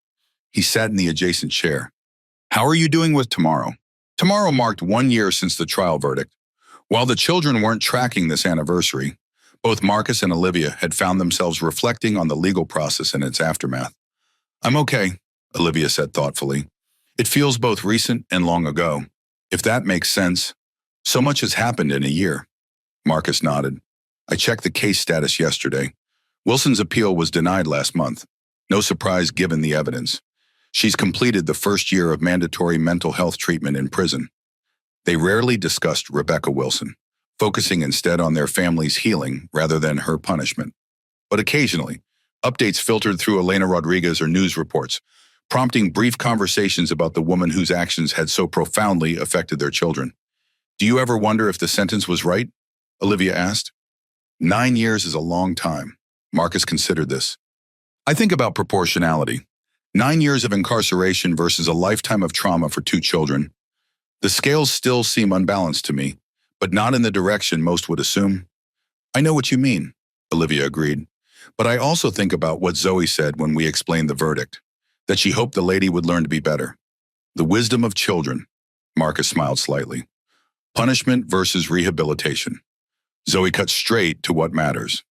He sat in the adjacent chair. "How are you doing with tomorrow?" Tomorrow marked 1 year since the trial verdict. While the children weren't tracking this anniversary, both Marcus and Olivia had found themselves reflecting on the legal process and its aftermath. "I'm okay," Olivia said thoughtfully. "It feels both recent and long ago. If that makes sense. So much has happened in a year." Marcus nodded. "I checked the case status yesterday. Wilson's appeal was denied last month. No surprise given the evidence. She's completed the first year of mandatory mental health treatment in prison." They rarely discussed Rebecca Wilson, focusing instead on their family's healing rather than her punishment. But occasionally, updates filtered through Elena Rodriguez or news reports, prompting brief conversations about the woman whose actions had so profoundly affected their children. "Do you ever wonder if the sentence was right?" Olivia asked. 9 years is a long time. Marcus considered this. "I think about proportionality. 9 years of incarceration versus a lifetime of trauma for 2 children. The scales still seem unbalanced to me, but not in the direction most would assume." "I know what you mean," Olivia agreed. "But I also think about what Zoe said when we explained the verdict, that she hoped the lady would learn to be better. The wisdom of children." Marcus smiled slightly. "Punishment versus rehabilitation." Zoe cut straight to what matters.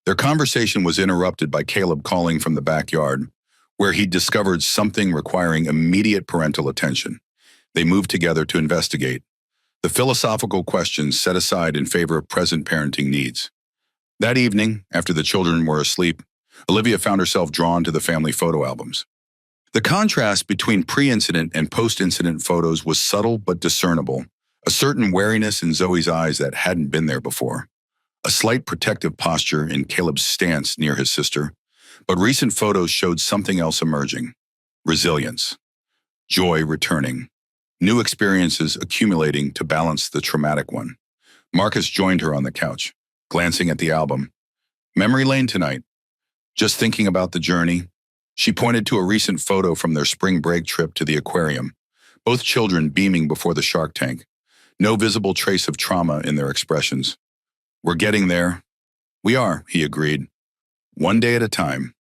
Their conversation was interrupted by Caleb calling from the backyard, where he discovered something requiring immediate parental attention. They moved together to investigate, the philosophical questions set aside in favor of present parenting needs. That evening, after the children were asleep, Olivia found herself drawn to the family photo albums. The contrast between pre-incident and post-incident photos was subtle but discernible, a certain wariness in Zoe's eyes that hadn't been there before, a slight protective posture in Caleb's stance near his sister, but recent photos showed something else emerging: resilience, joy returning, new experiences accumulating to balance the traumatic one. Marcus joined her on the couch, glancing at the album. "Memory lane tonight. Just thinking about the journey." She pointed to a recent photo from their spring break trip to the aquarium, both children beaming before the shark tank, no visible trace of trauma in their expressions. "We're getting there." "We are," he agreed. "One day at a time."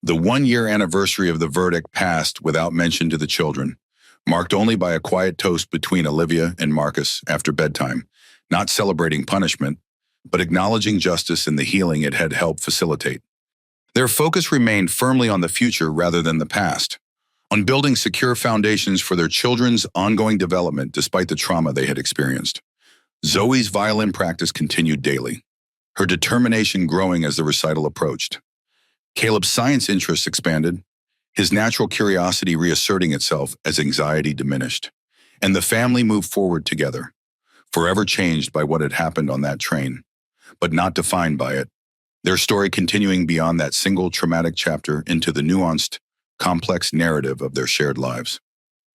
The 1-year anniversary of the verdict passed without mention to the children, marked only by a quiet toast between Olivia and Marcus after bedtime, not celebrating punishment, but acknowledging justice and the healing it had helped facilitate. Their focus remained firmly on the future rather than the past, on building secure foundations for their children's ongoing development despite the trauma they had experienced. Zoe's violin practice continued daily, her determination growing as the recital approached. Caleb's science interests expanded, his natural curiosity reasserting itself as anxiety diminished. And the family moved forward together, forever changed by what had happened on that train, but not defined by it. Their story continuing beyond that single traumatic chapter into the nuanced, complex narrative of their shared lives.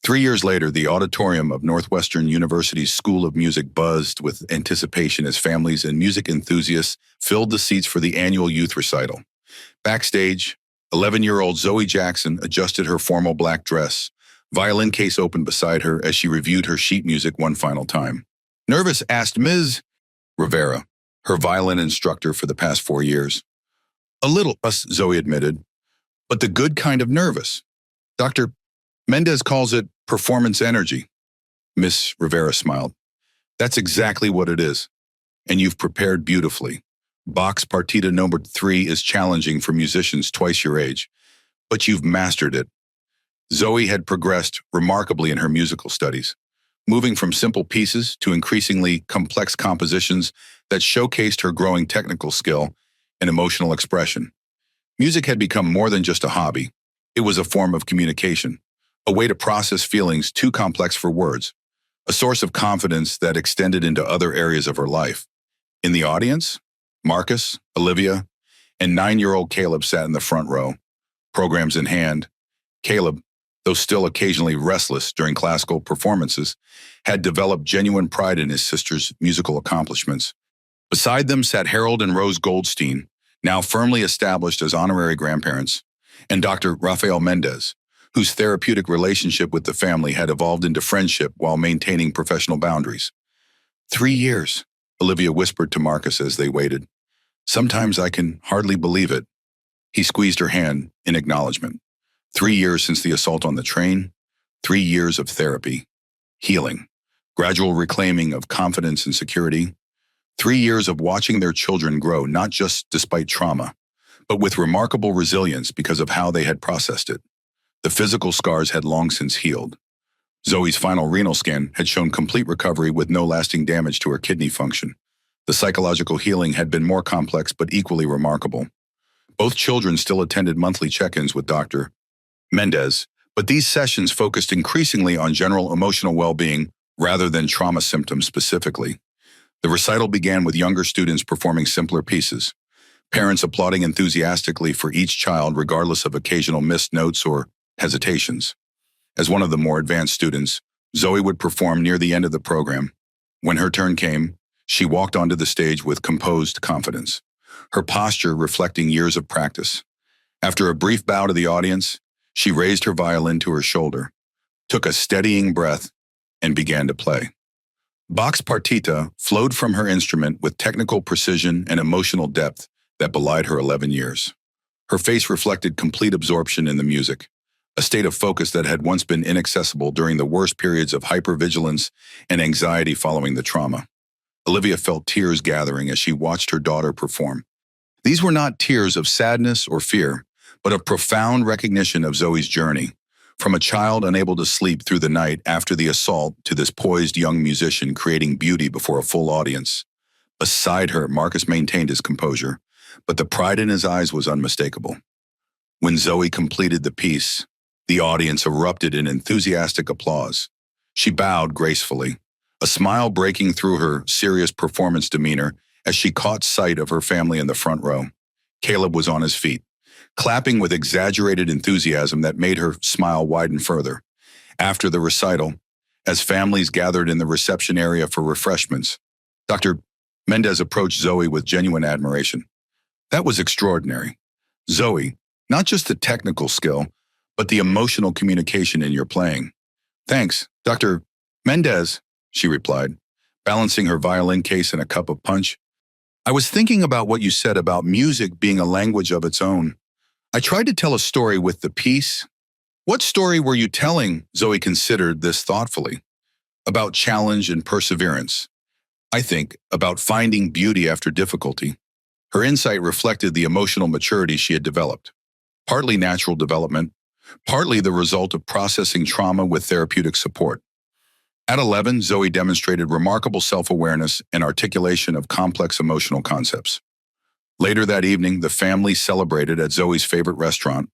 3 years later, the auditorium of Northwestern University's School of Music buzzed with anticipation as families and music enthusiasts filled the seats for the annual youth recital. Backstage, 11-year-old Zoe Jackson adjusted her formal black dress, violin case open beside her as she reviewed her sheet music one final time. "Nervous?" asked Ms. Rivera, her violin instructor for the past 4 years. "A little," Zoe admitted, "but the good kind of nervous. Dr. Mendez calls it performance energy." Miss Rivera smiled. "That's exactly what it is. And you've prepared beautifully. Bach's Partita No. 3 is challenging for musicians twice your age, but you've mastered it." Zoe had progressed remarkably in her musical studies, moving from simple pieces to increasingly complex compositions that showcased her growing technical skill and emotional expression. Music had become more than just a hobby. It was a form of communication, a way to process feelings too complex for words, a source of confidence that extended into other areas of her life. In the audience, Marcus, Olivia, and 9-year-old Caleb sat in the front row, programs in hand. Caleb, though still occasionally restless during classical performances, had developed genuine pride in his sister's musical accomplishments. Beside them sat Harold and Rose Goldstein, now firmly established as honorary grandparents, and Dr. Rafael Mendez, whose therapeutic relationship with the family had evolved into friendship while maintaining professional boundaries. 3 years, Olivia whispered to Marcus as they waited. "Sometimes I can hardly believe it." He squeezed her hand in acknowledgement. 3 years since the assault on the train, 3 years of therapy, healing, gradual reclaiming of confidence and security, 3 years of watching their children grow, not just despite trauma, but with remarkable resilience because of how they had processed it. The physical scars had long since healed. Zoe's final renal scan had shown complete recovery with no lasting damage to her kidney function. The psychological healing had been more complex but equally remarkable. Both children still attended monthly check-ins with Dr. Mendez, but these sessions focused increasingly on general emotional well-being rather than trauma symptoms specifically. The recital began with younger students performing simpler pieces, parents applauding enthusiastically for each child regardless of occasional missed notes or hesitations. As one of the more advanced students, Zoe would perform near the end of the program. When her turn came, she walked onto the stage with composed confidence, her posture reflecting years of practice. After a brief bow to the audience, she raised her violin to her shoulder, took a steadying breath, and began to play. Bach's Partita flowed from her instrument with technical precision and emotional depth that belied her 11 years. Her face reflected complete absorption in the music, a state of focus that had once been inaccessible during the worst periods of hypervigilance and anxiety following the trauma. Olivia felt tears gathering as she watched her daughter perform. These were not tears of sadness or fear, but of profound recognition of Zoe's journey, from a child unable to sleep through the night after the assault to this poised young musician creating beauty before a full audience. Beside her, Marcus maintained his composure, but the pride in his eyes was unmistakable. When Zoe completed the piece, the audience erupted in enthusiastic applause. She bowed gracefully, a smile breaking through her serious performance demeanor as she caught sight of her family in the front row. Caleb was on his feet, clapping with exaggerated enthusiasm that made her smile widen further. After the recital, as families gathered in the reception area for refreshments, Dr. Mendez approached Zoe with genuine admiration. "That was extraordinary. Zoe, not just the technical skill, but the emotional communication in your playing." "Thanks, Dr. Mendez," she replied, balancing her violin case and a cup of punch. "I was thinking about what you said about music being a language of its own. I tried to tell a story with the piece." "What story were you telling?" Zoe considered this thoughtfully. "About challenge and perseverance. I think about finding beauty after difficulty." Her insight reflected the emotional maturity she had developed. Partly natural development, partly the result of processing trauma with therapeutic support. At 11, Zoe demonstrated remarkable self-awareness and articulation of complex emotional concepts. Later that evening, the family celebrated at Zoe's favorite restaurant,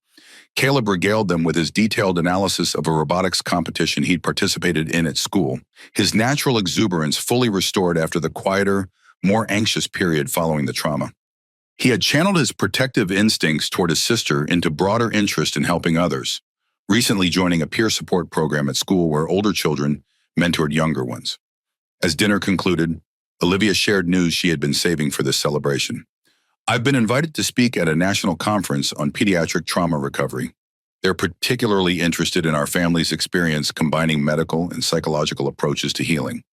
Caleb regaled them with his detailed analysis of a robotics competition he'd participated in at school, his natural exuberance fully restored after the quieter, more anxious period following the trauma. He had channeled his protective instincts toward his sister into broader interest in helping others, recently joining a peer support program at school where older children mentored younger ones. As dinner concluded, Olivia shared news she had been saving for this celebration. "I've been invited to speak at a national conference on pediatric trauma recovery. They're particularly interested in our family's experience combining medical and psychological approaches to healing."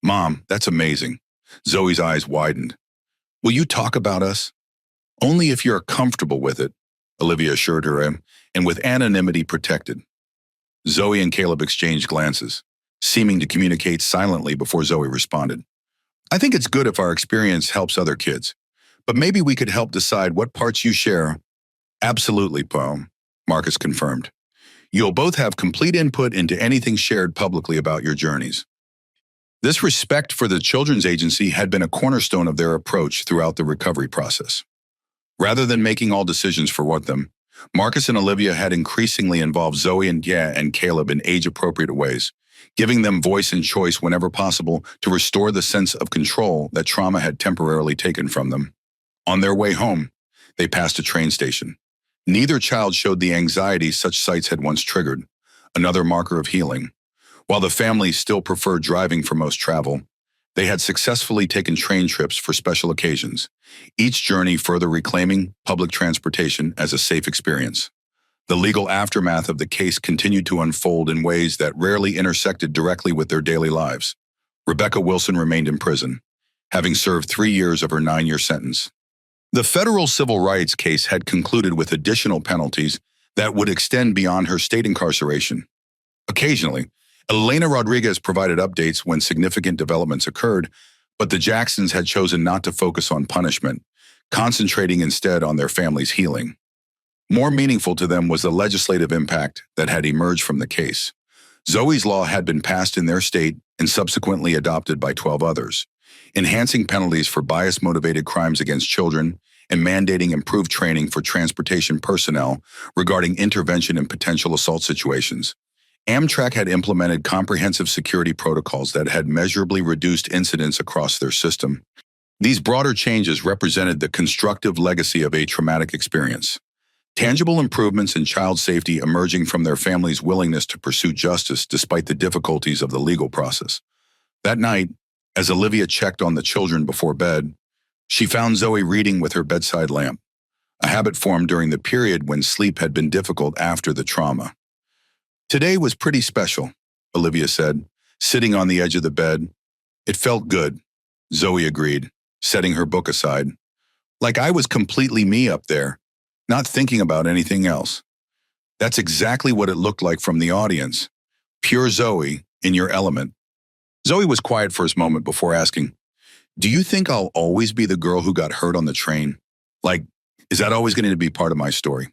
"Mom, that's amazing." Zoe's eyes widened. "Will you talk about us?" "Only if you're comfortable with it," Olivia assured her, and with anonymity protected. Zoe and Caleb exchanged glances, seeming to communicate silently before Zoe responded. "I think it's good if our experience helps other kids, but maybe we could help decide what parts you share." "Absolutely, Paul," Marcus confirmed. "You'll both have complete input into anything shared publicly about your journeys." This respect for the Children's Agency had been a cornerstone of their approach throughout the recovery process. Rather than making all decisions for them, Marcus and Olivia had increasingly involved Zoe and Caleb in age-appropriate ways, giving them voice and choice whenever possible to restore the sense of control that trauma had temporarily taken from them. On their way home, they passed a train station. Neither child showed the anxiety such sights had once triggered, another marker of healing. While the family still preferred driving for most travel, they had successfully taken train trips for special occasions, each journey further reclaiming public transportation as a safe experience. The legal aftermath of the case continued to unfold in ways that rarely intersected directly with their daily lives. Rebecca Wilson remained in prison, having served 3 years of her 9-year sentence. The federal civil rights case had concluded with additional penalties that would extend beyond her state incarceration. Occasionally, Elena Rodriguez provided updates when significant developments occurred, but the Jacksons had chosen not to focus on punishment, concentrating instead on their family's healing. More meaningful to them was the legislative impact that had emerged from the case. Zoe's law had been passed in their state and subsequently adopted by 12 others, enhancing penalties for bias-motivated crimes against children and mandating improved training for transportation personnel regarding intervention in potential assault situations. Amtrak had implemented comprehensive security protocols that had measurably reduced incidents across their system. These broader changes represented the constructive legacy of a traumatic experience. Tangible improvements in child safety emerging from their family's willingness to pursue justice despite the difficulties of the legal process. That night, as Olivia checked on the children before bed, she found Zoe reading with her bedside lamp, a habit formed during the period when sleep had been difficult after the trauma. "Today was pretty special," Olivia said, sitting on the edge of the bed. "It felt good," Zoe agreed, setting her book aside. "Like I was completely me up there, not thinking about anything else." That's exactly what it looked like from the audience. Pure Zoe, in your element. Zoe was quiet for a moment before asking, "Do you think I'll always be the girl who got hurt on the train? Like, is that always going to be part of my story?"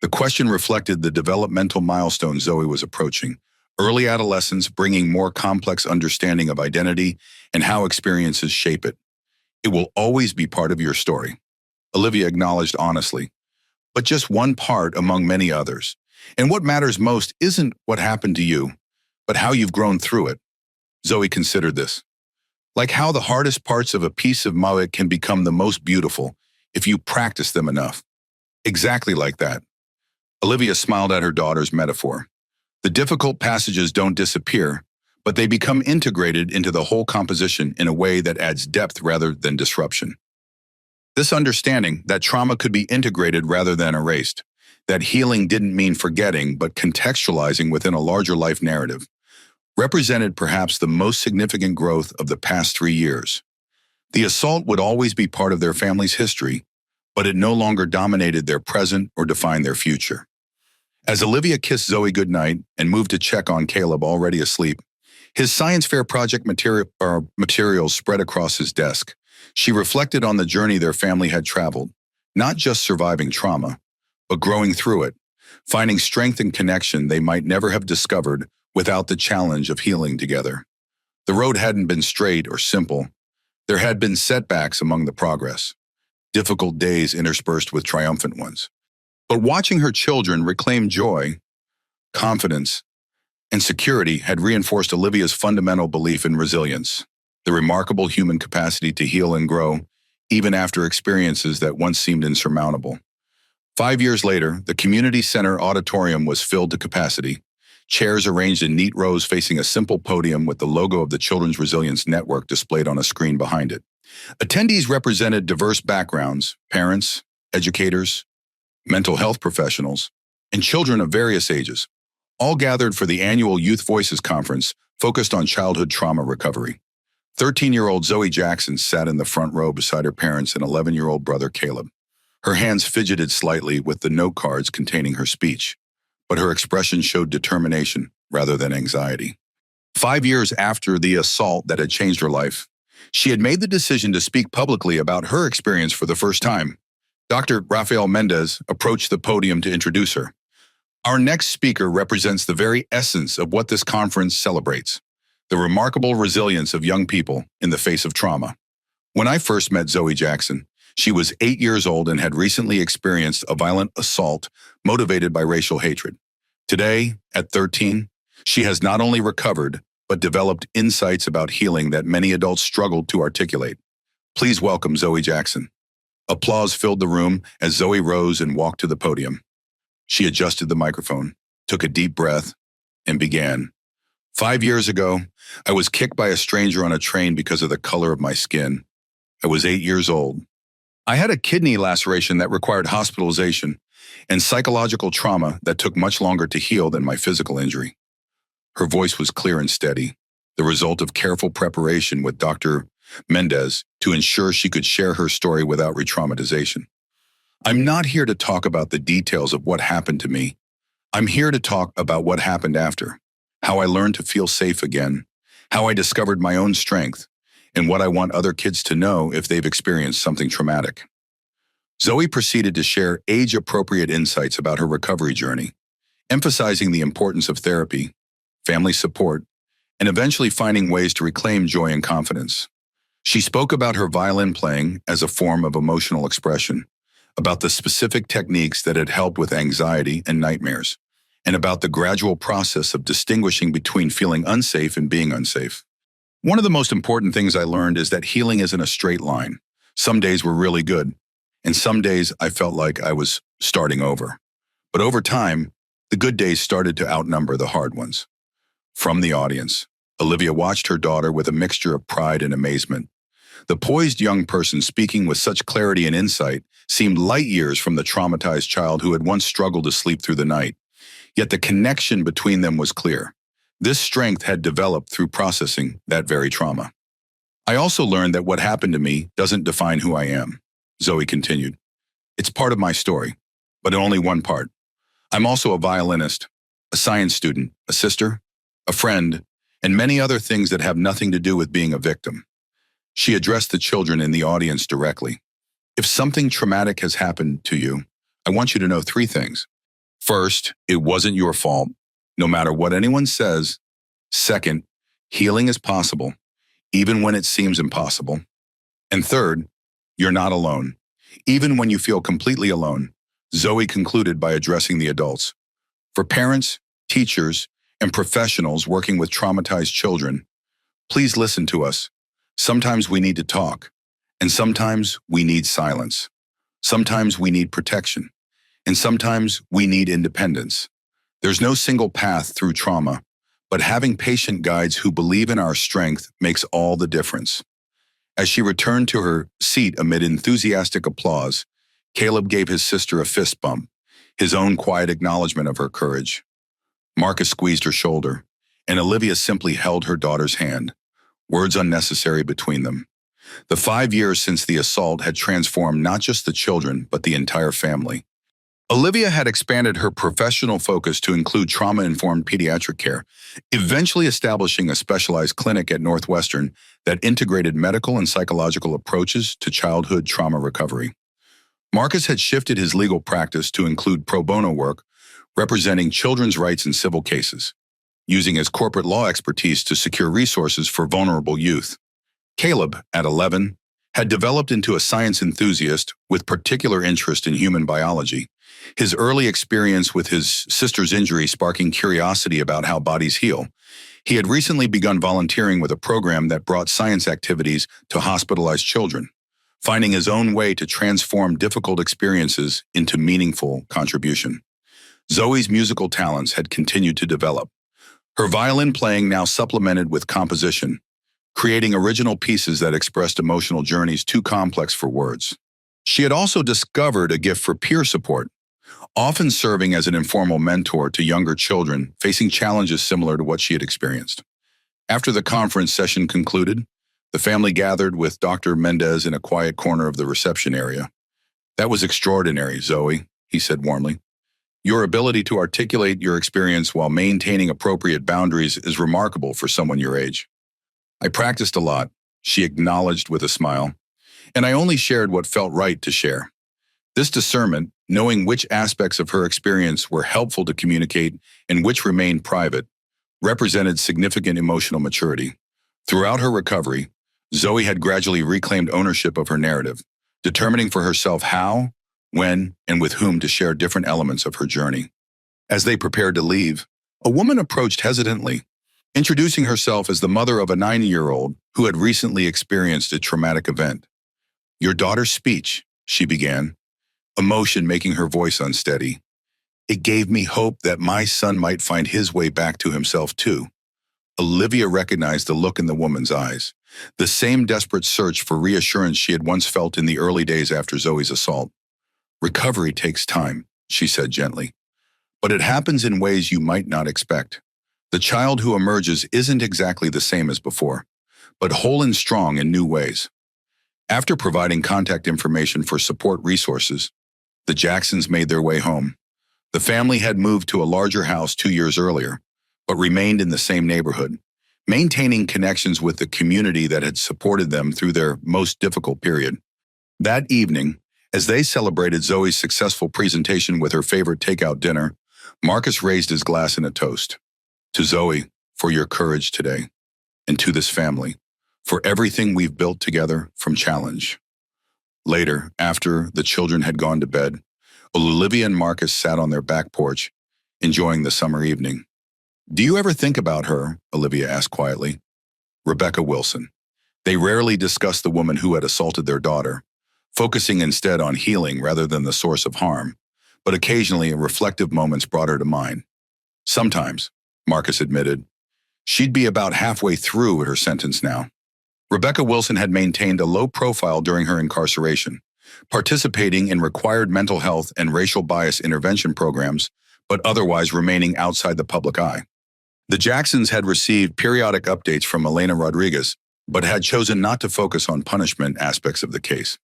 The question reflected the developmental milestone Zoe was approaching, early adolescence bringing more complex understanding of identity and how experiences shape it. "It will always be part of your story," Olivia acknowledged honestly, "but just one part among many others. And what matters most isn't what happened to you, but how you've grown through it." Zoe considered this. "Like how the hardest parts of a piece of Mawik can become the most beautiful if you practice them enough." "Exactly like that." Olivia smiled at her daughter's metaphor. "The difficult passages don't disappear, but they become integrated into the whole composition in a way that adds depth rather than disruption." This understanding that trauma could be integrated rather than erased, that healing didn't mean forgetting but contextualizing within a larger life narrative, represented perhaps the most significant growth of the past 3 years. The assault would always be part of their family's history, but it no longer dominated their present or defined their future. As Olivia kissed Zoe goodnight and moved to check on Caleb already asleep, his science fair project materials spread across his desk. She reflected on the journey their family had traveled, not just surviving trauma, but growing through it, finding strength and connection they might never have discovered without the challenge of healing together. The road hadn't been straight or simple. There had been setbacks among the progress, difficult days interspersed with triumphant ones. But watching her children reclaim joy, confidence, and security had reinforced Olivia's fundamental belief in resilience, the remarkable human capacity to heal and grow, even after experiences that once seemed insurmountable. 5 years later, the community center auditorium was filled to capacity, chairs arranged in neat rows facing a simple podium with the logo of the Children's Resilience Network displayed on a screen behind it. Attendees represented diverse backgrounds, parents, educators, mental health professionals, and children of various ages, all gathered for the annual Youth Voices Conference focused on childhood trauma recovery. 13-year-old Zoe Jackson sat in the front row beside her parents and 11-year-old brother Caleb. Her hands fidgeted slightly with the note cards containing her speech, but her expression showed determination rather than anxiety. 5 years after the assault that had changed her life, she had made the decision to speak publicly about her experience for the first time. Dr. Rafael Mendez approached the podium to introduce her. Our next speaker represents the very essence of what this conference celebrates, the remarkable resilience of young people in the face of trauma. When I first met Zoe Jackson, she was 8 years old and had recently experienced a violent assault motivated by racial hatred. Today, at 13, she has not only recovered, but developed insights about healing that many adults struggled to articulate. Please welcome Zoe Jackson. Applause filled the room as Zoe rose and walked to the podium. She adjusted the microphone, took a deep breath, and began. 5 years ago, I was kicked by a stranger on a train because of the color of my skin. I was 8 years old. I had a kidney laceration that required hospitalization and psychological trauma that took much longer to heal than my physical injury. Her voice was clear and steady, the result of careful preparation with Dr. Mendez to ensure she could share her story without re-traumatization. I'm not here to talk about the details of what happened to me. I'm here to talk about what happened after, how I learned to feel safe again, how I discovered my own strength, and what I want other kids to know if they've experienced something traumatic. Zoe proceeded to share age-appropriate insights about her recovery journey, emphasizing the importance of therapy, family support, and eventually finding ways to reclaim joy and confidence. She spoke about her violin playing as a form of emotional expression, about the specific techniques that had helped with anxiety and nightmares, and about the gradual process of distinguishing between feeling unsafe and being unsafe. One of the most important things I learned is that healing isn't a straight line. Some days were really good, and some days I felt like I was starting over. But over time, the good days started to outnumber the hard ones. From the audience, Olivia watched her daughter with a mixture of pride and amazement. The poised young person speaking with such clarity and insight seemed light years from the traumatized child who had once struggled to sleep through the night. Yet the connection between them was clear. This strength had developed through processing that very trauma. I also learned that what happened to me doesn't define who I am, Zoe continued. It's part of my story, but only one part. I'm also a violinist, a science student, a sister, a friend, and many other things that have nothing to do with being a victim. She addressed the children in the audience directly. If something traumatic has happened to you, I want you to know 3 things. First, it wasn't your fault, no matter what anyone says. Second, healing is possible, even when it seems impossible. And third, you're not alone. Even when you feel completely alone, Zoe concluded by addressing the adults. For parents, teachers, and professionals working with traumatized children, please listen to us. Sometimes we need to talk, and sometimes we need silence. Sometimes we need protection, and sometimes we need independence. There's no single path through trauma, but having patient guides who believe in our strength makes all the difference. As she returned to her seat amid enthusiastic applause, Caleb gave his sister a fist bump, his own quiet acknowledgement of her courage. Marcus squeezed her shoulder, and Olivia simply held her daughter's hand, words unnecessary between them. The 5 years since the assault had transformed not just the children, but the entire family. Olivia had expanded her professional focus to include trauma-informed pediatric care, eventually establishing a specialized clinic at Northwestern that integrated medical and psychological approaches to childhood trauma recovery. Marcus had shifted his legal practice to include pro bono work, representing children's rights in civil cases, using his corporate law expertise to secure resources for vulnerable youth. Caleb, at 11, had developed into a science enthusiast with particular interest in human biology, his early experience with his sister's injury sparking curiosity about how bodies heal. He had recently begun volunteering with a program that brought science activities to hospitalized children, finding his own way to transform difficult experiences into meaningful contribution. Zoe's musical talents had continued to develop, her violin playing now supplemented with composition, creating original pieces that expressed emotional journeys too complex for words. She had also discovered a gift for peer support, often serving as an informal mentor to younger children facing challenges similar to what she had experienced. After the conference session concluded, the family gathered with Dr. Mendez in a quiet corner of the reception area. "That was extraordinary, Zoe," he said warmly. "Your ability to articulate your experience while maintaining appropriate boundaries is remarkable for someone your age." "I practiced a lot," she acknowledged with a smile, "and I only shared what felt right to share." This discernment, knowing which aspects of her experience were helpful to communicate and which remained private, represented significant emotional maturity. Throughout her recovery, Zoe had gradually reclaimed ownership of her narrative, determining for herself how, when, and with whom to share different elements of her journey. As they prepared to leave, a woman approached hesitantly, introducing herself as the mother of a 9-year-old who had recently experienced a traumatic event. "Your daughter's speech," she began, emotion making her voice unsteady. "It gave me hope that my son might find his way back to himself too." Olivia recognized the look in the woman's eyes, the same desperate search for reassurance she had once felt in the early days after Zoe's assault. "Recovery takes time," she said gently, "but it happens in ways you might not expect. The child who emerges isn't exactly the same as before, but whole and strong in new ways." After providing contact information for support resources, the Jacksons made their way home. The family had moved to a larger house 2 years earlier, but remained in the same neighborhood, maintaining connections with the community that had supported them through their most difficult period. That evening, as they celebrated Zoe's successful presentation with her favorite takeout dinner, Marcus raised his glass in a toast. "To Zoe, for your courage today, and to this family, for everything we've built together from challenge." Later, after the children had gone to bed, Olivia and Marcus sat on their back porch, enjoying the summer evening. "Do you ever think about her?" Olivia asked quietly. "Rebecca Wilson." They rarely discussed the woman who had assaulted their daughter, focusing instead on healing rather than the source of harm, but occasionally reflective moments brought her to mind. "Sometimes," Marcus admitted. She'd be about halfway through her sentence now. Rebecca Wilson had maintained a low profile during her incarceration, participating in required mental health and racial bias intervention programs, but otherwise remaining outside the public eye. The Jacksons had received periodic updates from Elena Rodriguez, but had chosen not to focus on punishment aspects of the case.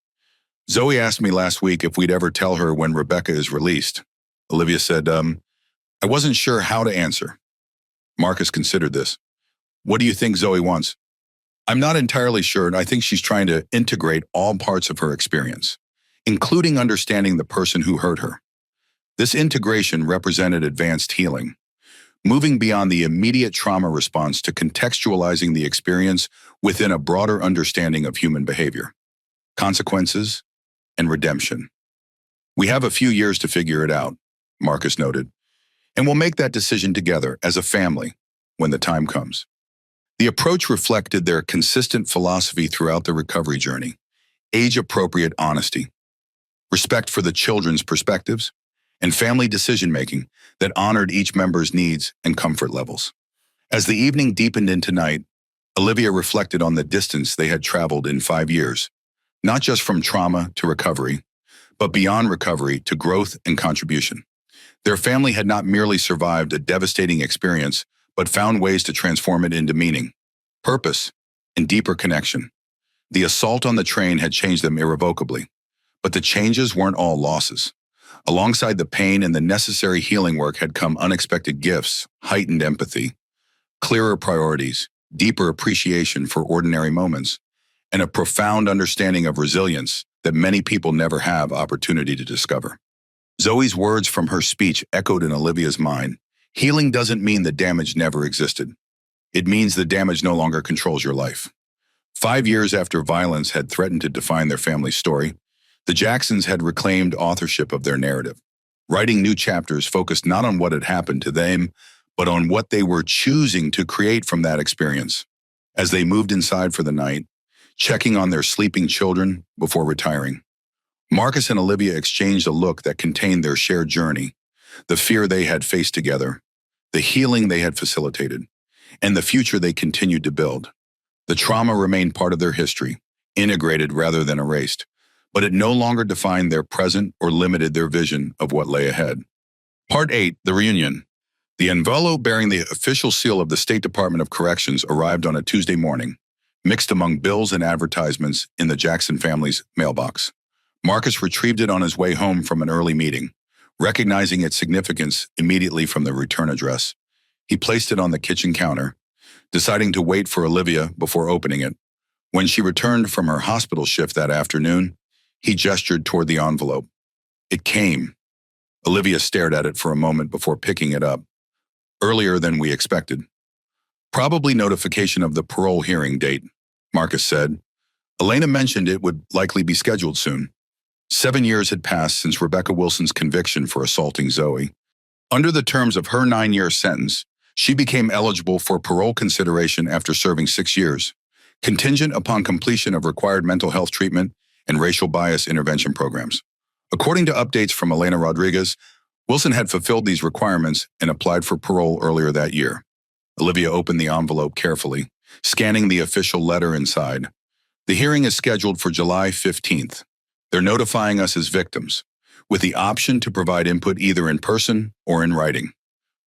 "Zoe asked me last week if we'd ever tell her when Rebecca is released." Olivia said, "I wasn't sure how to answer." Marcus considered this. "What do you think Zoe wants?" "I'm not entirely sure, and I think she's trying to integrate all parts of her experience, including understanding the person who hurt her." This integration represented advanced healing, moving beyond the immediate trauma response to contextualizing the experience within a broader understanding of human behavior, consequences, and redemption. "We have a few years to figure it out," Marcus noted, "and we'll make that decision together as a family when the time comes." The approach reflected their consistent philosophy throughout the recovery journey: age-appropriate honesty, respect for the children's perspectives, and family decision-making that honored each member's needs and comfort levels. As the evening deepened into night, Olivia reflected on the distance they had traveled in 5 years, not just from trauma to recovery, but beyond recovery to growth and contribution. Their family had not merely survived a devastating experience, but found ways to transform it into meaning, purpose, and deeper connection. The assault on the train had changed them irrevocably, but the changes weren't all losses. Alongside the pain and the necessary healing work had come unexpected gifts, heightened empathy, clearer priorities, deeper appreciation for ordinary moments, and a profound understanding of resilience that many people never have opportunity to discover. Zoe's words from her speech echoed in Olivia's mind. Healing doesn't mean the damage never existed. It means the damage no longer controls your life. 5 years after violence had threatened to define their family's story, the Jacksons had reclaimed authorship of their narrative, writing new chapters focused not on what had happened to them, but on what they were choosing to create from that experience. As they moved inside for the night, checking on their sleeping children before retiring, Marcus and Olivia exchanged a look that contained their shared journey, the fear they had faced together, the healing they had facilitated, and the future they continued to build. The trauma remained part of their history, integrated rather than erased, but it no longer defined their present or limited their vision of what lay ahead. Part 8, The Reunion. The envelope bearing the official seal of the State Department of Corrections arrived on a Tuesday morning, mixed among bills and advertisements in the Jackson family's mailbox. Marcus retrieved it on his way home from an early meeting, recognizing its significance immediately from the return address. He placed it on the kitchen counter, deciding to wait for Olivia before opening it. When she returned from her hospital shift that afternoon, he gestured toward the envelope. It came. Olivia stared at it for a moment before picking it up. Earlier than we expected. Probably notification of the parole hearing date, Marcus said. Elena mentioned it would likely be scheduled soon. 7 years had passed since Rebecca Wilson's conviction for assaulting Zoe. Under the terms of her 9-year sentence, she became eligible for parole consideration after serving 6 years, contingent upon completion of required mental health treatment and racial bias intervention programs. According to updates from Elena Rodriguez, Wilson had fulfilled these requirements and applied for parole earlier that year. Olivia opened the envelope carefully, scanning the official letter inside. The hearing is scheduled for July 15th. They're notifying us as victims, with the option to provide input either in person or in writing.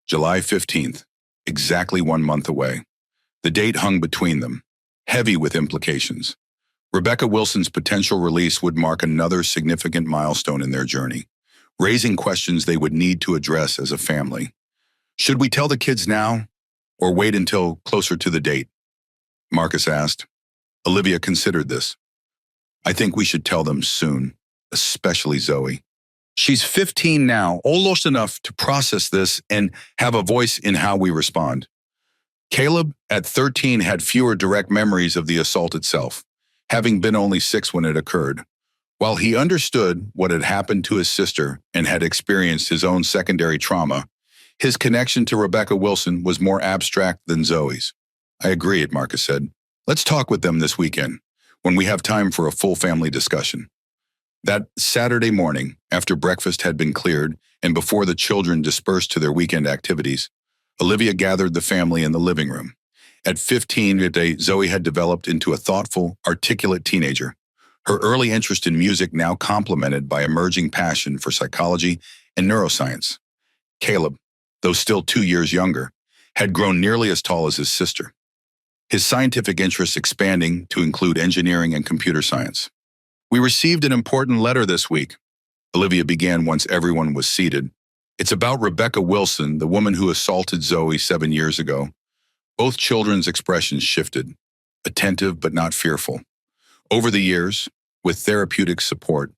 July 15th, exactly 1 month away. The date hung between them, heavy with implications. Rebecca Wilson's potential release would mark another significant milestone in their journey, raising questions they would need to address as a family. Should we tell the kids now, or wait until closer to the date? Marcus asked. Olivia considered this. I think we should tell them soon, especially Zoe. She's 15 now, almost enough to process this and have a voice in how we respond. Caleb, at 13, had fewer direct memories of the assault itself, having been only 6 when it occurred. While he understood what had happened to his sister and had experienced his own secondary trauma, his connection to Rebecca Wilson was more abstract than Zoe's. I agreed, Marcus said. Let's talk with them this weekend, when we have time for a full family discussion. That Saturday morning, after breakfast had been cleared and before the children dispersed to their weekend activities, Olivia gathered the family in the living room. At 15, Zoe had developed into a thoughtful, articulate teenager, her early interest in music now complemented by emerging passion for psychology and neuroscience. Caleb, though still 2 years younger, had grown nearly as tall as his sister, his scientific interests expanding to include engineering and computer science. We received an important letter this week, Olivia began once everyone was seated. It's about Rebecca Wilson, the woman who assaulted Zoe 7 years ago. Both children's expressions shifted, attentive but not fearful. Over the years, with therapeutic support,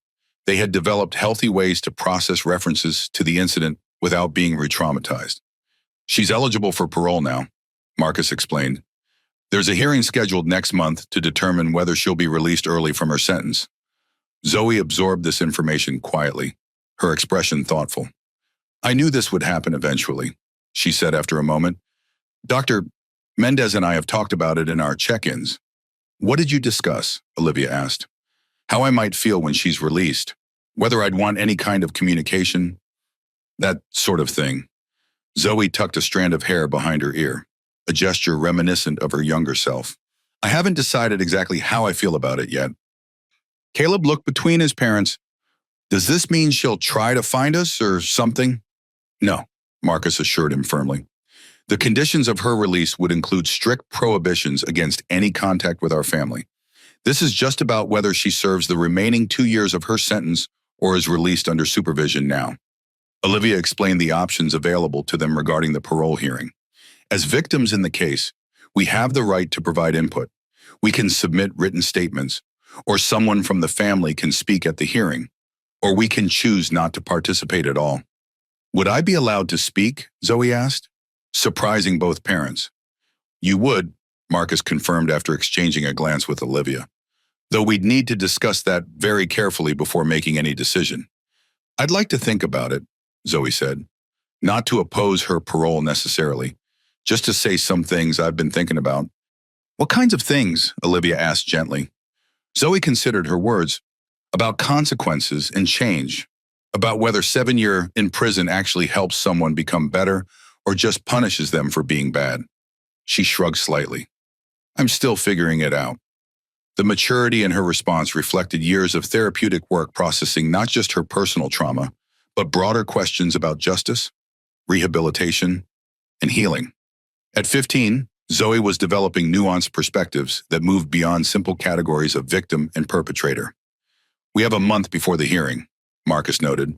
they had developed healthy ways to process references to the incident without being re-traumatized. She's eligible for parole now, Marcus explained. There's a hearing scheduled next month to determine whether she'll be released early from her sentence. Zoe absorbed this information quietly, her expression thoughtful. I knew this would happen eventually, she said after a moment. Dr. Mendez and I have talked about it in our check-ins. What did you discuss? Olivia asked. How I might feel when she's released, whether I'd want any kind of communication, that sort of thing. Zoe tucked a strand of hair behind her ear, a gesture reminiscent of her younger self. I haven't decided exactly how I feel about it yet. Caleb looked between his parents. Does this mean she'll try to find us or something? No, Marcus assured him firmly. The conditions of her release would include strict prohibitions against any contact with our family. This is just about whether she serves the remaining 2 years of her sentence or is released under supervision now. Olivia explained the options available to them regarding the parole hearing. As victims in the case, we have the right to provide input. We can submit written statements, or someone from the family can speak at the hearing, or we can choose not to participate at all. Would I be allowed to speak? Zoe asked, surprising both parents. You would, Marcus confirmed after exchanging a glance with Olivia. Though we'd need to discuss that very carefully before making any decision. I'd like to think about it, Zoe said. Not to oppose her parole necessarily, just to say some things I've been thinking about. What kinds of things? Olivia asked gently. Zoe considered her words. About consequences and change. About whether 7 years in prison actually helps someone become better or just punishes them for being bad. She shrugged slightly. I'm still figuring it out. The maturity in her response reflected years of therapeutic work processing not just her personal trauma, but broader questions about justice, rehabilitation, and healing. At 15, Zoe was developing nuanced perspectives that moved beyond simple categories of victim and perpetrator. We have a month before the hearing, Marcus noted.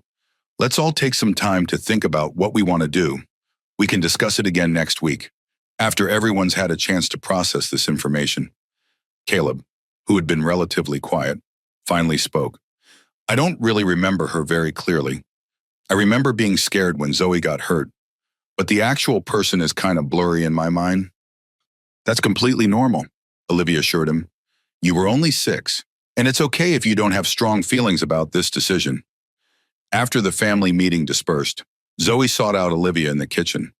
Let's all take some time to think about what we want to do. We can discuss it again next week, after everyone's had a chance to process this information. Caleb, who had been relatively quiet, finally spoke. I don't really remember her very clearly. I remember being scared when Zoe got hurt, but the actual person is kind of blurry in my mind. That's completely normal, Olivia assured him. You were only 6, and it's okay if you don't have strong feelings about this decision. After the family meeting dispersed, Zoe sought out Olivia in the kitchen.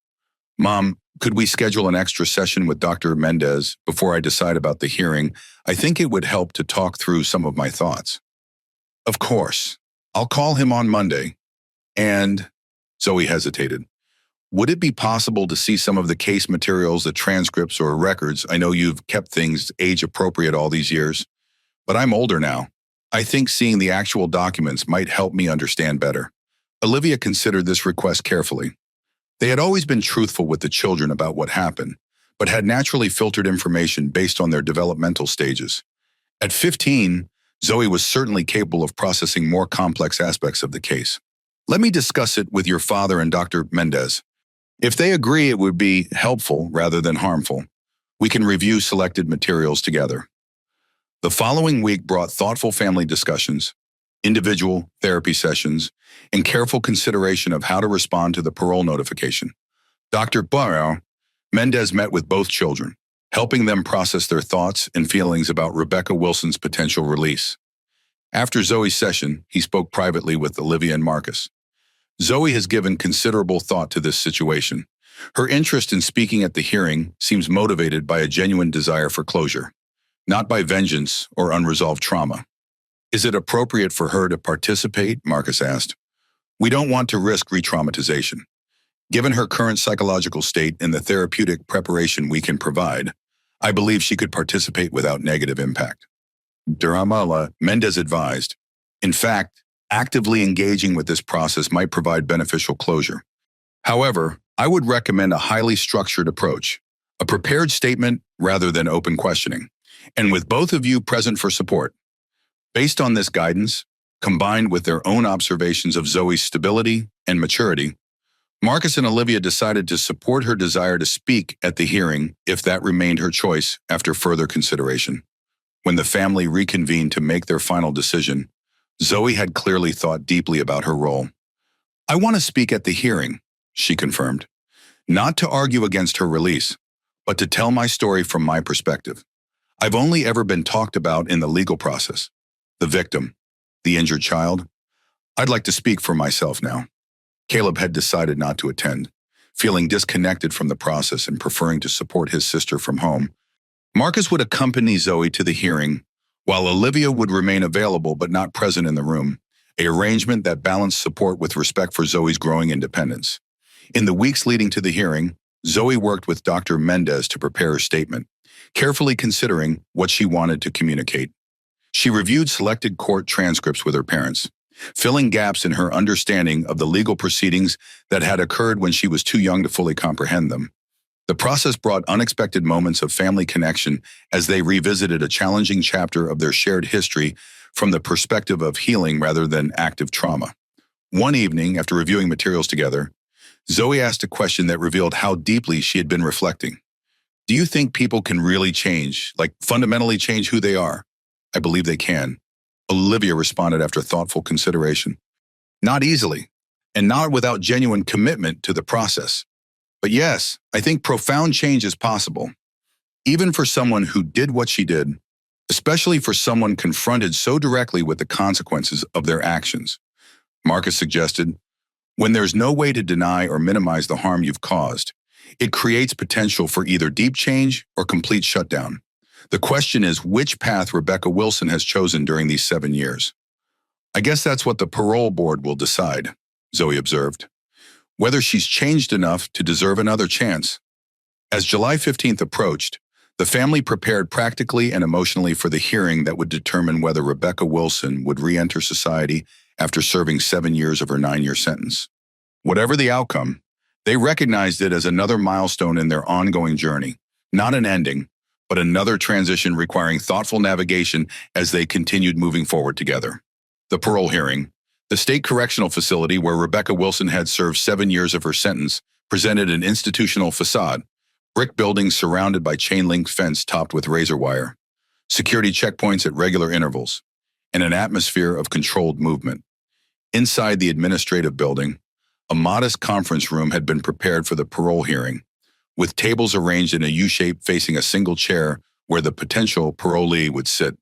Mom, could we schedule an extra session with Dr. Mendez before I decide about the hearing? I think it would help to talk through some of my thoughts. Of course. I'll call him on Monday. And, Zoe hesitated, would it be possible to see some of the case materials, the transcripts or records? I know you've kept things age appropriate all these years, but I'm older now. I think seeing the actual documents might help me understand better. Olivia considered this request carefully. They had always been truthful with the children about what happened, but had naturally filtered information based on their developmental stages. At 15, Zoe was certainly capable of processing more complex aspects of the case. Let me discuss it with your father and Dr. Mendez. If they agree it would be helpful rather than harmful, we can review selected materials together. The following week brought thoughtful family discussions, individual therapy sessions, and careful consideration of how to respond to the parole notification. Dr. Mendez met with both children, helping them process their thoughts and feelings about Rebecca Wilson's potential release. After Zoe's session, he spoke privately with Olivia and Marcus. Zoe has given considerable thought to this situation. Her interest in speaking at the hearing seems motivated by a genuine desire for closure, not by vengeance or unresolved trauma. Is it appropriate for her to participate? Marcus asked. We don't want to risk re-traumatization. Given her current psychological state and the therapeutic preparation we can provide, I believe she could participate without negative impact. Dr. Mendez advised. In fact, actively engaging with this process might provide beneficial closure. However, I would recommend a highly structured approach, a prepared statement rather than open questioning, and with both of you present for support. Based on this guidance, combined with their own observations of Zoe's stability and maturity, Marcus and Olivia decided to support her desire to speak at the hearing if that remained her choice after further consideration. When the family reconvened to make their final decision, Zoe had clearly thought deeply about her role. I want to speak at the hearing, she confirmed, not to argue against her release, but to tell my story from my perspective. I've only ever been talked about in the legal process. The victim, the injured child. I'd like to speak for myself now. Caleb had decided not to attend, feeling disconnected from the process and preferring to support his sister from home. Marcus would accompany Zoe to the hearing, while Olivia would remain available but not present in the room, an arrangement that balanced support with respect for Zoe's growing independence. In the weeks leading to the hearing, Zoe worked with Dr. Mendez to prepare her statement, carefully considering what she wanted to communicate. She reviewed selected court transcripts with her parents, filling gaps in her understanding of the legal proceedings that had occurred when she was too young to fully comprehend them. The process brought unexpected moments of family connection as they revisited a challenging chapter of their shared history from the perspective of healing rather than active trauma. One evening, after reviewing materials together, Zoe asked a question that revealed how deeply she had been reflecting. Do you think people can really change, like fundamentally change who they are? I believe they can. Olivia responded after thoughtful consideration. Not easily, and not without genuine commitment to the process. But yes, I think profound change is possible. even for someone who did what she did, especially for someone confronted so directly with the consequences of their actions. Marcus suggested, when there's no way to deny or minimize the harm you've caused, it creates potential for either deep change or complete shutdown. The question is which path Rebecca Wilson has chosen during these 7 years. I guess that's what the parole board will decide, Zoe observed. Whether she's changed enough to deserve another chance. As July 15th approached, the family prepared practically and emotionally for the hearing that would determine whether Rebecca Wilson would re-enter society after serving 7 years of her 9-year sentence. Whatever the outcome, they recognized it as another milestone in their ongoing journey, not an ending, but another transition requiring thoughtful navigation as they continued moving forward together. The parole hearing, the state correctional facility where Rebecca Wilson had served 7 years of her sentence, presented an institutional facade, brick buildings surrounded by chain-link fence topped with razor wire, security checkpoints at regular intervals, and an atmosphere of controlled movement. Inside the administrative building, a modest conference room had been prepared for the parole hearing, with tables arranged in a U-shape facing a single chair where the potential parolee would sit.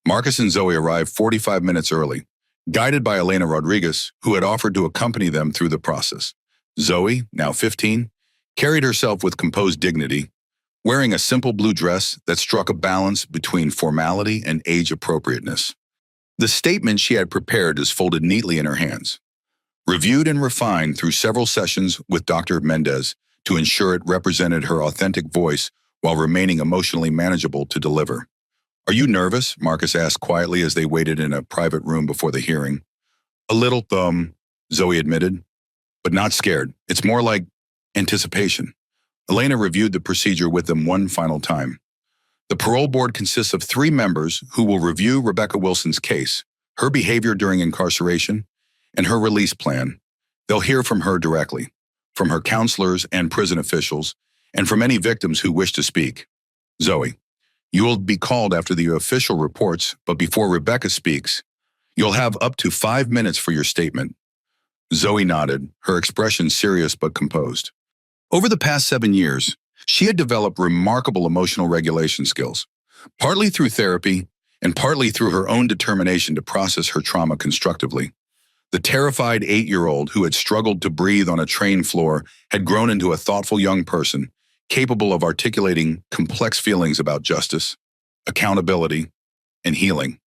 Marcus and Zoe arrived 45 minutes early, guided by Elena Rodriguez, who had offered to accompany them through the process. Zoe, now 15, carried herself with composed dignity, wearing a simple blue dress that struck a balance between formality and age appropriateness. The statement she had prepared is folded neatly in her hands, reviewed and refined through several sessions with Dr. Mendez to ensure it represented her authentic voice while remaining emotionally manageable to deliver. "Are you nervous?" Marcus asked quietly as they waited in a private room before the hearing. "A little, Zoe admitted, but not scared. It's more like anticipation." Elena reviewed the procedure with them one final time. The parole board consists of 3 members who will review Rebecca Wilson's case, her behavior during incarceration, and her release plan. They'll hear from her directly, from her counselors and prison officials, and from any victims who wish to speak. "Zoe, you will be called after the official reports, but before Rebecca speaks, you'll have up to 5 minutes for your statement." Zoe nodded, her expression serious but composed. Over the past 7 years, she had developed remarkable emotional regulation skills, partly through therapy and partly through her own determination to process her trauma constructively. The terrified 8-year-old who had struggled to breathe on a train floor had grown into a thoughtful young person, capable of articulating complex feelings about justice, accountability, and healing.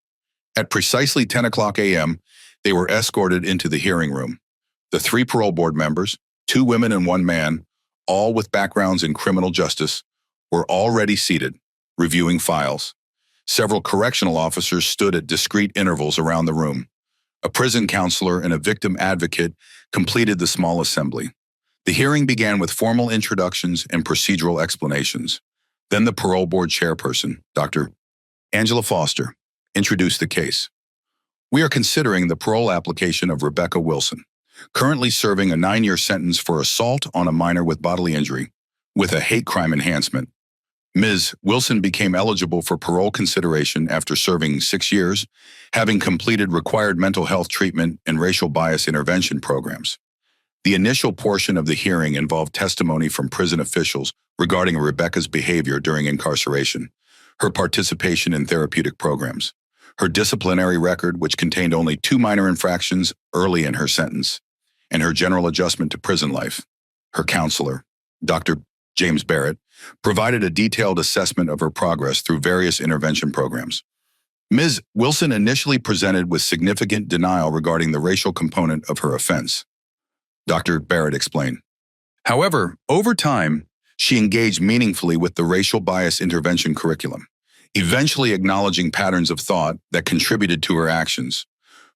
At precisely 10 o'clock a.m., they were escorted into the hearing room. The 3 parole board members, 2 women and 1 man, all with backgrounds in criminal justice, were already seated, reviewing files. Several correctional officers stood at discrete intervals around the room. A prison counselor and a victim advocate completed the small assembly. The hearing began with formal introductions and procedural explanations. Then the parole board chairperson, Dr. Angela Foster, introduced the case. "We are considering the parole application of Rebecca Wilson, currently serving a 9-year sentence for assault on a minor with bodily injury, with a hate crime enhancement. Ms. Wilson became eligible for parole consideration after serving 6 years, having completed required mental health treatment and racial bias intervention programs." The initial portion of the hearing involved testimony from prison officials regarding Rebecca's behavior during incarceration, her participation in therapeutic programs, her disciplinary record, which contained only 2 minor infractions early in her sentence, and her general adjustment to prison life. Her counselor, Dr. James Barrett, provided a detailed assessment of her progress through various intervention programs. Ms. Wilson initially presented with significant denial regarding the racial component of her offense, Dr. Barrett explained. However, over time, she engaged meaningfully with the racial bias intervention curriculum, eventually acknowledging patterns of thought that contributed to her actions.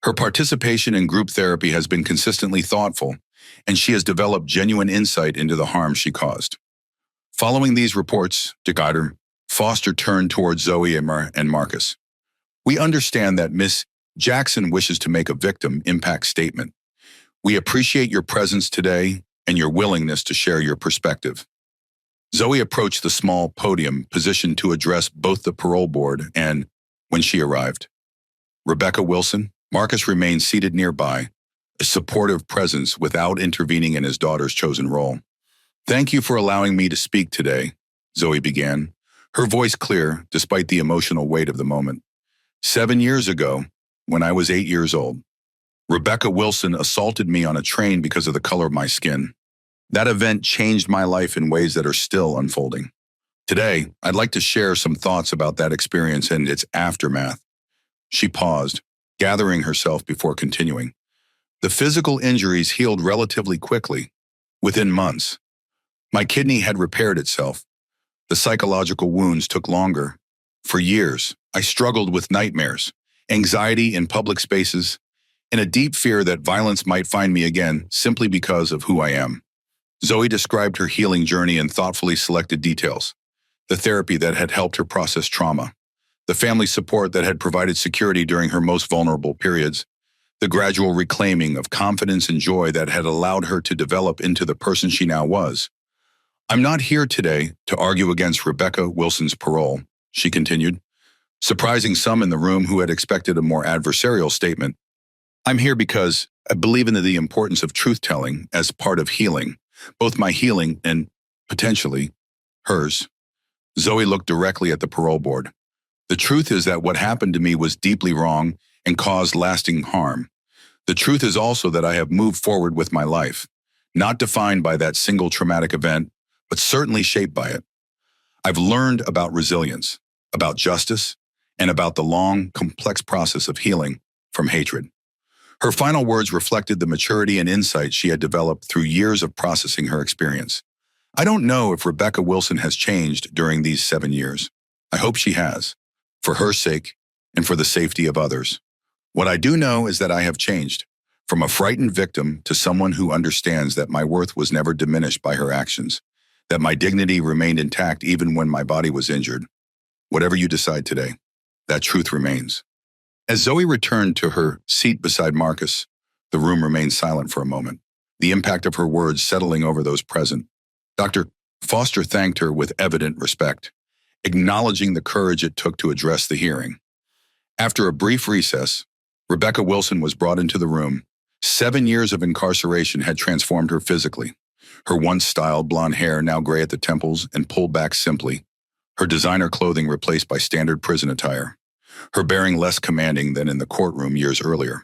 Her participation in group therapy has been consistently thoughtful, and she has developed genuine insight into the harm she caused. Following these reports, Dr. Foster turned towards Zoe and Marcus. "We understand that Ms. Jackson wishes to make a victim impact statement. We appreciate your presence today and your willingness to share your perspective." Zoe approached the small podium positioned to address both the parole board and, when she arrived, Rebecca Wilson, Marcus remained seated nearby, a supportive presence without intervening in his daughter's chosen role. "Thank you for allowing me to speak today," Zoe began, her voice clear despite the emotional weight of the moment. 7 years ago, when I was 8 years old, Rebecca Wilson assaulted me on a train because of the color of my skin. That event changed my life in ways that are still unfolding. Today, I'd like to share some thoughts about that experience and its aftermath. She paused, gathering herself before continuing. The physical injuries healed relatively quickly, within months. My kidney had repaired itself. The psychological wounds took longer. For years, I struggled with nightmares, anxiety in public spaces, and a deep fear that violence might find me again simply because of who I am. Zoe described her healing journey in thoughtfully selected details. The therapy that had helped her process trauma, the family support that had provided security during her most vulnerable periods, the gradual reclaiming of confidence and joy that had allowed her to develop into the person she now was. I'm not here today to argue against Rebecca Wilson's parole, she continued, surprising some in the room who had expected a more adversarial statement. I'm here because I believe in the importance of truth-telling as part of healing, both my healing and, potentially, hers. Zoe looked directly at the parole board. The truth is that what happened to me was deeply wrong and caused lasting harm. The truth is also that I have moved forward with my life, not defined by that single traumatic event, but certainly shaped by it. I've learned about resilience, about justice, and about the long, complex process of healing from hatred. Her final words reflected the maturity and insight she had developed through years of processing her experience. I don't know if Rebecca Wilson has changed during these 7 years. I hope she has, for her sake and for the safety of others. What I do know is that I have changed, from a frightened victim to someone who understands that my worth was never diminished by her actions, that my dignity remained intact even when my body was injured. Whatever you decide today, that truth remains. As Zoe returned to her seat beside Marcus, the room remained silent for a moment, the impact of her words settling over those present. Dr. Foster thanked her with evident respect, acknowledging the courage it took to address the hearing. After a brief recess, Rebecca Wilson was brought into the room. 7 years of incarceration had transformed her physically. Her once styled blonde hair now gray at the temples and pulled back simply, her designer clothing replaced by standard prison attire, her bearing less commanding than in the courtroom years earlier.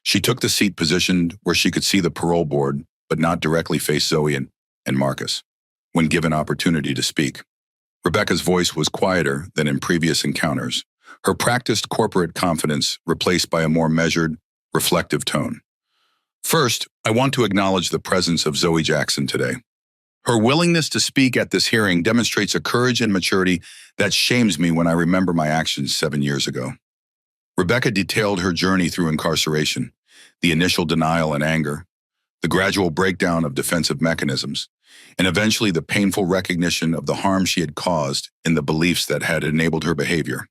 She took the seat positioned where she could see the parole board, but not directly face Zoe and Marcus, when given opportunity to speak. Rebecca's voice was quieter than in previous encounters, her practiced corporate confidence replaced by a more measured, reflective tone. First, I want to acknowledge the presence of Zoe Jackson today. Her willingness to speak at this hearing demonstrates a courage and maturity that shames me when I remember my actions 7 years ago. Rebecca detailed her journey through incarceration, the initial denial and anger, the gradual breakdown of defensive mechanisms, and eventually the painful recognition of the harm she had caused and the beliefs that had enabled her behavior.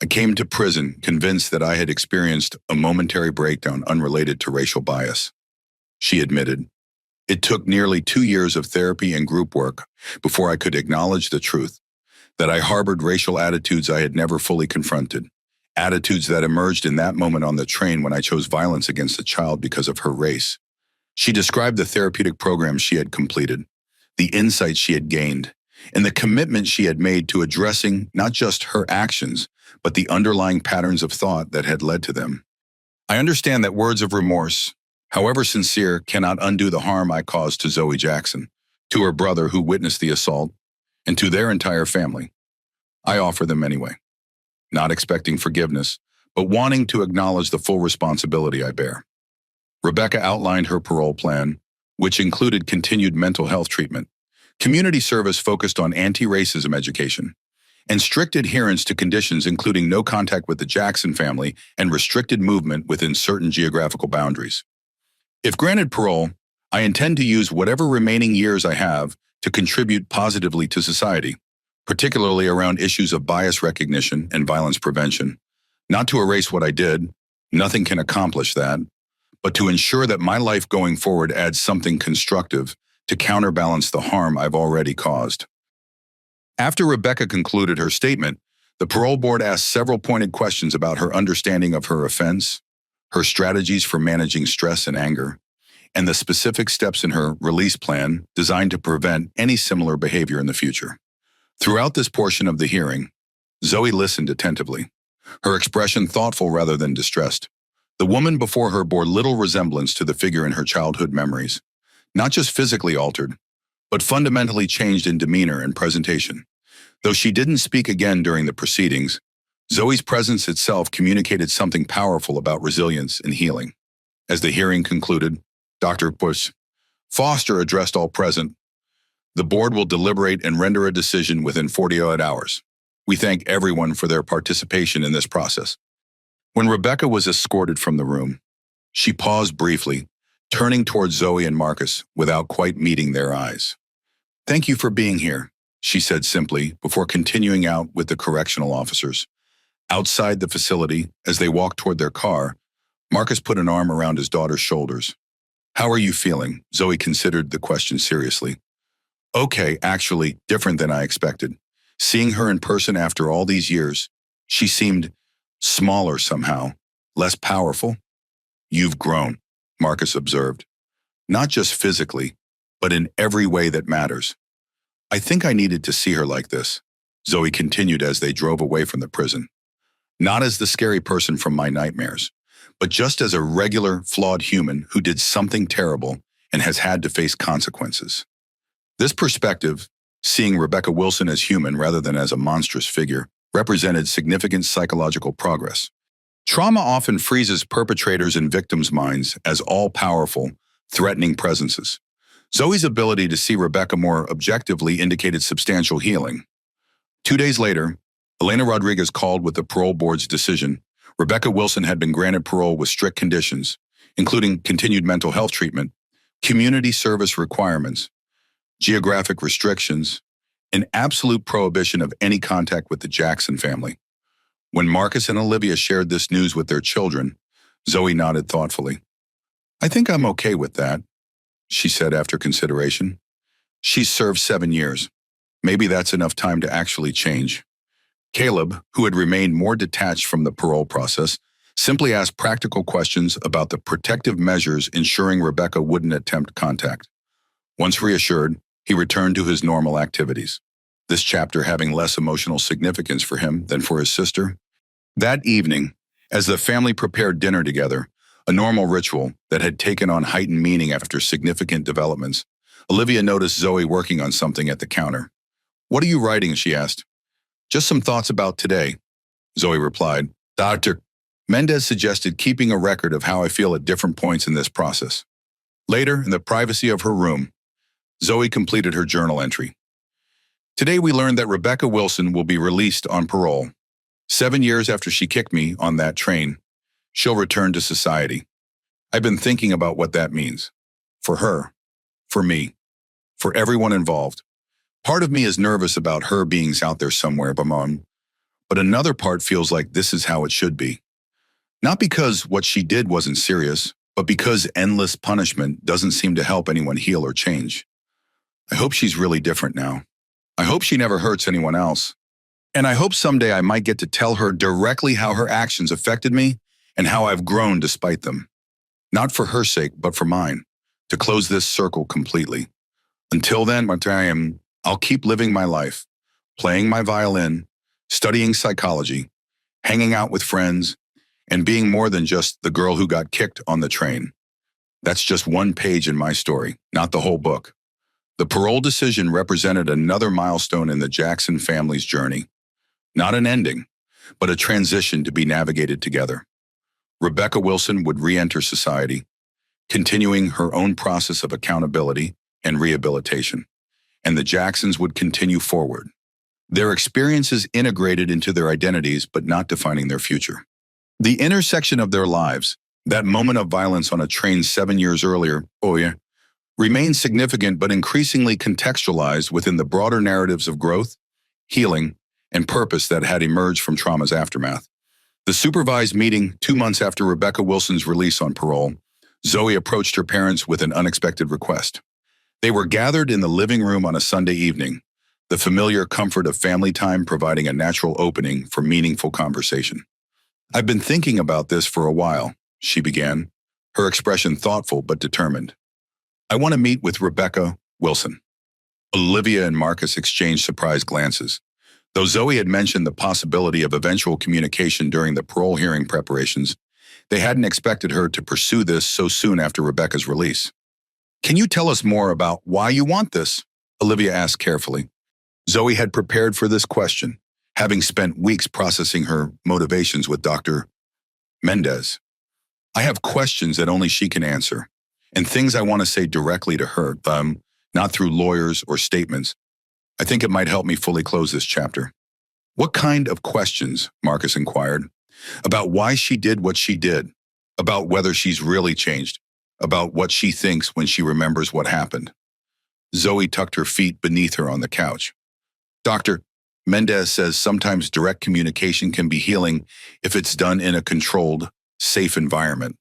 I came to prison convinced that I had experienced a momentary breakdown unrelated to racial bias. She admitted, it took nearly 2 years of therapy and group work before I could acknowledge the truth, that I harbored racial attitudes I had never fully confronted, attitudes that emerged in that moment on the train when I chose violence against a child because of her race. She described the therapeutic program she had completed, the insights she had gained, and the commitment she had made to addressing not just her actions, but the underlying patterns of thought that had led to them. I understand that words of remorse, however sincere, cannot undo the harm I caused to Zoe Jackson, to her brother who witnessed the assault, and to their entire family. I offer them anyway, not expecting forgiveness, but wanting to acknowledge the full responsibility I bear. Rebecca outlined her parole plan, which included continued mental health treatment, community service focused on anti-racism education, and strict adherence to conditions including no contact with the Jackson family and restricted movement within certain geographical boundaries. If granted parole, I intend to use whatever remaining years I have to contribute positively to society, particularly around issues of bias recognition and violence prevention. Not to erase what I did, nothing can accomplish that, but to ensure that my life going forward adds something constructive to counterbalance the harm I've already caused. After Rebecca concluded her statement, the parole board asked several pointed questions about her understanding of her offense, her strategies for managing stress and anger, and the specific steps in her release plan designed to prevent any similar behavior in the future. Throughout this portion of the hearing, Zoe listened attentively, her expression thoughtful rather than distressed. The woman before her bore little resemblance to the figure in her childhood memories, not just physically altered, but fundamentally changed in demeanor and presentation. Though she didn't speak again during the proceedings, Zoe's presence itself communicated something powerful about resilience and healing. As the hearing concluded, Dr. Bush Foster addressed all present. The board will deliberate and render a decision within 48 hours. We thank everyone for their participation in this process. When Rebecca was escorted from the room, she paused briefly, turning towards Zoe and Marcus without quite meeting their eyes. "Thank you for being here," she said simply before continuing out with the correctional officers. Outside the facility, as they walked toward their car, Marcus put an arm around his daughter's shoulders. "How are you feeling?" Zoe considered the question seriously. "Okay, actually, different than I expected. Seeing her in person after all these years, she seemed smaller somehow, less powerful." "You've grown," Marcus observed. "Not just physically, but in every way that matters." "I think I needed to see her like this," Zoe continued as they drove away from the prison. "Not as the scary person from my nightmares, but just as a regular, flawed human who did something terrible and has had to face consequences." This perspective, seeing Rebecca Wilson as human rather than as a monstrous figure, represented significant psychological progress. Trauma often freezes perpetrators' and victims' minds as all-powerful, threatening presences. Zoe's ability to see Rebecca more objectively indicated substantial healing. 2 days later, Elena Rodriguez called with the parole board's decision. Rebecca Wilson had been granted parole with strict conditions, including continued mental health treatment, community service requirements, geographic restrictions, an absolute prohibition of any contact with the Jackson family. When Marcus and Olivia shared this news with their children, Zoe nodded thoughtfully. "I think I'm okay with that," she said after consideration. "She's served 7 years. Maybe that's enough time to actually change." Caleb, who had remained more detached from the parole process, simply asked practical questions about the protective measures ensuring Rebecca wouldn't attempt contact. Once reassured, he returned to his normal activities, this chapter having less emotional significance for him than for his sister. That evening, as the family prepared dinner together, a normal ritual that had taken on heightened meaning after significant developments, Olivia noticed Zoe working on something at the counter. "What are you writing?" she asked. "Just some thoughts about today," Zoe replied. Dr. Mendez suggested keeping a record of how I feel at different points in this process. Later, in the privacy of her room, Zoe completed her journal entry. "Today we learned that Rebecca Wilson will be released on parole. 7 years after she kicked me on that train, she'll return to society. I've been thinking about what that means. For her, for me, for everyone involved. Part of me is nervous about her being out there somewhere, but another part feels like this is how it should be. Not because what she did wasn't serious, but because endless punishment doesn't seem to help anyone heal or change. I hope she's really different now. I hope she never hurts anyone else. And I hope someday I might get to tell her directly how her actions affected me and how I've grown despite them. Not for her sake, but for mine, to close this circle completely. Until then, I'll keep living my life, playing my violin, studying psychology, hanging out with friends, and being more than just the girl who got kicked on the train. That's just one page in my story, not the whole book." The parole decision represented another milestone in the Jackson family's journey. Not an ending, but a transition to be navigated together. Rebecca Wilson would re-enter society, continuing her own process of accountability and rehabilitation, and the Jacksons would continue forward, their experiences integrated into their identities but not defining their future. The intersection of their lives, that moment of violence on a train 7 years earlier, remains significant but increasingly contextualized within the broader narratives of growth, healing, and purpose that had emerged from trauma's aftermath. The supervised meeting 2 months after Rebecca Wilson's release on parole, Zoe approached her parents with an unexpected request. They were gathered in the living room on a Sunday evening, the familiar comfort of family time providing a natural opening for meaningful conversation. "I've been thinking about this for a while," she began, her expression thoughtful but determined. "I want to meet with Rebecca Wilson." Olivia and Marcus exchanged surprised glances. Though Zoe had mentioned the possibility of eventual communication during the parole hearing preparations, they hadn't expected her to pursue this so soon after Rebecca's release. "Can you tell us more about why you want this?" Olivia asked carefully. Zoe had prepared for this question, having spent weeks processing her motivations with Dr. Mendez. "I have questions that only she can answer, and things I want to say directly to her, not through lawyers or statements. I think it might help me fully close this chapter." "What kind of questions?" Marcus inquired. "About why she did what she did, about whether she's really changed, about what she thinks when she remembers what happened." Zoe tucked her feet beneath her on the couch. "Dr. Mendez says sometimes direct communication can be healing if it's done in a controlled, safe environment."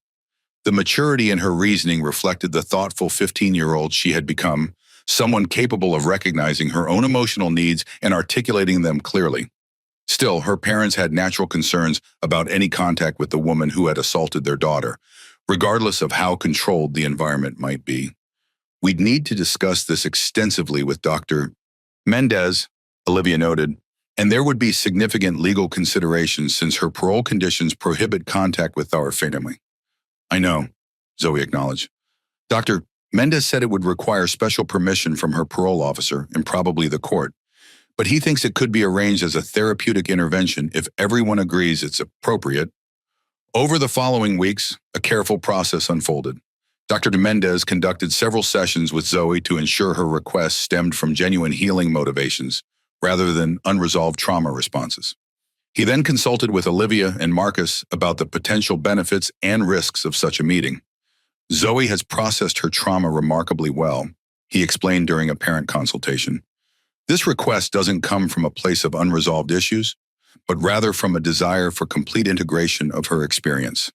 The maturity in her reasoning reflected the thoughtful 15-year-old she had become, someone capable of recognizing her own emotional needs and articulating them clearly. Still, her parents had natural concerns about any contact with the woman who had assaulted their daughter, regardless of how controlled the environment might be. "We'd need to discuss this extensively with Dr. Mendez," Olivia noted, "and there would be significant legal considerations since her parole conditions prohibit contact with our family." "I know," Zoe acknowledged. "Dr. Mendez said it would require special permission from her parole officer and probably the court, but he thinks it could be arranged as a therapeutic intervention if everyone agrees it's appropriate." Over the following weeks, a careful process unfolded. Dr. Mendez conducted several sessions with Zoe to ensure her requests stemmed from genuine healing motivations rather than unresolved trauma responses. He then consulted with Olivia and Marcus about the potential benefits and risks of such a meeting. "Zoe has processed her trauma remarkably well," he explained during a parent consultation. "This request doesn't come from a place of unresolved issues, but rather from a desire for complete integration of her experience.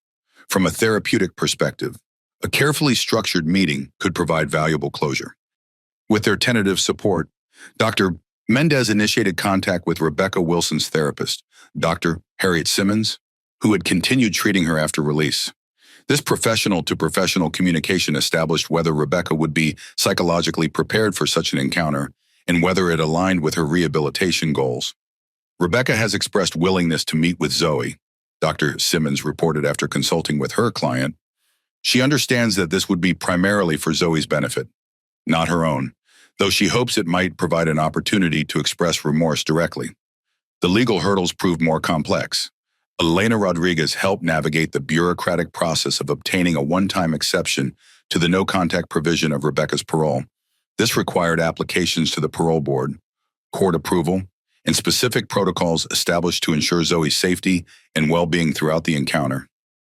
From a therapeutic perspective, a carefully structured meeting could provide valuable closure." With their tentative support, Dr. Mendez initiated contact with Rebecca Wilson's therapist, Dr. Harriet Simmons, who had continued treating her after release. This professional-to-professional communication established whether Rebecca would be psychologically prepared for such an encounter and whether it aligned with her rehabilitation goals. "Rebecca has expressed willingness to meet with Zoe," Dr. Simmons reported after consulting with her client. "She understands that this would be primarily for Zoe's benefit, not her own, though she hopes it might provide an opportunity to express remorse directly." The legal hurdles proved more complex. Elena Rodriguez helped navigate the bureaucratic process of obtaining a one-time exception to the no-contact provision of Rebecca's parole. This required applications to the parole board, court approval, and specific protocols established to ensure Zoe's safety and well-being throughout the encounter.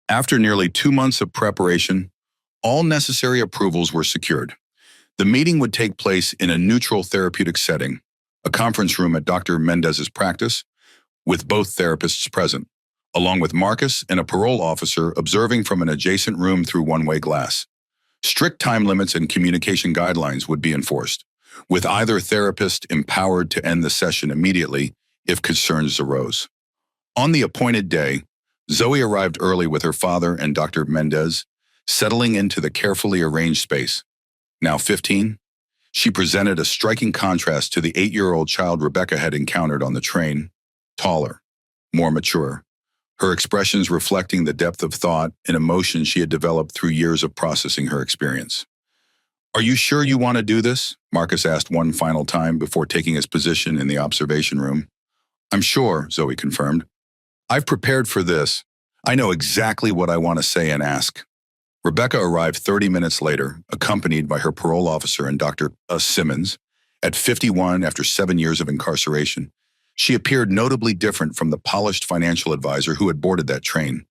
After nearly 2 months of preparation, all necessary approvals were secured. The meeting would take place in a neutral therapeutic setting, a conference room at Dr. Mendez's practice, with both therapists present, along with Marcus and a parole officer observing from an adjacent room through one-way glass. Strict time limits and communication guidelines would be enforced, with either therapist empowered to end the session immediately if concerns arose. On the appointed day, Zoe arrived early with her father and Dr. Mendez, settling into the carefully arranged space. Now 15, she presented a striking contrast to the 8-year-old child Rebecca had encountered on the train, taller, more mature, her expressions reflecting the depth of thought and emotion she had developed through years of processing her experience. "Are you sure you want to do this?" Marcus asked one final time before taking his position in the observation room. "I'm sure," Zoe confirmed. "I've prepared for this. I know exactly what I want to say and ask." Rebecca arrived 30 minutes later, accompanied by her parole officer and Dr. Simmons. At 51, after 7 years of incarceration, she appeared notably different from the polished financial advisor who had boarded that train.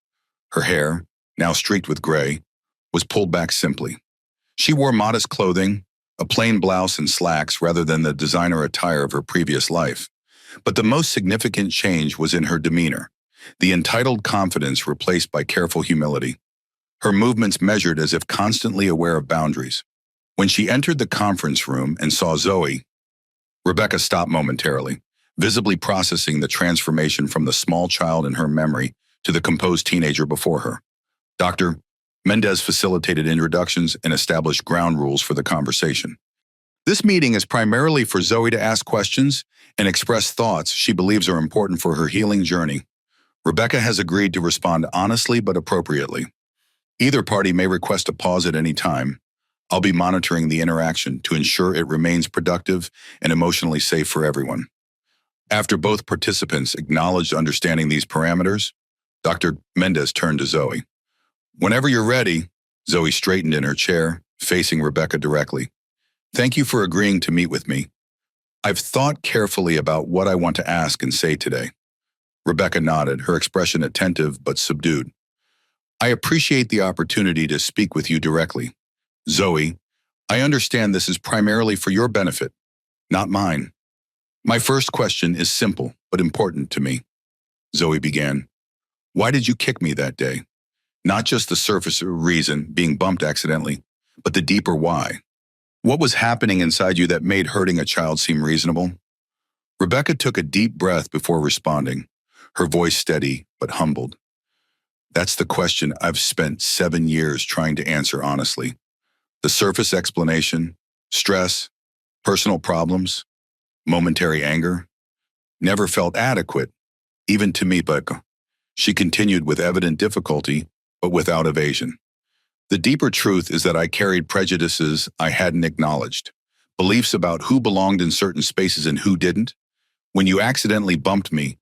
Her hair, now streaked with gray, was pulled back simply. She wore modest clothing, a plain blouse and slacks rather than the designer attire of her previous life. But the most significant change was in her demeanor, the entitled confidence replaced by careful humility. Her movements measured as if constantly aware of boundaries. When she entered the conference room and saw Zoe, Rebecca stopped momentarily, visibly processing the transformation from the small child in her memory to the composed teenager before her. Dr. Mendez facilitated introductions and established ground rules for the conversation. This meeting is primarily for Zoe to ask questions and express thoughts she believes are important for her healing journey. Rebecca has agreed to respond honestly but appropriately. Either party may request a pause at any time. I'll be monitoring the interaction to ensure it remains productive and emotionally safe for everyone. After both participants acknowledged understanding these parameters, Dr. Mendez turned to Zoe. Whenever you're ready, Zoe straightened in her chair, facing Rebecca directly. Thank you for agreeing to meet with me. I've thought carefully about what I want to ask and say today. Rebecca nodded, her expression attentive but subdued. I appreciate the opportunity to speak with you directly. Zoe, I understand this is primarily for your benefit, not mine. My first question is simple but important to me. Zoe began. Why did you kick me that day? Not just the surface reason, being bumped accidentally, but the deeper why. What was happening inside you that made hurting a child seem reasonable? Rebecca took a deep breath before responding, her voice steady but humbled. That's the question I've spent 7 years trying to answer honestly. The surface explanation, stress, personal problems, momentary anger, never felt adequate, even to me, but she continued with evident difficulty, but without evasion. The deeper truth is that I carried prejudices I hadn't acknowledged, beliefs about who belonged in certain spaces and who didn't. When you accidentally bumped me,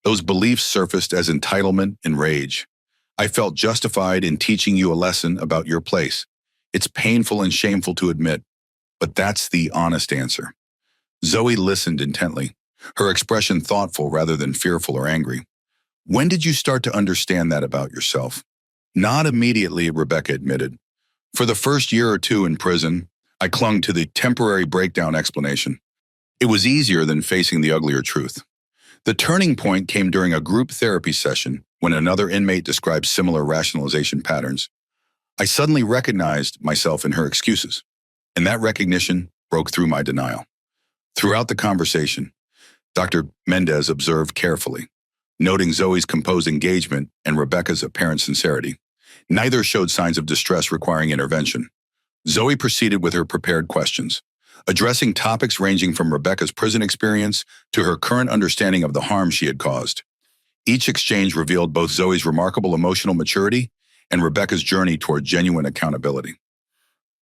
those beliefs surfaced as entitlement and rage. I felt justified in teaching you a lesson about your place. It's painful and shameful to admit, but that's the honest answer. Zoe listened intently, her expression thoughtful rather than fearful or angry. When did you start to understand that about yourself? Not immediately, Rebecca admitted. For the first year or two in prison, I clung to the temporary breakdown explanation. It was easier than facing the uglier truth. The turning point came during a group therapy session when another inmate described similar rationalization patterns. I suddenly recognized myself in her excuses, and that recognition broke through my denial. Throughout the conversation, Dr. Mendez observed carefully, noting Zoe's composed engagement and Rebecca's apparent sincerity. Neither showed signs of distress requiring intervention. Zoe proceeded with her prepared questions, addressing topics ranging from Rebecca's prison experience to her current understanding of the harm she had caused. Each exchange revealed both Zoe's remarkable emotional maturity and Rebecca's journey toward genuine accountability.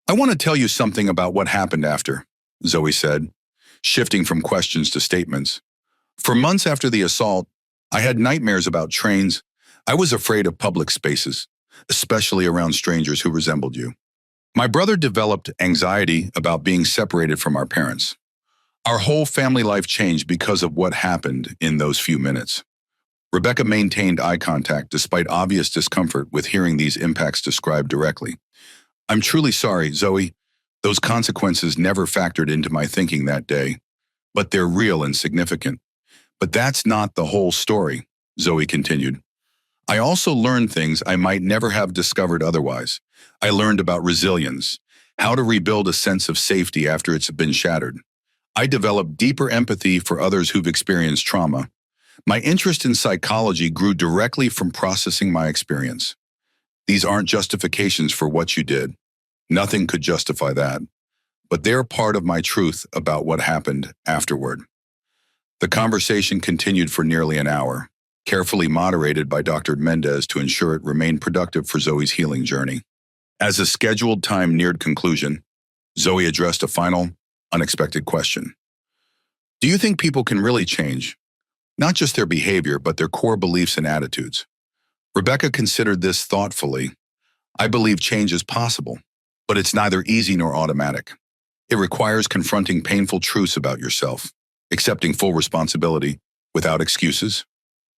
I want to tell you something about what happened after, Zoe said, shifting from questions to statements. For months after the assault, I had nightmares about trains. I was afraid of public spaces, especially around strangers who resembled you. My brother developed anxiety about being separated from our parents. Our whole family life changed because of what happened in those few minutes. Rebecca maintained eye contact despite obvious discomfort with hearing these impacts described directly. I'm truly sorry, Zoe. Those consequences never factored into my thinking that day, but they're real and significant. But that's not the whole story, Zoe continued. I also learned things I might never have discovered otherwise. I learned about resilience, how to rebuild a sense of safety after it's been shattered. I developed deeper empathy for others who've experienced trauma. My interest in psychology grew directly from processing my experience. These aren't justifications for what you did. Nothing could justify that. But they're part of my truth about what happened afterward. The conversation continued for nearly an hour, carefully moderated by Dr. Mendez to ensure it remained productive for Zoe's healing journey. As the scheduled time neared conclusion, Zoe addressed a final, unexpected question. Do you think people can really change? Not just their behavior, but their core beliefs and attitudes. Rebecca considered this thoughtfully. I believe change is possible, but it's neither easy nor automatic. It requires confronting painful truths about yourself, accepting full responsibility without excuses,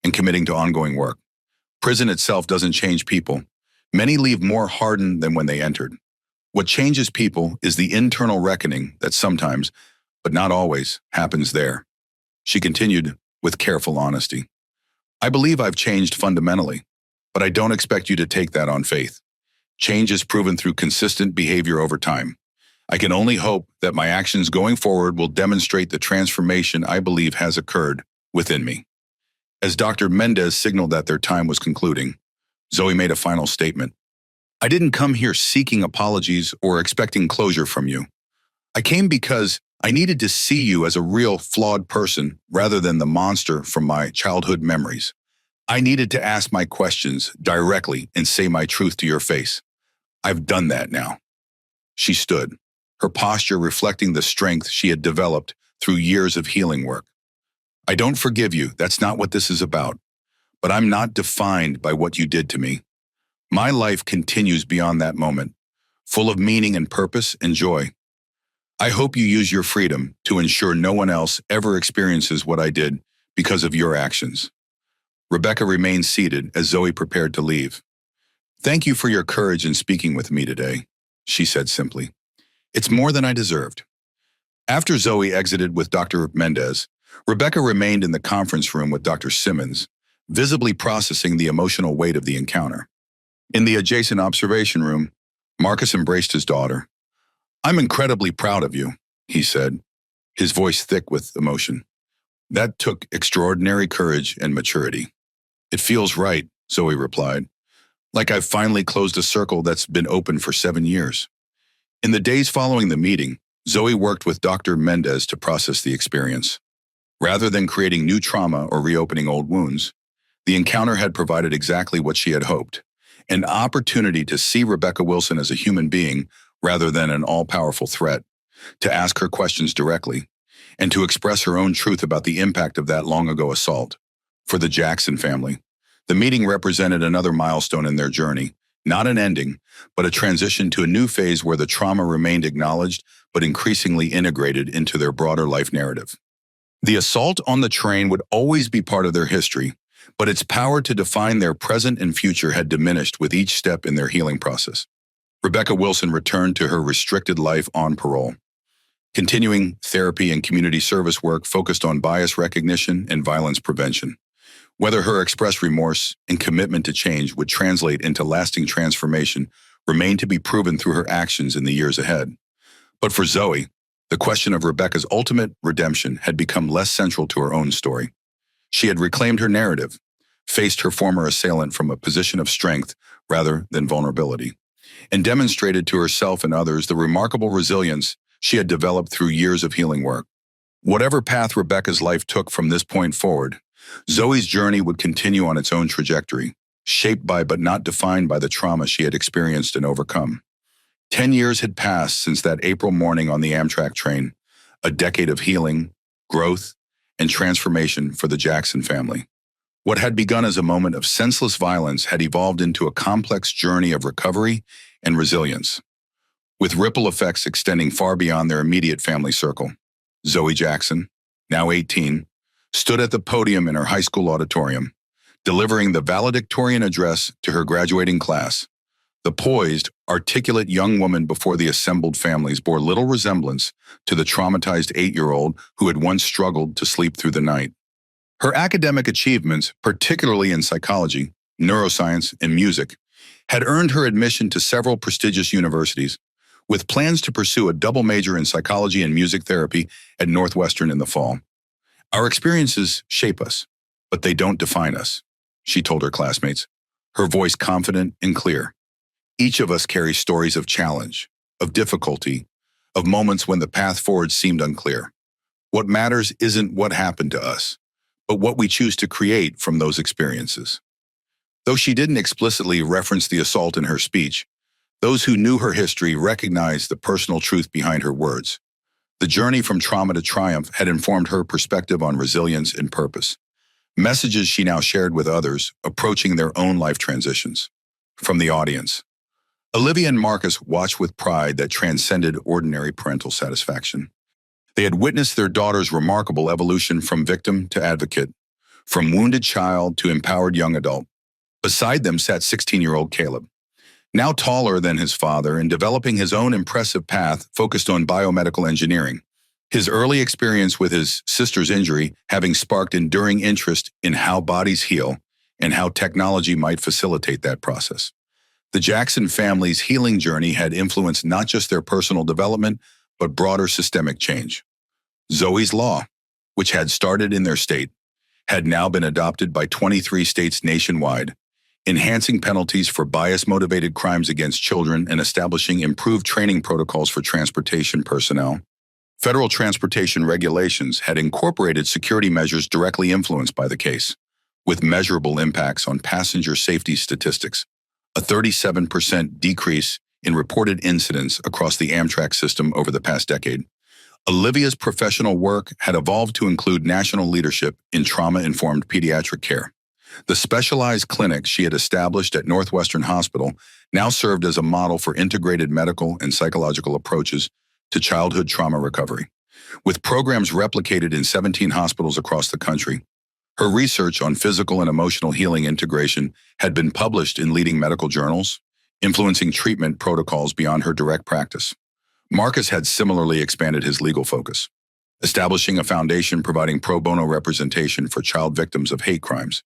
and committing to ongoing work. Prison itself doesn't change people. Many leave more hardened than when they entered. What changes people is the internal reckoning that sometimes, but not always, happens there. She continued with careful honesty. I believe I've changed fundamentally, but I don't expect you to take that on faith. Change is proven through consistent behavior over time. I can only hope that my actions going forward will demonstrate the transformation I believe has occurred within me. As Dr. Mendez signaled that their time was concluding, Zoe made a final statement. I didn't come here seeking apologies or expecting closure from you. I came because I needed to see you as a real, flawed person rather than the monster from my childhood memories. I needed to ask my questions directly and say my truth to your face. I've done that now. She stood, her posture reflecting the strength she had developed through years of healing work. I don't forgive you, that's not what this is about. But I'm not defined by what you did to me. My life continues beyond that moment, full of meaning and purpose and joy. I hope you use your freedom to ensure no one else ever experiences what I did because of your actions. Rebecca remained seated as Zoe prepared to leave. Thank you for your courage in speaking with me today, she said simply. It's more than I deserved. After Zoe exited with Dr. Mendez, Rebecca remained in the conference room with Dr. Simmons, visibly processing the emotional weight of the encounter. In the adjacent observation room, Marcus embraced his daughter. I'm incredibly proud of you, he said, his voice thick with emotion. That took extraordinary courage and maturity. It feels right, Zoe replied, like I've finally closed a circle that's been open for 7 years. In the days following the meeting, Zoe worked with Dr. Mendez to process the experience. Rather than creating new trauma or reopening old wounds, the encounter had provided exactly what she had hoped, an opportunity to see Rebecca Wilson as a human being rather than an all-powerful threat, to ask her questions directly, and to express her own truth about the impact of that long-ago assault. For the Jackson family, the meeting represented another milestone in their journey, not an ending, but a transition to a new phase where the trauma remained acknowledged but increasingly integrated into their broader life narrative. The assault on the train would always be part of their history, but its power to define their present and future had diminished with each step in their healing process. Rebecca Wilson returned to her restricted life on parole, continuing therapy and community service work focused on bias recognition and violence prevention. Whether her expressed remorse and commitment to change would translate into lasting transformation remained to be proven through her actions in the years ahead. But for Zoe, the question of Rebecca's ultimate redemption had become less central to her own story. She had reclaimed her narrative, faced her former assailant from a position of strength rather than vulnerability, and demonstrated to herself and others the remarkable resilience she had developed through years of healing work. Whatever path Rebecca's life took from this point forward, Zoe's journey would continue on its own trajectory, shaped by but not defined by the trauma she had experienced and overcome. 10 years had passed since that April morning on the Amtrak train, a decade of healing, growth, and transformation for the Jackson family. What had begun as a moment of senseless violence had evolved into a complex journey of recovery and resilience, with ripple effects extending far beyond their immediate family circle. Zoe Jackson, now 18, stood at the podium in her high school auditorium, delivering the valedictorian address to her graduating class. The poised, articulate young woman before the assembled families bore little resemblance to the traumatized 8-year-old who had once struggled to sleep through the night. Her academic achievements, particularly in psychology, neuroscience, and music, had earned her admission to several prestigious universities, with plans to pursue a double major in psychology and music therapy at Northwestern in the fall. Our experiences shape us, but they don't define us, she told her classmates, her voice confident and clear. Each of us carries stories of challenge, of difficulty, of moments when the path forward seemed unclear. What matters isn't what happened to us, but what we choose to create from those experiences. Though she didn't explicitly reference the assault in her speech, those who knew her history recognized the personal truth behind her words. The journey from trauma to triumph had informed her perspective on resilience and purpose, messages she now shared with others approaching their own life transitions. From the audience, Olivia and Marcus watched with pride that transcended ordinary parental satisfaction. They had witnessed their daughter's remarkable evolution from victim to advocate, from wounded child to empowered young adult. Beside them sat 16-year-old Caleb, now taller than his father and developing his own impressive path focused on biomedical engineering. His early experience with his sister's injury having sparked enduring interest in how bodies heal and how technology might facilitate that process. The Jackson family's healing journey had influenced not just their personal development, but broader systemic change. Zoe's Law, which had started in their state, had now been adopted by 23 states nationwide, enhancing penalties for bias-motivated crimes against children and establishing improved training protocols for transportation personnel. Federal transportation regulations had incorporated security measures directly influenced by the case, with measurable impacts on passenger safety statistics, a 37% decrease in reported incidents across the Amtrak system over the past decade. Olivia's professional work had evolved to include national leadership in trauma-informed pediatric care. The specialized clinic she had established at Northwestern Hospital now served as a model for integrated medical and psychological approaches to childhood trauma recovery. With programs replicated in 17 hospitals across the country, her research on physical and emotional healing integration had been published in leading medical journals, influencing treatment protocols beyond her direct practice. Marcus had similarly expanded his legal focus, establishing a foundation providing pro bono representation for child victims of hate crimes.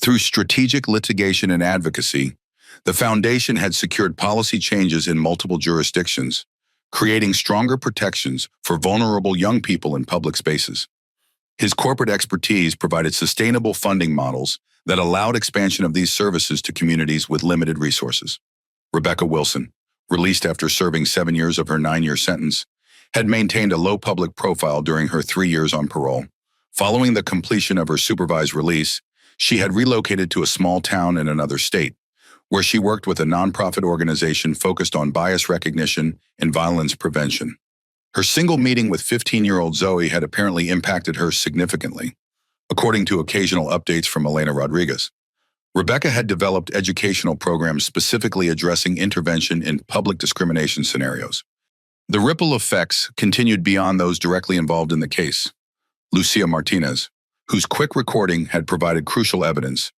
Through strategic litigation and advocacy, the foundation had secured policy changes in multiple jurisdictions, creating stronger protections for vulnerable young people in public spaces. His corporate expertise provided sustainable funding models that allowed expansion of these services to communities with limited resources. Rebecca Wilson, released after serving 7 years of her 9-year sentence, had maintained a low public profile during her 3 years on parole. Following the completion of her supervised release, she had relocated to a small town in another state, where she worked with a nonprofit organization focused on bias recognition and violence prevention. Her single meeting with 15-year-old Zoe had apparently impacted her significantly, according to occasional updates from Elena Rodriguez. Rebecca had developed educational programs specifically addressing intervention in public discrimination scenarios. The ripple effects continued beyond those directly involved in the case. Lucia Martinez, whose quick recording had provided crucial evidence,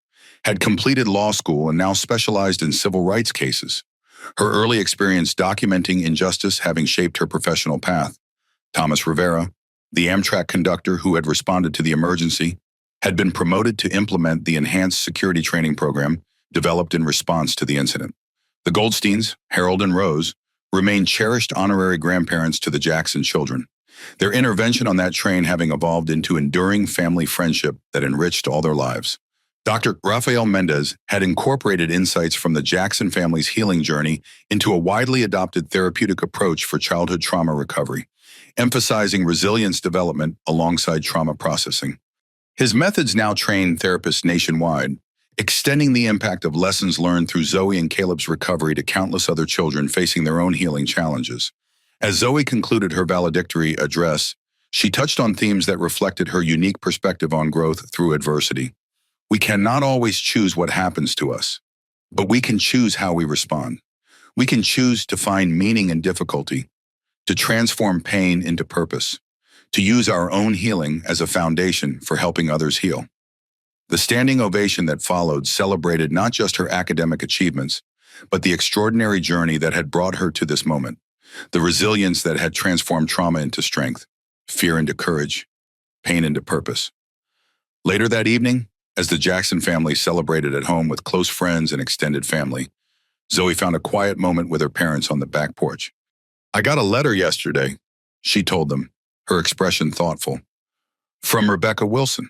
had completed law school and now specialized in civil rights cases, her early experience documenting injustice having shaped her professional path. Thomas Rivera, the Amtrak conductor who had responded to the emergency, had been promoted to implement the enhanced security training program developed in response to the incident. The Goldsteins, Harold and Rose, remained cherished honorary grandparents to the Jackson children, their intervention on that train having evolved into enduring family friendship that enriched all their lives. Dr. Rafael Mendez had incorporated insights from the Jackson family's healing journey into a widely adopted therapeutic approach for childhood trauma recovery, emphasizing resilience development alongside trauma processing. His methods now train therapists nationwide, extending the impact of lessons learned through Zoe and Caleb's recovery to countless other children facing their own healing challenges. As Zoe concluded her valedictory address, she touched on themes that reflected her unique perspective on growth through adversity. We cannot always choose what happens to us, but we can choose how we respond. We can choose to find meaning in difficulty, to transform pain into purpose, to use our own healing as a foundation for helping others heal. The standing ovation that followed celebrated not just her academic achievements, but the extraordinary journey that had brought her to this moment, the resilience that had transformed trauma into strength, fear into courage, pain into purpose. Later that evening, as the Jackson family celebrated at home with close friends and extended family, Zoe found a quiet moment with her parents on the back porch. "I got a letter yesterday," she told them, her expression thoughtful. "From Rebecca Wilson."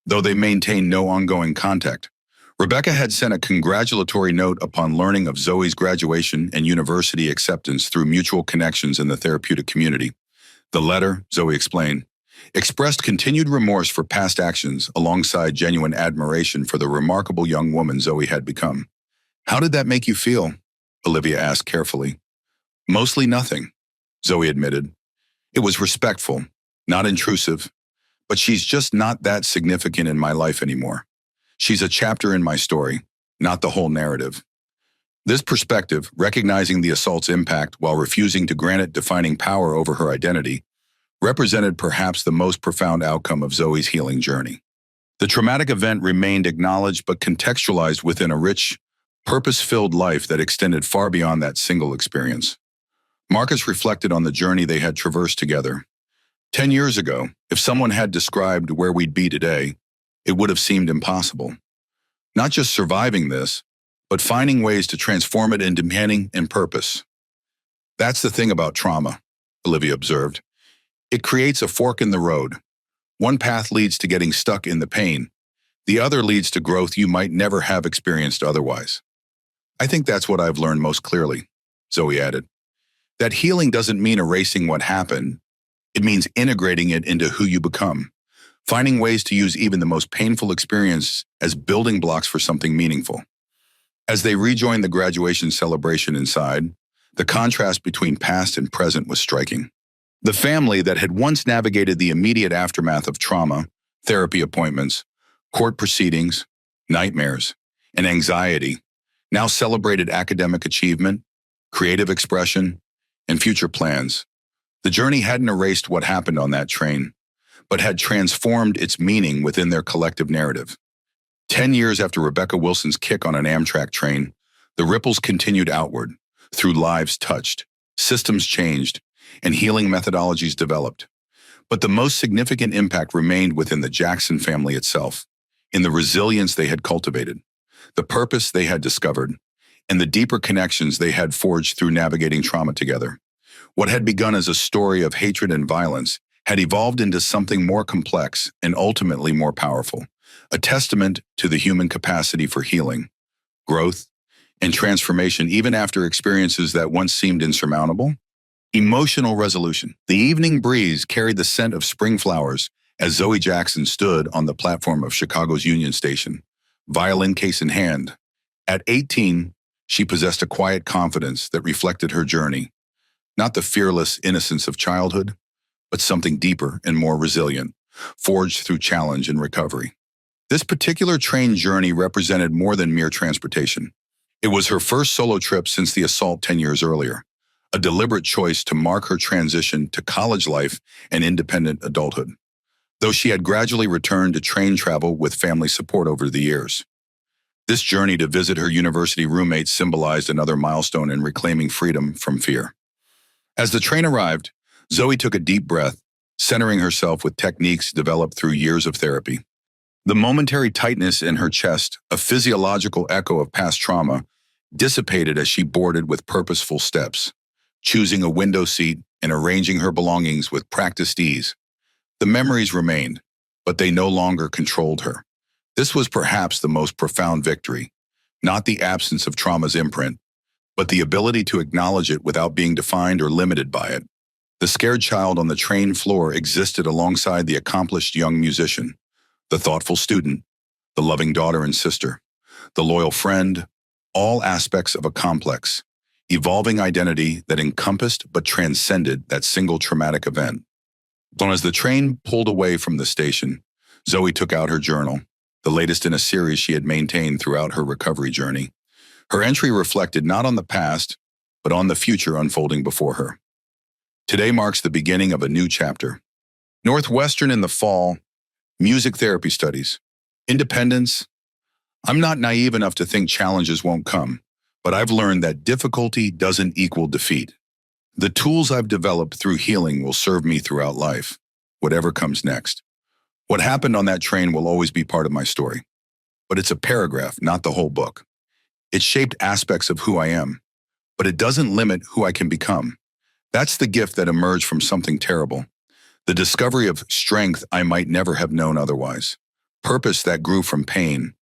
Though they maintained no ongoing contact, Rebecca had sent a congratulatory note upon learning of Zoe's graduation and university acceptance through mutual connections in the therapeutic community. The letter, Zoe explained, expressed continued remorse for past actions alongside genuine admiration for the remarkable young woman Zoe had become. "How did that make you feel?" Olivia asked carefully. "Mostly nothing," Zoe admitted. "It was respectful, not intrusive, but she's just not that significant in my life anymore. She's a chapter in my story, not the whole narrative." This perspective, recognizing the assault's impact while refusing to grant it defining power over her identity, represented perhaps the most profound outcome of Zoe's healing journey. The traumatic event remained acknowledged but contextualized within a rich, purpose-filled life that extended far beyond that single experience. Marcus reflected on the journey they had traversed together. 10 years ago, if someone had described where we'd be today, it would have seemed impossible. Not just surviving this, but finding ways to transform it into meaning and purpose. "That's the thing about trauma," Olivia observed. "It creates a fork in the road. One path leads to getting stuck in the pain. The other leads to growth you might never have experienced otherwise. I think that's what I've learned most clearly, Zoe added. That healing doesn't mean erasing what happened. It means integrating it into who you become, finding ways to use even the most painful experience as building blocks for something meaningful. As they rejoined the graduation celebration inside, the contrast between past and present was striking. The family that had once navigated the immediate aftermath of trauma, therapy appointments, court proceedings, nightmares, and anxiety now celebrated academic achievement, creative expression, and future plans. The journey hadn't erased what happened on that train, but had transformed its meaning within their collective narrative. 10 years after Rebecca Wilson's kick on an Amtrak train, the ripples continued outward, through lives touched, systems changed, and healing methodologies developed. But the most significant impact remained within the Jackson family itself, in the resilience they had cultivated, the purpose they had discovered, and the deeper connections they had forged through navigating trauma together. What had begun as a story of hatred and violence had evolved into something more complex and ultimately more powerful, a testament to the human capacity for healing, growth, and transformation even after experiences that once seemed insurmountable. Emotional resolution. The evening breeze carried the scent of spring flowers as Zoe Jackson stood on the platform of Chicago's Union Station, violin case in hand. At 18, she possessed a quiet confidence that reflected her journey, not the fearless innocence of childhood, but something deeper and more resilient, forged through challenge and recovery. This particular train journey represented more than mere transportation. It was her first solo trip since the assault 10 years earlier, a deliberate choice to mark her transition to college life and independent adulthood, though she had gradually returned to train travel with family support over the years. This journey to visit her university roommates symbolized another milestone in reclaiming freedom from fear. As the train arrived, Zoe took a deep breath, centering herself with techniques developed through years of therapy. The momentary tightness in her chest, a physiological echo of past trauma, dissipated as she boarded with purposeful steps, choosing a window seat and arranging her belongings with practiced ease. The memories remained, but they no longer controlled her. This was perhaps the most profound victory, not the absence of trauma's imprint, but the ability to acknowledge it without being defined or limited by it. The scared child on the train floor existed alongside the accomplished young musician, the thoughtful student, the loving daughter and sister, the loyal friend, all aspects of a complex, evolving identity that encompassed but transcended that single traumatic event. So as the train pulled away from the station, Zoe took out her journal, the latest in a series she had maintained throughout her recovery journey. Her entry reflected not on the past, but on the future unfolding before her. Today marks the beginning of a new chapter. Northwestern in the fall, music therapy studies, independence. I'm not naive enough to think challenges won't come, but I've learned that difficulty doesn't equal defeat. The tools I've developed through healing will serve me throughout life, whatever comes next. What happened on that train will always be part of my story, but it's a paragraph, not the whole book. It shaped aspects of who I am, but it doesn't limit who I can become. That's the gift that emerged from something terrible, the discovery of strength I might never have known otherwise, purpose that grew from pain,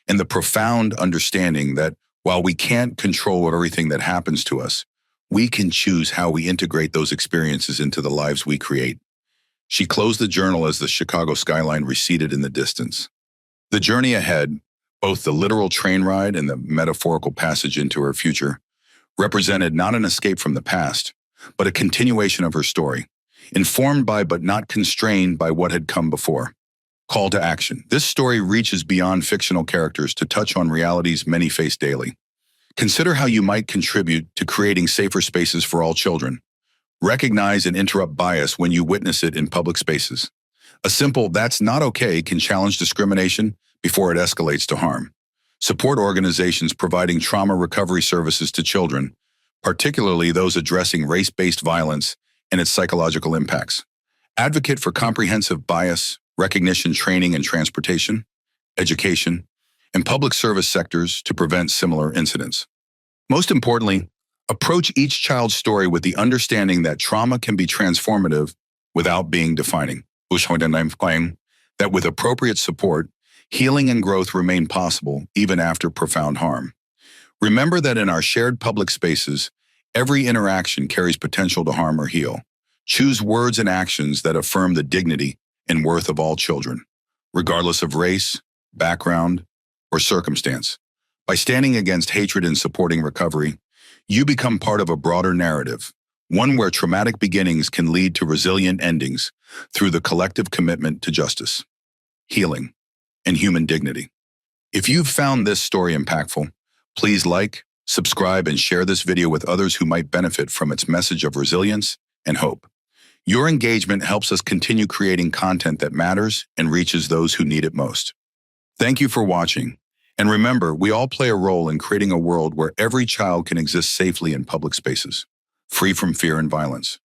and the profound understanding that while we can't control everything that happens to us, we can choose how we integrate those experiences into the lives we create. She closed the journal as the Chicago skyline receded in the distance. The journey ahead, both the literal train ride and the metaphorical passage into her future, represented not an escape from the past, but a continuation of her story, informed by but not constrained by what had come before. Call to action. This story reaches beyond fictional characters to touch on realities many face daily. Consider how you might contribute to creating safer spaces for all children. Recognize and interrupt bias when you witness it in public spaces. A simple "that's not okay" can challenge discrimination before it escalates to harm. Support organizations providing trauma recovery services to children, particularly those addressing race-based violence and its psychological impacts. Advocate for comprehensive bias recognition training in transportation, education, and public service sectors to prevent similar incidents. Most importantly, approach each child's story with the understanding that trauma can be transformative without being defining. That with appropriate support, Healing and growth remain possible even after profound harm. Remember that in our shared public spaces, every interaction carries potential to harm or heal. Choose words and actions that affirm the dignity and worth of all children, regardless of race, background, or circumstance. By standing against hatred and supporting recovery, you become part of a broader narrative, one where traumatic beginnings can lead to resilient endings through the collective commitment to justice, healing, and human dignity. If you've found this story impactful, please like, subscribe, and share this video with others who might benefit from its message of resilience and hope. Your engagement helps us continue creating content that matters and reaches those who need it most. Thank you for watching. And remember, we all play a role in creating a world where every child can exist safely in public spaces, free from fear and violence.